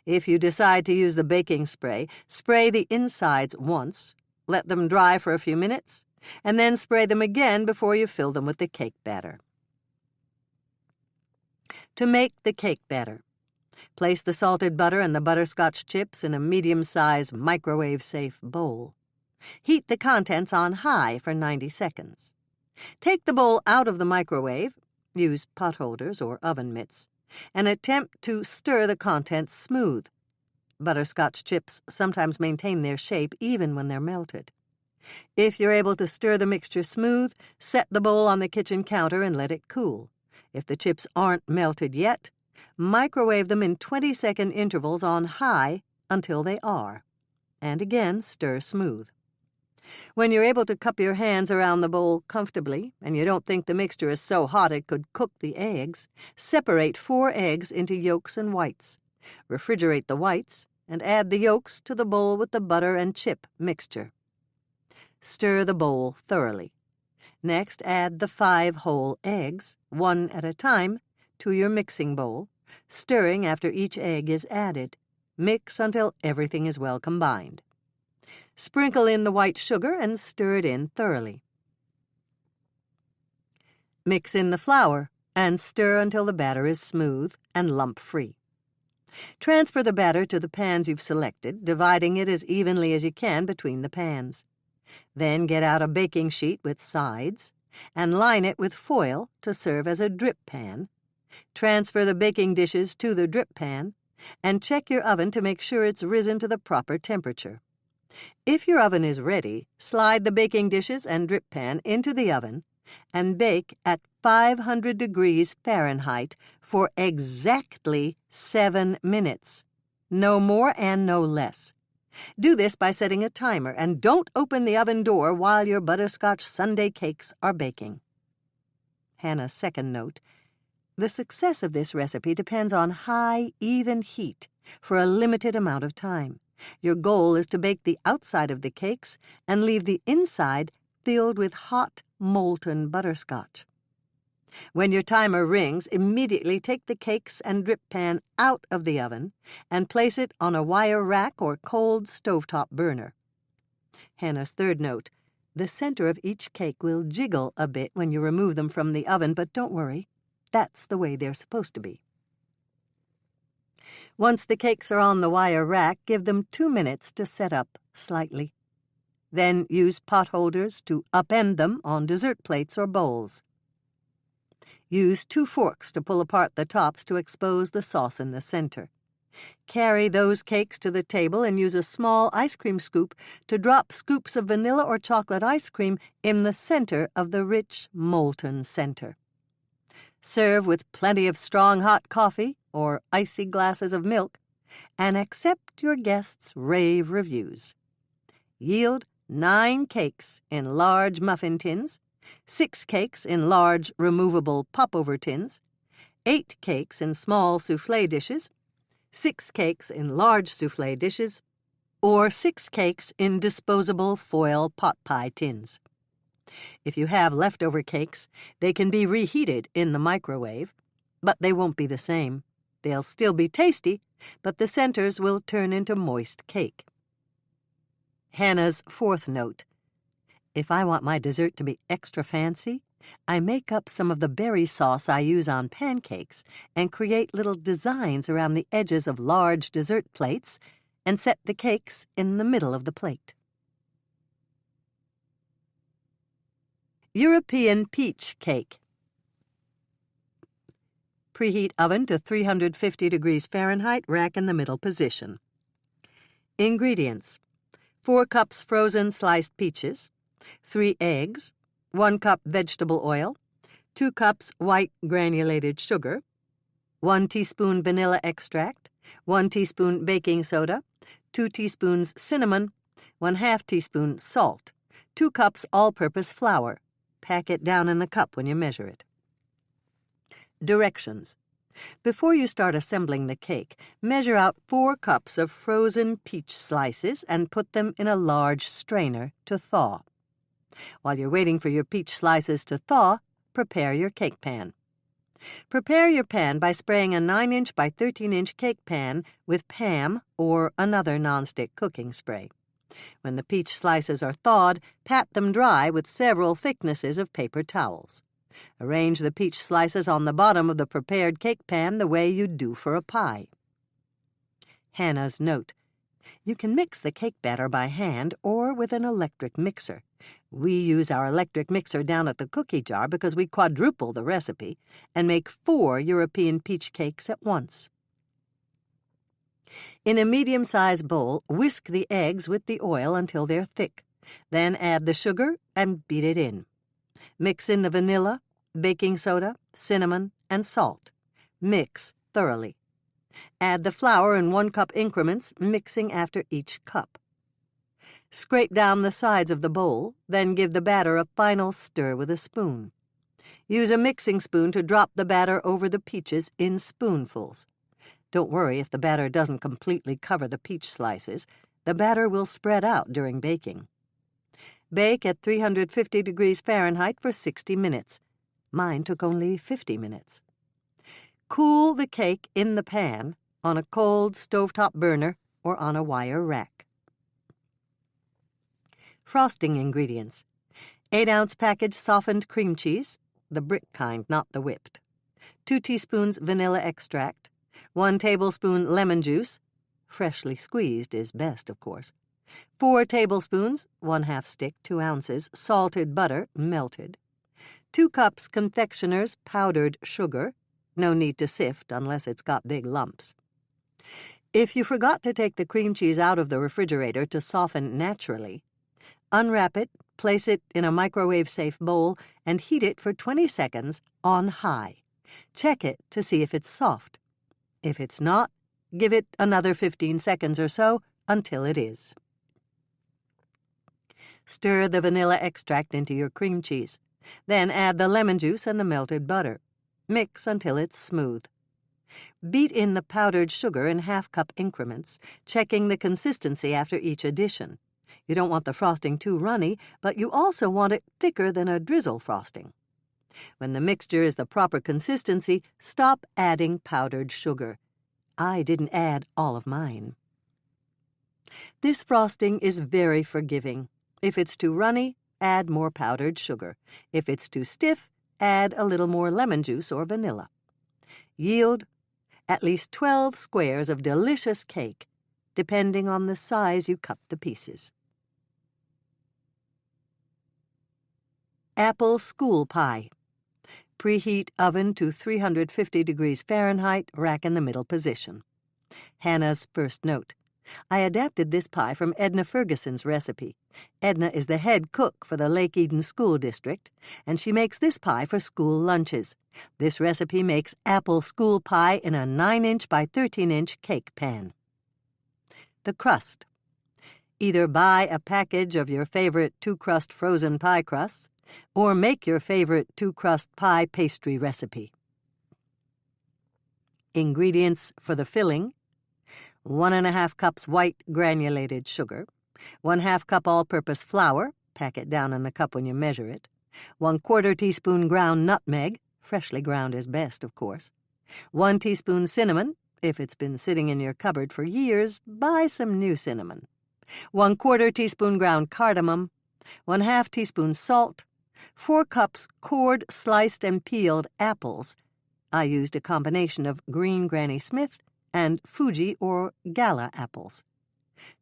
B: If you decide to use the baking spray, spray the insides once, let them dry for a few minutes, and then spray them again before you fill them with the cake batter. To make the cake batter, place the salted butter and the butterscotch chips in a medium-sized microwave-safe bowl. Heat the contents on high for 90 seconds. Take the bowl out of the microwave, use potholders or oven mitts, and attempt to stir the contents smooth. Butterscotch chips sometimes maintain their shape even when they're melted. If you're able to stir the mixture smooth, set the bowl on the kitchen counter and let it cool. If the chips aren't melted yet, microwave them in 20-second intervals on high until they are, and again stir smooth. When you're able to cup your hands around the bowl comfortably and you don't think the mixture is so hot it could cook the eggs, separate 4 eggs into yolks and whites. Refrigerate the whites and add the yolks to the bowl with the butter and chip mixture. Stir the bowl thoroughly. Next, add the 5 whole eggs, one at a time, to your mixing bowl, stirring after each egg is added. Mix until everything is well combined. Sprinkle in the white sugar and stir it in thoroughly. Mix in the flour and stir until the batter is smooth and lump-free. Transfer the batter to the pans you've selected, dividing it as evenly as you can between the pans. Then get out a baking sheet with sides and line it with foil to serve as a drip pan. Transfer the baking dishes to the drip pan and check your oven to make sure it's risen to the proper temperature. If your oven is ready, slide the baking dishes and drip pan into the oven and bake at 500 degrees Fahrenheit for exactly 7 minutes. No more and no less. Do this by setting a timer, and don't open the oven door while your butterscotch sundae cakes are baking. Hannah's second note: the success of this recipe depends on high, even heat for a limited amount of time. Your goal is to bake the outside of the cakes and leave the inside filled with hot, molten butterscotch. When your timer rings, immediately take the cakes and drip pan out of the oven and place it on a wire rack or cold stovetop burner. Hannah's third note: the center of each cake will jiggle a bit when you remove them from the oven, but don't worry. That's the way they're supposed to be. Once the cakes are on the wire rack, give them 2 minutes to set up slightly. Then use potholders to upend them on dessert plates or bowls. Use 2 forks to pull apart the tops to expose the sauce in the center. Carry those cakes to the table and use a small ice cream scoop to drop scoops of vanilla or chocolate ice cream in the center of the rich, molten center. Serve with plenty of strong hot coffee or icy glasses of milk, and accept your guests' rave reviews. Yield 9 cakes in large muffin tins, 6 cakes in large removable popover tins, 8 cakes in small soufflé dishes, 6 cakes in large soufflé dishes, or 6 cakes in disposable foil pot pie tins. If you have leftover cakes, they can be reheated in the microwave, but they won't be the same. They'll still be tasty, but the centers will turn into moist cake. Hannah's fourth note: if I want my dessert to be extra fancy, I make up some of the berry sauce I use on pancakes and create little designs around the edges of large dessert plates and set the cakes in the middle of the plate. European Peach Cake. Preheat oven to 350 degrees Fahrenheit, rack in the middle position. Ingredients: 4 cups frozen sliced peaches, 3 eggs, 1 cup vegetable oil, 2 cups white granulated sugar, 1 teaspoon vanilla extract, 1 teaspoon baking soda, 2 teaspoons cinnamon, 1/2 teaspoon salt, 2 cups all-purpose flour. Pack it down in the cup when you measure it. Directions:
A: Before you start assembling the cake, measure out 4 cups of frozen peach slices and put them in a large strainer to thaw. While you're waiting for your peach slices to thaw, prepare your cake pan. Prepare your pan by spraying a 9-inch by 13-inch cake pan with Pam or another nonstick cooking spray. When the peach slices are thawed, pat them dry with several thicknesses of paper towels. Arrange the peach slices on the bottom of the prepared cake pan the way you'd do for a pie. Hannah's note: you can mix the cake batter by hand or with an electric mixer. We use our electric mixer down at the cookie jar because we quadruple the recipe and make 4 European peach cakes at once. In a medium-sized bowl, whisk the eggs with the oil until they're thick. Then add the sugar and beat it in. Mix in the vanilla, baking soda, cinnamon, and salt. Mix thoroughly. Add the flour in 1-cup increments, mixing after each cup. Scrape down the sides of the bowl, then give the batter a final stir with a spoon. Use a mixing spoon to drop the batter over the peaches in spoonfuls. Don't worry if the batter doesn't completely cover the peach slices. The batter will spread out during baking. Bake at 350 degrees Fahrenheit for 60 minutes. Mine took only 50 minutes. Cool the cake in the pan on a cold stovetop burner or on a wire rack. Frosting ingredients: 8-ounce package softened cream cheese, the brick kind, not the whipped. 2 teaspoons vanilla extract. 1 tablespoon lemon juice. Freshly squeezed is best, of course. 4 tablespoons, 1/2 stick, 2 ounces, salted butter, melted. 2 cups confectioner's powdered sugar. No need to sift unless it's got big lumps. If you forgot to take the cream cheese out of the refrigerator to soften naturally, unwrap it, place it in a microwave-safe bowl, and heat it for 20 seconds on high. Check it to see if it's soft. If it's not, give it another 15 seconds or so until it is. Stir the vanilla extract into your cream cheese. Then add the lemon juice and the melted butter. Mix until it's smooth. Beat in the powdered sugar in 1/2-cup increments, checking the consistency after each addition. You don't want the frosting too runny, but you also want it thicker than a drizzle frosting. When the mixture is the proper consistency, stop adding powdered sugar. I didn't add all of mine. This frosting is very forgiving. If it's too runny, add more powdered sugar. If it's too stiff, add a little more lemon juice or vanilla. Yield at least 12 squares of delicious cake, depending on the size you cut the pieces. Apple school pie. Preheat oven to 350 degrees Fahrenheit, rack in the middle position. Hannah's first note: I adapted this pie from Edna Ferguson's recipe. Edna is the head cook for the Lake Eden School District, and she makes this pie for school lunches. This recipe makes apple school pie in a 9-inch by 13-inch cake pan. The crust. Either buy a package of your favorite 2-crust frozen pie crusts, or make your favorite 2-crust pie pastry recipe. Ingredients for the filling: 1½ cups white granulated sugar, 1/2 cup all-purpose flour, pack it down in the cup when you measure it, 1/4 teaspoon ground nutmeg, freshly ground is best, of course, 1 teaspoon cinnamon. If it's been sitting in your cupboard for years, buy some new cinnamon, 1/4 teaspoon ground cardamom, 1/2 teaspoon salt, 4 cups cored, sliced, and peeled apples. I used a combination of green Granny Smith and Fuji or Gala apples.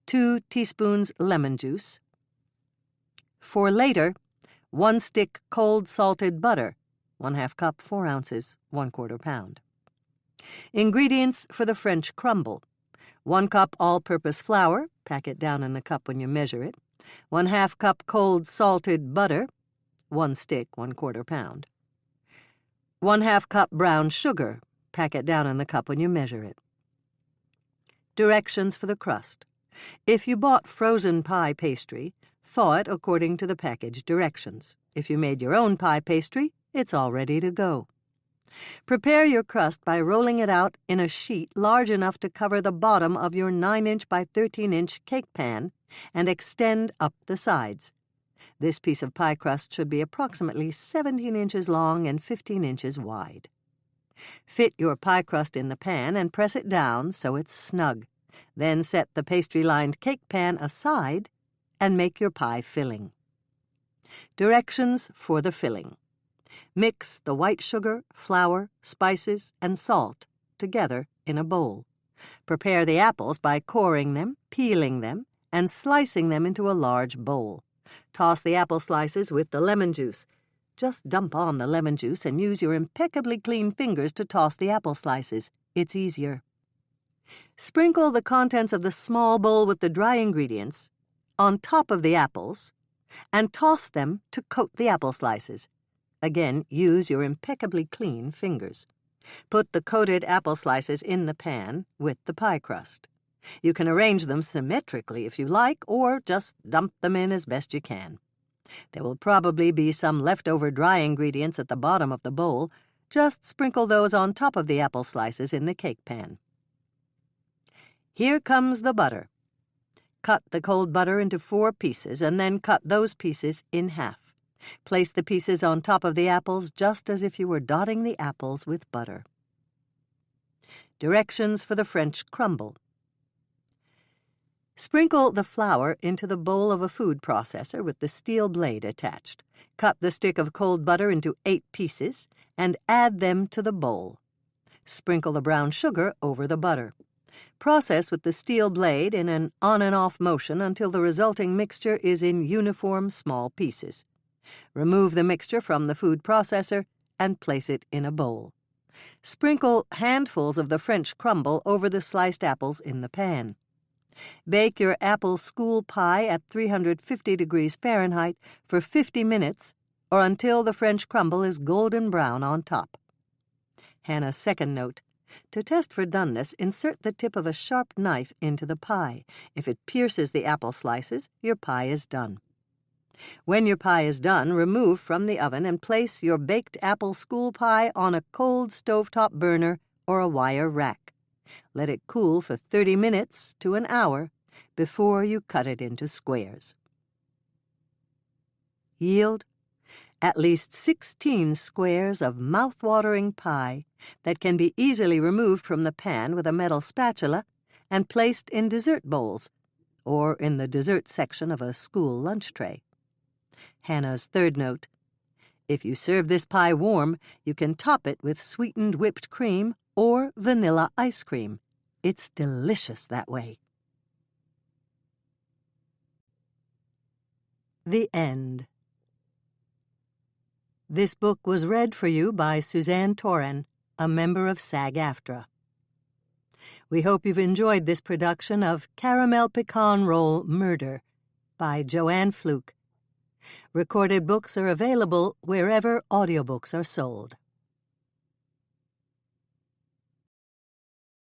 A: 2 teaspoons lemon juice. For later, 1 stick cold salted butter, 1/2 cup, 4 ounces, 1/4 pound. Ingredients for the French crumble: 1 cup all-purpose flour, pack it down in the cup when you measure it, 1/2 cup cold salted butter, 1 stick, 1/4 pound. 1/2 cup brown sugar, pack it down in the cup when you measure it. Directions for the crust: if you bought frozen pie pastry, thaw it according to the package directions. If you made your own pie pastry, it's all ready to go. Prepare your crust by rolling it out in a sheet large enough to cover the bottom of your 9-inch by 13-inch cake pan and extend up the sides. This piece of pie crust should be approximately 17 inches long and 15 inches wide. Fit your pie crust in the pan and press it down so it's snug. Then set the pastry-lined cake pan aside and make your pie filling. Directions for the filling. Mix the white sugar, flour, spices, and salt together in a bowl. Prepare the apples by coring them, peeling them, and slicing them into a large bowl. Toss the apple slices with the lemon juice. Just dump on the lemon juice and use your impeccably clean fingers to toss the apple slices. It's easier. Sprinkle the contents of the small bowl with the dry ingredients on top of the apples and toss them to coat the apple slices. Again, use your impeccably clean fingers. Put the coated apple slices in the pan with the pie crust. You can arrange them symmetrically if you like, or just dump them in as best you can. There will probably be some leftover dry ingredients at the bottom of the bowl. Just sprinkle those on top of the apple slices in the cake pan. Here comes the butter. Cut the cold butter into 4 pieces and then cut those pieces in half. Place the pieces on top of the apples just as if you were dotting the apples with butter. Directions for the French crumble. Sprinkle the flour into the bowl of a food processor with the steel blade attached. Cut the stick of cold butter into 8 pieces and add them to the bowl. Sprinkle the brown sugar over the butter. Process with the steel blade in an on and off motion until the resulting mixture is in uniform small pieces. Remove the mixture from the food processor and place it in a bowl. Sprinkle handfuls of the French crumble over the sliced apples in the pan. Bake your apple school pie at 350 degrees Fahrenheit for 50 minutes or until the French crumble is golden brown on top. Hannah's second note. To test for doneness, insert the tip of a sharp knife into the pie. If it pierces the apple slices, your pie is done. When your pie is done, remove from the oven and place your baked apple school pie on a cold stovetop burner or a wire rack. Let it cool for 30 minutes to an hour before you cut it into squares. Yield at least 16 squares of mouth-watering pie that can be easily removed from the pan with a metal spatula and placed in dessert bowls or in the dessert section of a school lunch tray. Hannah's third note. If you serve this pie warm, you can top it with sweetened whipped cream or vanilla ice cream. It's delicious that way. The End. This book was read for you by Suzanne Toren, a member of SAG-AFTRA. We hope you've enjoyed this production of Caramel Pecan Roll Murder by Joanne Fluke. Recorded books are available wherever audiobooks are sold.